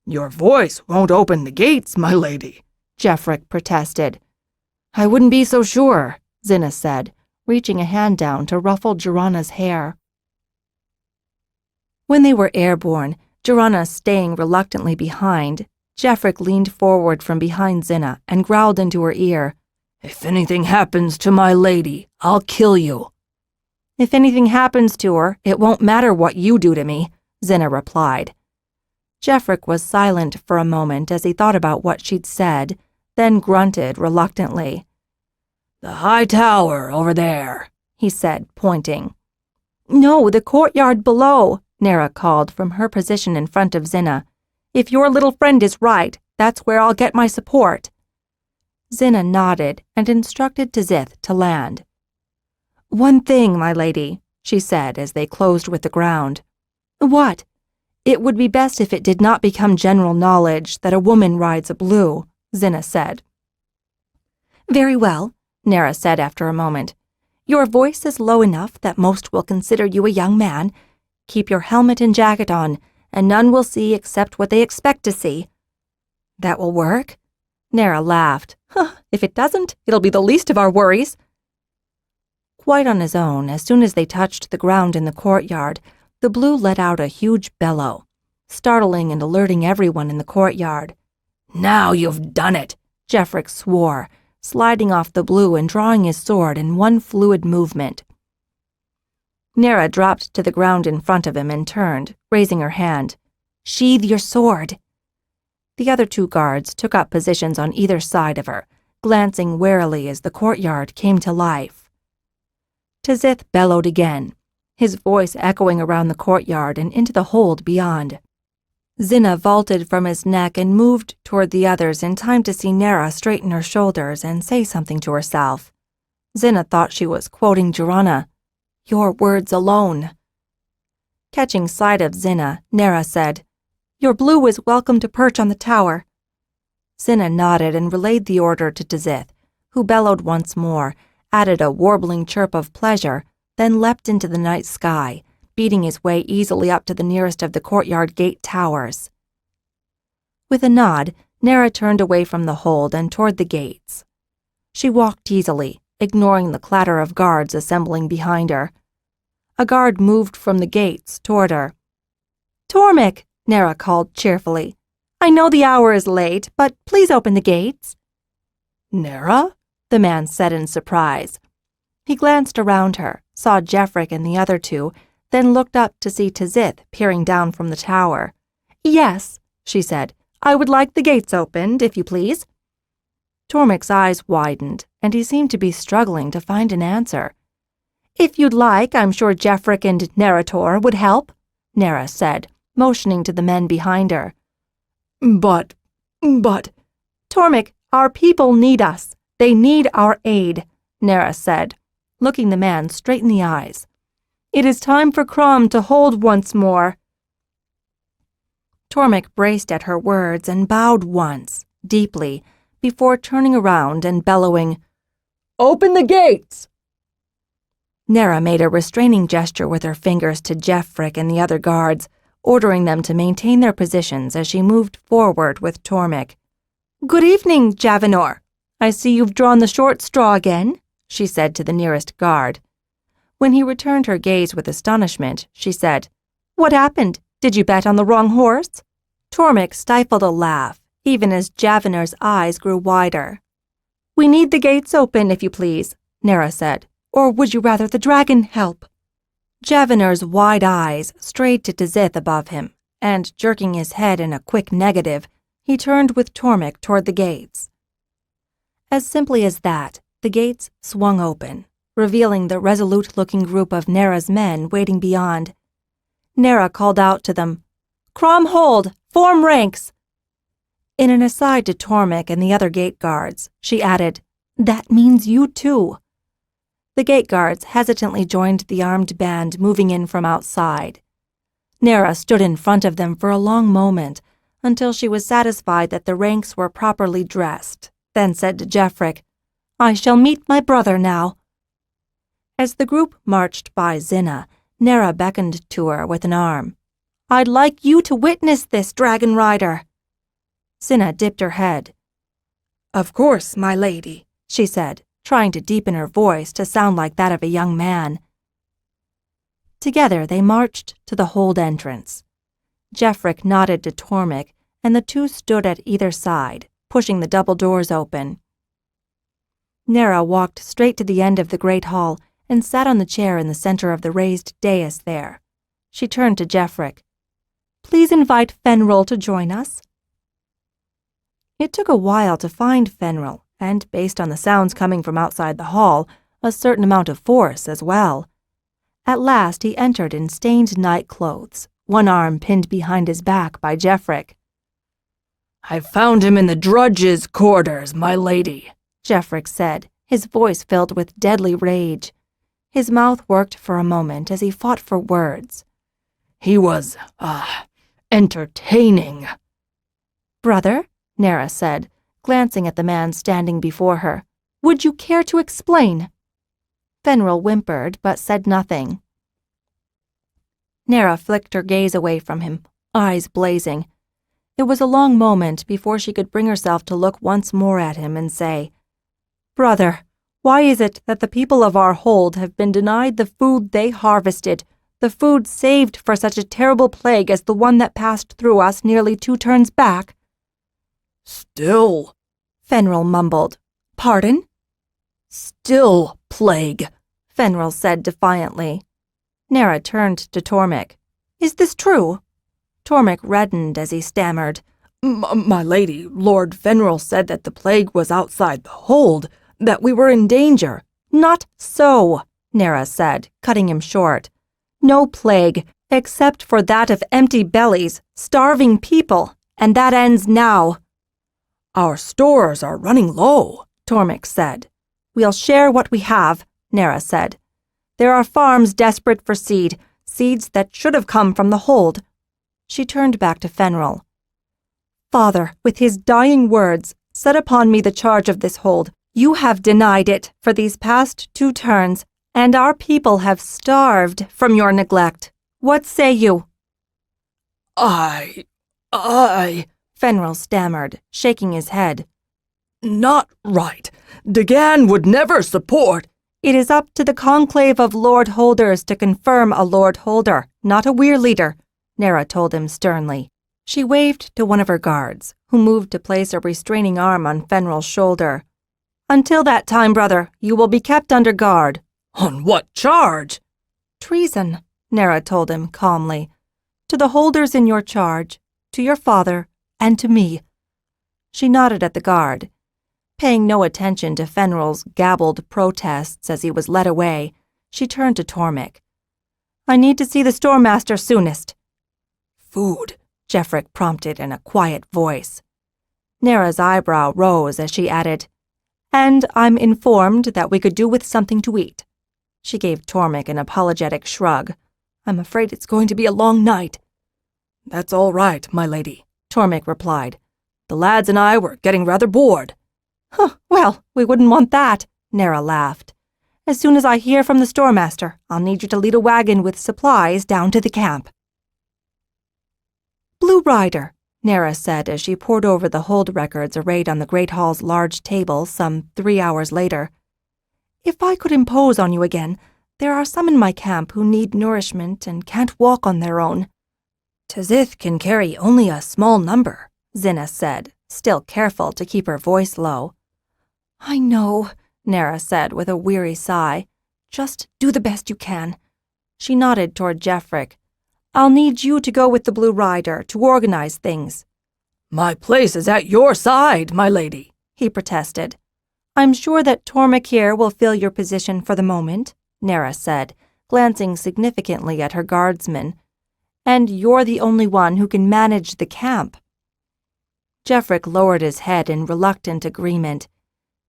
Your voice won't open the gates, my lady, Jeffrick protested. I wouldn't be so sure, Xhinna said, reaching a hand down to ruffle Xhinna's hair. When they were airborne, Xhinna staying reluctantly behind, Jeffrick leaned forward from behind Xhinna and growled into her ear, If anything happens to my lady, I'll kill you. If anything happens to her, it won't matter what you do to me, Xhinna replied. Jeffrick was silent for a moment as he thought about what she'd said, then grunted reluctantly. The high tower over there, he said, pointing. No, the courtyard below, Nera called from her position in front of Xhinna. If your little friend is right, that's where I'll get my support. Xhinna nodded and instructed Tizith to land. One thing, my lady, she said as they closed with the ground. What? It would be best if it did not become general knowledge that a woman rides a blue, Xhinna said. Very well, Nera said after a moment. Your voice is low enough that most will consider you a young man. Keep your helmet and jacket on, and none will see except what they expect to see. That will work? Nera laughed. If it doesn't, it'll be the least of our worries. Quite on his own, as soon as they touched the ground in the courtyard, the blue let out a huge bellow, startling and alerting everyone in the courtyard. Now you've done it, Jeffrick swore, sliding off the blue and drawing his sword in one fluid movement. Nera dropped to the ground in front of him and turned, raising her hand. Sheathe your sword. The other two guards took up positions on either side of her, glancing warily as the courtyard came to life. Tizith bellowed again, his voice echoing around the courtyard and into the hold beyond. Xhinna vaulted from his neck and moved toward the others in time to see Nera straighten her shoulders and say something to herself. Xhinna thought she was quoting Xhinna, Your words alone. Catching sight of Xhinna, Nera said, Your blue is welcome to perch on the tower. Xhinna nodded and relayed the order to Tizith, who bellowed once more, added a warbling chirp of pleasure, then leapt into the night sky, beating his way easily up to the nearest of the courtyard gate towers. With a nod, Nera turned away from the hold and toward the gates. She walked easily, ignoring the clatter of guards assembling behind her. A guard moved from the gates toward her. Tormik, Nera called cheerfully. I know the hour is late, but please open the gates. Nera? The man said in surprise. He glanced around her, saw Jeffrick and the other two, then looked up to see Tizith peering down from the tower. Yes, she said. I would like the gates opened, if you please. Tormik's eyes widened, and he seemed to be struggling to find an answer. If you'd like, I'm sure Jeffrick and Nerator would help, Nera said, motioning to the men behind her. But... Tormik, our people need us. They need our aid, Nera said, looking the man straight in the eyes. It is time for Crom to hold once more. Tormik braced at her words and bowed once, deeply, before turning around and bellowing, Open the gates! Nera made a restraining gesture with her fingers to Jeffrick and the other guards, ordering them to maintain their positions as she moved forward with Tormik. Good evening, Javanor. I see you've drawn the short straw again, she said to the nearest guard. When he returned her gaze with astonishment, she said, What happened? Did you bet on the wrong horse? Tormik stifled a laugh, even as Javanor's eyes grew wider. We need the gates open, if you please, Nera said. Or would you rather the dragon help? Javanor's wide eyes strayed to Tizith above him, and jerking his head in a quick negative, he turned with Tormik toward the gates. As simply as that, the gates swung open, revealing the resolute-looking group of Nera's men waiting beyond. Nera called out to them, Crom hold! Form ranks! In an aside to Tormik and the other gate guards, she added, That means you too. The gate guards hesitantly joined the armed band moving in from outside. Nera stood in front of them for a long moment, until she was satisfied that the ranks were properly dressed, then said to Jeffrick, "I shall meet my brother now." As the group marched by Xhinna, Nera beckoned to her with an arm. "I'd like you to witness this, Dragon Rider." Xhinna dipped her head. "Of course, my lady," she said, trying to deepen her voice to sound like that of a young man. Together they marched to the hold entrance. Jeffrick nodded to Tormik, and the two stood at either side, pushing the double doors open. Nera walked straight to the end of the great hall and sat on the chair in the center of the raised dais there. She turned to Jeffrick. "Please invite Fenril to join us." It took a while to find Fenril, and based on the sounds coming from outside the hall, a certain amount of force as well. At last he entered in stained night clothes, one arm pinned behind his back by Jeffrick. "I found him in the drudges' quarters, my lady," Jeffrick said, his voice filled with deadly rage. His mouth worked for a moment as he fought for words. "He was, entertaining." "Brother," Nera said, glancing at the man standing before her, "would you care to explain?" Fenril whimpered, but said nothing. Nera flicked her gaze away from him, eyes blazing. It was a long moment before she could bring herself to look once more at him and say, "Brother, why is it that the people of our hold have been denied the food they harvested, the food saved for such a terrible plague as the one that passed through us nearly 2 turns back?" "Still," Fenril mumbled. "Pardon?" "Still plague," Fenril said defiantly. Nera turned to Tormik. "Is this true?" Tormik reddened as he stammered. My lady, Lord Fenril said that the plague was outside the hold, that we were in danger." "Not so," Nera said, cutting him short. "No plague, except for that of empty bellies, starving people, and that ends now." "Our stores are running low," Tormik said. "We'll share what we have," Nera said. "There are farms desperate for seed, seeds that should have come from the hold." She turned back to Fenril. "Father, with his dying words, set upon me the charge of this hold. You have denied it for these past 2 turns, and our people have starved from your neglect. What say you?" I, Fenril stammered, shaking his head. "Not right. Dagan would never support." "It is up to the conclave of Lord Holders to confirm a Lord Holder, not a Weir leader," Nera told him sternly. She waved to one of her guards, who moved to place a restraining arm on Fenril's shoulder. "Until that time, brother, you will be kept under guard." "On what charge?" "Treason," Nera told him calmly. "To the holders in your charge, to your father, and to me." She nodded at the guard. Paying no attention to Fenril's gabbled protests as he was led away, she turned to Tormik. "I need to see the storemaster soonest." "Food," Jeffrick prompted in a quiet voice. Nera's eyebrow rose as she added, "And I'm informed that we could do with something to eat." She gave Tormik an apologetic shrug. "I'm afraid it's going to be a long night." "That's all right, my lady," Tormik replied. "The lads and I were getting rather bored." Well, we wouldn't want that," Nera laughed. "As soon as I hear from the storemaster, I'll need you to lead a wagon with supplies down to the camp." "Blue Rider," Nera said as she pored over the hold records arrayed on the Great Hall's large table some 3 hours later. "If I could impose on you again, there are some in my camp who need nourishment and can't walk on their own." "Tzith can carry only a small number," Xhinna said, still careful to keep her voice low. "I know," Nera said with a weary sigh. "Just do the best you can." She nodded toward Jeffrick. "I'll need you to go with the Blue Rider to organize things." "My place is at your side, my lady," he protested. "I'm sure that Tormik here will fill your position for the moment," Nera said, glancing significantly at her guardsman. "And you're the only one who can manage the camp." Jeffrick lowered his head in reluctant agreement.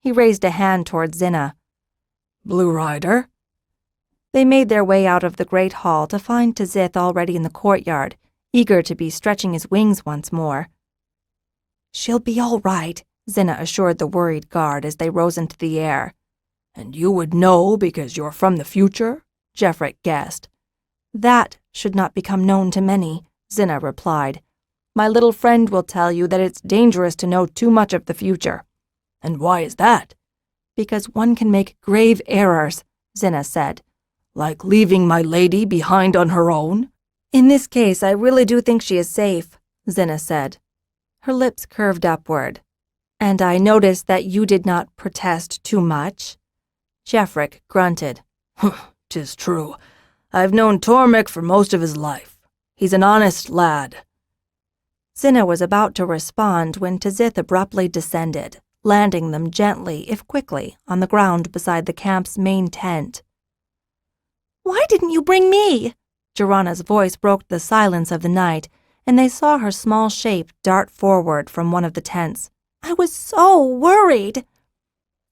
He raised a hand toward Xhinna. "Blue Rider?" They made their way out of the great hall to find Tzith already in the courtyard, eager to be stretching his wings once more. "She'll be all right," Xhinna assured the worried guard as they rose into the air. "And you would know because you're from the future?" Jeffrick guessed. "That should not become known to many," Xhinna replied. "My little friend will tell you that it's dangerous to know too much of the future." "And why is that?" "Because one can make grave errors," Xhinna said. "Like leaving my lady behind on her own?" "In this case, I really do think she is safe," Xhinna said. Her lips curved upward. "And I noticed that you did not protest too much." Jeffrick grunted. "'Tis true. I've known Tormik for most of his life. He's an honest lad." Xhinna was about to respond when Tzith abruptly descended, landing them gently, if quickly, on the ground beside the camp's main tent. "Why didn't you bring me?" Jorana's voice broke the silence of the night, and they saw her small shape dart forward from one of the tents. "I was so worried."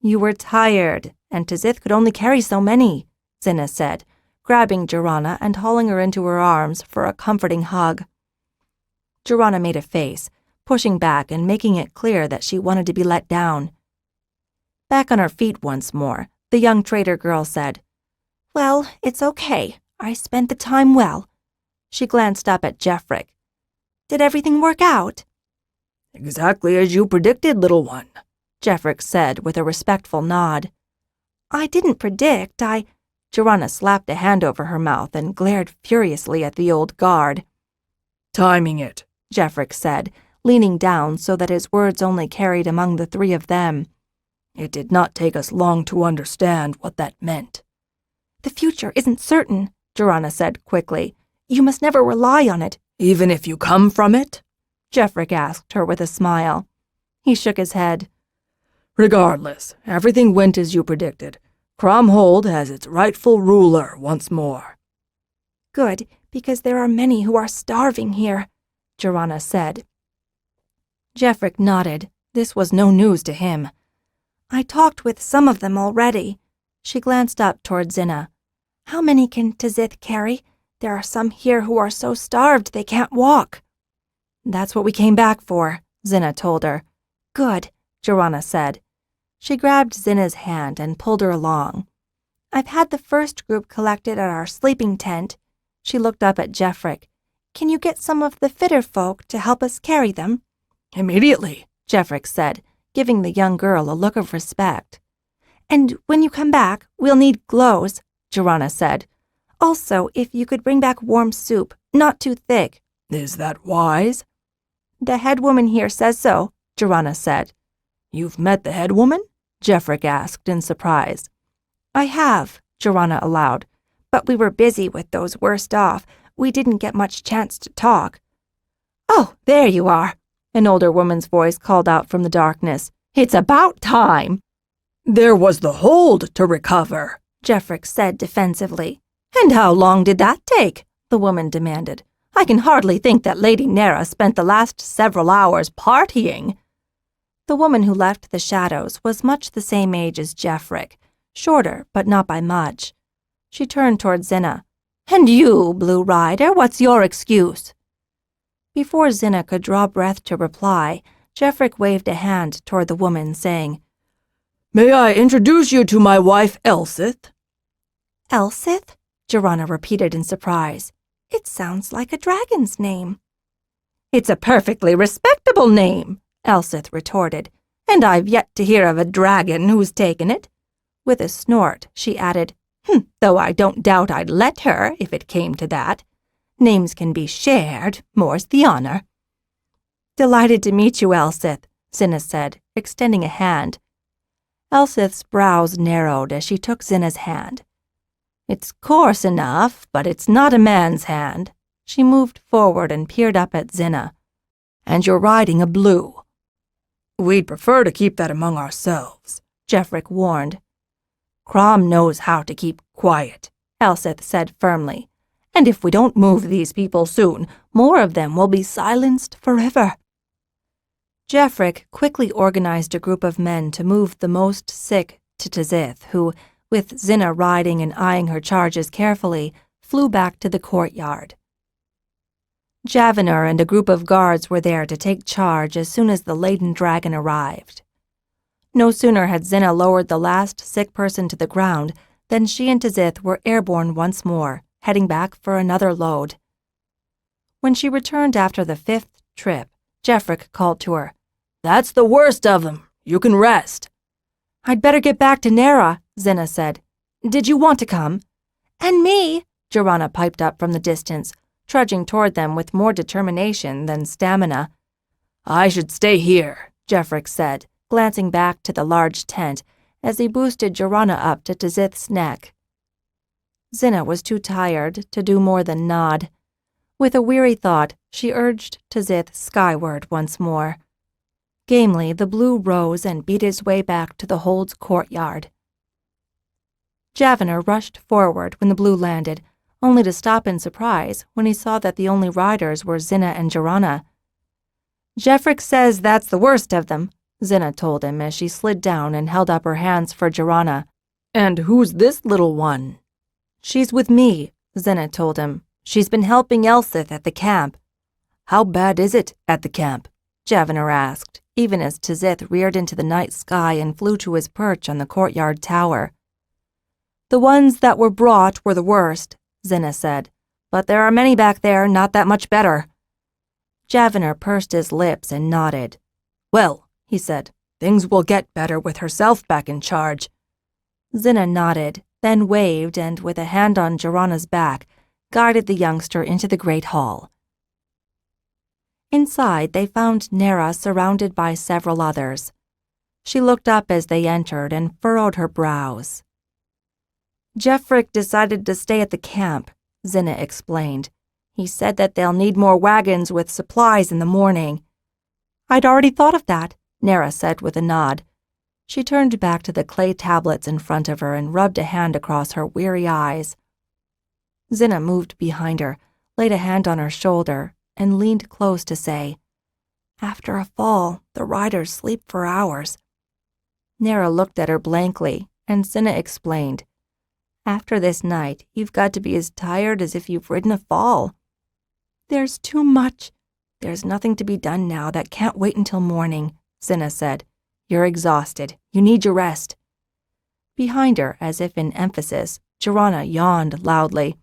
"You were tired, and Tzith could only carry so many," Xhinna said, grabbing Jorana and hauling her into her arms for a comforting hug. Jorana made a face, pushing back and making it clear that she wanted to be let down. Back on her feet once more, the young trader girl said, "Well, it's okay. I spent the time well." She glanced up at Jeffrick. "Did everything work out?" "Exactly as you predicted, little one," Jeffrick said with a respectful nod. "I didn't predict, Jorana slapped a hand over her mouth and glared furiously at the old guard. "Timing it," Jeffrick said, leaning down so that his words only carried among the three of them. "It did not take us long to understand what that meant." "The future isn't certain," Jorana said quickly. "You must never rely on it." "Even if you come from it?" Jeffrick asked her with a smile. He shook his head. "Regardless, everything went as you predicted. Cromhold has its rightful ruler once more." "Good, because there are many who are starving here," Jorana said. Jeffrick nodded. This was no news to him. "I talked with some of them already." She glanced up toward Xhinna. "How many can Tzith carry? There are some here who are so starved they can't walk." "That's what we came back for," Xhinna told her. "Good," Jorana said. She grabbed Xhinna's hand and pulled her along. "I've had the first group collected at our sleeping tent." She looked up at Jeffrick. "Can you get some of the fitter folk to help us carry them?" "Immediately," Jeffrick said, giving the young girl a look of respect. "And when you come back, we'll need glows," Jorana said. "Also, if you could bring back warm soup, not too thick." "Is that wise?" "The head woman here says so," Jorana said. "You've met the head woman?" Jeffrick asked in surprise. "I have," Jorana allowed, "but we were busy with those worst off. We didn't get much chance to talk." "Oh, there you are," an older woman's voice called out from the darkness. "It's about time." "There was the hold to recover," Jeffrick said defensively. "And how long did that take?" the woman demanded. "I can hardly think that Lady Nera spent the last several hours partying." The woman who left the shadows was much the same age as Jeffrick, shorter but not by much. She turned toward Xhinna. "And you, Blue Rider, what's your excuse?" Before Xhinna could draw breath to reply, Jeffrick waved a hand toward the woman, saying, "May I introduce you to my wife, Elsith?" "Elsith?" Jorana repeated in surprise. "It sounds like a dragon's name." "It's a perfectly respectable name," Elsith retorted, "and I've yet to hear of a dragon who's taken it." With a snort, she added, "Though I don't doubt I'd let her if it came to that. Names can be shared, more's the honor." "Delighted to meet you, Elsith," Xhinna said, extending a hand. Elsith's brows narrowed as she took Xhinna's hand. "It's coarse enough, but it's not a man's hand." She moved forward and peered up at Xhinna. "And you're riding a blue." "We'd prefer to keep that among ourselves," Jeffrick warned. "Crom knows how to keep quiet," Elsith said firmly. "And if we don't move these people soon, more of them will be silenced forever." Jeffrick quickly organized a group of men to move the most sick to Tzith, who, with Xhinna riding and eyeing her charges carefully, flew back to the courtyard. Javiner and a group of guards were there to take charge as soon as the laden dragon arrived. No sooner had Xhinna lowered the last sick person to the ground than she and Tizith were airborne once more, heading back for another load. When she returned after the 5th trip, Jeffrick called to her. "That's the worst of them. You can rest." "I'd better get back to Nera," Xhinna said. "Did you want to come?" "And me," Joranna piped up from the distance, trudging toward them with more determination than stamina. "I should stay here," Jeffrick said, glancing back to the large tent as he boosted Joranna up to Tizith's neck. Xhinna was too tired to do more than nod. With a weary thought, she urged Tizith skyward once more. Gamely, the blue rose and beat his way back to the hold's courtyard. Javiner rushed forward when the blue landed, only to stop in surprise when he saw that the only riders were Xhinna and Joranna. "Jeffrick says that's the worst of them," Xhinna told him as she slid down and held up her hands for Joranna. "And who's this little one?" "She's with me," Xhinna told him. "She's been helping Elsith at the camp." "How bad is it at the camp?" Javiner asked, even as Tizith reared into the night sky and flew to his perch on the courtyard tower. "The ones that were brought were the worst," Xhinna said, "but there are many back there not that much better." Javiner pursed his lips and nodded. "Well," he said, "things will get better with herself back in charge." Xhinna nodded, then waved and, with a hand on Joranna's back, guided the youngster into the great hall. Inside, they found Nera surrounded by several others. She looked up as they entered and furrowed her brows. "Jeffrick decided to stay at the camp," Xhinna explained. "He said that they'll need more wagons with supplies in the morning." "I'd already thought of that," Nera said with a nod. She turned back to the clay tablets in front of her and rubbed a hand across her weary eyes. Xhinna moved behind her, laid a hand on her shoulder, and leaned close to say, "After a fall, the riders sleep for hours." Nera looked at her blankly, and Xhinna explained, "After this night, you've got to be as tired as if you've ridden a fall." "There's too much." "There's nothing to be done now that can't wait until morning," Xhinna said. "You're exhausted. You need your rest." Behind her, as if in emphasis, Joranna yawned loudly.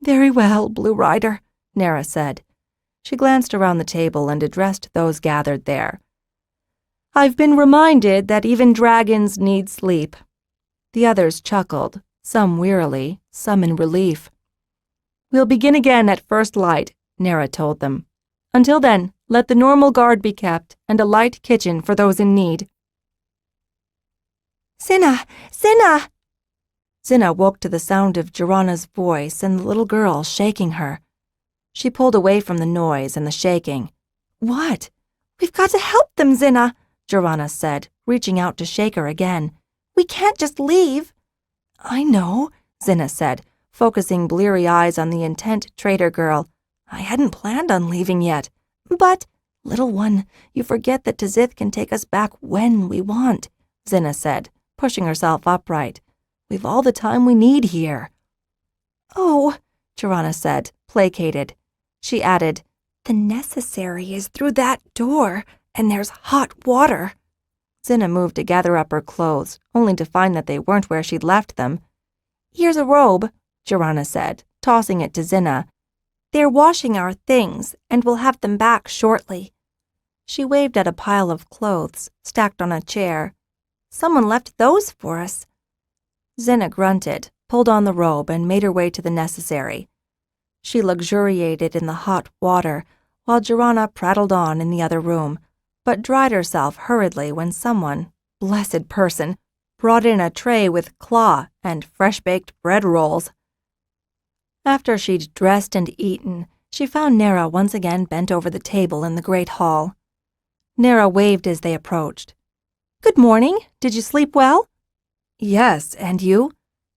"Very well, Blue Rider," Nera said. She glanced around the table and addressed those gathered there. "I've been reminded that even dragons need sleep." The others chuckled, some wearily, some in relief. "We'll begin again at first light," Nera told them. "Until then, let the normal guard be kept and a light kitchen for those in need." "Xhinna! Xhinna!" Xhinna woke to the sound of Joranna's voice and the little girl shaking her. She pulled away from the noise and the shaking. "What?" "We've got to help them, Xhinna," Joranna said, reaching out to shake her again. "We can't just leave." "I know," Xhinna said, focusing bleary eyes on the intent trader girl. "I hadn't planned on leaving yet. But, little one, you forget that Tizith can take us back when we want," Xhinna said, pushing herself upright. "We've all the time we need here." "Oh," Joranna said, placated. She added, "The necessary is through that door, and there's hot water." Xhinna moved to gather up her clothes, only to find that they weren't where she'd left them. "Here's a robe," Joranna said, tossing it to Xhinna. "They're washing our things, and we'll have them back shortly." She waved at a pile of clothes stacked on a chair. "Someone left those for us." Xhinna grunted, pulled on the robe, and made her way to the necessary. She luxuriated in the hot water, while Joranna prattled on in the other room, but dried herself hurriedly when someone, blessed person, brought in a tray with claw and fresh-baked bread rolls. After she'd dressed and eaten, she found Nera once again bent over the table in the great hall. Nera waved as they approached. "Good morning. Did you sleep well?" "Yes, and you?"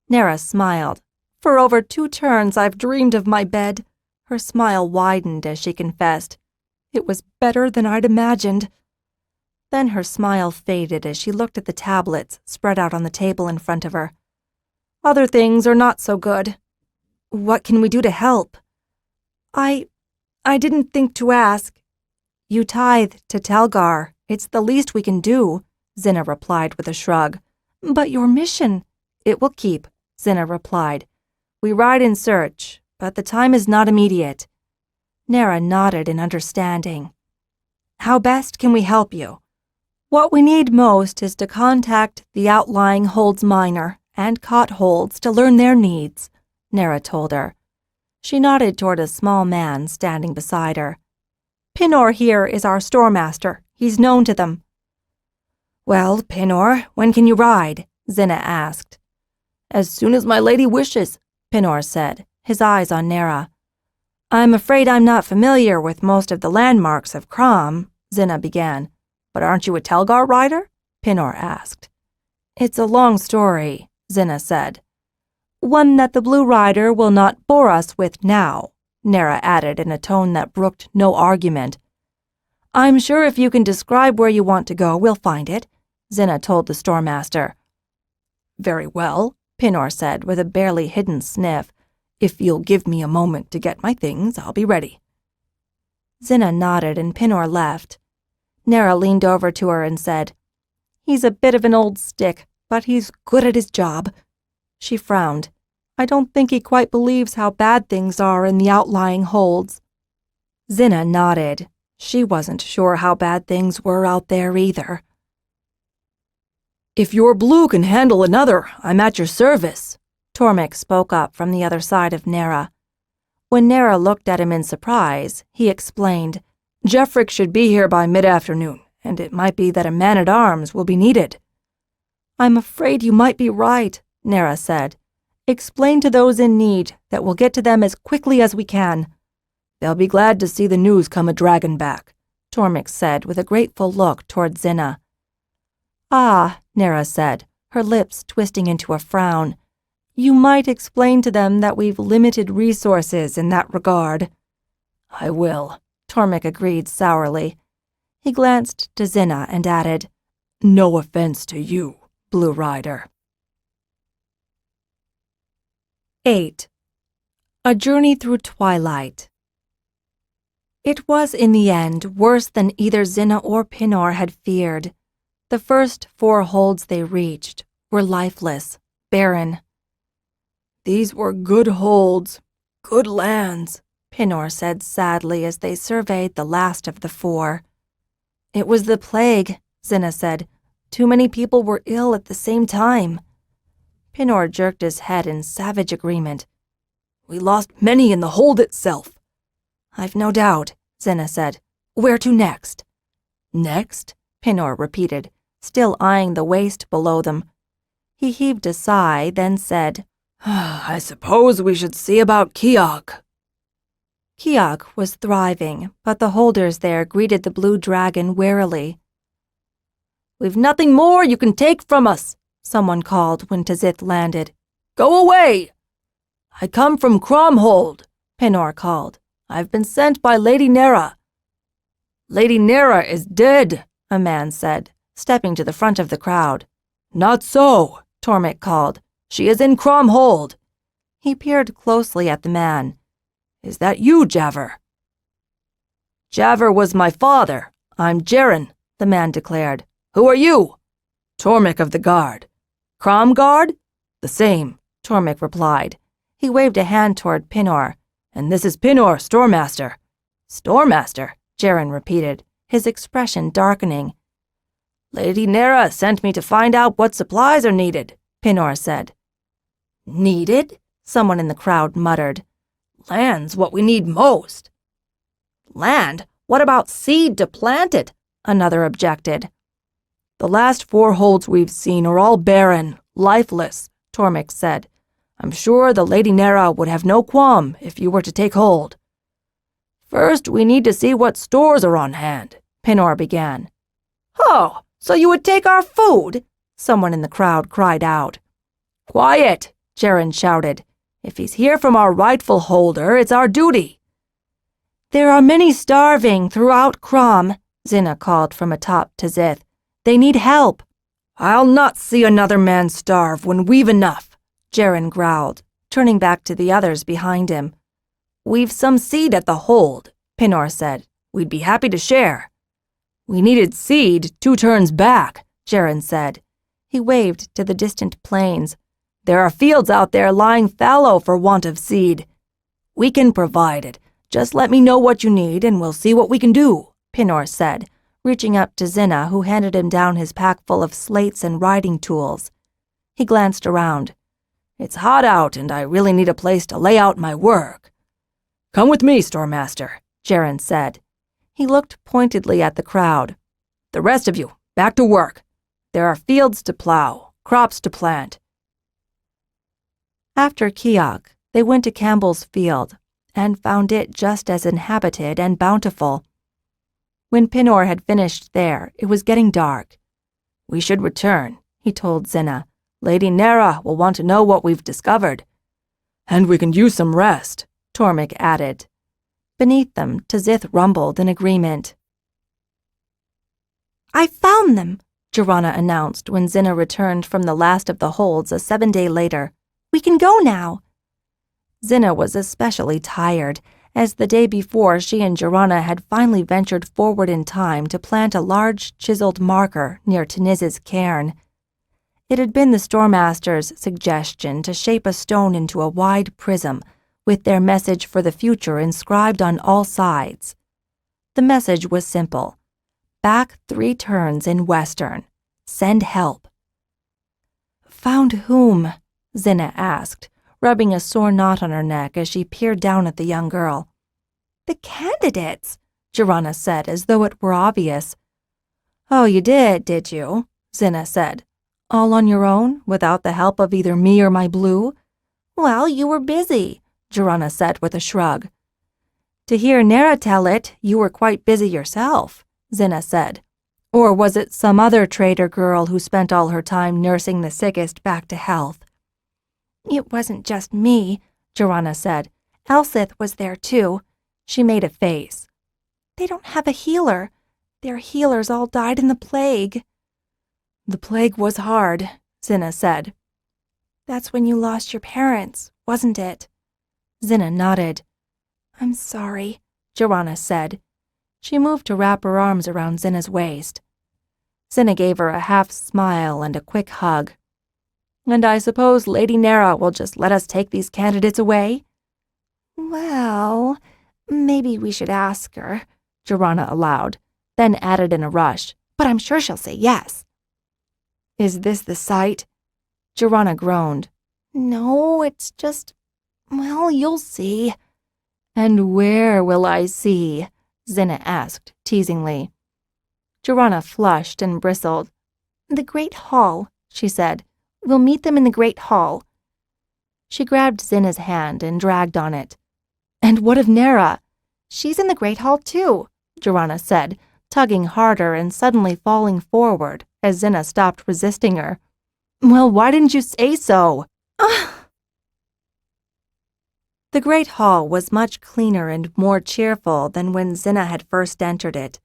Nera smiled. "For over 2 turns I've dreamed of my bed." Her smile widened as she confessed, "It was better than I'd imagined." Then her smile faded as she looked at the tablets spread out on the table in front of her. Other things are not so good. What can we do to help? I didn't think to ask. You tithe to Telgar. It's the least we can do, Xhinna replied with a shrug. But your mission, it will keep, Xhinna replied. We ride in search, but the time is not immediate. Nera nodded in understanding. How best can we help you? What we need most is to contact the outlying holds minor and cot holds to learn their needs, Nera told her. She nodded toward a small man standing beside her. Pinor here is our storemaster. He's known to them. Well, Pinor, when can you ride? Xhinna asked. As soon as my lady wishes, Pinor said, his eyes on Nera. I'm afraid I'm not familiar with most of the landmarks of Crom, Xhinna began. But aren't you a Telgar rider? Pinor asked. It's a long story, Xhinna said. One that the Blue Rider will not bore us with now, Nera added in a tone that brooked no argument. I'm sure if you can describe where you want to go, we'll find it, Xhinna told the storemaster. Very well, Pinor said with a barely hidden sniff. If you'll give me a moment to get my things, I'll be ready. Xhinna nodded and Pinor left. Nera leaned over to her and said, He's a bit of an old stick, but he's good at his job. She frowned. I don't think he quite believes how bad things are in the outlying holds. Xhinna nodded. She wasn't sure how bad things were out there either. If your blue can handle another, I'm at your service, Tormek spoke up from the other side of Nera. When Nera looked at him in surprise, he explained, Jeffrick should be here by mid-afternoon, and it might be that a man-at-arms will be needed. I'm afraid you might be right, Nera said. Explain to those in need that we'll get to them as quickly as we can. They'll be glad to see the news come a dragon back, Tormek said with a grateful look toward Xhinna. Ah, Nera said, her lips twisting into a frown. You might explain to them that we've limited resources in that regard. I will, Tormek agreed sourly. He glanced to Xhinna and added, No offense to you, Blue Rider. 8. A Journey Through Twilight. It was in the end worse than either Xhinna or Pinor had feared. The first 4 holds they reached were lifeless, barren. These were good holds, good lands, Pinor said sadly as they surveyed the last of the 4. It was the plague, Xhinna said. Too many people were ill at the same time. Pinor jerked his head in savage agreement. We lost many in the hold itself. I've no doubt, Xhinna said. Where to next? Next? Pinor repeated, still eyeing the waste below them. He heaved a sigh, then said, I suppose we should see about Kiok. Kiok was thriving, but the holders there greeted the blue dragon warily. We've nothing more you can take from us, someone called when Tzith landed. Go away! I come from Cromhold, Pinor called. I've been sent by Lady Nera. Lady Nera is dead, a man said, stepping to the front of the crowd. Not so, Tormek called. She is in Cromhold. He peered closely at the man. Is that you, Javer? Javer was my father. I'm Jaren, the man declared. Who are you? Tormek of the Guard. Crom Guard? The same, Tormek replied. He waved a hand toward Pinor. And this is Pinor, Storemaster. Storemaster, Jaren repeated, his expression darkening. Lady Nera sent me to find out what supplies are needed, Pinor said. Needed? Someone in the crowd muttered. Land's what we need most. Land? What about seed to plant it? Another objected. The last 4 holds we've seen are all barren, lifeless, Tormek said. I'm sure the Lady Nera would have no qualm if you were to take hold. First, we need to see what stores are on hand, Pinor began. Oh, so you would take our food? Someone in the crowd cried out. Quiet, Jaren shouted. If he's here from our rightful holder, it's our duty. There are many starving throughout Crom, Xhinna called from atop Tzith. They need help. I'll not see another man starve when we've enough, Jaren growled, turning back to the others behind him. "We've some seed at the hold," Pinor said. "We'd be happy to share." "We needed seed 2 turns back," Jaren said. He waved to the distant plains. "There are fields out there lying fallow for want of seed." "We can provide it. Just let me know what you need and we'll see what we can do," Pinor said, reaching up to Xhinna, who handed him down his pack full of slates and writing tools. He glanced around. "It's hot out and I really need a place to lay out my work." "Come with me, Storemaster," Jaren said. He looked pointedly at the crowd. "The rest of you, back to work. There are fields to plow, crops to plant." After Kiak, they went to Campbell's field and found it just as inhabited and bountiful. When Pinor had finished there, it was getting dark. "We should return," he told Xhinna. "Lady Nera will want to know what we've discovered." "And we can use some rest," Tormik added. Beneath them, Tzith rumbled in agreement. "I found them," Jorana announced when Xhinna returned from the last of the holds a 7-day later. "We can go now." Xhinna was especially tired, as the day before she and Jorana had finally ventured forward in time to plant a large chiseled marker near Taniz's cairn. It had been the Storemaster's suggestion to shape a stone into a wide prism, with their message for the future inscribed on all sides. The message was simple. Back 3 turns in Western. Send help. "Found whom?" Xhinna asked, rubbing a sore knot on her neck as she peered down at the young girl. "The candidates," Jorana said, as though it were obvious. "Oh, you did you?" Xhinna said. "All on your own, without the help of either me or my blue?" "Well, you were busy," Jorana said with a shrug. "To hear Nera tell it, you were quite busy yourself," Xhinna said. "Or was it some other trader girl who spent all her time nursing the sickest back to health?" "It wasn't just me," Jorana said. "Elsith was there too." She made a face. "They don't have a healer. Their healers all died in the plague." "The plague was hard," Xhinna said. "That's when you lost your parents, wasn't it?" Xhinna nodded. "I'm sorry," Jorana said. She moved to wrap her arms around Xhinna's waist. Xhinna gave her a half smile and a quick hug. "And I suppose Lady Nera will just let us take these candidates away?" "Well, maybe we should ask her," Jorana allowed, then added in a rush. "But I'm sure she'll say yes." "Is this the site?" Jorana groaned. "No, it's just, well, you'll see." "And where will I see?" Xhinna asked, teasingly. Jorana flushed and bristled. "The Great Hall," she said. "We'll meet them in the Great Hall." She grabbed Xhinna's hand and dragged on it. "And what of Nera?" "She's in the Great Hall too," Jorana said, tugging harder and suddenly falling forward as Xhinna stopped resisting her. "Well, why didn't you say so?" Ugh. The Great Hall was much cleaner and more cheerful than when Xhinna had first entered it.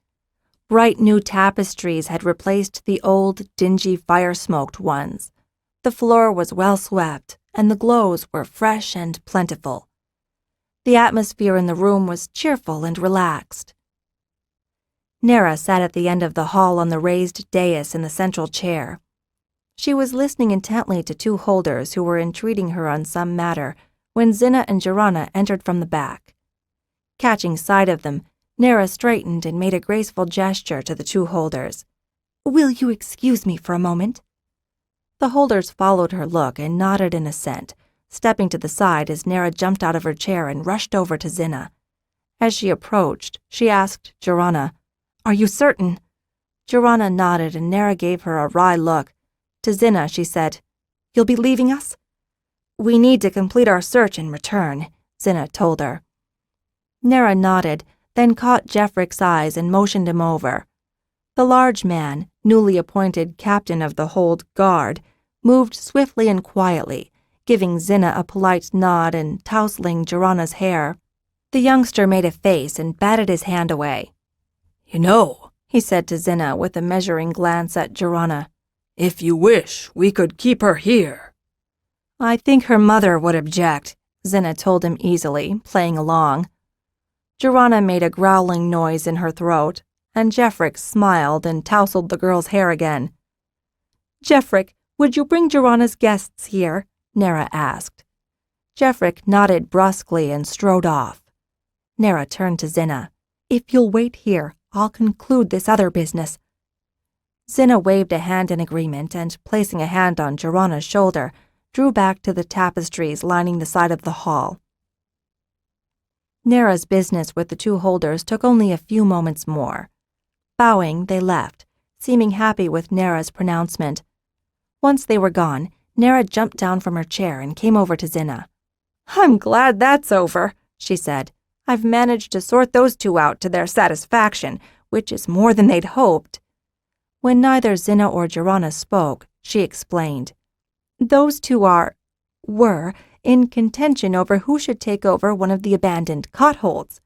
Bright new tapestries had replaced the old, dingy, fire-smoked ones. The floor was well swept, and the glows were fresh and plentiful. The atmosphere in the room was cheerful and relaxed. Nera sat at the end of the hall on the raised dais in the central chair. She was listening intently to 2 holders who were entreating her on some matter when Xhinna and Jorana entered from the back. Catching sight of them, Nera straightened and made a graceful gesture to the 2 holders. "Will you excuse me for a moment?" The holders followed her look and nodded in assent, stepping to the side as Nera jumped out of her chair and rushed over to Xhinna. As she approached, she asked Jorana, "Are you certain?" Jorana nodded and Nera gave her a wry look. To Xhinna, she said, "You'll be leaving us?" "We need to complete our search and return," Xhinna told her. Nera nodded, then caught Jeffrick's eyes and motioned him over. The large man, newly appointed captain of the Hold Guard, moved swiftly and quietly, giving Xhinna a polite nod and tousling Jorana's hair. The youngster made a face and batted his hand away. "You know," he said to Xhinna with a measuring glance at Jorana, "if you wish, we could keep her here." I think her mother would object, Xhinna told him easily, playing along. Xhinna made a growling noise in her throat, and Jeffrick smiled and tousled the girl's hair again. Jeffrick, would you bring Xhinna's guests here? Nera asked. Jeffrick nodded brusquely and strode off. Nera turned to Xhinna. If you'll wait here, I'll conclude this other business. Xhinna waved a hand in agreement and, placing a hand on Xhinna's shoulder, drew back to the tapestries lining the side of the hall. Nera's business with the two holders took only a few moments more. Bowing, they left, seeming happy with Nera's pronouncement. Once they were gone, Nera jumped down from her chair and came over to Xhinna. I'm glad that's over, she said. I've managed to sort those two out to their satisfaction, which is more than they'd hoped. When neither Xhinna or Xhinna spoke, she explained. Those two were in contention over who should take over one of the abandoned cot-holds.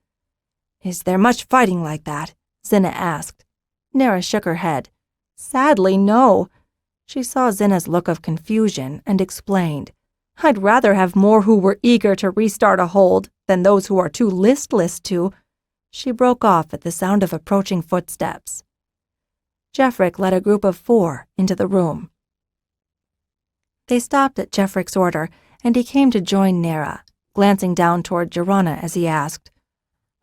Is there much fighting like that? Xhinna asked. Nera shook her head. Sadly, no. She saw Xhinna's look of confusion and explained. I'd rather have more who were eager to restart a hold than those who are too listless to. She broke off at the sound of approaching footsteps. Jeffrick led a group of 4 into the room. They stopped at Jeffrick's order, and he came to join Nera, glancing down toward Xhinna as he asked,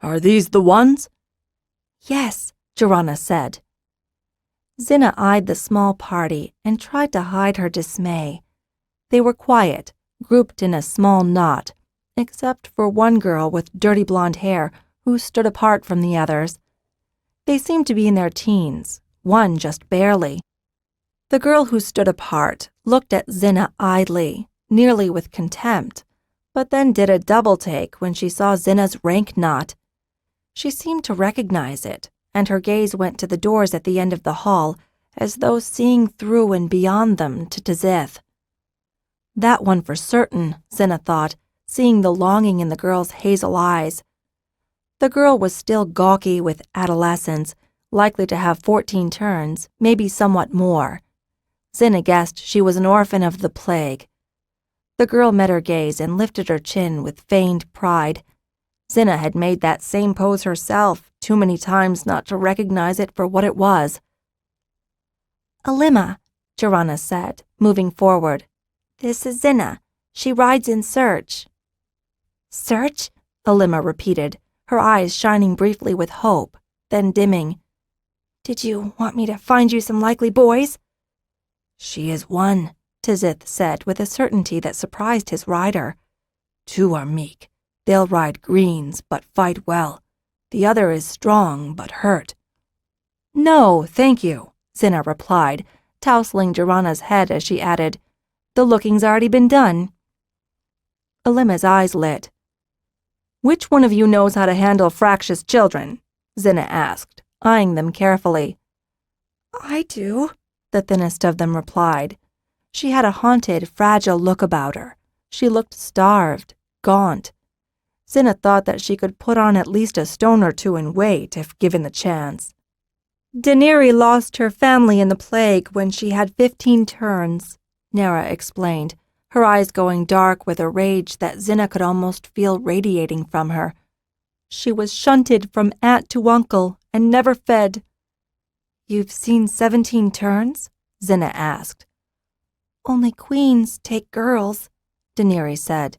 Are these the ones? Yes, Xhinna said. Xhinna eyed the small party and tried to hide her dismay. They were quiet, grouped in a small knot, except for one girl with dirty blonde hair who stood apart from the others. They seemed to be in their teens, one just barely. The girl who stood apart looked at Xhinna idly, nearly with contempt, but then did a double-take when she saw Xhinna's rank knot. She seemed to recognize it, and her gaze went to the doors at the end of the hall, as though seeing through and beyond them to Tzith. That one for certain, Xhinna thought, seeing the longing in the girl's hazel eyes. The girl was still gawky with adolescence, likely to have 14 turns, maybe somewhat more. Xhinna guessed she was an orphan of the plague. The girl met her gaze and lifted her chin with feigned pride. Xhinna had made that same pose herself too many times not to recognize it for what it was. Alima, Xhinna said, moving forward. This is Xhinna. She rides in search. Search? Alima repeated, her eyes shining briefly with hope, then dimming. Did you want me to find you some likely boys? She is one, Tzith said with a certainty that surprised his rider. 2 are meek. They'll ride greens, but fight well. The other is strong, but hurt. No, thank you, Xhinna replied, tousling Xhinna's head as she added, The looking's already been done. Alima's eyes lit. Which one of you knows how to handle fractious children? Xhinna asked, eyeing them carefully. I do, the thinnest of them replied. She had a haunted, fragile look about her. She looked starved, gaunt. Xhinna thought that she could put on at least a stone or 2 in weight if given the chance. Daenerys lost her family in the plague when she had 15 turns, Nera explained, her eyes going dark with a rage that Xhinna could almost feel radiating from her. She was shunted from aunt to uncle and never fed. You've seen 17 turns? Xhinna asked. Only queens take girls, Daenerys said.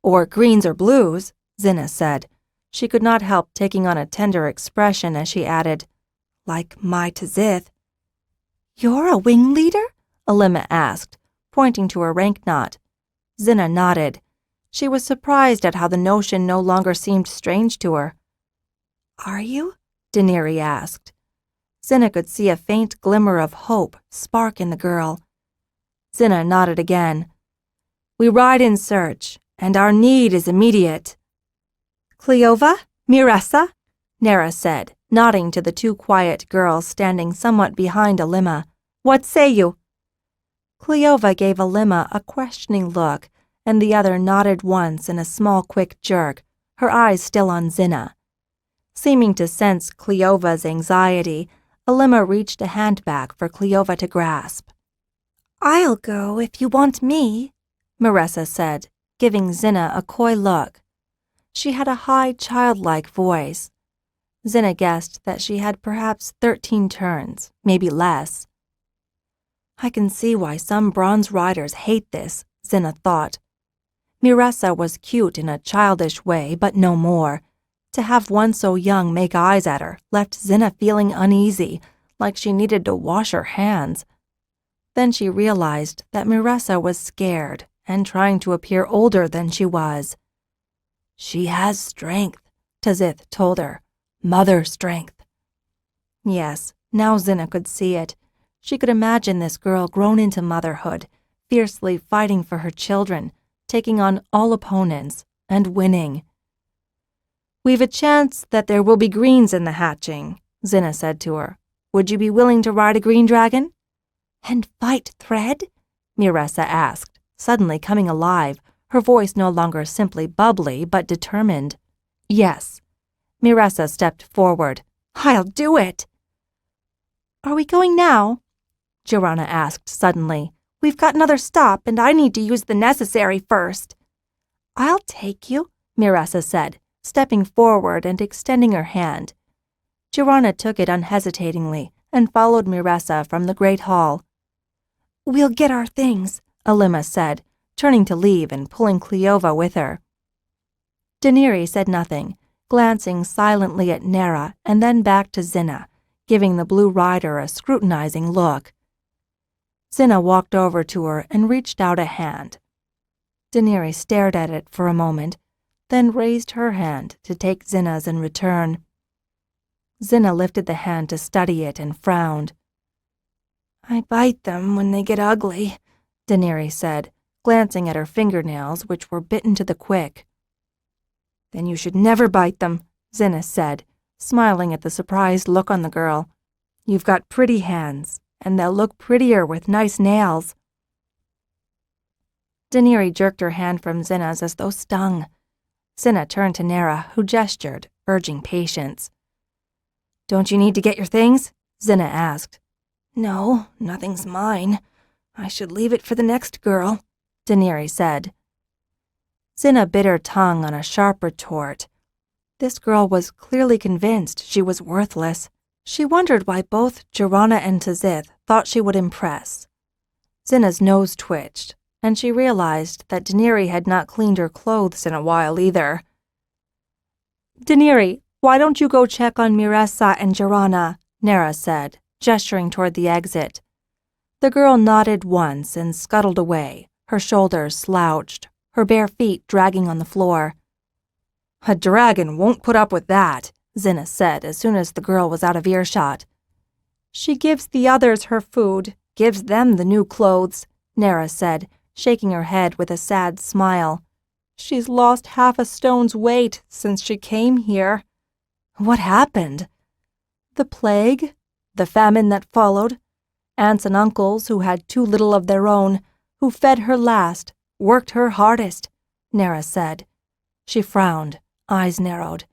Or greens or blues, Xhinna said. She could not help taking on a tender expression as she added, like my Tzith. You're a wing leader? Alima asked, pointing to her rank knot. Xhinna nodded. She was surprised at how the notion no longer seemed strange to her. Are you? Daenerys asked. Xhinna could see a faint glimmer of hope spark in the girl. Xhinna nodded again. We ride in search, and our need is immediate. Cleova? Miressa? Nera said, nodding to the 2 quiet girls standing somewhat behind Alima. What say you? Cleova gave Alima a questioning look, and the other nodded once in a small quick jerk, her eyes still on Xhinna. Seeming to sense Cleova's anxiety, Alima reached a hand back for Cleova to grasp. I'll go if you want me, Marissa said, giving Xhinna a coy look. She had a high, childlike voice. Xhinna guessed that she had perhaps 13 turns, maybe less. I can see why some bronze riders hate this, Xhinna thought. Marissa was cute in a childish way, but no more. To have one so young make eyes at her left Xhinna feeling uneasy, like she needed to wash her hands. Then she realized that Marissa was scared and trying to appear older than she was. She has strength, Tazith told her. Mother strength. Yes, now Xhinna could see it. She could imagine this girl grown into motherhood, fiercely fighting for her children, taking on all opponents, and winning. We've a chance that there will be greens in the hatching, Xhinna said to her. Would you be willing to ride a green dragon? And fight Thread? Marissa asked, suddenly coming alive, her voice no longer simply bubbly but determined. Yes. Marissa stepped forward. I'll do it. Are we going now? Xhinna asked suddenly. We've got another stop, and I need to use the necessary first. I'll take you, Marissa said, stepping forward and extending her hand. Xhinna took it unhesitatingly and followed Marissa from the great hall. We'll get our things, Alima said, turning to leave and pulling Cleova with her. Daenerys said nothing, glancing silently at Nera and then back to Xhinna, giving the blue rider a scrutinizing look. Xhinna walked over to her and reached out a hand. Daenerys stared at it for a moment, then raised her hand to take Xhinna's in return. Xhinna lifted the hand to study it and frowned. I bite them when they get ugly, Daenerys said, glancing at her fingernails, which were bitten to the quick. Then you should never bite them, Xhinna said, smiling at the surprised look on the girl. You've got pretty hands, and they'll look prettier with nice nails. Daenerys jerked her hand from Xhinna's as though stung. Xhinna turned to Nera, who gestured, urging patience. Don't you need to get your things? Xhinna asked. No, nothing's mine. I should leave it for the next girl, Daenerys said. Xhinna bit her tongue on a sharp retort. This girl was clearly convinced she was worthless. She wondered why both Xhinna and Tazith thought she would impress. Xhinna's nose twitched, and she realized that Daenerys had not cleaned her clothes in a while either. Daenerys, why don't you go check on Marissa and Xhinna? Nera said, gesturing toward the exit. The girl nodded once and scuttled away, her shoulders slouched, her bare feet dragging on the floor. A dragon won't put up with that, Xhinna said as soon as the girl was out of earshot. She gives the others her food, gives them the new clothes, Nera said, shaking her head with a sad smile. She's lost half a stone's weight since she came here. What happened? The plague? The famine that followed? Aunts and uncles who had too little of their own, who fed her last, worked her hardest, Nera said. She frowned, eyes narrowed.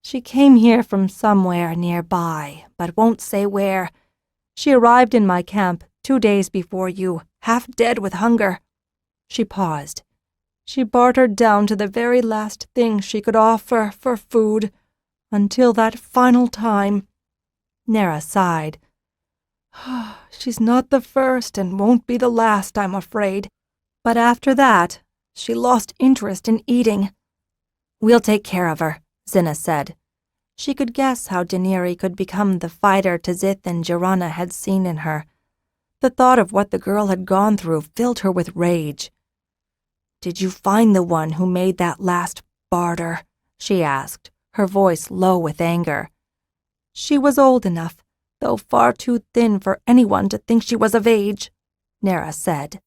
She came here from somewhere nearby, but won't say where. She arrived in my camp 2 days before you, half dead with hunger. She paused. She bartered down to the very last thing she could offer for food, until that final time. Nera sighed. She's not the first and won't be the last, I'm afraid. But after that, she lost interest in eating. We'll take care of her, Xhinna said. She could guess how Daenerys could become the fighter Tazith and Xhinna had seen in her. The thought of what the girl had gone through filled her with rage. Did you find the one who made that last barter? She asked, her voice low with anger. She was old enough, though far too thin for anyone to think she was of age, Nera said.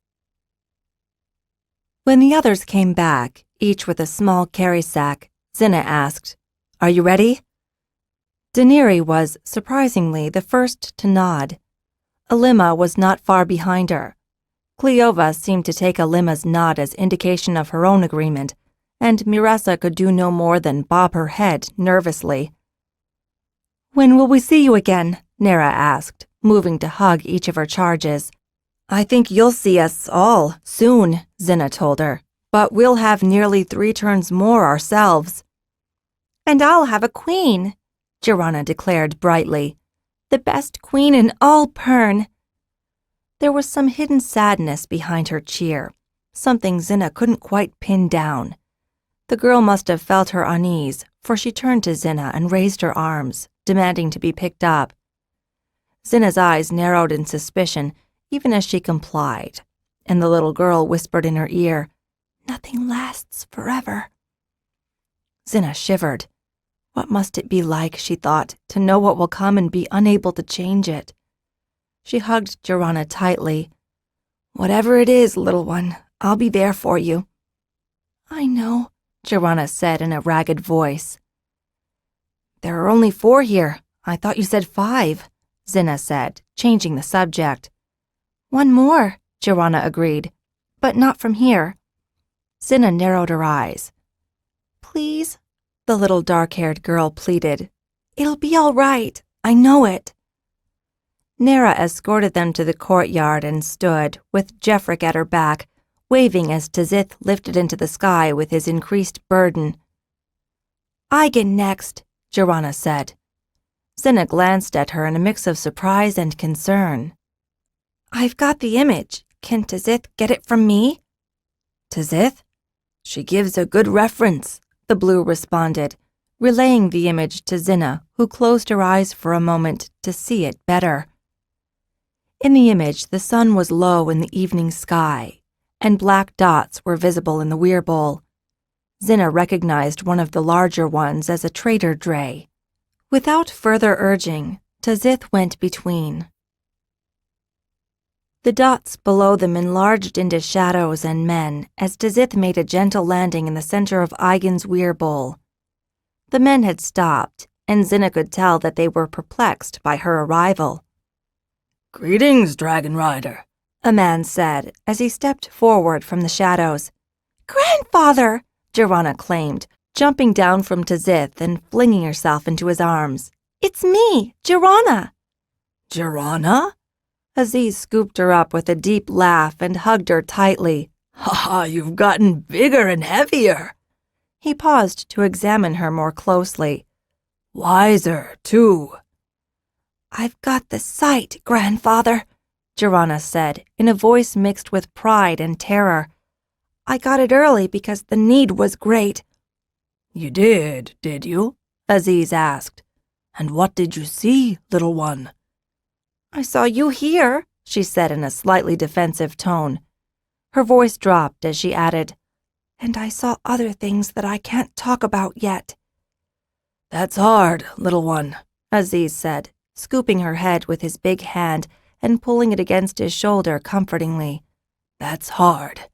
When the others came back, each with a small carry sack, Xhinna asked, Are you ready? Daenerys was, surprisingly, the first to nod. Alima was not far behind her. Cleova seemed to take Alima's nod as indication of her own agreement, and Marissa could do no more than bob her head nervously. When will we see you again? Nera asked, moving to hug each of her charges. I think you'll see us all soon, Xhinna told her. But we'll have nearly 3 turns more ourselves. And I'll have a queen, Xhinna declared brightly. The best queen in all Pern. There was some hidden sadness behind her cheer, something Xhinna couldn't quite pin down. The girl must have felt her unease, for she turned to Xhinna and raised her arms, demanding to be picked up. Xhinna's eyes narrowed in suspicion, even as she complied, and the little girl whispered in her ear, "Nothing lasts forever." Xhinna shivered. What must it be like, she thought, to know what will come and be unable to change it? She hugged Xhinna tightly. "Whatever it is, little one, I'll be there for you." "I know," Xhinna said in a ragged voice. "There are only 4 here. I thought you said 5, Xhinna said, changing the subject. "One more," Xhinna agreed, "but not from here." Xhinna narrowed her eyes. "Please," the little dark-haired girl pleaded. "It'll be all right. I know it." Nera escorted them to the courtyard and stood, with Jeffrick at her back, waving as Tazith lifted into the sky with his increased burden. "I get next," Xhinna said. Xhinna glanced at her in a mix of surprise and concern. "I've got the image. Can Tazith get it from me?" "Tazith? She gives a good reference," the blue responded, relaying the image to Xhinna, who closed her eyes for a moment to see it better. In the image, the sun was low in the evening sky, and black dots were visible in the weir bowl. Xhinna recognized one of the larger ones as a trader dray. Without further urging, Tazith went between. The dots below them enlarged into shadows and men as Tazith made a gentle landing in the center of Eigen's weir bowl. The men had stopped, and Xhinna could tell that they were perplexed by her arrival. "Greetings, Dragon Rider," a man said as he stepped forward from the shadows. "Grandfather!" Xhinna claimed, jumping down from Tazith and flinging herself into his arms. "It's me, Xhinna." "Xhinna?" Aziz scooped her up with a deep laugh and hugged her tightly. "Ha, you've gotten bigger and heavier." He paused to examine her more closely. "Wiser, too." "I've got the sight, Grandfather," Xhinna said, in a voice mixed with pride and terror. "I got it early because the need was great." "You did you?" Aziz asked. "And what did you see, little one?" "I saw you here," she said in a slightly defensive tone. Her voice dropped as she added, "And I saw other things that I can't talk about yet." "That's hard, little one," Aziz said, scooping her head with his big hand and pulling it against his shoulder comfortingly. "That's hard."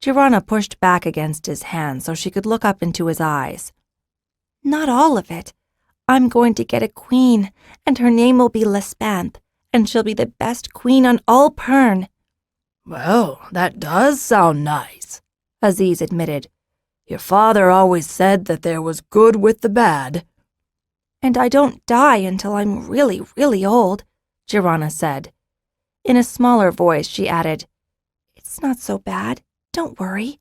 Xhinna pushed back against his hand so she could look up into his eyes. "Not all of it. I'm going to get a queen, and her name will be Lespanth, and she'll be the best queen on all Pern." "Well, that does sound nice," Aziz admitted. "Your father always said that there was good with the bad." "And I don't die until I'm really, really old," Xhinna said. In a smaller voice, she added, "It's not so bad. Don't worry."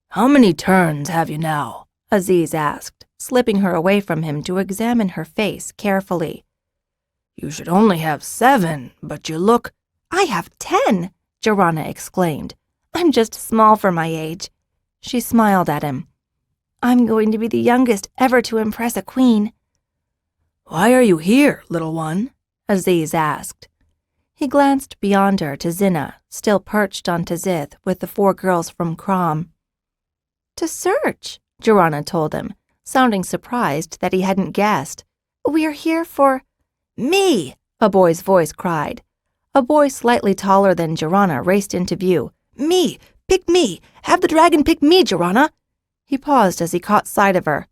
"How many turns have you now?" Aziz asked, slipping her away from him to examine her face carefully. "You should only have 7, but you look—" "I have 10, Xhinna exclaimed. "I'm just small for my age." She smiled at him. "I'm going to be the youngest ever to impress a queen." "Why are you here, little one?" Aziz asked. He glanced beyond her to Xhinna, still perched on Tazith with the 4 girls from Crom. "To search," Xhinna told him, sounding surprised that he hadn't guessed. "We're here for—" "Me!" a boy's voice cried. A boy slightly taller than Xhinna raced into view. "Me! Pick me! Have the dragon pick me, Xhinna!" He paused as he caught sight of her.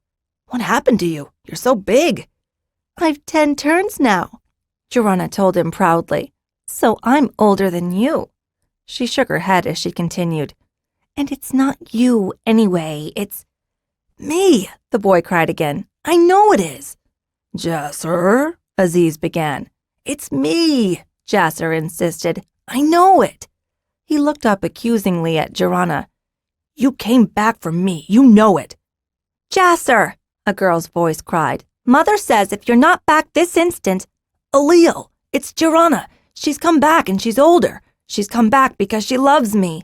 "What happened to you? You're so big." "I've 10 turns now," Xhinna told him proudly. "So I'm older than you." She shook her head as she continued. "And it's not you anyway, it's—" "Me!" the boy cried again. "I know it is." "Jasser," Aziz began. "It's me," Jasser insisted. I know it. He looked up accusingly at Xhinna. You came back for me. You know it. Jasser, a girl's voice cried. Mother says if you're not back this instant— Alil, it's Xhinna. She's come back and she's older. She's come back because she loves me.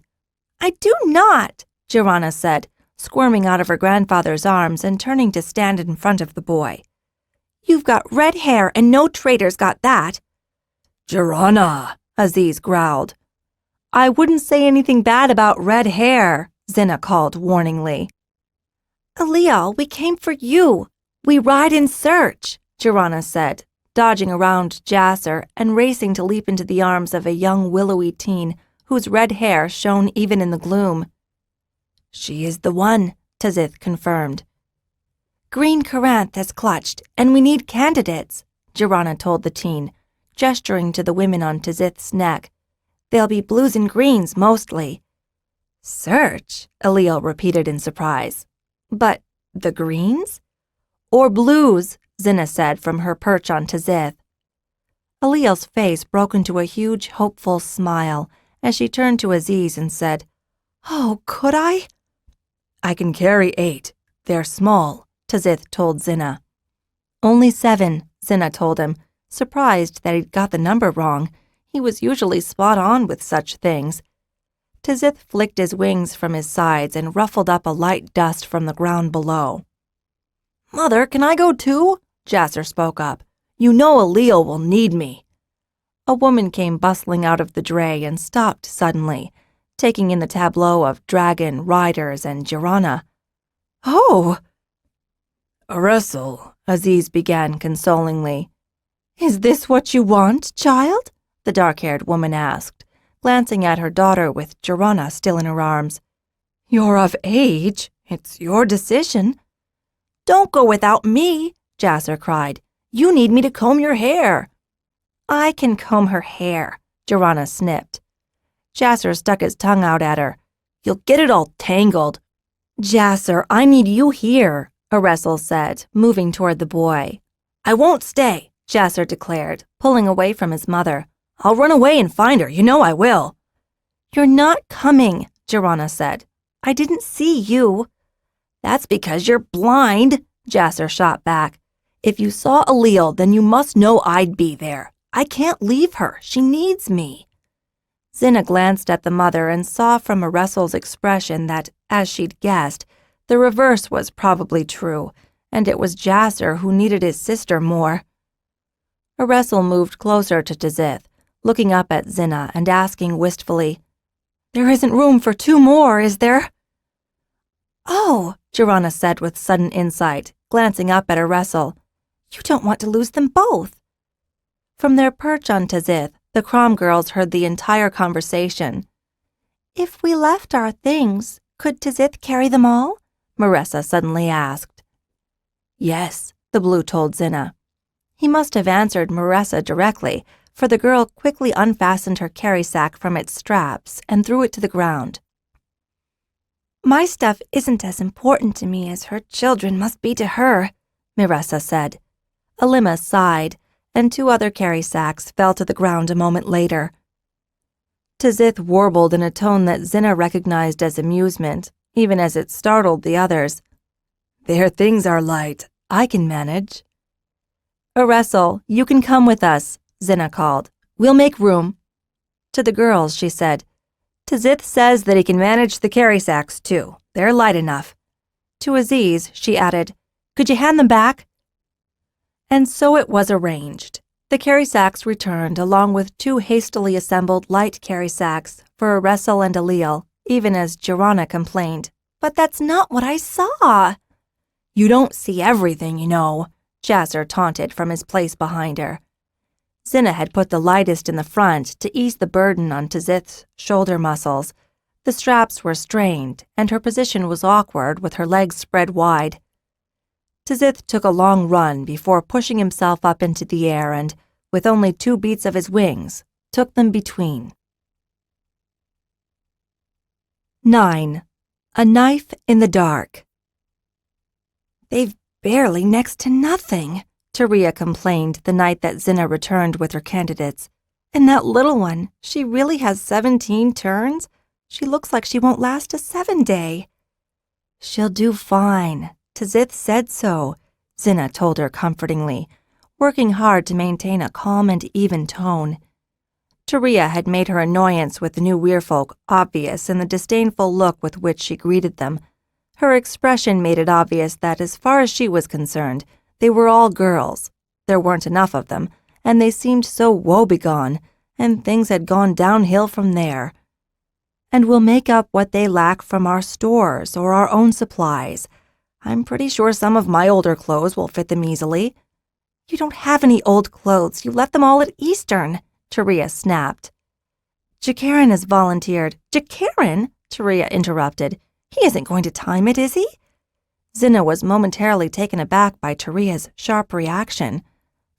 I do not, Xhinna said, squirming out of her grandfather's arms and turning to stand in front of the boy. You've got red hair and no traitor's got that. Xhinna, Aziz growled. I wouldn't say anything bad about red hair, Xhinna called warningly. Alil, we came for you. We ride in search, Xhinna said, dodging around Jasser and racing to leap into the arms of a young willowy teen whose red hair shone even in the gloom. She is the one, Tazith confirmed. Green Corinth has clutched, and we need candidates, Xhinna told the teen, gesturing to the women on Tazith's neck. They'll be blues and greens mostly. Search, Alil repeated in surprise. But the greens? Or blues, Xhinna said from her perch on Tazith. Alil's face broke into a huge, hopeful smile as she turned to Aziz and said, Oh, could I? I can carry 8. They're small, Tazith told Xhinna. Only 7, Xhinna told him, surprised that he'd got the number wrong. He was usually spot on with such things. Tazith flicked his wings from his sides and ruffled up a light dust from the ground below. Mother, can I go too? Jasser spoke up. You know Alil will need me. A woman came bustling out of the dray and stopped suddenly, taking in the tableau of dragon, riders, and Xhinna. Oh! Russell, Aziz began consolingly. Is this what you want, child? The dark-haired woman asked, glancing at her daughter with Xhinna still in her arms. You're of age. It's your decision. Don't go without me, Jasser cried. You need me to comb your hair. I can comb her hair, Xhinna snipped. Jasser stuck his tongue out at her. You'll get it all tangled. Jasser, I need you here, Russell said, moving toward the boy. I won't stay, Jasser declared, pulling away from his mother. I'll run away and find her. You know I will. You're not coming, Xhinna said. I didn't see you. That's because you're blind, Jasser shot back. If you saw Alil, then you must know I'd be there. I can't leave her. She needs me. Xhinna glanced at the mother and saw from Russell's expression that, as she'd guessed, the reverse was probably true, and it was Jasser who needed his sister more. Russell moved closer to Tazith, looking up at Xhinna and asking wistfully, There isn't room for 2 more, is there? Oh, Xhinna said with sudden insight, glancing up at Russell. You don't want to lose them both. From their perch on Tazith, the Crom girls heard the entire conversation. If we left our things, could Tazith carry them all? Marissa suddenly asked. Yes, the blue told Xhinna. He must have answered Marissa directly, for the girl quickly unfastened her carry sack from its straps and threw it to the ground. My stuff isn't as important to me as her children must be to her, Marissa said. Alima sighed, and 2 other carry sacks fell to the ground a moment later. Tazith warbled in a tone that Xhinna recognized as amusement, even as it startled the others. Their things are light. I can manage. Russell, you can come with us, Xhinna called. We'll make room. To the girls, she said, Tazith says that he can manage the carry sacks, too. They're light enough. To Aziz, she added, Could you hand them back? And so it was arranged. The carry sacks returned along with 2 hastily assembled light carry sacks for Russell and Alil, even as Xhinna complained. But that's not what I saw. You don't see everything, you know, Jasser taunted from his place behind her. Xhinna had put the lightest in the front to ease the burden on Tazith's shoulder muscles. The straps were strained, and her position was awkward with her legs spread wide. Tazith took a long run before pushing himself up into the air and, with only 2 beats of his wings, took them between. 9. A Knife in the Dark. They've barely next to nothing, Taria complained the night that Xhinna returned with her candidates. And that little one, she really has 17 turns? She looks like she won't last a 7-day. She'll do fine. Tzith said so, Xhinna told her comfortingly, working hard to maintain a calm and even tone. Taria had made her annoyance with the new weirfolk obvious in the disdainful look with which she greeted them. Her expression made it obvious that, as far as she was concerned, they were all girls. There weren't enough of them, and they seemed so woebegone, and things had gone downhill from there. And we'll make up what they lack from our stores or our own supplies. I'm pretty sure some of my older clothes will fit them easily. You don't have any old clothes. You left them all at Eastern, Taria snapped. Jakaran has volunteered. Jakaran? Taria interrupted. He isn't going to time it, is he? Xhinna was momentarily taken aback by Taria's sharp reaction.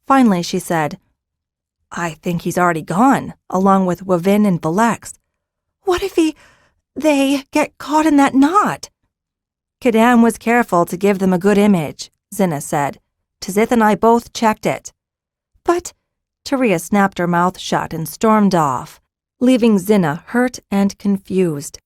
Finally, she said, I think he's already gone, along with Wavin and Valex. What if they get caught in that knot? Kadan was careful to give them a good image, Xhinna said. Tzith and I both checked it. But Taria snapped her mouth shut and stormed off, leaving Xhinna hurt and confused.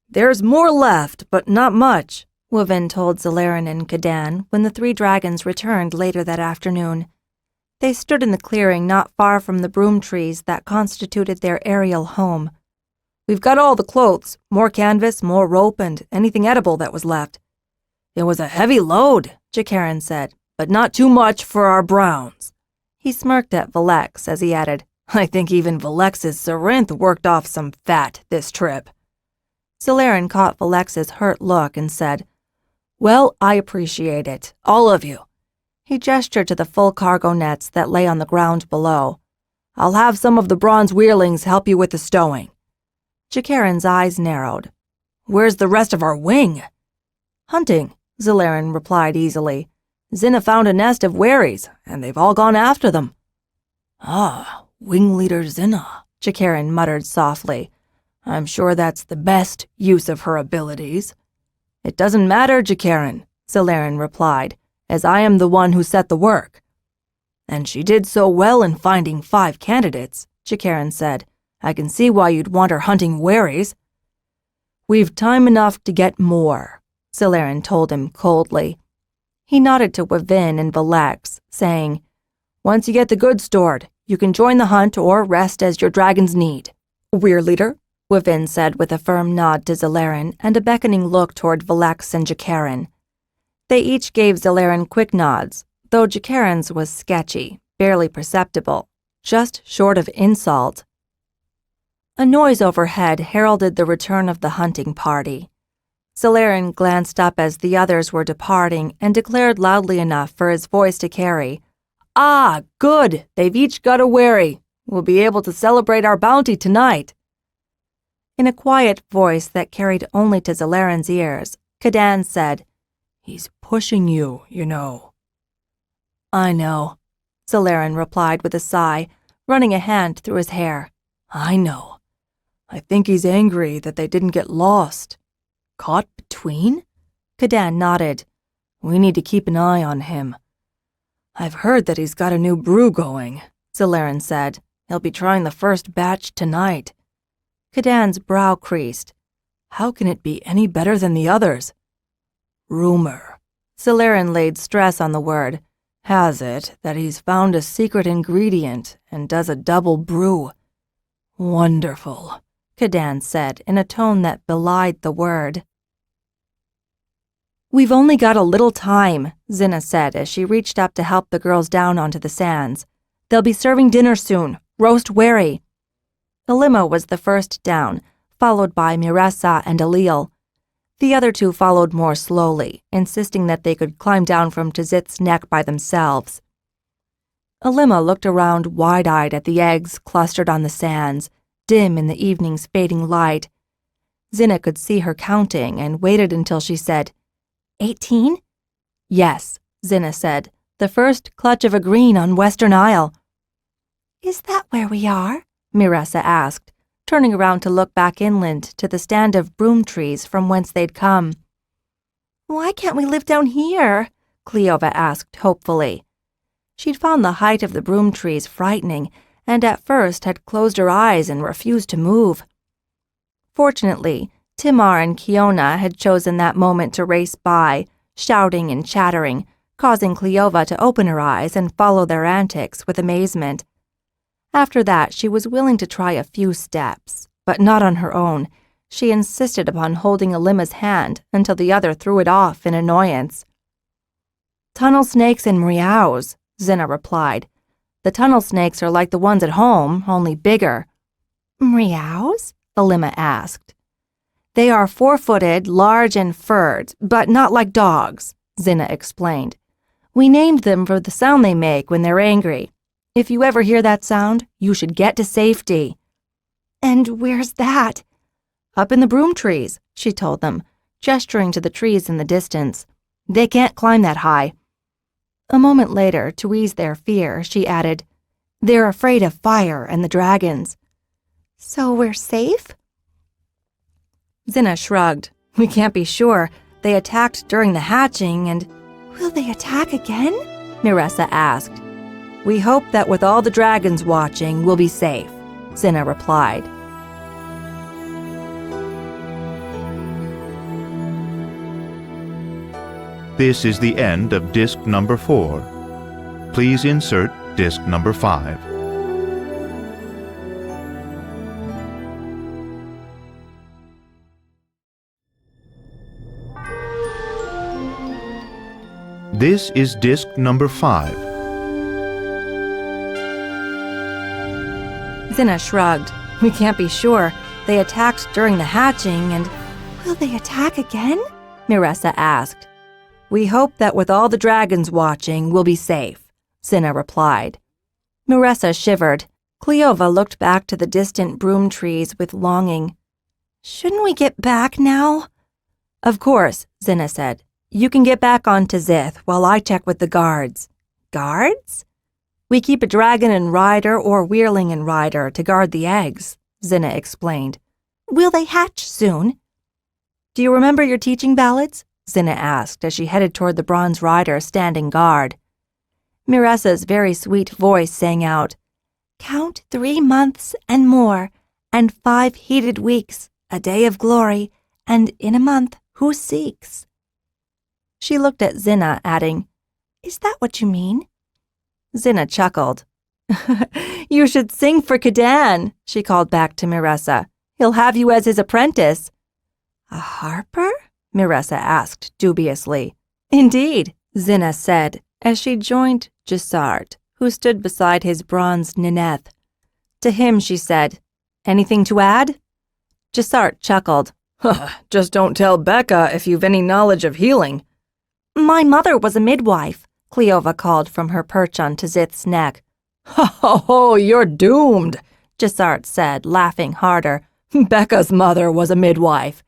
There's more left, but not much, Wavin told Zalaran and Kadan when the 3 dragons returned later that afternoon. They stood in the clearing not far from the broom trees that constituted their aerial home. We've got all the clothes, more canvas, more rope, and anything edible that was left. It was a heavy load, Jakaran said, but not too much for our browns. He smirked at Valex as he added, I think even Valex's Sarinth worked off some fat this trip. Zalaran caught Valex's hurt look and said, Well, I appreciate it, all of you. He gestured to the full cargo nets that lay on the ground below. I'll have some of the bronze weirlings help you with the stowing. Jakaran's eyes narrowed. Where's the rest of our wing? Hunting, Zalaran replied easily. Xhinna found a nest of wherries, and they've all gone after them. Ah, Wing Leader Xhinna, Jakaran muttered softly. I'm sure that's the best use of her abilities. It doesn't matter, Jakaran, Zalaran replied, as I am the one who set the work. And she did so well in finding 5 candidates, Jakaran said. I can see why you'd want her hunting wherries. We've time enough to get more, Zalaran told him coldly. He nodded to Wavin and Valex, saying, Once you get the goods stored, you can join the hunt or rest as your dragons need. We're leader, Wavin said with a firm nod to Zalaran and a beckoning look toward Valex and Jakaran. They each gave Zalaran quick nods, though Jakaran's was sketchy, barely perceptible, just short of insult. A noise overhead heralded the return of the hunting party. Zalaran glanced up as the others were departing and declared loudly enough for his voice to carry, Ah, good! They've each got a wherry. We'll be able to celebrate our bounty tonight. In a quiet voice that carried only to Zalaran's ears, Kadan said, He's pushing you, you know. I know, Zalaran replied with a sigh, running a hand through his hair. I know. I think he's angry that they didn't get lost. Caught between? Kadan nodded. We need to keep an eye on him. I've heard that he's got a new brew going, Zalaran said. He'll be trying the first batch tonight. Kadan's brow creased. How can it be any better than the others? Rumor. Zalaran laid stress on the word. Has it that he's found a secret ingredient and does a double brew. Wonderful, Kadan said in a tone that belied the word. We've only got a little time, Xhinna said as she reached up to help the girls down onto the sands. They'll be serving dinner soon. Roast wherry. Alima was the first down, followed by Miressa and Alil. The other 2 followed more slowly, insisting that they could climb down from Tzith's neck by themselves. Alima looked around wide-eyed at the eggs clustered on the sands, dim in the evening's fading light. Xhinna could see her counting and waited until she said, 18? Yes, Xhinna said, the first clutch of a green on Western Isle. Is that where we are? Miressa asked, turning around to look back inland to the stand of broom trees from whence they'd come. Why can't we live down here? Cleova asked hopefully. She'd found the height of the broom trees frightening, and at first had closed her eyes and refused to move. Fortunately, Timar and Kiona had chosen that moment to race by, shouting and chattering, causing Cleova to open her eyes and follow their antics with amazement. After that, she was willing to try a few steps, but not on her own. She insisted upon holding Alima's hand until the other threw it off in annoyance. "Tunnel snakes and meows," Xhinna replied. "The tunnel snakes are like the ones at home, only bigger." Meows? Alima asked. "They are 4-footed, large and furred, but not like dogs," Xhinna explained. "We named them for the sound they make when they're angry. If you ever hear that sound, you should get to safety." "And where's that?" "Up in the broom trees," she told them, gesturing to the trees in the distance. "They can't climb that high." A moment later, to ease their fear, she added, "They're afraid of fire and the dragons." "So we're safe?" Xhinna shrugged. "We can't be sure. They attacked during the hatching and—" "Will they attack again?" Miressa asked. "We hope that with all the dragons watching, we'll be safe," Xhinna replied. This is the end of disc number 4. Please insert disc number 5. This is disc number 5. Xhinna shrugged. "We can't be sure. They attacked during the hatching and—" "Will they attack again?" Miressa asked. "We hope that with all the dragons watching, we'll be safe," Xhinna replied. Miressa shivered. Cleova looked back to the distant broom trees with longing. "Shouldn't we get back now?" "Of course," Xhinna said. "You can get back on Tzith while I check with the guards." "Guards?" "We keep a dragon and rider or wheerling and rider to guard the eggs," Xhinna explained. "Will they hatch soon?" "Do you remember your teaching ballads?" Xhinna asked as she headed toward the bronze rider standing guard. Miressa's very sweet voice sang out, "Count 3 months and more, and 5 heated weeks, a day of glory, and in a month who seeks?" She looked at Xhinna, adding, "Is that what you mean?" Xhinna chuckled. "You should sing for Kadan," she called back to Miressa. "He'll have you as his apprentice." "A harper?" Miressa asked dubiously. "Indeed," Xhinna said, as she joined Gisart, who stood beside his bronze nineth. To him she said, "Anything to add?" Gisart chuckled. Just don't tell Becca if you've any knowledge of healing." "My mother was a midwife," Cleova called from her perch on Tzith's neck. "Ho, you're doomed," Gisart said, laughing harder. "Becca's mother was a midwife."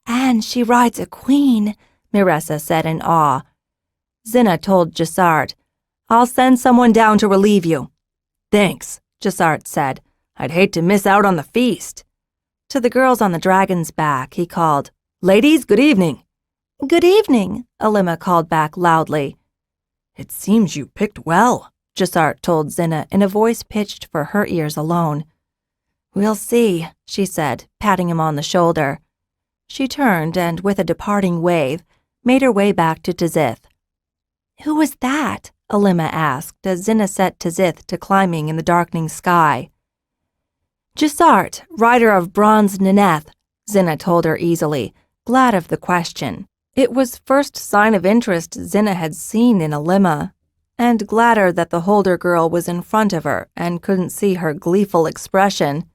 "And she rides a queen," Miressa said in awe. Xhinna told Gisart, "I'll send someone down to relieve you." "Thanks," Gisart said. "I'd hate to miss out on the feast." To the girls on the dragon's back, he called, "Ladies, good evening." "Good evening," Alima called back loudly. "It seems you picked well," Gisart told Xhinna in a voice pitched for her ears alone. "We'll see," she said, patting him on the shoulder. She turned and, with a departing wave, made her way back to Tzith. "Who was that?" Alima asked as Xhinna set Tzith to climbing in the darkening sky. "Gisart, rider of bronze Nineth," Xhinna told her easily, glad of the question. It was first sign of interest Xhinna had seen in Alima, and gladder that the Holder girl was in front of her and couldn't see her gleeful expression.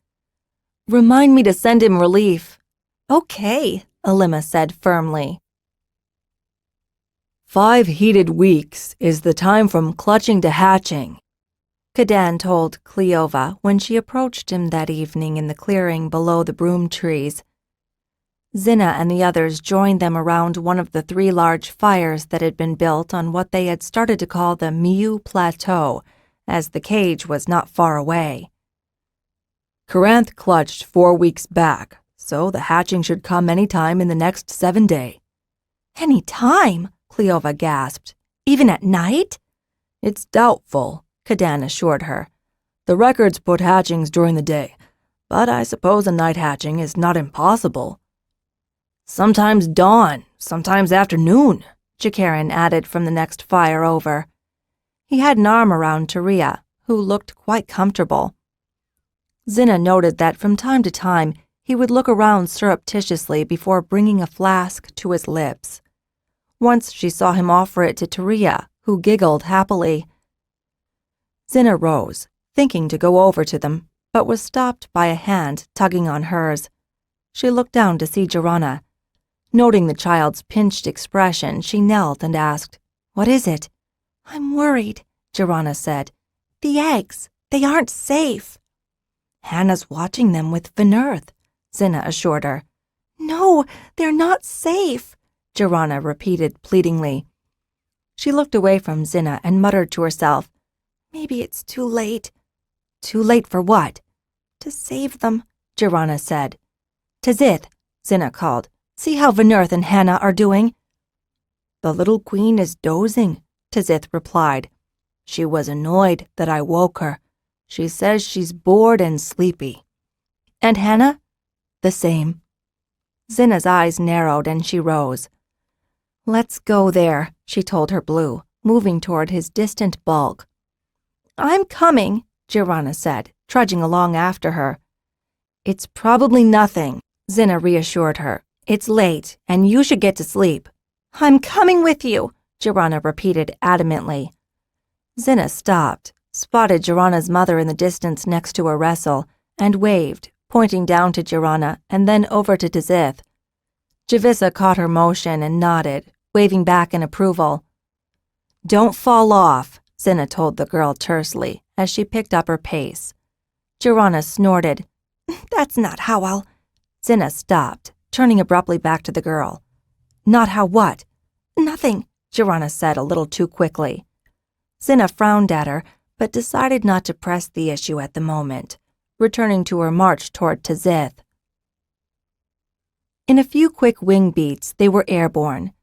"Remind me to send him relief." "Okay," Alima said firmly. 5 heated weeks is the time from clutching to hatching," Kadan told Cleova when she approached him that evening in the clearing below the broom trees. Xhinna and the others joined them around one of the 3 large fires that had been built on what they had started to call the Miu Plateau, as the cage was not far away. "Caranth clutched 4 weeks back, so the hatching should come any time in the next 7 days." "Any time?" Cleova gasped. "Even at night?" It's doubtful, Kadan assured her. The records put hatchings during the day, but I suppose a night hatching is not impossible. Sometimes dawn, sometimes afternoon, Jakaran added from the next fire over. He had an arm around Taria, who looked quite comfortable. Xhinna noted that from time to time he would look around surreptitiously before bringing a flask to his lips. Once she saw him offer it to Taria, who giggled happily. Xhinna rose, thinking to go over to them, but was stopped by a hand tugging on hers. She looked down to see Xhinna. Noting the child's pinched expression, she knelt and asked, "What is it?" "I'm worried," Xhinna said. "The eggs, they aren't safe." "Hannah's watching them with Vinerth," Xhinna assured her. "No, they're not safe," Xhinna repeated pleadingly. She looked away from Xhinna and muttered to herself, "Maybe it's too late." "Too late for what?" "To save them," Xhinna said. "Tazith," Xhinna called, "see how Vinerth and Hannah are doing?" "The little queen is dozing," Tazith replied. "She was annoyed that I woke her. She says she's bored and sleepy." "And Hannah?" "The same." Xhinna's eyes narrowed and she rose. "Let's go there," she told her blue, moving toward his distant bulk. "I'm coming," Xhinna said, trudging along after her. "It's probably nothing," Xhinna reassured her. "It's late, and you should get to sleep." "I'm coming with you," Xhinna repeated adamantly. Xhinna stopped, spotted Xhinna's mother in the distance next to a wrestle, and waved, pointing down to Xhinna and then over to Tazith. Javissa caught her motion and nodded, waving back in approval. "Don't fall off," Xhinna told the girl tersely as she picked up her pace. Xhinna snorted. "That's not how I'll—" Xhinna stopped, turning abruptly back to the girl. "Not how what?" "Nothing," Xhinna said a little too quickly. Xhinna frowned at her, but decided not to press the issue at the moment, returning to her march toward Tazith. In a few quick wing beats, they were airborne.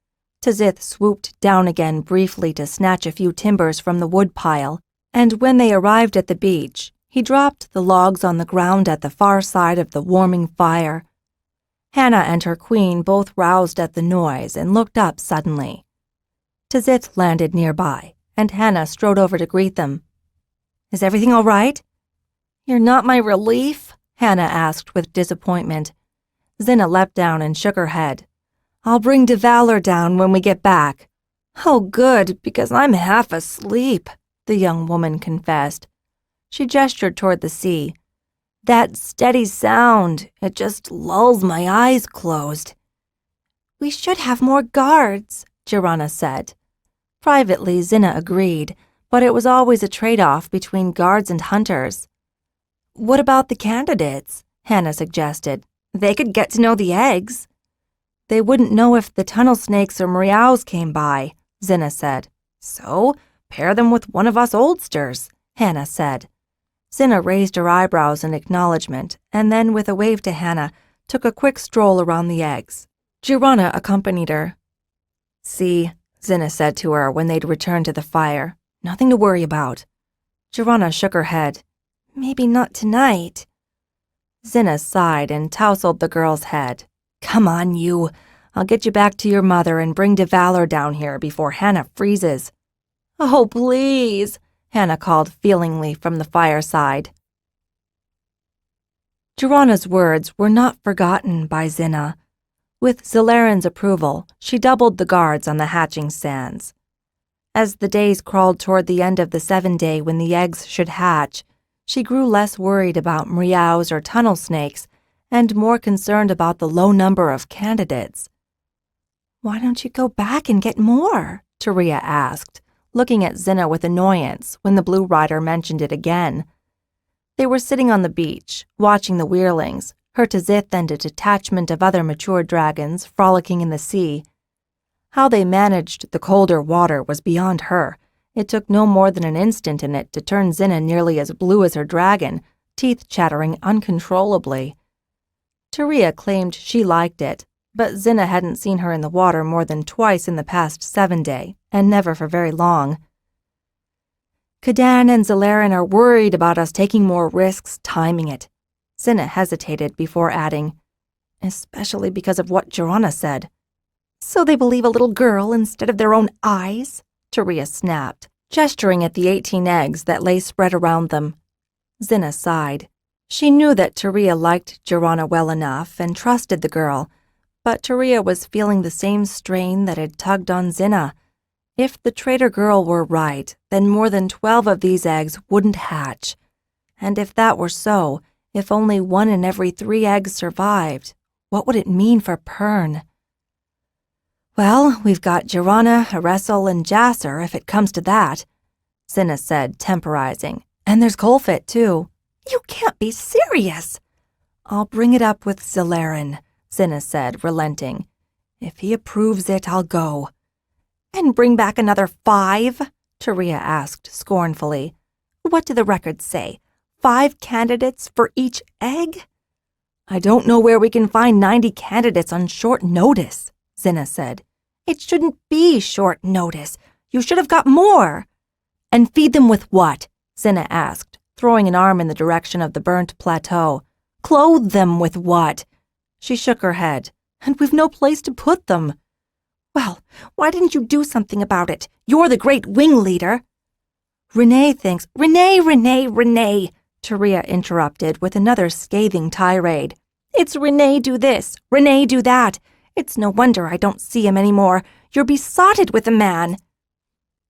Tazith swooped down again briefly to snatch a few timbers from the wood pile, and when they arrived at the beach, he dropped the logs on the ground at the far side of the warming fire. Hannah and her queen both roused at the noise and looked up suddenly. Tazith landed nearby, and Hannah strode over to greet them. "Is everything all right?" "You're not my relief?" Hannah asked with disappointment. Xhinna leapt down and shook her head. "I'll bring DeValor down when we get back." "Oh, good, because I'm half asleep," the young woman confessed. She gestured toward the sea. "That steady sound, it just lulls my eyes closed." "We should have more guards," Xhinna said. Privately, Xhinna agreed, but it was always a trade-off between guards and hunters. "What about the candidates?" Hannah suggested. "They could get to know the eggs." "They wouldn't know if the tunnel snakes or meows came by," Xhinna said. "So, pair them with one of us oldsters," Hannah said. Xhinna raised her eyebrows in acknowledgement, and then, with a wave to Hannah, took a quick stroll around the eggs. Xhinna accompanied her. "See," Xhinna said to her when they'd returned to the fire. "Nothing to worry about." Xhinna shook her head. "Maybe not tonight." Xhinna sighed and tousled the girl's head. "Come on, you. I'll get you back to your mother and bring DeValor down here before Hannah freezes." "Oh, please," Hannah called feelingly from the fireside. Xhinna's words were not forgotten by Xhinna. With Zelaran's approval, she doubled the guards on the hatching sands. As the days crawled toward the end of the 7-day when the eggs should hatch, she grew less worried about meows or tunnel snakes and more concerned about the low number of candidates. "Why don't you go back and get more?" Taria asked, looking at Xhinna with annoyance when the Blue Rider mentioned it again. They were sitting on the beach, watching the weirlings, her Tazith and a detachment of other mature dragons frolicking in the sea. How they managed the colder water was beyond her. It took no more than an instant in it to turn Xhinna nearly as blue as her dragon, teeth chattering uncontrollably. Taria claimed she liked it, but Xhinna hadn't seen her in the water more than twice in the past 7-day, and never for very long. Kadan and Zalarin are worried about us taking more risks timing it. Xhinna hesitated before adding, especially because of what Xhinna said. So they believe a little girl instead of their own eyes? Taria snapped, gesturing at the 18 eggs that lay spread around them. Xhinna sighed. She knew that Taria liked Xhinna well enough and trusted the girl, but Taria was feeling the same strain that had tugged on Xhinna. If the traitor girl were right, then more than 12 of these eggs wouldn't hatch. And if that were so, if only 1 in every 3 eggs survived, what would it mean for Pern? Well, we've got Xhinna, Eressel, and Jasser if it comes to that, Xhinna said, temporizing. And there's Colfit, too. You can't be serious. I'll bring it up with Zalarin, Xhinna said, relenting. If he approves it, I'll go. And bring back another 5? Taria asked scornfully. What do the records say? 5 candidates for each egg? I don't know where we can find 90 candidates on short notice, Xhinna said. It shouldn't be short notice. You should have got more. And feed them with what? Xhinna asked, throwing an arm in the direction of the burnt plateau. Clothe them with what? She shook her head. And we've no place to put them. Well, why didn't you do something about it? You're the great wing leader. Renee thinks, Renee, Taria interrupted with another scathing tirade. It's Renee do this, Renee do that. It's no wonder I don't see him anymore. You're besotted with the man.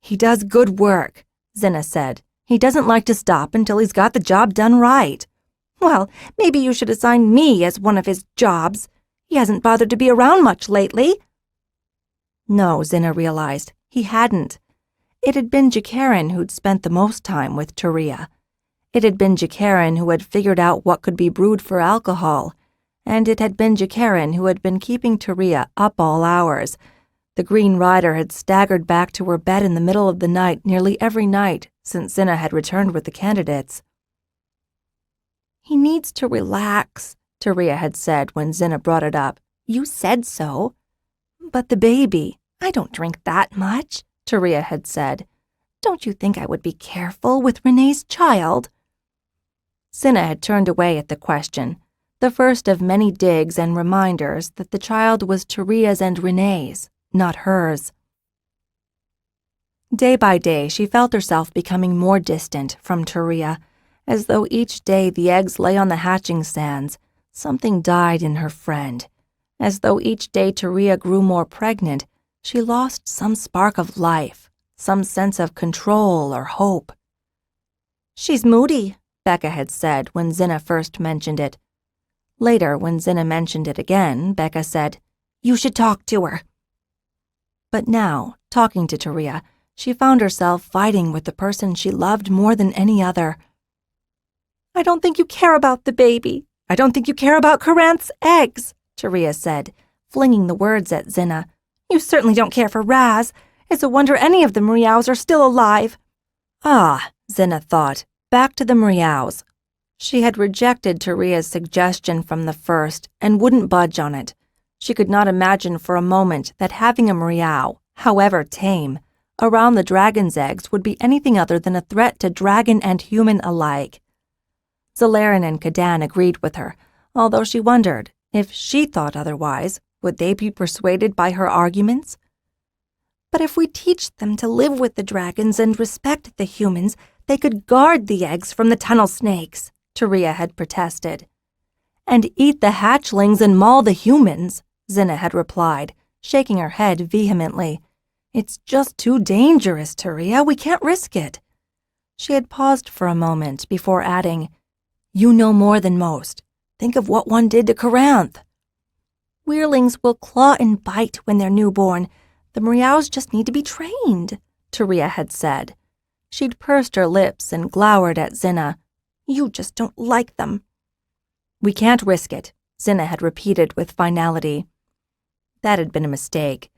He does good work, Xhinna said. He doesn't like to stop until he's got the job done right. Well, maybe you should assign me as one of his jobs. He hasn't bothered to be around much lately. No, Xhinna realized. He hadn't. It had been Jakarin who'd spent the most time with Taria. It had been Jakarin who had figured out what could be brewed for alcohol, and it had been Jakarin who had been keeping Taria up all hours. The Green Rider had staggered back to her bed in the middle of the night nearly every night since Xhinna had returned with the candidates. He needs to relax, Taria had said when Xhinna brought it up. You said so. But the baby, I don't drink that much, Taria had said. Don't you think I would be careful with Renee's child? Xhinna had turned away at the question, the first of many digs and reminders that the child was Taria's and Renee's, not hers. Day by day, she felt herself becoming more distant from Taria, as though each day the eggs lay on the hatching sands, something died in her friend. As though each day Taria grew more pregnant, she lost some spark of life, some sense of control or hope. She's moody, Becca had said when Xhinna first mentioned it. Later, when Xhinna mentioned it again, Becca said, You should talk to her. But now, talking to Taria, she found herself fighting with the person she loved more than any other. I don't think you care about the baby. I don't think you care about Coranth's eggs, Taria said, flinging the words at Xhinna. You certainly don't care for Raz. It's a wonder any of the Mriaus are still alive. Ah, Xhinna thought, back to the Mriaus. She had rejected Taria's suggestion from the first and wouldn't budge on it. She could not imagine for a moment that having a Mriau, however tame, around the dragon's eggs would be anything other than a threat to dragon and human alike. Zalarin and Kadan agreed with her, although she wondered, if she thought otherwise, would they be persuaded by her arguments? But if we teach them to live with the dragons and respect the humans, they could guard the eggs from the tunnel snakes, Taria had protested. And eat the hatchlings and maul the humans, Xhinna had replied, shaking her head vehemently. It's just too dangerous, Taria. We can't risk it. She had paused for a moment before adding, You know more than most. Think of what one did to Coranth. Weirlings will claw and bite when they're newborn. The Mriaus just need to be trained, Taria had said. She'd pursed her lips and glowered at Xhinna. You just don't like them. We can't risk it, Xhinna had repeated with finality. That had been a mistake.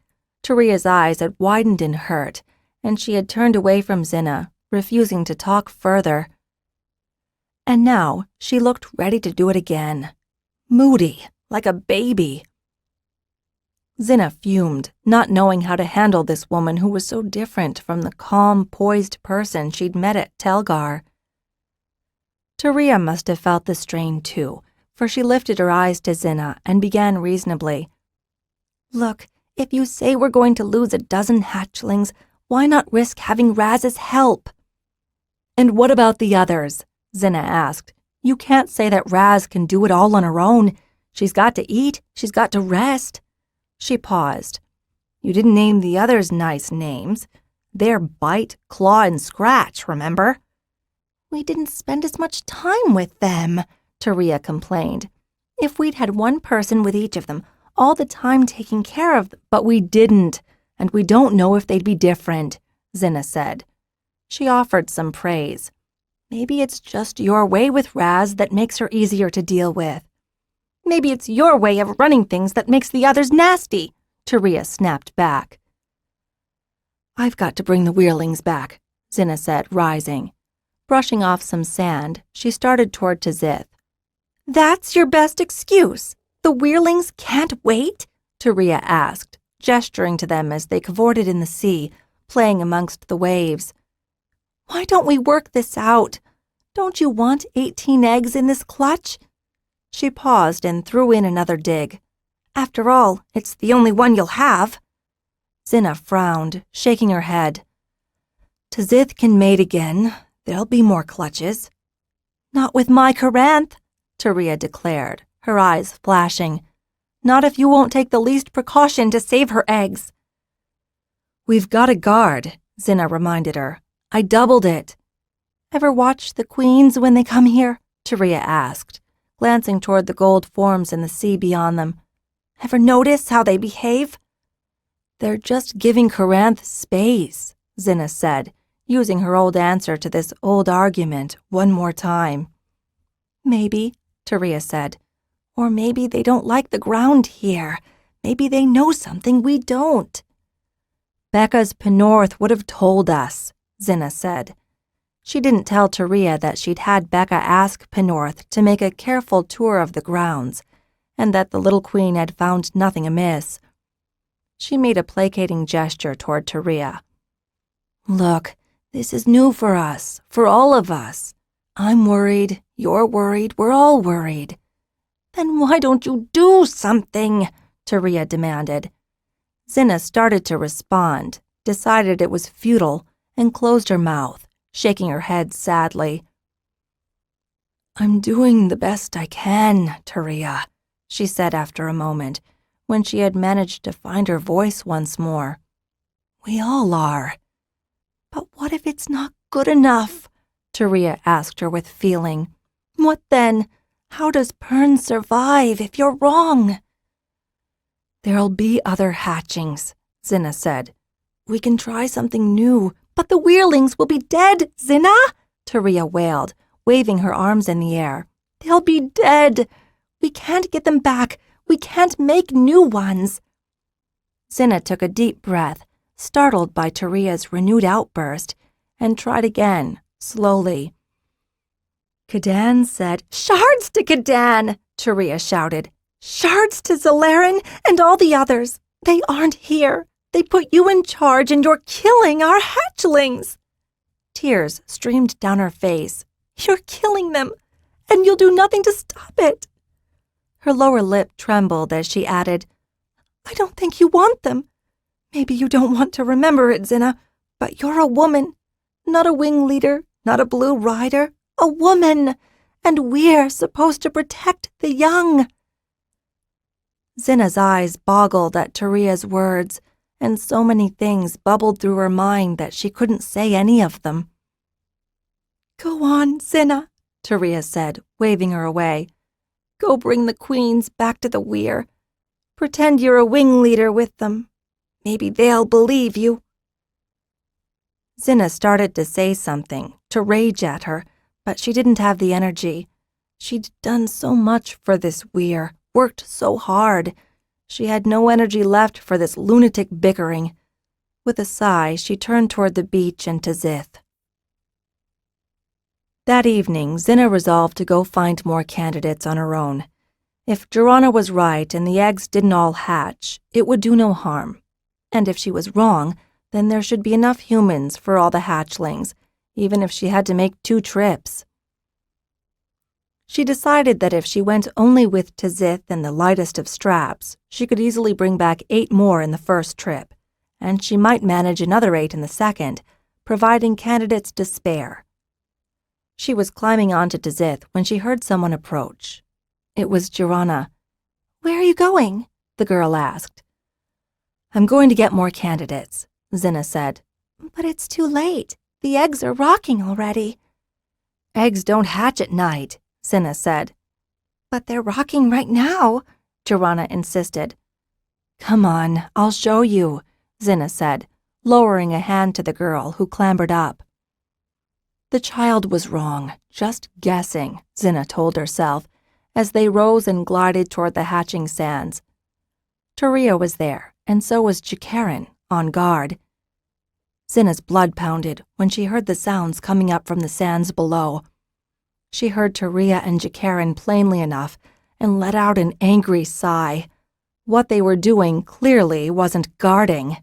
Taria's eyes had widened in hurt, and she had turned away from Xhinna, refusing to talk further. And now she looked ready to do it again. Moody, like a baby. Xhinna fumed, not knowing how to handle this woman who was so different from the calm, poised person she'd met at Telgar. Taria must have felt the strain too, for she lifted her eyes to Xhinna and began reasonably. "Look, if you say we're going to lose a dozen hatchlings, why not risk having Raz's help?" "And what about the others?" Xhinna asked. "You can't say that Raz can do it all on her own. She's got to eat, she's got to rest." She paused. "You didn't name the others nice names. They're Bite, Claw, and Scratch, remember?" "We didn't spend as much time with them," Taria complained. "If we'd had one person with each of them, all the time taking care of them." "But we didn't, and we don't know if they'd be different," Xhinna said. She offered some praise. "Maybe it's just your way with Raz that makes her easier to deal with." "Maybe it's your way of running things that makes the others nasty," Taria snapped back. "I've got to bring the Weirlings back," Xhinna said, rising. Brushing off some sand, she started toward Tzith. "That's your best excuse? The Weirlings can't wait?" Taria asked, gesturing to them as they cavorted in the sea, playing amongst the waves. "Why don't we work this out? Don't you want 18 eggs in this clutch?" She paused and threw in another dig. "After all, it's the only one you'll have." Xhinna frowned, shaking her head. "Tzith can mate again. There'll be more clutches." "Not with my Coranth," Taria declared, her eyes flashing. "Not if you won't take the least precaution to save her eggs." "We've got a guard," Xhinna reminded her. "I doubled it." "Ever watch the queens when they come here?" Taria asked, glancing toward the gold forms in the sea beyond them. "Ever notice how they behave?" "They're just giving Coranth space," Xhinna said, using her old answer to this old argument one more time. "Maybe," Taria said. "Or maybe they don't like the ground here. Maybe they know something we don't." "Becca's Penorth would have told us," Xhinna said. She didn't tell Taria that she'd had Becca ask Penorth to make a careful tour of the grounds, and that the little queen had found nothing amiss. She made a placating gesture toward Taria. "Look, this is new for us, for all of us. I'm worried, you're worried, we're all worried." "Then why don't you do something?" Taria demanded. Xhinna started to respond, decided it was futile, and closed her mouth, shaking her head sadly. "I'm doing the best I can, Taria," she said after a moment, when she had managed to find her voice once more. "We all are." "But what if it's not good enough?" Taria asked her with feeling. "What then? How does Pern survive if you're wrong?" "There'll be other hatchings," Xhinna said. "We can try something new." "But the Weirlings will be dead, Xhinna!" Taria wailed, waving her arms in the air. "They'll be dead. We can't get them back. We can't make new ones." Xhinna took a deep breath, startled by Taria's renewed outburst, and tried again, slowly. "Cadan said—" "Shards to Cadan!" Taria shouted. "Shards to Zalarin and all the others. They aren't here. They put you in charge and you're killing our hatchlings." Tears streamed down her face. "You're killing them, and you'll do nothing to stop it." Her lower lip trembled as she added, "I don't think you want them. Maybe you don't want to remember it, Xhinna, but you're a woman. Not a wing leader, not a blue rider, a woman, and we're supposed to protect the young." Xhinna's eyes boggled at Taria's words, and so many things bubbled through her mind that she couldn't say any of them. "Go on, Xhinna," Taria said, waving her away. "Go bring the queens back to the weir. Pretend you're a wing leader with them. Maybe they'll believe you." Xhinna started to say something, to rage at her, but she didn't have the energy. She'd done so much for this weir, worked so hard. She had no energy left for this lunatic bickering. With a sigh, she turned toward the beach and Tzith. That evening, Xhinna resolved to go find more candidates on her own. If Xhinna was right and the eggs didn't all hatch, it would do no harm. And if she was wrong, then there should be enough humans for all the hatchlings, even if she had to make 2 trips. She decided that if she went only with Tzith and the lightest of straps, she could easily bring back 8 more in the first trip, and she might manage another 8 in the second, providing candidates to spare. She was climbing onto Tzith when she heard someone approach. It was Xhinna. "Where are you going?" the girl asked. "I'm going to get more candidates," Xhinna said. "But it's too late. The eggs are rocking already." "Eggs don't hatch at night," Xhinna said. "But they're rocking right now," Xhinna insisted. "Come on, I'll show you," Xhinna said, lowering a hand to the girl who clambered up. The child was wrong, just guessing, Xhinna told herself, as they rose and glided toward the hatching sands. Taria was there, and so was Jikarin, on guard. Xhinna's blood pounded when she heard the sounds coming up from the sands below. She heard Taria and Jikarin plainly enough and let out an angry sigh. What they were doing clearly wasn't guarding.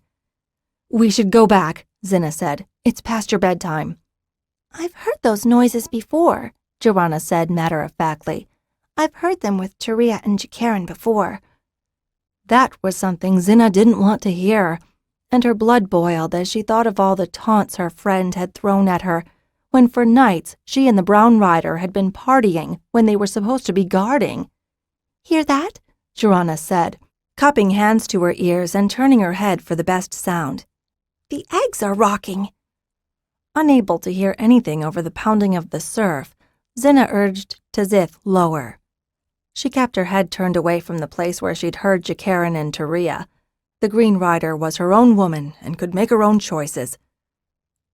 "We should go back," Xhinna said. "It's past your bedtime." "I've heard those noises before," Xhinna said matter-of-factly. "I've heard them with Taria and Jikarin before." That was something Xhinna didn't want to hear, and her blood boiled as she thought of all the taunts her friend had thrown at her, when for nights she and the Brown Rider had been partying when they were supposed to be guarding. "Hear that?" Xhinna said, cupping hands to her ears and turning her head for the best sound. "The eggs are rocking." Unable to hear anything over the pounding of the surf, Xhinna urged Tzith lower. She kept her head turned away from the place where she'd heard Jikarin and Taria. The Green Rider was her own woman and could make her own choices.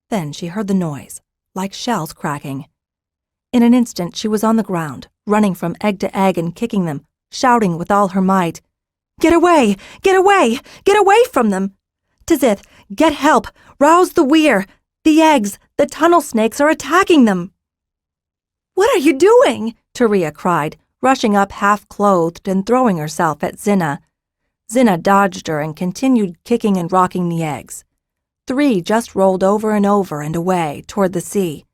Then she heard the noise, like shells cracking. In an instant she was on the ground, running from egg to egg and kicking them, shouting with all her might. "Get away! Get away! Get away from them! Tzith, get help! Rouse the weir! The eggs! The tunnel snakes are attacking them!" "What are you doing?" Taria cried, rushing up half-clothed and throwing herself at Xhinna. Xhinna dodged her and continued kicking and rocking the eggs. 3 just rolled over and over and away toward the sea.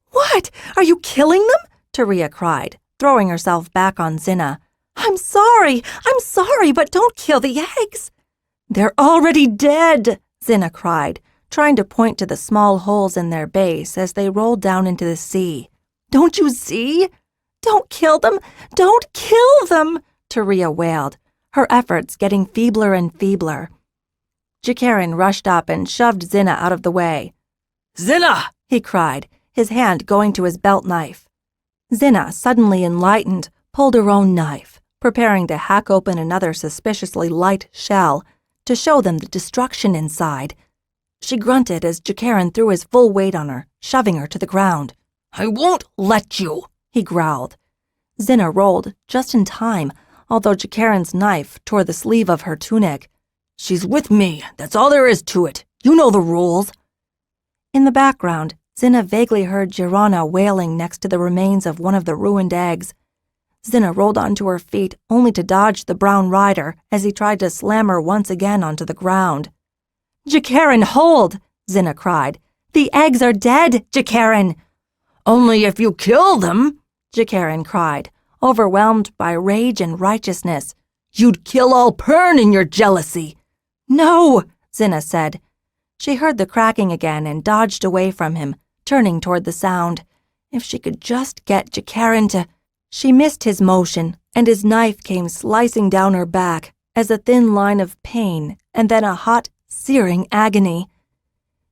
"What? Are you killing them?" Taria cried, throwing herself back on Xhinna. I'm sorry, but don't kill the eggs." "They're already dead," Xhinna cried, trying to point to the small holes in their base as they rolled down into the sea. "Don't you see?" "Don't kill them! Don't kill them!" Taria wailed, her efforts getting feebler and feebler. Jikarin rushed up and shoved Xhinna out of the way. "Xhinna!" he cried, his hand going to his belt knife. Xhinna, suddenly enlightened, pulled her own knife, preparing to hack open another suspiciously light shell to show them the destruction inside. She grunted as Jikarin threw his full weight on her, shoving her to the ground. "I won't let you," he growled. Xhinna rolled just in time, although Jikarin's knife tore the sleeve of her tunic. "She's with me, that's all there is to it. You know the rules." In the background, Xhinna vaguely heard Xhinna wailing next to the remains of one of the ruined eggs. Xhinna rolled onto her feet only to dodge the Brown Rider as he tried to slam her once again onto the ground. "Jikarin, hold!" Xhinna cried. "The eggs are dead, Jikarin!" "Only if you kill them," Jikarin cried, overwhelmed by rage and righteousness. "You'd kill all Pern in your jealousy." "No," Xhinna said. She heard the cracking again and dodged away from him, turning toward the sound. If she could just get Jikarin to... She missed his motion, and his knife came slicing down her back as a thin line of pain and then a hot, searing agony.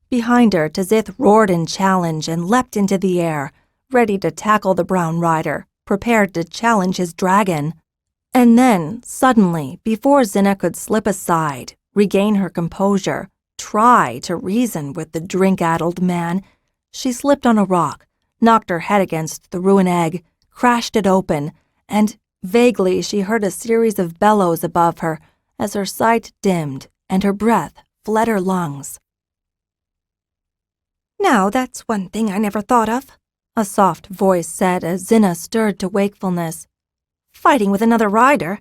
Behind her, Tzith roared in challenge and leapt into the air, ready to tackle the Brown Rider, prepared to challenge his dragon. And then, suddenly, before Xhinna could slip aside, regain her composure, try to reason with the drink-addled man, she slipped on a rock, knocked her head against the ruined egg, crashed it open, and vaguely she heard a series of bellows above her as her sight dimmed and her breath fled her lungs. "Now that's one thing I never thought of," a soft voice said as Xhinna stirred to wakefulness. fighting with another rider.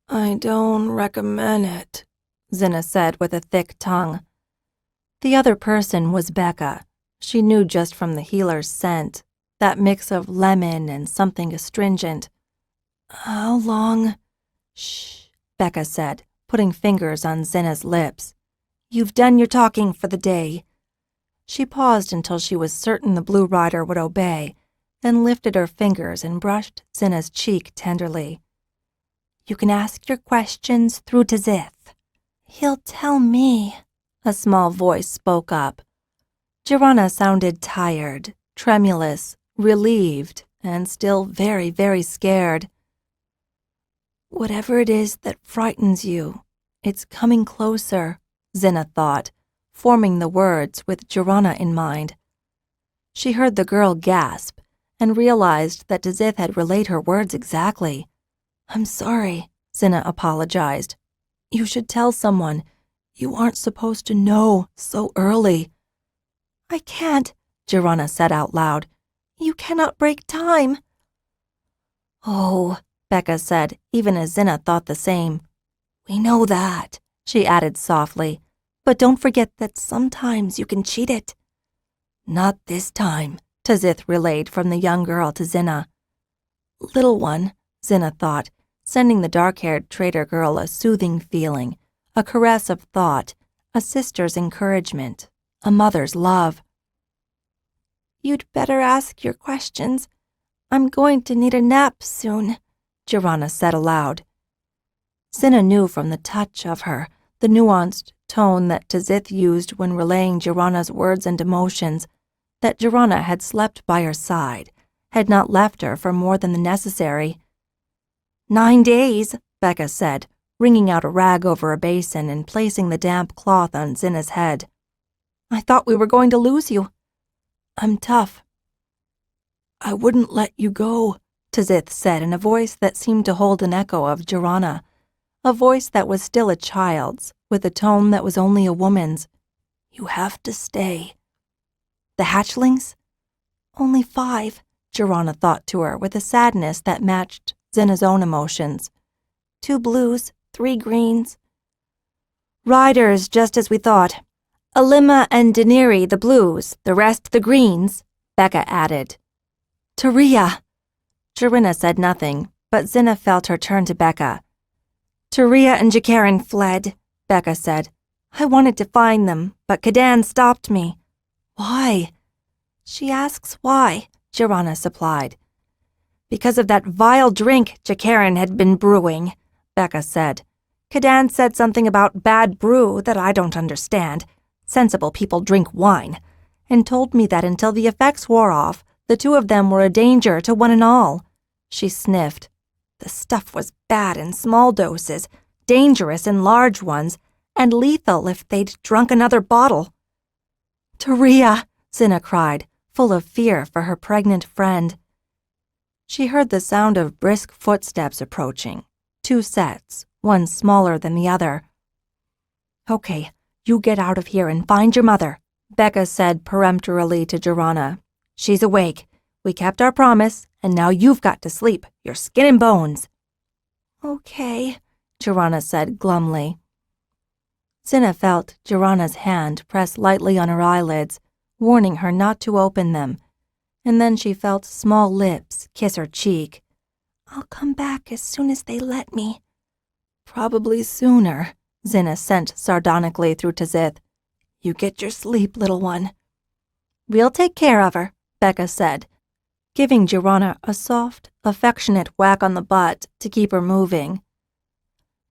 I don't recommend it, Xhinna said with a thick tongue. The other person was Becca. She knew just from the healer's scent, that mix of lemon and something astringent. How long? Shh, Becca said, putting fingers on Xhinna's lips. You've done your talking for the day. She paused until she was certain the blue rider would obey, then lifted her fingers and brushed Xhinna's cheek tenderly. You can ask your questions through Tizith. He'll tell me, a small voice spoke up. Xhinna sounded tired, tremulous, relieved, and still very, very scared. Whatever it is that frightens you, it's coming closer, Xhinna thought, forming the words with Xhinna in mind. She heard the girl gasp and realized that Tizith had relayed her words exactly. I'm sorry, Xhinna apologized. You should tell someone. You aren't supposed to know so early. I can't, Xhinna said out loud. You cannot break time. Oh, Becca said, even as Xhinna thought the same. We know that, she added softly, but don't forget that sometimes you can cheat it. Not this time, Tizith relayed from the young girl to Xhinna. Little one, Xhinna thought, sending the dark-haired trader girl a soothing feeling, a caress of thought, a sister's encouragement, a mother's love. You'd better ask your questions. I'm going to need a nap soon, Xhinna said aloud. Xhinna knew from the touch of her, the nuanced tone that Tizith used when relaying Xhinna's words and emotions, that Xhinna had slept by her side, had not left her for more than the necessary. 9 days, Becca said, wringing out a rag over a basin and placing the damp cloth on Xhinna's head. I thought we were going to lose you. I'm tough. I wouldn't let you go, Tizith said in a voice that seemed to hold an echo of Xhinna, a voice that was still a child's, with a tone that was only a woman's. You have to stay. The hatchlings? Only 5, Xhinna thought to her with a sadness that matched Xhinna's own emotions. 2 blues, 3 greens. Riders, just as we thought. Alima and Deniri the blues, the rest the greens, Becca added. Taria. Xhinna said nothing, but Xhinna felt her turn to Becca. Taria and Jakaran fled, Becca said. I wanted to find them, but Kadan stopped me. Why? She asks why, Xhinna supplied. Because of that vile drink Jakaran had been brewing, Becca said. Kadan said something about bad brew that I don't understand. Sensible people drink wine, and told me that until the effects wore off, the 2 of them were a danger to one and all. She sniffed. The stuff was bad in small doses, dangerous in large ones, and lethal if they'd drunk another bottle. Taria, Xhinna cried, full of fear for her pregnant friend. She heard the sound of brisk footsteps approaching, 2 sets, one smaller than the other. Okay, you get out of here and find your mother, Becca said peremptorily to Xhinna. She's awake. We kept our promise, and now you've got to sleep. You're skin and bones. Okay, Xhinna said glumly. Xhinna felt Xhinna's hand press lightly on her eyelids, warning her not to open them, and then she felt small lips kiss her cheek. I'll come back as soon as they let me. Probably sooner, Xhinna sent sardonically through Tizith. You get your sleep, little one. We'll take care of her, Becca said, giving Xhinna a soft, affectionate whack on the butt to keep her moving.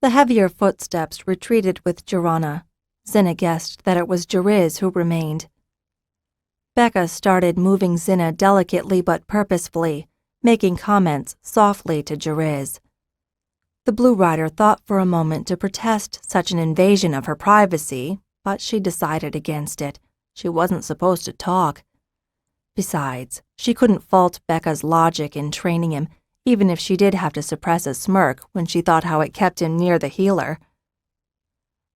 The heavier footsteps retreated with Xhinna. Xhinna guessed that it was Jariz who remained. Becca started moving Xhinna delicately but purposefully, making comments softly to Jariz. The Blue Rider thought for a moment to protest such an invasion of her privacy, but she decided against it. She wasn't supposed to talk. Besides, she couldn't fault Becca's logic in training him, even if she did have to suppress a smirk when she thought how it kept him near the healer.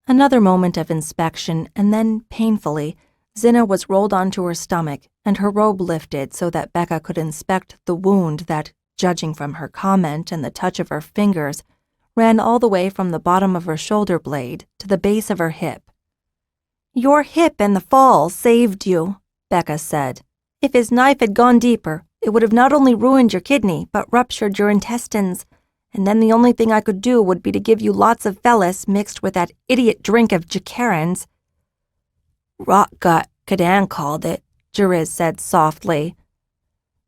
Another moment of inspection, and then, painfully, Xhinna was rolled onto her stomach, and her robe lifted so that Becca could inspect the wound that, judging from her comment and the touch of her fingers, ran all the way from the bottom of her shoulder blade to the base of her hip. "Your hip and the fall saved you," Becca said. "If his knife had gone deeper, it would have not only ruined your kidney, but ruptured your intestines, and then the only thing I could do would be to give you lots of Fellis mixed with that idiot drink of Jacaran's." "Rot gut," Cadan called it, Jeriz said softly.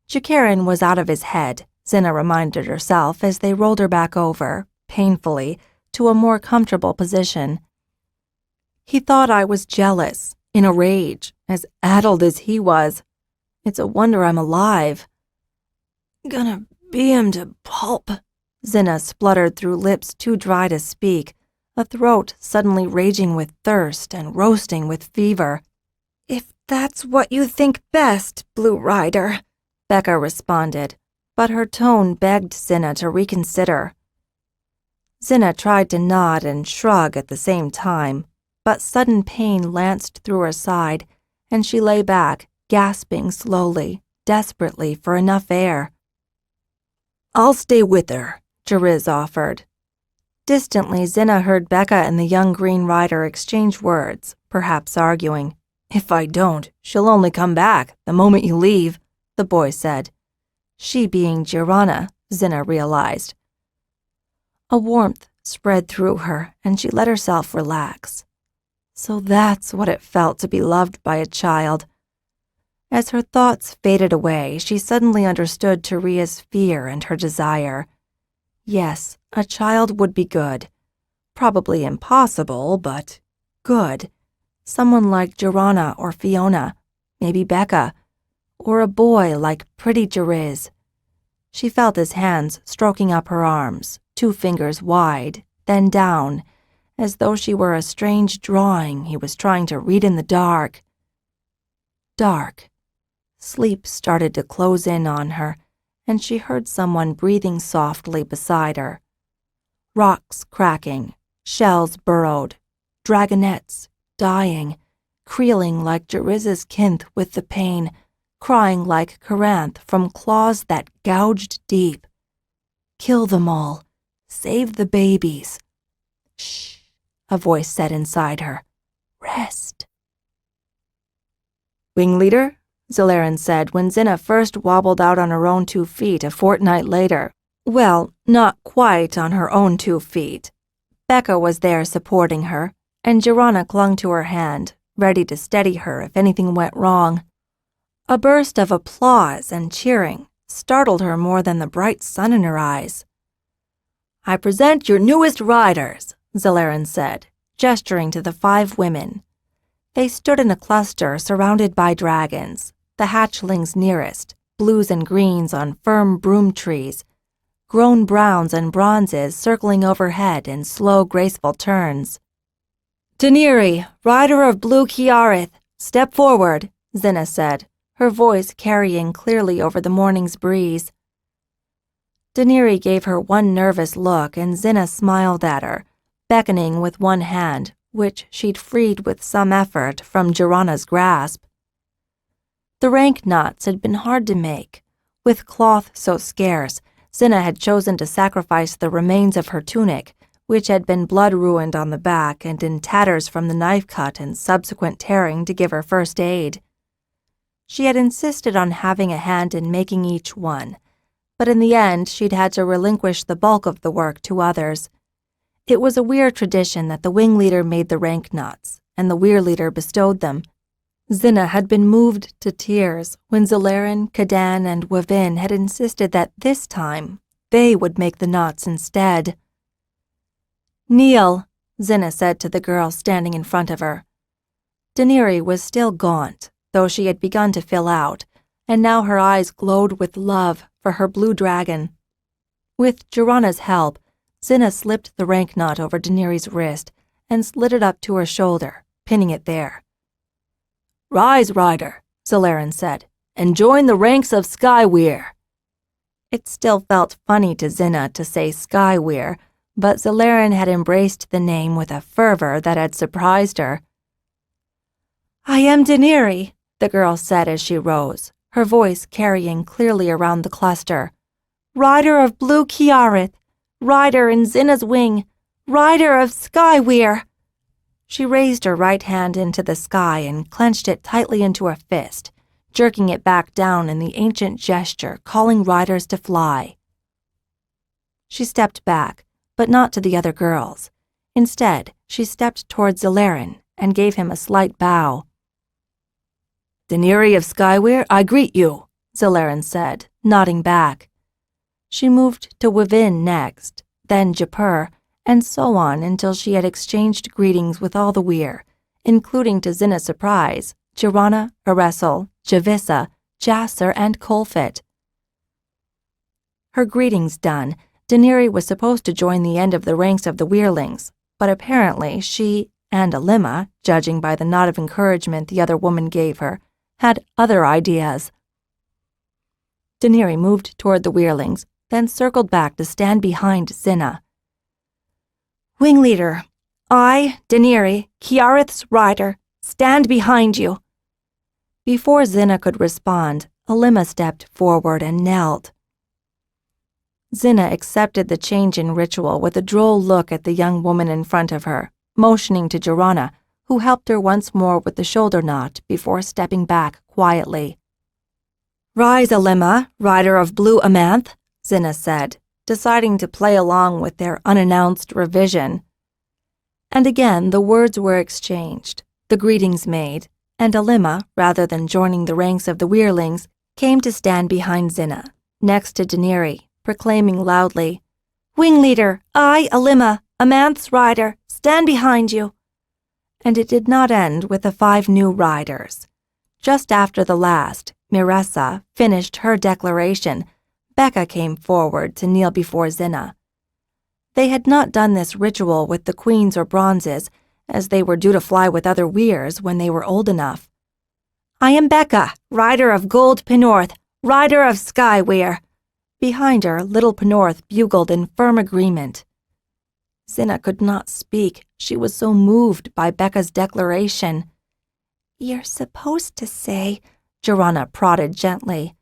Jacaran was out of his head, Xhinna reminded herself as they rolled her back over, painfully, to a more comfortable position. "He thought I was jealous, in a rage, as addled as he was. It's a wonder I'm alive." "Gonna beat him to pulp," Xhinna spluttered through lips too dry to speak, a throat suddenly raging with thirst and roasting with fever. "If that's what you think best, Blue Rider," Becca responded, but her tone begged Xhinna to reconsider. Xhinna tried to nod and shrug at the same time, but sudden pain lanced through her side, and she lay back, gasping slowly, desperately for enough air. "I'll stay with her," Jeriz offered. Distantly, Xhinna heard Becca and the young Green Rider exchange words, perhaps arguing. "If I don't, she'll only come back the moment you leave," the boy said. She being Girana, Xhinna realized. A warmth spread through her, and she let herself relax. So that's what it felt to be loved by a child. As her thoughts faded away, she suddenly understood Taria's fear and her desire. Yes, a child would be good. Probably impossible, but good. Someone like Girana or Fiona, maybe Becca, or a boy like pretty Jeriz. She felt his hands stroking up her arms, 2 fingers wide, then down, as though she were a strange drawing he was trying to read in the dark. Dark. Sleep started to close in on her, and she heard someone breathing softly beside her. Rocks cracking, shells burrowed, dragonettes dying, creeling like Jeriz's kinth with the pain, crying like Coranth from claws that gouged deep. "Kill them all. Save the babies." "Shh," a voice said inside her. "Rest." "Wing leader?" Zalaran said when Xhinna first wobbled out on her own 2 feet a fortnight later. Well, not quite on her own 2 feet. Becca was there supporting her, and Girana clung to her hand, ready to steady her if anything went wrong. A burst of applause and cheering startled her more than the bright sun in her eyes. "I present your newest riders," Zalaran said, gesturing to the 5 women. They stood in a cluster surrounded by dragons, the hatchlings nearest, blues and greens on firm broom trees, grown browns and bronzes circling overhead in slow, graceful turns. "Daenerys, rider of Blue Kiareth, step forward," Xhinna said, her voice carrying clearly over the morning's breeze. Daenerys gave her one nervous look, and Xhinna smiled at her, beckoning with one hand, which she'd freed with some effort from Girana's grasp. The rank knots had been hard to make. With cloth so scarce, Xhinna had chosen to sacrifice the remains of her tunic, which had been blood-ruined on the back and in tatters from the knife cut and subsequent tearing to give her first aid. She had insisted on having a hand in making each one, but in the end she'd had to relinquish the bulk of the work to others. It was a weir tradition that the wing leader made the rank knots, and the weir leader bestowed them. Xhinna had been moved to tears when Zalaran, Cadan, and Wavin had insisted that this time they would make the knots instead. "Kneel," Xhinna said to the girl standing in front of her. Daenerys was still gaunt, though she had begun to fill out, and now her eyes glowed with love for her blue dragon. With Girana's help, Xhinna slipped the rank knot over Daenerys' wrist and slid it up to her shoulder, pinning it there. "Rise, rider," Zalaran said, "and join the ranks of Skyweir." It still felt funny to Xhinna to say Skyweir, but Zalaran had embraced the name with a fervor that had surprised her. "I am Daenerys," the girl said as she rose, her voice carrying clearly around the cluster. rider of blue Kiarith, rider in Xhinna's wing, rider of Skyweir. She raised her right hand into the sky and clenched it tightly into a fist, jerking it back down in the ancient gesture calling riders to fly. She stepped back, but not to the other girls. Instead, she stepped towards Zalarin and gave him a slight bow. Deniri of Skyweir, I greet you, Zalarin said, nodding back. She moved to Wivin next, then Japur, and so on until she had exchanged greetings with all the Weir, including to Xhinna's surprise, Jirana, Eresel, Javissa, Jasser, and Colfit. Her greetings done, Deniri was supposed to join the end of the ranks of the Weirlings, but apparently she and Alima, judging by the nod of encouragement the other woman gave her, had other ideas. Deniri moved toward the Weirlings, then circled back to stand behind Xhinna. Wing Leader, I, Deniri, Kiarith's rider, stand behind you. Before Xhinna could respond, Alima stepped forward and knelt. Xhinna accepted the change in ritual with a droll look at the young woman in front of her, motioning to Jirana, who helped her once more with the shoulder knot before stepping back quietly. Rise, Alima, rider of blue Amanth, Xhinna said, deciding to play along with their unannounced revision. And again the words were exchanged, the greetings made, and Alima, rather than joining the ranks of the Weirlings, came to stand behind Xhinna, next to Deniri, proclaiming loudly, Wing Leader, I, Alima, Amanth's rider, stand behind you. And it did not end with the 5 new riders. Just after the last, Miressa, finished her declaration, Becca came forward to kneel before Xhinna. They had not done this ritual with the queens or bronzes, as they were due to fly with other Weirs when they were old enough. I am Becca, rider of Gold Penorth, rider of Skyweir. Behind her, little Penorth bugled in firm agreement. Xhinna could not speak. She was so moved by Becca's declaration. You're supposed to say, Jirana prodded gently.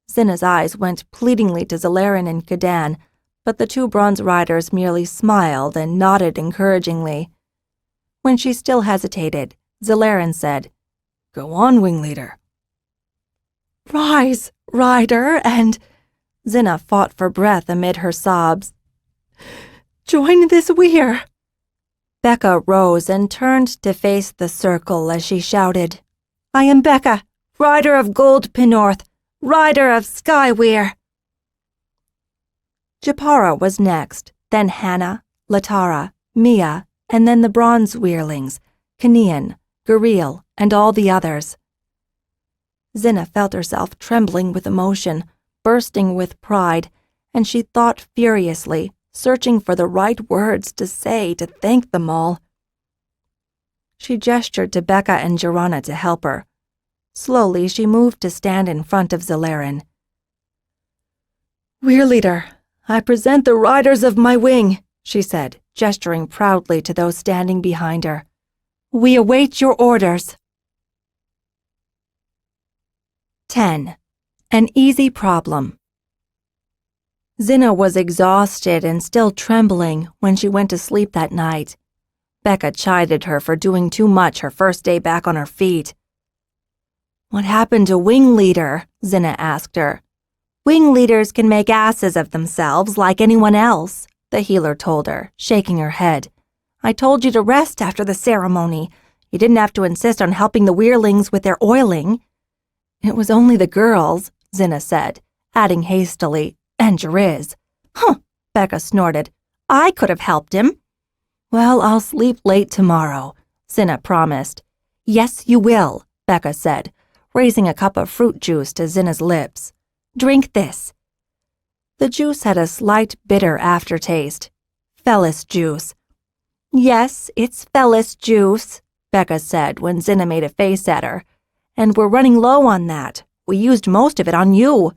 Xhinna's eyes went pleadingly to Zalarin and Kadan, but the 2 bronze riders merely smiled and nodded encouragingly. When she still hesitated, Zalarin said, Go on, Wing Leader. Rise, rider, and... Xhinna fought for breath amid her sobs. Join this Weir. Becca rose and turned to face the circle as she shouted, I am Becca, rider of Gold Penorth, rider of Skyweir. Japara was next, then Hannah, Latara, Mia, and then the bronze Weirlings, Kanian, Guriel, and all the others. Xhinna felt herself trembling with emotion, bursting with pride, and she thought furiously, searching for the right words to say to thank them all. She gestured to Becca and Jirana to help her. Slowly, she moved to stand in front of Zalarin. Weir Leader, I present the riders of my wing, she said, gesturing proudly to those standing behind her. We await your orders. 10. An easy problem. Xhinna was exhausted and still trembling when she went to sleep that night. Becca chided her for doing too much her first day back on her feet. What happened to Wing Leader? Xhinna asked her. Wing Leaders can make asses of themselves like anyone else, the healer told her, shaking her head. I told you to rest after the ceremony. You didn't have to insist on helping the Weirlings with their oiling. It was only the girls, Xhinna said, adding hastily, and Jariz. Huh, Becca snorted. I could have helped him. Well, I'll sleep late tomorrow, Xhinna promised. Yes, you will, Becca said, raising a cup of fruit juice to Xhinna's lips. Drink this. The juice had a slight bitter aftertaste. Fellis juice. Yes, it's Fellis juice, Becca said when Xhinna made a face at her. And we're running low on that. We used most of it on you.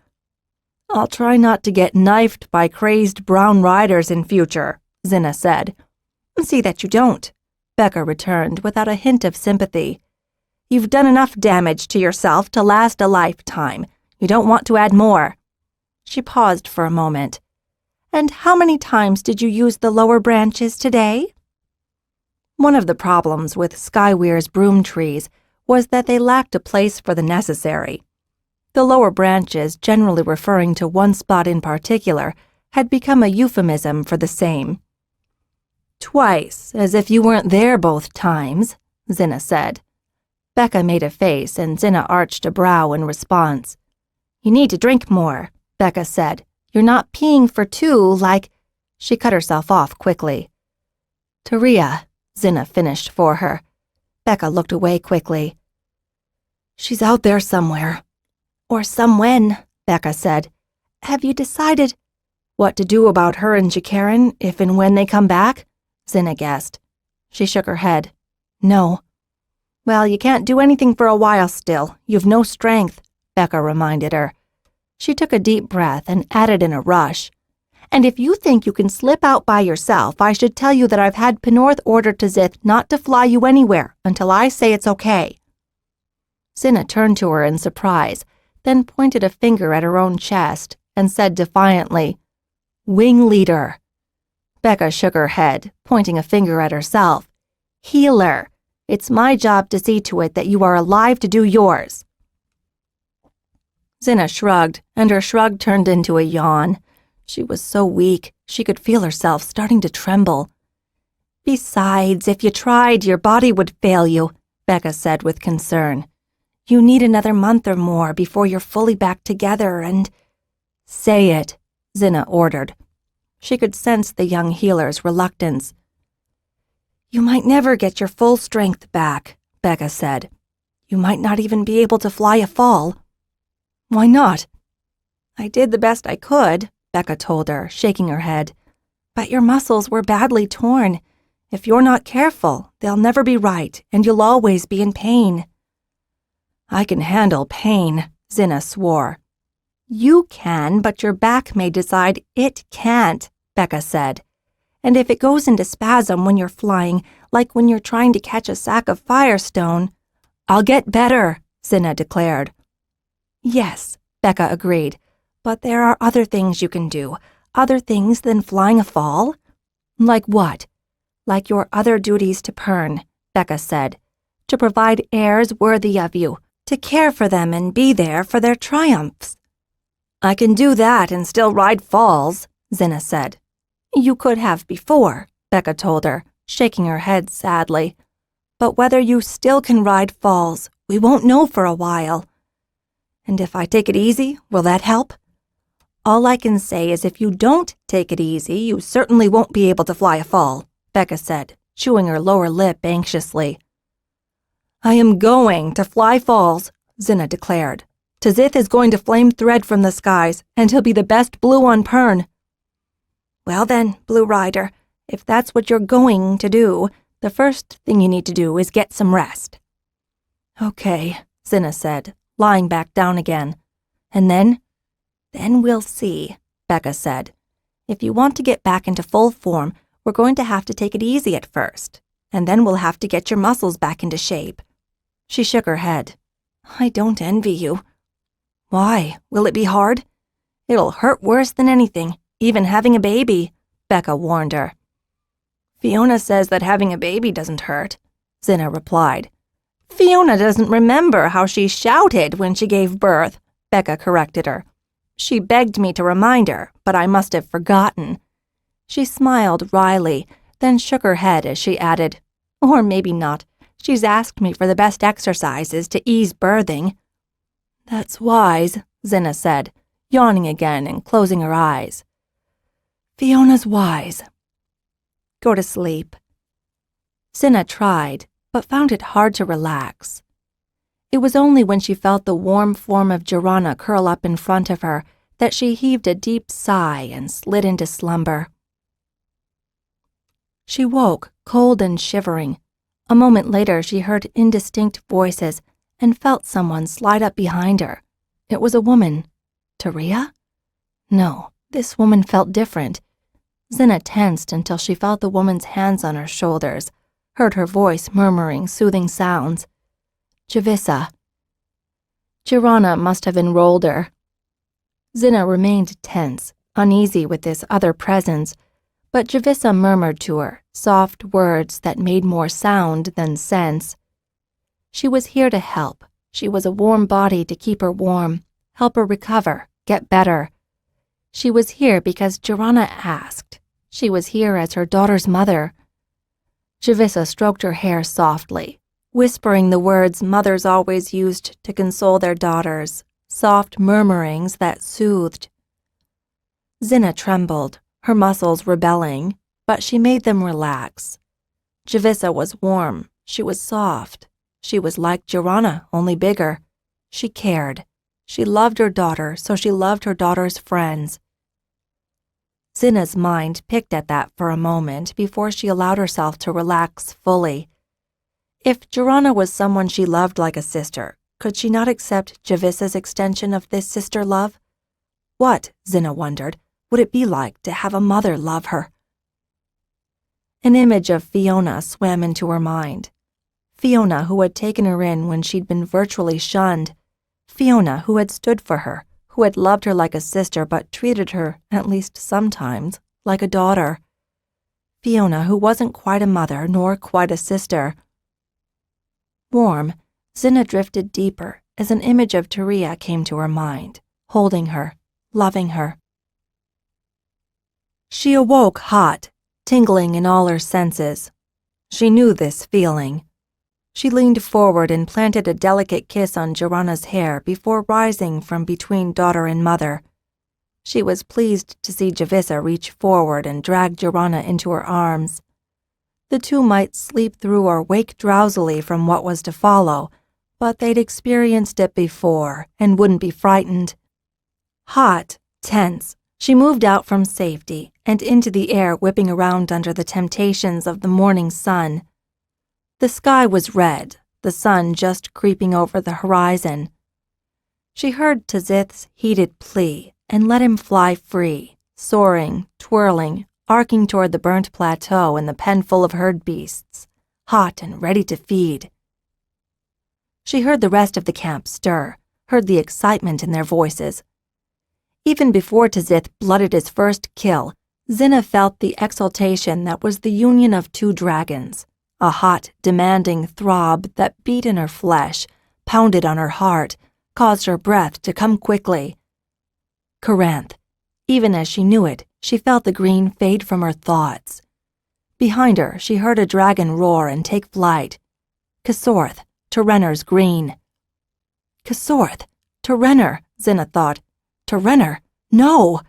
I'll try not to get knifed by crazed brown riders in future, Xhinna said. See that you don't, Becca returned without a hint of sympathy. You've done enough damage to yourself to last a lifetime. You don't want to add more. She paused for a moment. "And how many times did you use the lower branches today?" One of the problems with Skyweir's broom trees was that they lacked a place for the necessary. The lower branches, generally referring to one spot in particular, had become a euphemism for the same. "Twice, as if you weren't there both times," Xhinna said. Becca made a face and Xhinna arched a brow in response. "You need to drink more," Becca said. "You're not peeing for two like—" She cut herself off quickly. "Taria," Xhinna finished for her. Becca looked away quickly. "She's out there somewhere." "Or somewhen," Becca said. "Have you decided—" "What to do about her and Jakaran if and when they come back?" Xhinna guessed. She shook her head. "No." "Well, you can't do anything for a while still. You've no strength," Becca reminded her. She took a deep breath and added in a rush, "And if you think you can slip out by yourself, I should tell you that I've had Penorth order to Xith not to fly you anywhere until I say it's okay." Xhinna turned to her in surprise, then pointed a finger at her own chest and said defiantly, "Wing leader." Becca shook her head, pointing a finger at herself. "Healer. It's my job to see to it that you are alive to do yours." Xhinna shrugged, and her shrug turned into a yawn. She was so weak, she could feel herself starting to tremble. "Besides, if you tried, your body would fail you," Becca said with concern. "You need another month or more before you're fully back together and—" "Say it," Xhinna ordered. She could sense the young healer's reluctance. "You might never get your full strength back," Becca said. "You might not even be able to fly a fall." "Why not?" "I did the best I could," Becca told her, shaking her head. "But your muscles were badly torn. If you're not careful, they'll never be right, and you'll always be in pain." "I can handle pain," Xhinna swore. "You can, but your back may decide it can't," Becca said. "And if it goes into spasm when you're flying, like when you're trying to catch a sack of firestone—" "I'll get better," Xhinna declared. "Yes," Becca agreed, "but there are other things you can do, other things than flying a fall." "Like what?" "Like your other duties to Pern," Becca said. "To provide heirs worthy of you, to care for them and be there for their triumphs." "I can do that and still ride falls," Xhinna said. "You could have before," Becca told her, shaking her head sadly. "But whether you still can ride falls, we won't know for a while." "And if I take it easy, will that help?" "All I can say is if you don't take it easy, you certainly won't be able to fly a fall," Becca said, chewing her lower lip anxiously. "I am going to fly falls," Xhinna declared. "Xith is going to flame thread from the skies, and he'll be the best blue on Pern." "Well then, Blue Rider, if that's what you're going to do, the first thing you need to do is get some rest." "Okay," Xhinna said, lying back down again. "And then?" "Then we'll see," Becca said. "If you want to get back into full form, we're going to have to take it easy at first, and then we'll have to get your muscles back into shape." She shook her head. "I don't envy you." "Why? Will it be hard?" "It'll hurt worse than anything, even having a baby," Becca warned her. "Fiona says that having a baby doesn't hurt," Xhinna replied. "Fiona doesn't remember how she shouted when she gave birth," Becca corrected her. "She begged me to remind her, but I must have forgotten." She smiled wryly, then shook her head as she added, "Or maybe not. She's asked me for the best exercises to ease birthing." "That's wise," Xhinna said, yawning again and closing her eyes. "Fiona's wise." "Go to sleep." Xhinna tried, but found it hard to relax. It was only when she felt the warm form of Xhinna curl up in front of her that she heaved a deep sigh and slid into slumber. She woke, cold and shivering. A moment later, she heard indistinct voices and felt someone slide up behind her. It was a woman. Taria? No, this woman felt different. Xhinna tensed until she felt the woman's hands on her shoulders, heard her voice murmuring soothing sounds. Javissa. Xhinna must have enrolled her. Xhinna remained tense, uneasy with this other presence, but Xhyna murmured to her soft words that made more sound than sense. She was here to help. She was a warm body to keep her warm, help her recover, get better. She was here because Xhinna asked. She was here as her daughter's mother. Xhyna stroked her hair softly, whispering the words mothers always used to console their daughters, soft murmurings that soothed. Xhinna trembled, her muscles rebelling, but she made them relax. Xhyna was warm, she was soft. She was like Xhinna, only bigger. She cared. She loved her daughter, so she loved her daughter's friends. Xhinna's mind picked at that for a moment before she allowed herself to relax fully. If Xhinna was someone she loved like a sister, could she not accept Xhyna's extension of this sister love? What, Xhinna wondered, would it be like to have a mother love her? An image of Fiona swam into her mind. Fiona who had taken her in when she'd been virtually shunned. Fiona who had stood for her, who had loved her like a sister but treated her, at least sometimes, like a daughter. Fiona who wasn't quite a mother nor quite a sister. Warm, Xhinna drifted deeper as an image of Taria came to her mind, holding her, loving her. She awoke hot, tingling in all her senses. She knew this feeling. She leaned forward and planted a delicate kiss on Xhinna's hair before rising from between daughter and mother. She was pleased to see Xhyna reach forward and drag Xhinna into her arms. The two might sleep through or wake drowsily from what was to follow, but they'd experienced it before and wouldn't be frightened. Hot, tense, she moved out from safety and into the air whipping around under the temptations of the morning sun. The sky was red, the sun just creeping over the horizon. She heard Tizith's heated plea and let him fly free, soaring, twirling, arcing toward the burnt plateau and the pen full of herd beasts, hot and ready to feed. She heard the rest of the camp stir, heard the excitement in their voices. Even before Tizith blooded his first kill, Xhinna felt the exultation that was the union of two dragons. A hot, demanding throb that beat in her flesh, pounded on her heart, caused her breath to come quickly. Corinth. Even as she knew it, she felt the green fade from her thoughts. Behind her, she heard a dragon roar and take flight. Kasorth, Terenner's green. Kasorth, Terenner, Xhinna thought. Terenner? No!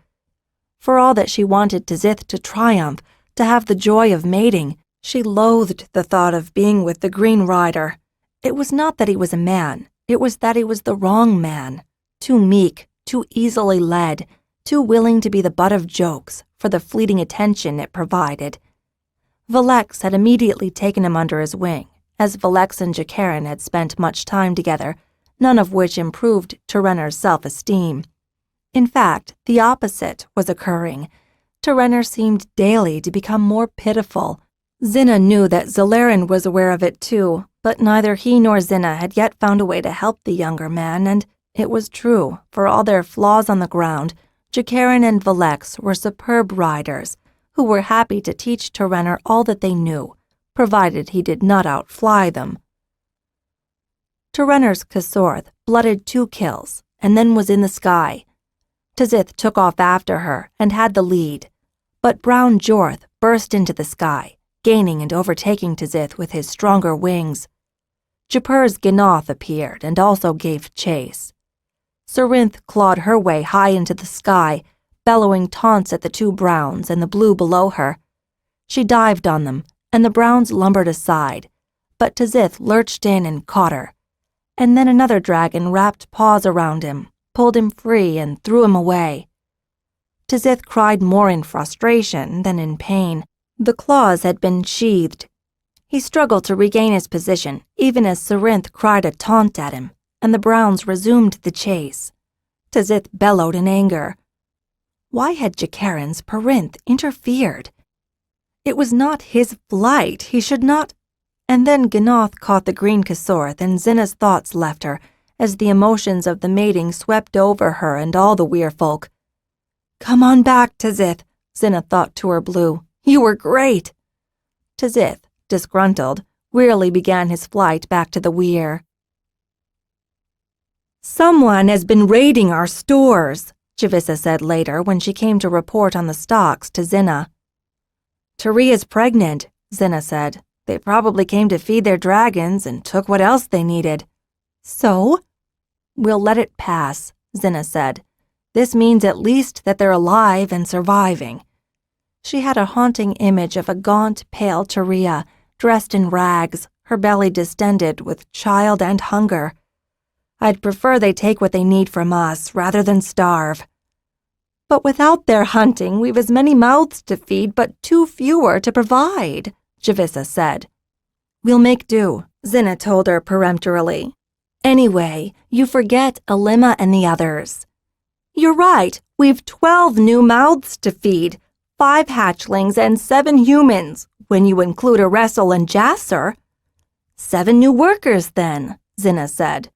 For all that she wanted Tizith to triumph, to have the joy of mating, she loathed the thought of being with the Green Rider. It was not that he was a man, it was that he was the wrong man. Too meek, too easily led, too willing to be the butt of jokes for the fleeting attention it provided. Valex had immediately taken him under his wing, as Valex and Jakaran had spent much time together, none of which improved Terenner's self-esteem. In fact, the opposite was occurring. Terenner seemed daily to become more pitiful. Xhinna knew that Zalaran was aware of it too, but neither he nor Xhinna had yet found a way to help the younger man, and it was true, for all their flaws on the ground, Jakaran and Valex were superb riders who were happy to teach Terenner all that they knew, provided he did not outfly them. Terenner's Kasorth blooded 2 kills, and then was in the sky. Tizith took off after her and had the lead, but Brown Jorth burst into the sky, gaining and overtaking Tizith with his stronger wings. Japer's Ginoth appeared and also gave chase. Sarinth clawed her way high into the sky, bellowing taunts at the 2 Browns and the blue below her. She dived on them, and the Browns lumbered aside, but Tizith lurched in and caught her. And then another dragon wrapped paws around him, pulled him free, and threw him away. Tizith cried more in frustration than in pain. The claws had been sheathed. He struggled to regain his position, even as Sarinth cried a taunt at him, and the Browns resumed the chase. Tizith bellowed in anger. Why had Jakaran's Perinth interfered? It was not his flight. He should not... And then Ginoth caught the green Kasorth, and Xhinna's thoughts left her, as the emotions of the mating swept over her and all the weir folk. "Come on back, Tizith," Xhinna thought to her blue. "You were great." Tizith, disgruntled, wearily began his flight back to the weir. "Someone has been raiding our stores," Xhinna said later when she came to report on the stocks to Xhinna. "Taria's pregnant," Xhinna said. "They probably came to feed their dragons and took what else they needed." "So?" "We'll let it pass," Xhinna said. "This means at least that they're alive and surviving." She had a haunting image of a gaunt, pale Taria, dressed in rags, her belly distended with child and hunger. "I'd prefer they take what they need from us rather than starve." "But without their hunting, we've as many mouths to feed but 2 fewer to provide," Xhinna said. "We'll make do," Xhinna told her peremptorily. "Anyway, you forget Alima and the others." "You're right, we've 12 new mouths to feed, 5 hatchlings and 7 humans, when you include Eressel and Jasser." "7 new workers, then," Xhinna said.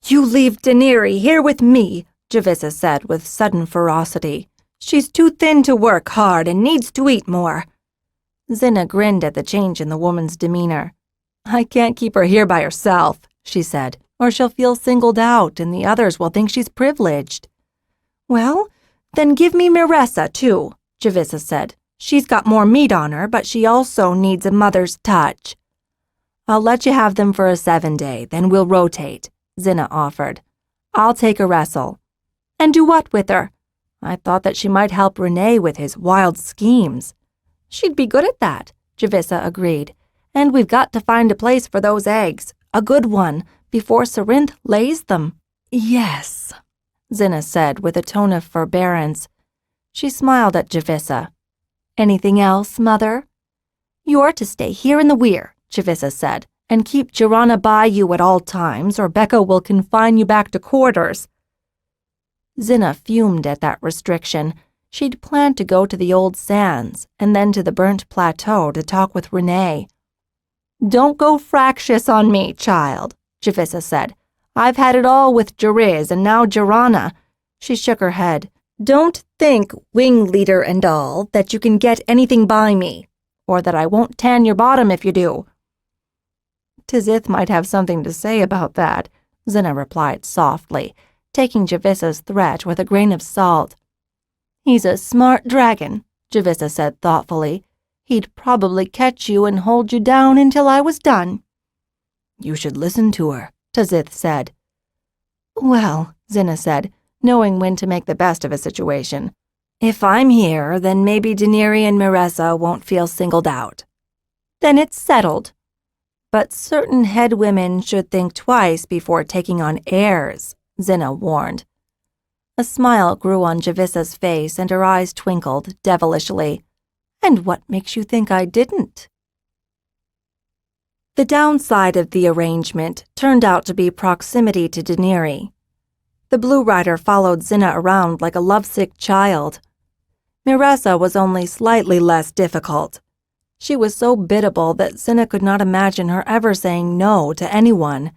"You leave Daenerys here with me," Xhinna said with sudden ferocity. "She's too thin to work hard and needs to eat more." Xhinna grinned at the change in the woman's demeanor. "I can't keep her here by herself," she said, "or she'll feel singled out and the others will think she's privileged." "Well, then give me Miressa, too," Xhinna said. "She's got more meat on her, but she also needs a mother's touch." "I'll let you have them for a 7-day, then we'll rotate," Xhinna offered. "I'll take Eressel." "And do what with her?" "I thought that she might help Renee with his wild schemes." "She'd be good at that," Xhinna agreed. "And we've got to find a place for those eggs, a good one, before Cerinth lays them." "Yes," Xhinna said with a tone of forbearance. She smiled at Xhinna. "Anything else, Mother?" "You're to stay here in the weir," Xhinna said, "and keep Jirana by you at all times, or Becca will confine you back to quarters." Xhinna fumed at that restriction. She'd planned to go to the old sands and then to the burnt plateau to talk with Renee. "Don't go fractious on me, child," Xhinna said. "I've had it all with Jariz and now Jirana." She shook her head. "Don't think, wing leader and all, that you can get anything by me, or that I won't tan your bottom if you do." "Tizith might have something to say about that," Xhinna replied softly, taking Javissa's threat with a grain of salt. "He's a smart dragon," Xhinna said thoughtfully. "He'd probably catch you and hold you down until I was done." "You should listen to her," Tizith said. "Well," Xhinna said, knowing when to make the best of a situation, "if I'm here, then maybe Daenerys and Miressa won't feel singled out." "Then it's settled." "But certain head women should think twice before taking on heirs," Xhinna warned. A smile grew on Javissa's face and her eyes twinkled devilishly. "And what makes you think I didn't?" The downside of the arrangement turned out to be proximity to Daenerys. The Blue Rider followed Xhinna around like a lovesick child. Miressa was only slightly less difficult. She was so biddable that Xhinna could not imagine her ever saying no to anyone.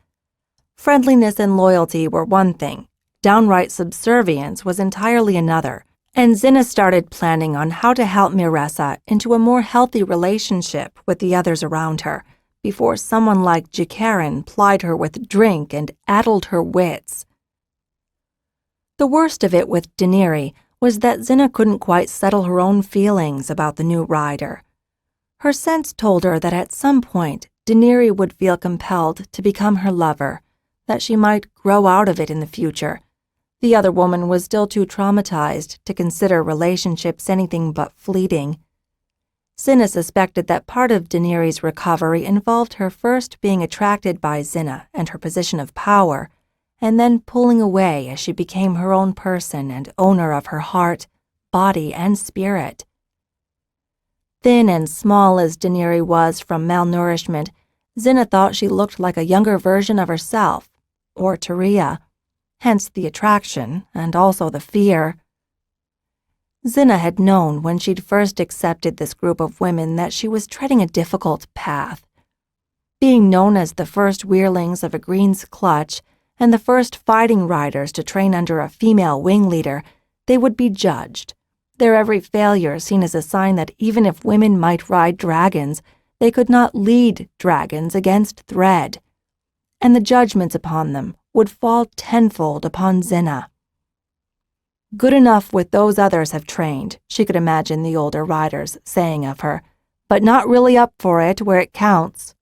Friendliness and loyalty were one thing. Downright subservience was entirely another, and Xhinna started planning on how to help Miressa into a more healthy relationship with the others around her before someone like Jikarin plied her with drink and addled her wits. The worst of it with Daenerys was that Xhinna couldn't quite settle her own feelings about the new rider. Her sense told her that at some point Daenerys would feel compelled to become her lover, that she might grow out of it in the future. The other woman was still too traumatized to consider relationships anything but fleeting. Xhinna suspected that part of Daenerys' recovery involved her first being attracted by Xhinna and her position of power, and then pulling away as she became her own person and owner of her heart, body, and spirit. Thin and small as Daenerys was from malnourishment, Xhinna thought she looked like a younger version of herself, or Taria, hence the attraction and also the fear. Xhinna had known when she'd first accepted this group of women that she was treading a difficult path. Being known as the first weirlings of a Green's clutch and the first fighting riders to train under a female wing leader, they would be judged, their every failure seen as a sign that even if women might ride dragons, they could not lead dragons against thread, and the judgments upon them would fall tenfold upon Xhinna. Good enough with those others have trained, she could imagine the older riders saying of her, but not really up for it where it counts.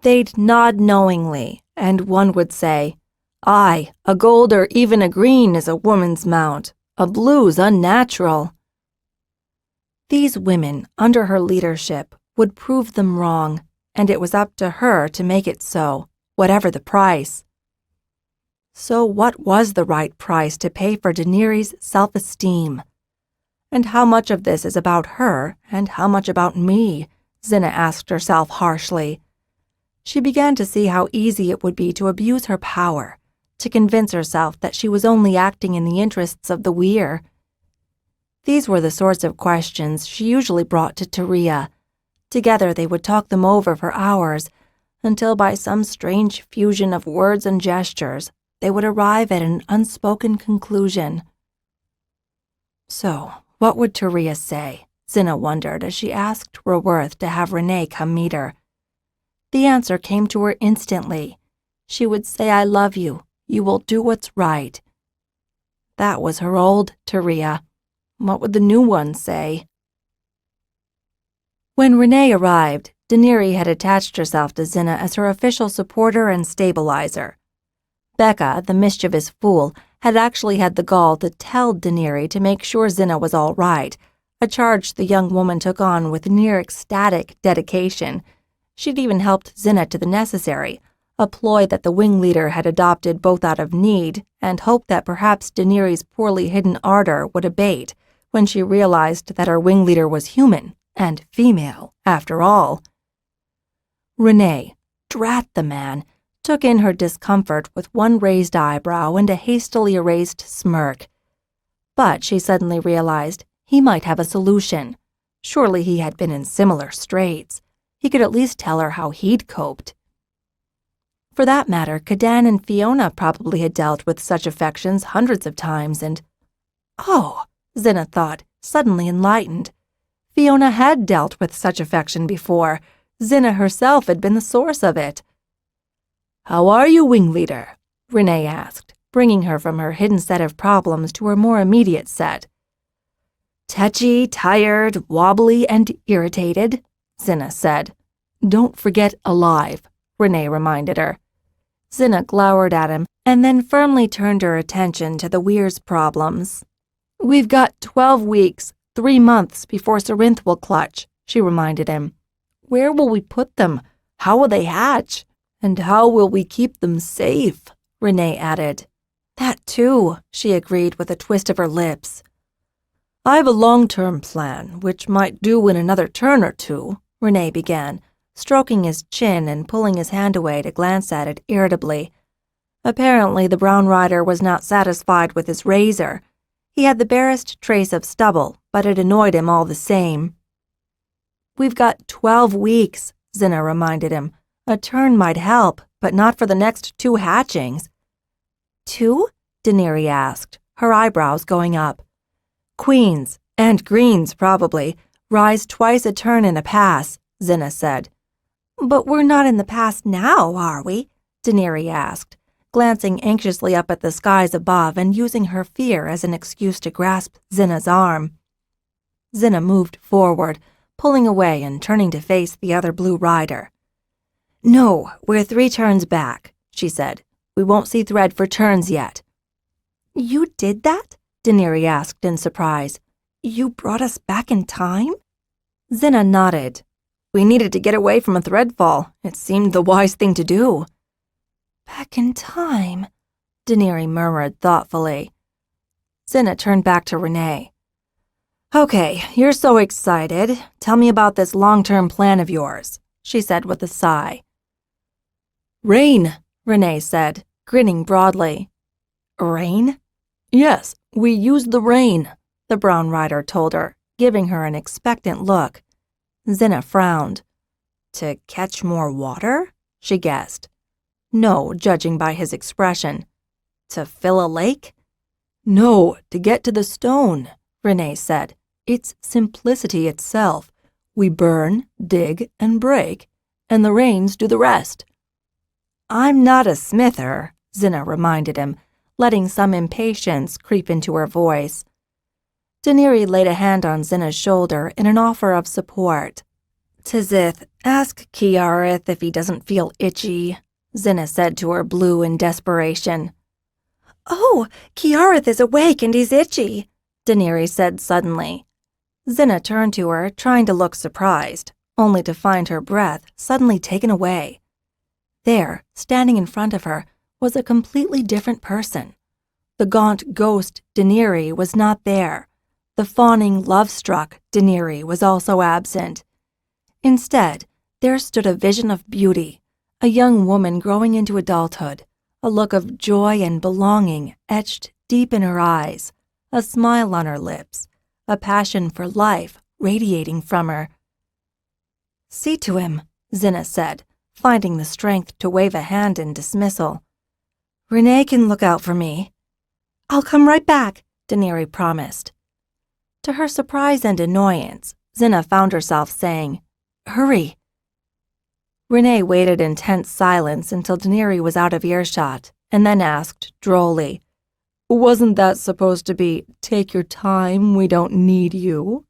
They'd nod knowingly, and one would say, "Aye, a gold or even a green is a woman's mount. A blue's unnatural." These women, under her leadership, would prove them wrong, and it was up to her to make it so, whatever the price. So what was the right price to pay for Daenerys' self-esteem? And how much of this is about her, and how much about me? Xhinna asked herself harshly. She began to see how easy it would be to abuse her power, to convince herself that she was only acting in the interests of the Weir. These were the sorts of questions she usually brought to Tyria. Together they would talk them over for hours, until by some strange fusion of words and gestures, they would arrive at an unspoken conclusion. So, what would Tyria say? Xhinna wondered as she asked Raworth to have Renee come meet her. The answer came to her instantly. She would say, "I love you. You will do what's right." That was her old Tyria. What would the new one say? When Renee arrived, Daenerys had attached herself to Xhinna as her official supporter and stabilizer. Becca, the mischievous fool, had actually had the gall to tell Daenerys to make sure Xhinna was all right, a charge the young woman took on with near ecstatic dedication. She'd even helped Xhinna to the necessary, a ploy that the wing leader had adopted both out of need and hope that perhaps Daenerys' poorly hidden ardor would abate when she realized that her wing leader was human and female, after all. Renee, drat the man, took in her discomfort with one raised eyebrow and a hastily erased smirk. But she suddenly realized he might have a solution. Surely he had been in similar straits. He could at least tell her how he'd coped. For that matter, Cadan and Fiona probably had dealt with such affections hundreds of times, and... Oh, Xhinna thought, suddenly enlightened. Fiona had dealt with such affection before. Xhinna herself had been the source of it. "How are you, wing leader?" Renee asked, bringing her from her hidden set of problems to her more immediate set. "Tetchy, tired, wobbly, and irritated," Xhinna said. "Don't forget alive," Renee reminded her. Xhinna glowered at him and then firmly turned her attention to the Weir's problems. "We've got 12 weeks, 3 months before Sarinth will clutch," she reminded him. "Where will we put them? How will they hatch? And how will we keep them safe?" Renee added. "That too," she agreed with a twist of her lips. "I've a long-term plan, which might do in another turn or two," Renee began, stroking his chin and pulling his hand away to glance at it irritably. Apparently, the brown rider was not satisfied with his razor. He had the barest trace of stubble, but it annoyed him all the same. "We've got 12 weeks, Xhinna reminded him. "A turn might help, but not for the next 2 hatchings." "2?" Daenerys asked, her eyebrows going up. "Queens, and greens probably, rise twice a turn in a pass," Xhinna said. "But we're not in the pass now, are we?" Daenerys asked, glancing anxiously up at the skies above and using her fear as an excuse to grasp Xhinna's arm. Xhinna moved forward, pulling away and turning to face the other blue rider. "No, we're 3 turns back," she said. "We won't see thread for turns yet." "You did that?" Daenerys asked in surprise. "You brought us back in time?" Xhinna nodded. "We needed to get away from a threadfall. It seemed the wise thing to do." "Back in time," Daenerys murmured thoughtfully. Xhinna turned back to Renee. "Okay, you're so excited. Tell me about this long-term plan of yours," she said with a sigh. "Rain," Renee said, grinning broadly. "Rain?" "Yes, we used the rain," the brown rider told her, giving her an expectant look. Xhinna frowned. "To catch more water?" she guessed. No, judging by his expression. To fill a lake? No, to get to the stone, Renee said. It's simplicity itself. We burn, dig, and break, and the rains do the rest. I'm not a smither, Xhinna reminded him, letting some impatience creep into her voice. Deniri laid a hand on Xhinna's shoulder in an offer of support. Tizith, ask Kiarith if he doesn't feel itchy, Xhinna said to her blue in desperation. Oh, Kiarith is awake and he's itchy, Deniri said suddenly. Xhinna turned to her, trying to look surprised, only to find her breath suddenly taken away. There, standing in front of her, was a completely different person. The gaunt ghost Deniri was not there. The fawning, love-struck Deniri was also absent. Instead, there stood a vision of beauty, a young woman growing into adulthood, a look of joy and belonging etched deep in her eyes, a smile on her lips, a passion for life radiating from her. See to him, Xhinna said, finding the strength to wave a hand in dismissal. Renee can look out for me. I'll come right back, Deniri promised. To her surprise and annoyance, Xhinna found herself saying, Hurry. Renee waited in tense silence until Deniri was out of earshot, and then asked drolly, Wasn't that supposed to be, take your time, we don't need you?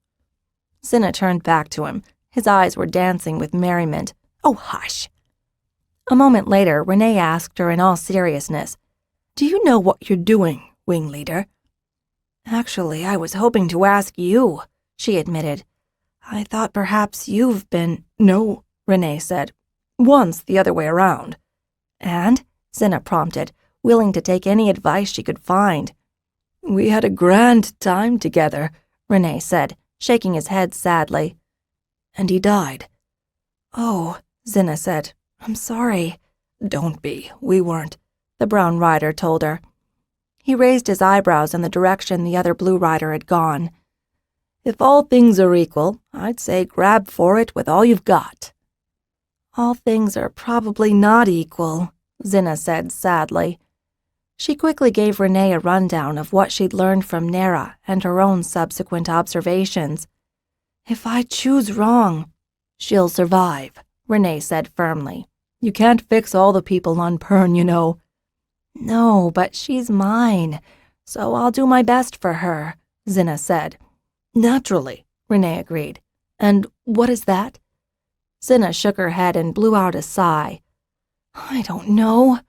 Xhinna turned back to him. His eyes were dancing with merriment. Oh, hush. A moment later, Renee asked her in all seriousness, Do you know what you're doing, Wing Leader? Actually, I was hoping to ask you, she admitted. I thought perhaps you've been— No, Renee said. Once the other way around. And? Xhinna prompted, willing to take any advice she could find. We had a grand time together, Renee said, shaking his head sadly. And he died. Oh, Xhinna said. I'm sorry. Don't be. We weren't, the brown rider told her. He raised his eyebrows in the direction the other blue rider had gone. If all things are equal, I'd say grab for it with all you've got. All things are probably not equal, Xhinna said sadly. She quickly gave Renee a rundown of what she'd learned from Nera and her own subsequent observations. If I choose wrong, she'll survive, Renee said firmly. You can't fix all the people on Pern, you know. No, but she's mine, so I'll do my best for her, Xhinna said. Naturally, Renee agreed. And what is that? Xhinna shook her head and blew out a sigh. I don't know.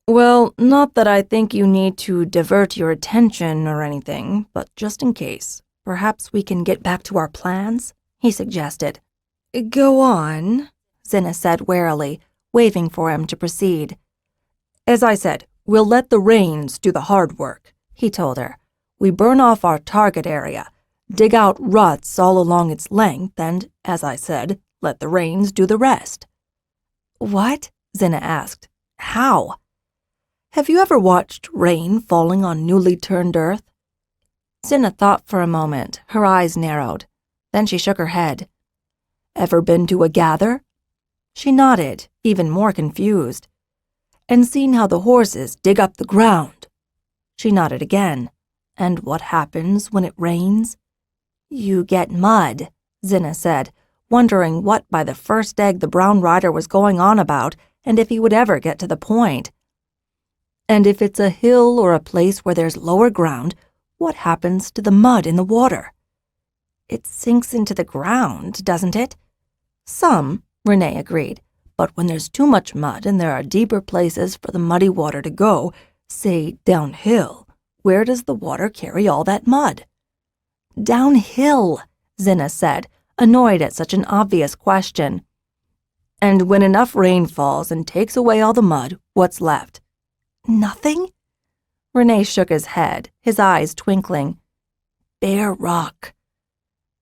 Well, not that I think you need to divert your attention or anything, but just in case, perhaps we can get back to our plans, he suggested. Go on, Xhinna said warily, waving for him to proceed. As I said, we'll let the rains do the hard work, he told her. We burn off our target area, dig out ruts all along its length, and, as I said, let the rains do the rest. What? Xhinna asked. How? Have you ever watched rain falling on newly turned earth? Xhinna thought for a moment, her eyes narrowed. Then she shook her head. Ever been to a gather? She nodded, even more confused. And seen how the horses dig up the ground? She nodded again. And what happens when it rains? You get mud, Xhinna said, wondering what by the first egg the brown rider was going on about and if he would ever get to the point. And if it's a hill or a place where there's lower ground, what happens to the mud in the water? It sinks into the ground, doesn't it? Some, Renee agreed, but when there's too much mud and there are deeper places for the muddy water to go, say downhill, where does the water carry all that mud? Downhill, Xhinna said, annoyed at such an obvious question. And when enough rain falls and takes away all the mud, what's left? Nothing? Renee shook his head, his eyes twinkling. Bare rock.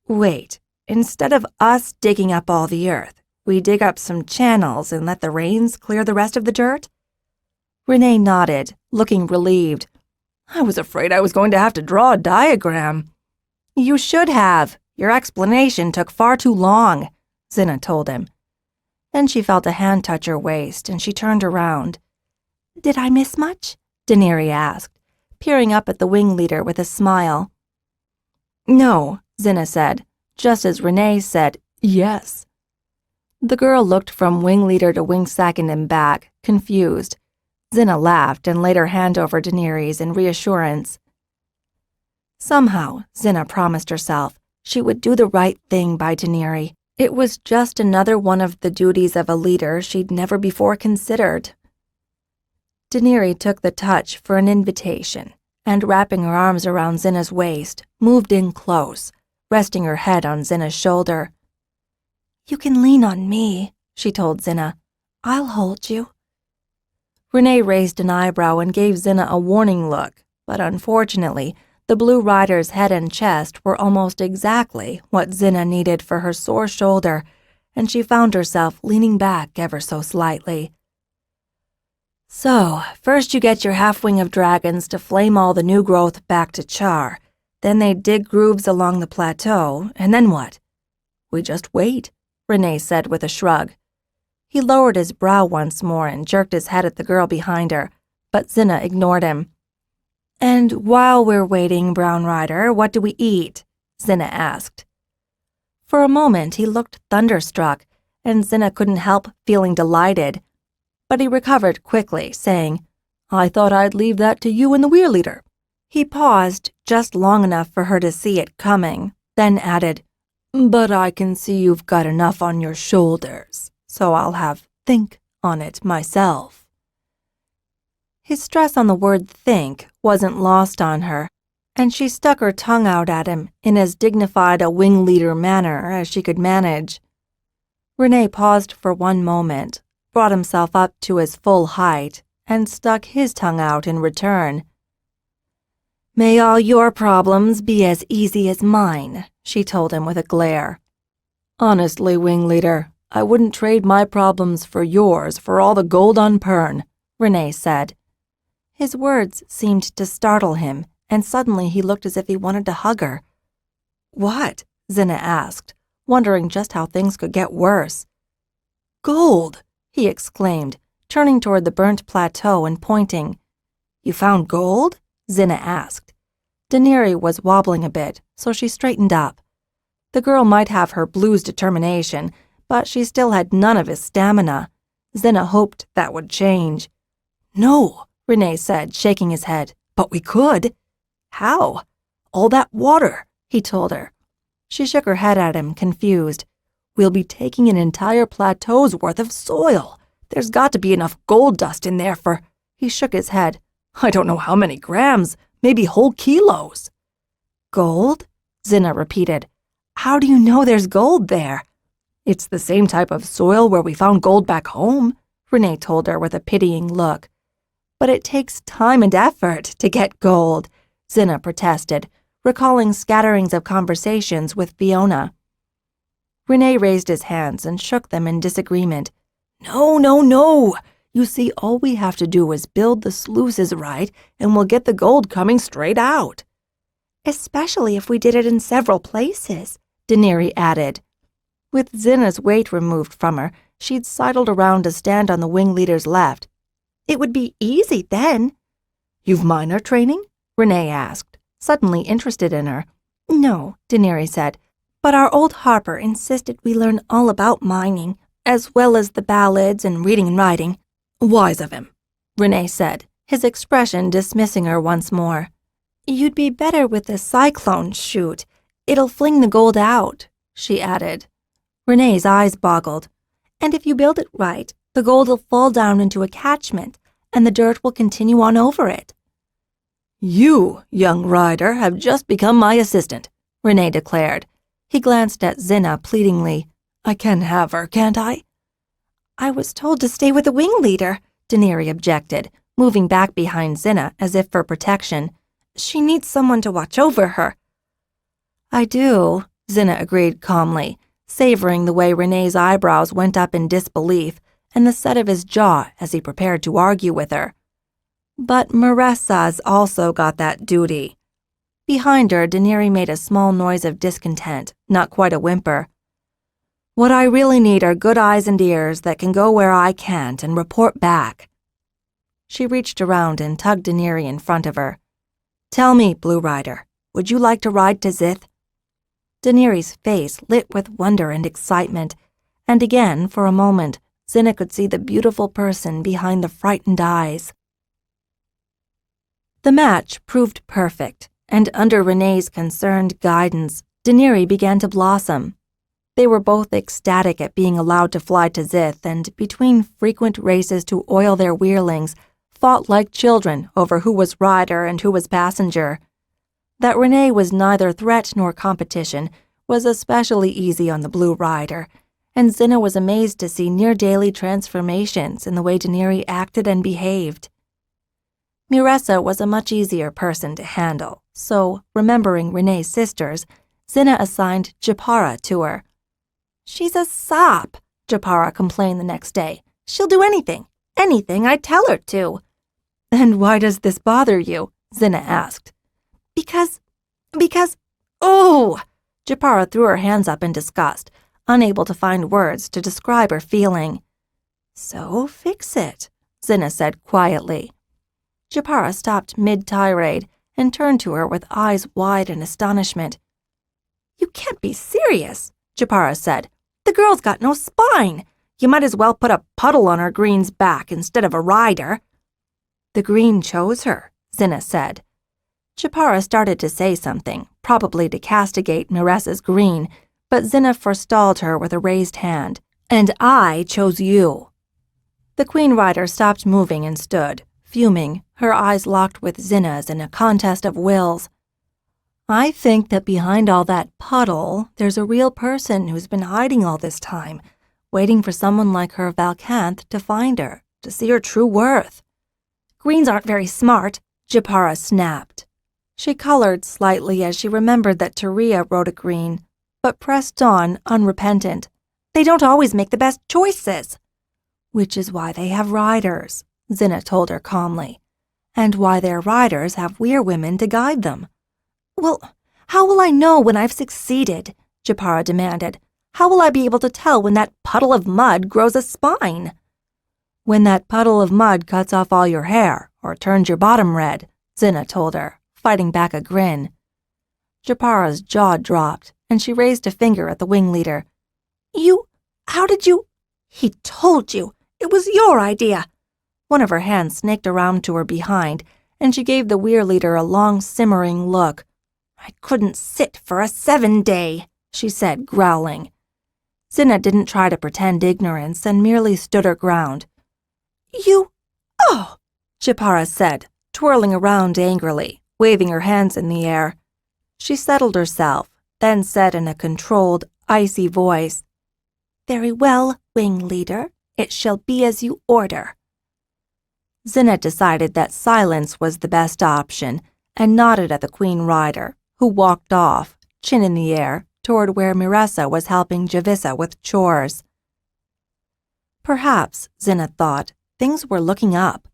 Wait, instead of us digging up all the earth, we dig up some channels and let the rains clear the rest of the dirt? Renee nodded, looking relieved. I was afraid I was going to have to draw a diagram. You should have. Your explanation took far too long, Xhinna told him. Then she felt a hand touch her waist and she turned around. Did I miss much? Daenerys asked, peering up at the wing leader with a smile. No, Xhinna said, just as Renee said, yes. The girl looked from wing leader to wing second and back, confused. Xhinna laughed and laid her hand over Daenerys in reassurance. Somehow, Xhinna promised herself, she would do the right thing by Daenerys. It was just another one of the duties of a leader she'd never before considered. Daenerys took the touch for an invitation, and wrapping her arms around Xhinna's waist, moved in close, resting her head on Xhinna's shoulder. You can lean on me, she told Xhinna. I'll hold you. Renee raised an eyebrow and gave Xhinna a warning look, but unfortunately, the Blue Rider's head and chest were almost exactly what Xhinna needed for her sore shoulder, and she found herself leaning back ever so slightly. So, first you get your half-wing of dragons to flame all the new growth back to char, then they dig grooves along the plateau, and then what? We just wait, Renee said with a shrug. He lowered his brow once more and jerked his head at the girl behind her, but Xhinna ignored him. And while we're waiting, Brown Rider, what do we eat? Xhinna asked. For a moment he looked thunderstruck, and Xhinna couldn't help feeling delighted. But he recovered quickly, saying, I thought I'd leave that to you and the Weir Leader. He paused just long enough for her to see it coming, then added, But I can see you've got enough on your shoulders, so I'll have think on it myself. His stress on the word think wasn't lost on her, and she stuck her tongue out at him in as dignified a wing leader manner as she could manage. Renee paused for one moment, brought himself up to his full height, and stuck his tongue out in return. May all your problems be as easy as mine, she told him with a glare. Honestly, wing leader, I wouldn't trade my problems for yours for all the gold on Pern, Renee said. His words seemed to startle him, and suddenly he looked as if he wanted to hug her. What? Xhinna asked, wondering just how things could get worse. Gold, he exclaimed, turning toward the burnt plateau and pointing. You found gold? Xhinna asked. Daenerys was wobbling a bit, so she straightened up. The girl might have her blue's determination, but she still had none of his stamina. Xhinna hoped that would change. No, Renee said, shaking his head. But we could. How? All that water, he told her. She shook her head at him, confused. We'll be taking an entire plateau's worth of soil. There's got to be enough gold dust in there for... He shook his head. I don't know how many grams, maybe whole kilos. Gold? Xhinna repeated. How do you know there's gold there? It's the same type of soil where we found gold back home, Renee told her with a pitying look. But it takes time and effort to get gold, Xhinna protested, recalling scatterings of conversations with Fiona. Renee raised his hands and shook them in disagreement. No. You see, all we have to do is build the sluices right, and we'll get the gold coming straight out. Especially if we did it in several places, Daenerys added. With Xhinna's weight removed from her, she'd sidled around to stand on the wing leader's left. It would be easy then. You've miner training? Renee asked, suddenly interested in her. No, Daenerys said, but our old harper insisted we learn all about mining, as well as the ballads and reading and writing. Wise of him, Renee said, his expression dismissing her once more. You'd be better with the cyclone chute. It'll fling the gold out, she added. Renee's eyes boggled. And if you build it right, the gold will fall down into a catchment, and the dirt will continue on over it. You, young rider, have just become my assistant, Renee declared. He glanced at Xhinna pleadingly. I can have her, can't I? I was told to stay with the wing leader, Daenerys objected, moving back behind Xhinna as if for protection. She needs someone to watch over her. I do, Xhinna agreed calmly, savoring the way Renee's eyebrows went up in disbelief and the set of his jaw as he prepared to argue with her. But Maressa's also got that duty. Behind her, Daenerys made a small noise of discontent, not quite a whimper. What I really need are good eyes and ears that can go where I can't and report back. She reached around and tugged Daenerys in front of her. "Tell me, Blue Rider, would you like to ride to Xith?" Daenerys' face lit with wonder and excitement, and again, for a moment, Xhinna could see the beautiful person behind the frightened eyes. The match proved perfect, and under Renee's concerned guidance, Daenerys began to blossom. They were both ecstatic at being allowed to fly to Xith, and between frequent races to oil their weirlings, fought like children over who was rider and who was passenger. That Renee was neither threat nor competition was especially easy on the Blue Rider, and Xhinna was amazed to see near-daily transformations in the way Daenerys acted and behaved. Miressa was a much easier person to handle, so, remembering Renee's sisters, Xhinna assigned Japara to her. "She's a sop," Japara complained the next day. "She'll do anything I tell her to." "And why does this bother you?" Xhinna asked. Because, oh! Japara threw her hands up in disgust, unable to find words to describe her feeling. "So fix it," Xhinna said quietly. Japara stopped mid-tirade and turned to her with eyes wide in astonishment. "You can't be serious," Japara said. "The girl's got no spine. You might as well put a puddle on her green's back instead of a rider." "The green chose her," Xhinna said. Japara started to say something, probably to castigate Miressa's green, but Xhinna forestalled her with a raised hand. "And I chose you." The Queen Rider stopped moving and stood, fuming, her eyes locked with Xhinna's in a contest of wills. "I think that behind all that puddle, there's a real person who's been hiding all this time, waiting for someone like her Valcanth to find her, to see her true worth." "Greens aren't very smart," Japara snapped. She colored slightly as she remembered that Tyria rode a green, but pressed on, unrepentant. "They don't always make the best choices." "Which is why they have riders," Xhinna told her calmly, "and why their riders have weirwomen to guide them." "Well, how will I know when I've succeeded?" Japara demanded. "How will I be able to tell when that puddle of mud grows a spine?" "When that puddle of mud cuts off all your hair or turns your bottom red," Xhinna told her, fighting back a grin. Japara's jaw dropped, and she raised a finger at the wing leader. How did you? He told you. It was your idea." One of her hands snaked around to her behind, and she gave the weir leader a long, simmering look. "I couldn't sit for a 7-day, she said, growling. Xhinna didn't try to pretend ignorance and merely stood her ground. Oh, Japara said, twirling around angrily, waving her hands in the air. She settled herself, then said in a controlled, icy voice, "Very well, wing leader. It shall be as you order." Xhinna decided that silence was the best option and nodded at the Queen Rider, who walked off, chin in the air, toward where Miressa was helping Javissa with chores. Perhaps, Xhinna thought, things were looking up.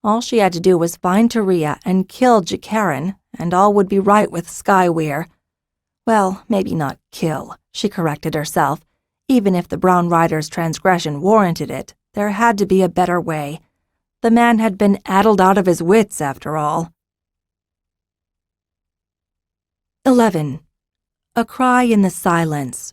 All she had to do was find Tyria and kill Jakaran, and all would be right with Skyweir. Well, maybe not kill, she corrected herself. Even if the Brown Rider's transgression warranted it, there had to be a better way. The man had been addled out of his wits, after all. 11. A cry in the silence.